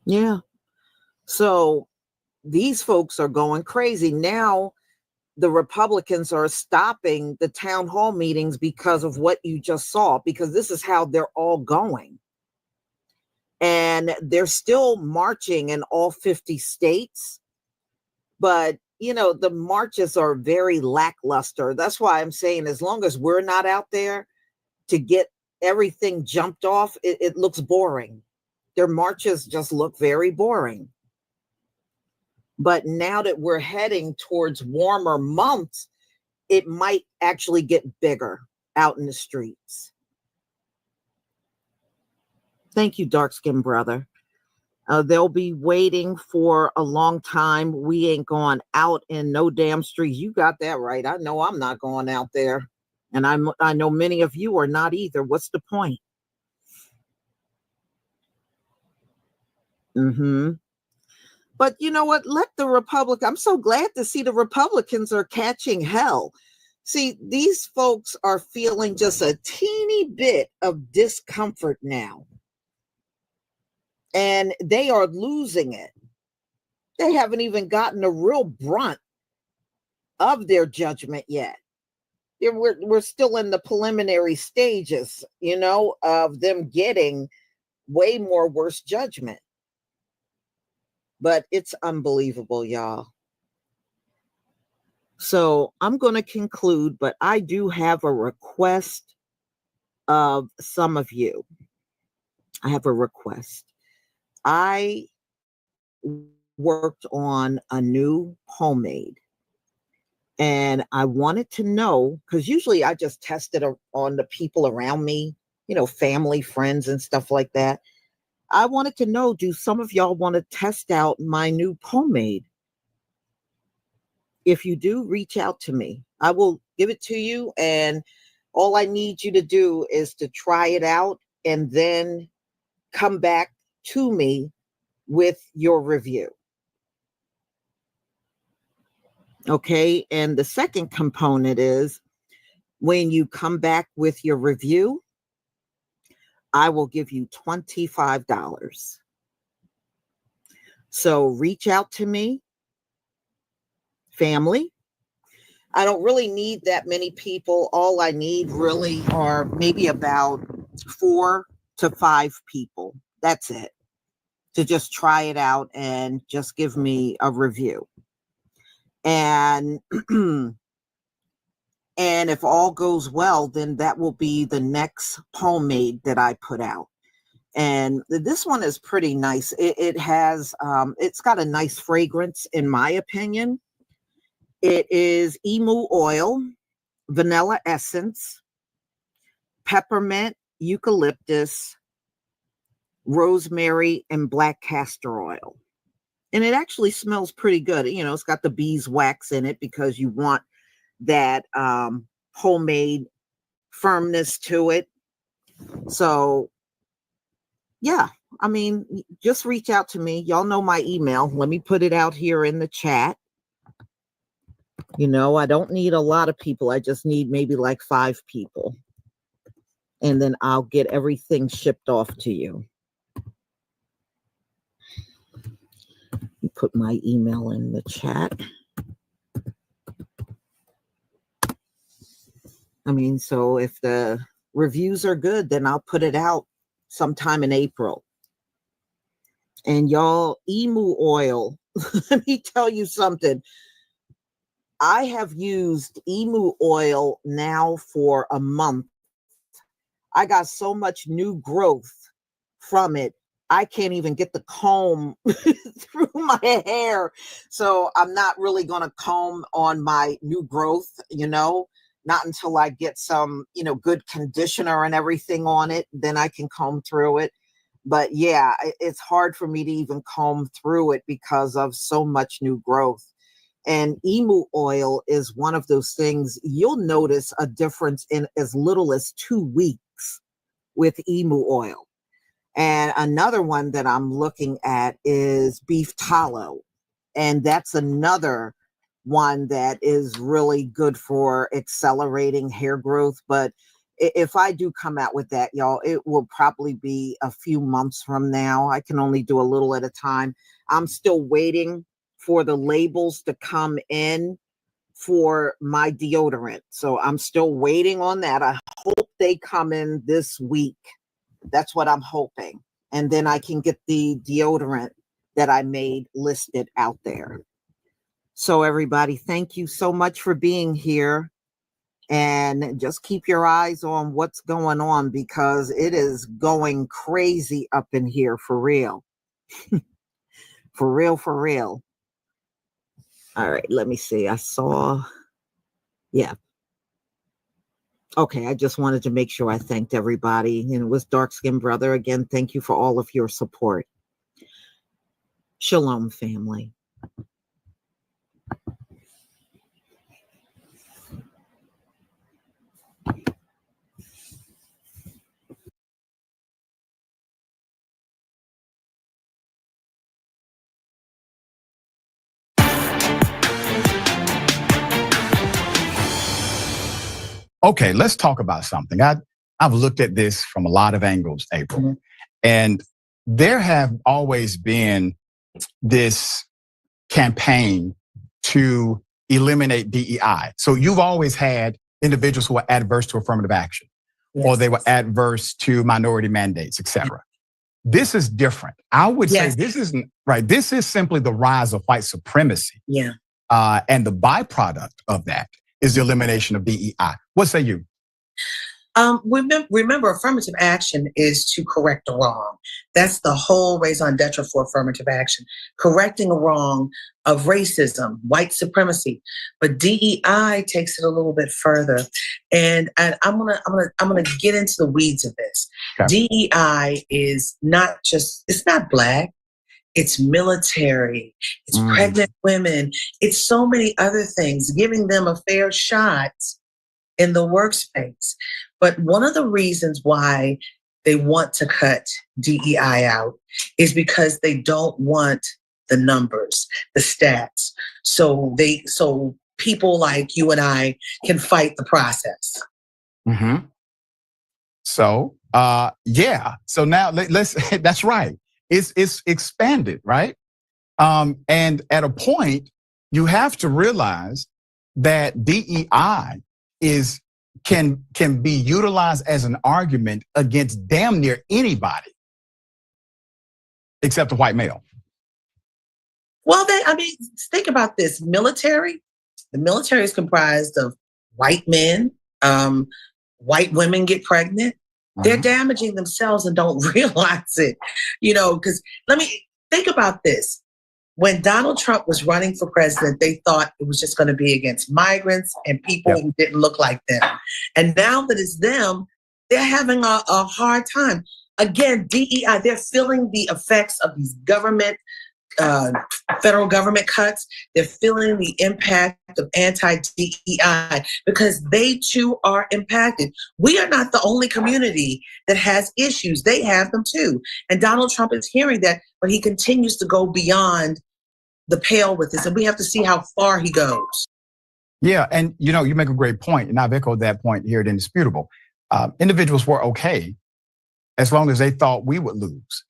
Speaker 4: Yeah. So these folks are going crazy. Now the Republicans are stopping the town hall meetings because of what you just saw, because this is how they're all going. And they're still marching in all 50 states. But, you know, the marches are very lackluster. That's why I'm saying as long as we're not out there to get everything jumped off, it looks boring. Their marches just look very boring. But now that we're heading towards warmer months, it might actually get bigger out in the streets. Thank you, dark-skinned brother. They'll be waiting for a long time. We ain't going out in no damn streets. You got that right. I know I'm not going out there. And I know many of you are not either. What's the point? But you know what? Let the I'm so glad to see the Republicans are catching hell. See, these folks are feeling just a teeny bit of discomfort now. And they are losing it. They haven't even gotten a real brunt of their judgment yet. We're still in the preliminary stages, you know, of them getting way more worse judgment. But it's unbelievable, y'all. So I'm going to conclude, but I do have a request of some of you. I have a request. I worked on a new homemade. And I wanted to know, because usually I just test it on the people around me, you know, family, friends, and stuff like that. I wanted to know, do some of y'all want to test out my new pomade? If you do, reach out to me. I will give it to you. And all I need you to do is to try it out and then come back to me with your review. Okay, and the second component is when you come back with your review, I will give you $25. So reach out to me, family. I don't really need that many people. All I need really are maybe about 4 to 5 people. That's it. To just try it out and just give me a review. And and if all goes well, then that will be the next pomade that I put out. And this one is pretty nice. It has it's got a nice fragrance, in my opinion. It is emu oil, vanilla essence, peppermint, eucalyptus, rosemary, and black castor oil. And it actually smells pretty good. You know, it's got the beeswax in it because you want that homemade firmness to it. So, yeah, I mean, just reach out to me. Y'all know my email. Let me put it out here in the chat. You know, I don't need a lot of people. I just need maybe like 5 people. And then I'll get everything shipped off to you. Put my email in the chat. I mean, so if the reviews are good, then I'll put it out sometime in April. And y'all, emu oil, let me tell you something. I have used emu oil now for a month. I got so much new growth from it. I can't even get the comb through my hair. So I'm not really going to comb on my new growth, not until I get some, good conditioner and everything on it. Then I can comb through it. But yeah, it's hard for me to even comb through it because of so much new growth. And emu oil is one of those things you'll notice a difference in as little as 2 weeks with emu oil. And another one that I'm looking at is beef tallow. And that's another one that is really good for accelerating hair growth. But if I do come out with that, y'all, it will probably be a few months from now. I can only do a little at a time. I'm still waiting for the labels to come in for my deodorant. So I'm still waiting on that. I hope they come in this week. That's what I'm hoping. And then I can get the deodorant that I made listed out there. So everybody, thank you so much for being here. And just keep your eyes on what's going on because it is going crazy up in here for real. For real, for real. All right, let me see. Yeah. Okay, I just wanted to make sure I thanked everybody. And it was Dark Skin Brother. Again, thank you for all of your support. Shalom, family.
Speaker 6: Okay, let's talk about something. I've looked at this from a lot of angles, April, and there have always been this campaign to eliminate DEI. So you've always had individuals who are adverse to affirmative action, or they were adverse to minority mandates, etc. This is different. I would say this isn't right. This is simply the rise of white supremacy.
Speaker 9: Yeah.
Speaker 6: And the byproduct of that is the elimination of DEI. What say you?
Speaker 9: Remember, affirmative action is to correct a wrong. That's the whole raison d'etre for affirmative action. Correcting a wrong of racism, white supremacy. But DEI takes it a little bit further. And I'm gonna get into the weeds of this. Okay. DEI is it's not Black. It's military, it's pregnant women, it's so many other things, giving them a fair shot in the workspace. But one of the reasons why they want to cut DEI out is because they don't want the numbers, the stats. So people like you and I can fight the process.
Speaker 6: Mm-hmm. So, yeah. So now let's that's right. It's expanded, right? And at a point, you have to realize that DEI can be utilized as an argument against damn near anybody, except a white male.
Speaker 9: Well, think about this. The military is comprised of white men. White women get pregnant. They're damaging themselves and don't realize it, because let me think about this. When Donald Trump was running for president, they thought it was just going to be against migrants and people who didn't look like them. And now that it's them, they're having a hard time. Again, DEI, they're feeling the effects of these federal government cuts. They're feeling the impact of anti-DEI because they too are impacted. We are not the only community that has issues. They have them too. And Donald Trump is hearing that, but he continues to go beyond the pale with this. And we have to see how far he goes.
Speaker 6: Yeah, and you make a great point, and I've echoed that point here at Indisputable. Individuals were okay as long as they thought we would lose.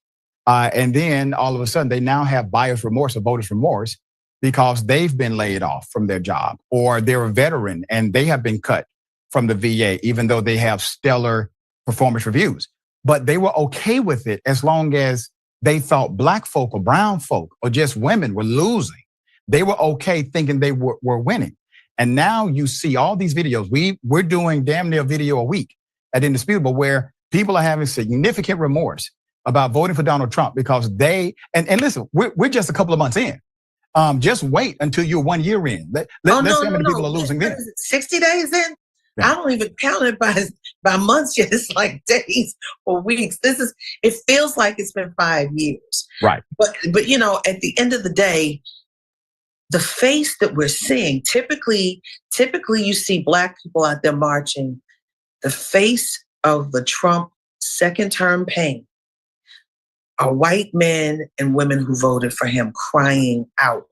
Speaker 6: And then all of a sudden, they now have buyer's remorse or voter's remorse because they've been laid off from their job, or they're a veteran and they have been cut from the VA, even though they have stellar performance reviews. But they were okay with it as long as they thought Black folk or brown folk or just women were losing. They were okay thinking they were winning. And now you see all these videos. We're doing damn near a video a week at Indisputable where people are having significant remorse about voting for Donald Trump because they, and listen, we're just a couple of months in. Just wait until you're 1 year in. Let's see how many people are losing then.
Speaker 9: 60 days in?
Speaker 6: Yeah.
Speaker 9: I don't even count it by months yet. It's like days or weeks. It feels like it's been 5 years.
Speaker 6: Right.
Speaker 9: But you know, at the end of the day, the face that we're seeing, typically you see Black people out there marching. The face of the Trump second term pain are white men and women who voted for him crying out,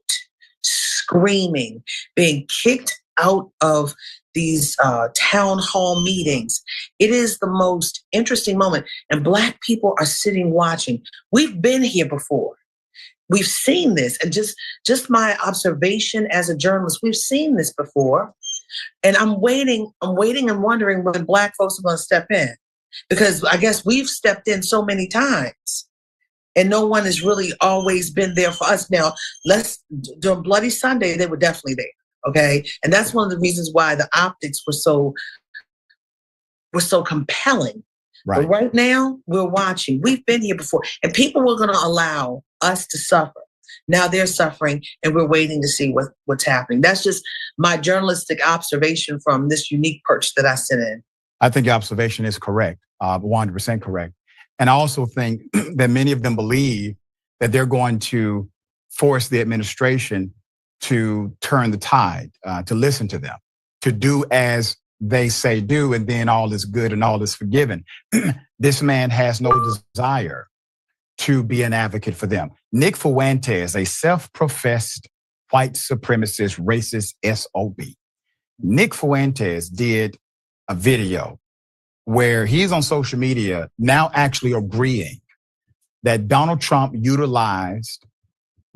Speaker 9: screaming, being kicked out of these town hall meetings. It is the most interesting moment. And Black people are sitting watching. We've been here before. We've seen this. And just my observation as a journalist, we've seen this before. And I'm waiting and wondering when Black folks are going to step in. Because I guess we've stepped in so many times. And no one has really always been there for us. Now, during Bloody Sunday, they were definitely there. Okay. And that's one of the reasons why the optics were so compelling. Right. But right now, we're watching. We've been here before. And people were going to allow us to suffer. Now they're suffering, and we're waiting to see what's happening. That's just my journalistic observation from this unique perch that I sit in.
Speaker 6: I think your observation is correct, 100% correct. And I also think that many of them believe that they're going to force the administration to turn the tide, to listen to them, to do as they say do, and then all is good and all is forgiven. This man has no desire to be an advocate for them. Nick Fuentes, a self-professed white supremacist, racist SOB. Nick Fuentes did a video where he's on social media now actually agreeing that Donald Trump utilized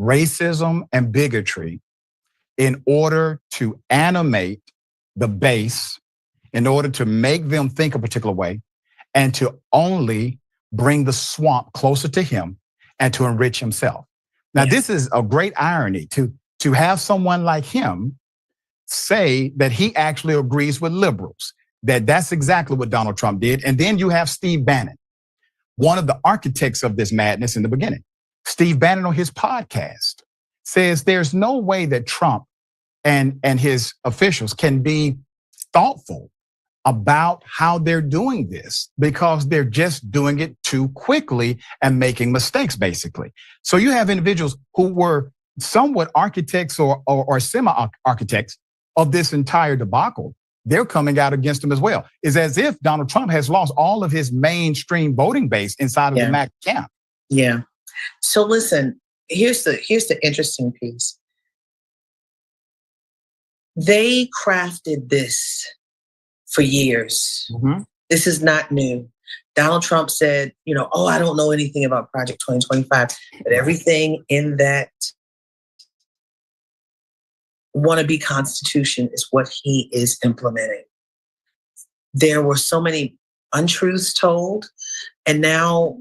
Speaker 6: racism and bigotry in order to animate the base, in order to make them think a particular way, and to only bring the swamp closer to him and to enrich himself. Now, this is a great irony to have someone like him say that he actually agrees with liberals, that's exactly what Donald Trump did. And then you have Steve Bannon, one of the architects of this madness in the beginning. Steve Bannon on his podcast says there's no way that Trump and his officials can be thoughtful about how they're doing this because they're just doing it too quickly and making mistakes, basically. So you have individuals who were somewhat architects or semi-architects of this entire debacle. They're coming out against him as well. It's as if Donald Trump has lost all of his mainstream voting base inside of the MAC camp.
Speaker 9: Yeah. So listen, here's the interesting piece. They crafted this for years. Mm-hmm. This is not new. Donald Trump said, I don't know anything about Project 2025, but everything in that wannabe constitution is what he is implementing. There were so many untruths told, and now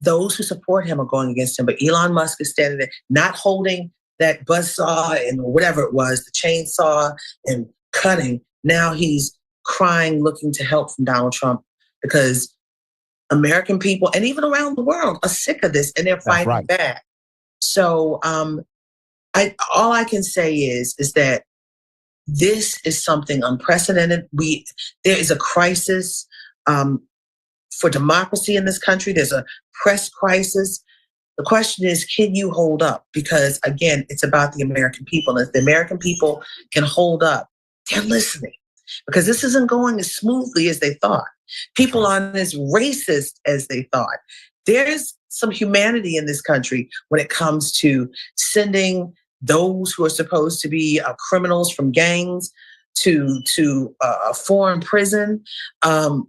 Speaker 9: those who support him are going against him. But Elon Musk is standing there, not holding that buzzsaw and whatever it was, the chainsaw, and cutting. Now he's crying, looking to help from Donald Trump because American people and even around the world are sick of this and they're fighting back. So all I can say is that this is something unprecedented. There is a crisis for democracy in this country. There's a press crisis. The question is, can you hold up? Because again, it's about the American people. And if the American people can hold up, they're listening. Because this isn't going as smoothly as they thought. People aren't as racist as they thought. There's some humanity in this country when it comes to sending those who are supposed to be criminals from gangs to a foreign prison, to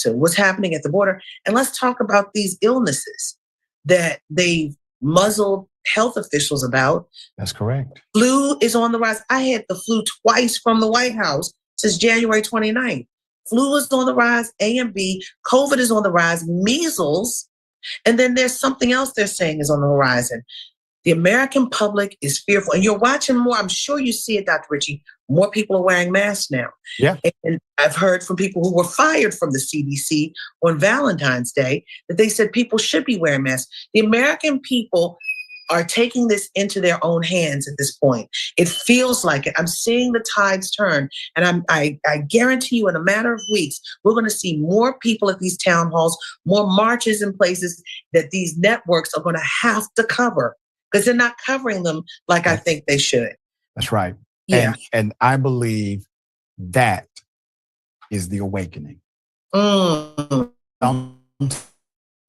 Speaker 9: what's happening at the border. And let's talk about these illnesses that they've muzzled health officials about.
Speaker 6: That's correct.
Speaker 9: Flu is on the rise. I had the flu twice from the White House since January 29th. Flu is on the rise, A and B. COVID is on the rise, measles. And then there's something else they're saying is on the horizon. The American public is fearful. And you're watching more, I'm sure you see it, Dr. Richey, More people are wearing masks now.
Speaker 6: Yeah.
Speaker 9: And I've heard from people who were fired from the CDC on Valentine's Day that they said people should be wearing masks. The American people are taking this into their own hands at this point. It feels like it. I'm seeing the tides turn, and I guarantee you in a matter of weeks, we're going to see more people at these town halls, more marches in places that these networks are going to have to cover because they're not covering them like I think they should.
Speaker 6: That's right.
Speaker 9: Yeah.
Speaker 6: And I believe that is the awakening.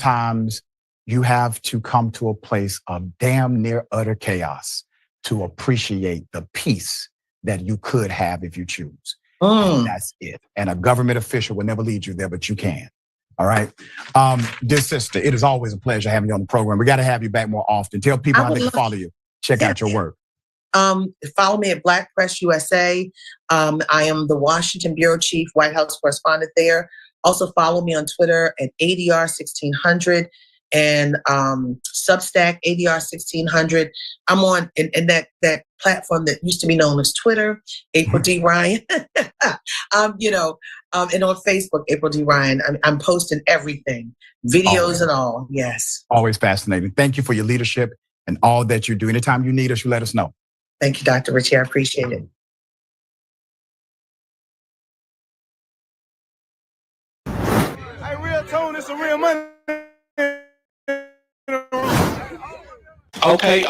Speaker 6: Sometimes you have to come to a place of damn near utter chaos to appreciate the peace that you could have if you choose. And that's it. And a government official will never lead you there, but you can. All right. Dear sister, it is always a pleasure having you on the program. We got to have you back more often. Tell people how they can follow you. Check out your work.
Speaker 9: Follow me at Black Press USA. I am the Washington Bureau Chief, White House correspondent there. Also follow me on Twitter at ADR1600 and Substack ADR1600. I'm on in that platform that used to be known as Twitter, April D. Ryan. And on Facebook, April D. Ryan. I'm posting everything, videos and all. Yes.
Speaker 6: Always fascinating. Thank you for your leadership and all that you do. Anytime you need us, you let us know.
Speaker 9: Thank you, Dr. Richey. I appreciate it.
Speaker 10: Hey, real tone, it's a real money. Okay.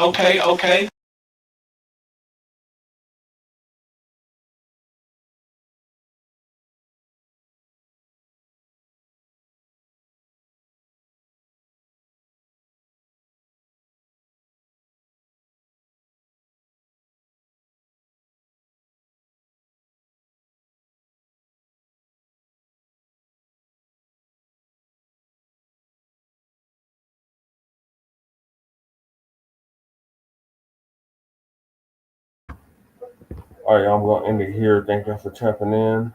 Speaker 10: All right, I'm going to end it here. Thank you for tapping in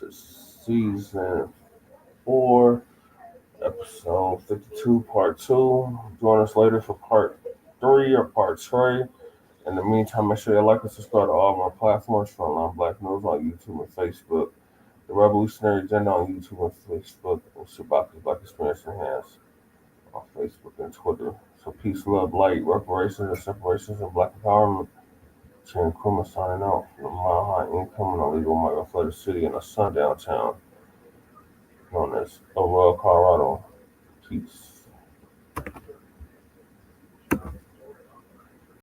Speaker 10: to season 4, episode 52, part 2. Join us later for part 3 or part 3. In the meantime, make sure you like and subscribe to all of our platforms, Frontline Black News on YouTube and Facebook, The Revolutionary Agenda on YouTube and Facebook, and Shabaka's Black Experience Enhanced on Facebook and Twitter. So peace, love, light, reparations, and separations, and Black empowerment. Chan Kuma signing out from the Mile High Income and illegal migrant flooded city in a sundown town known as Aurora, Colorado. Peace.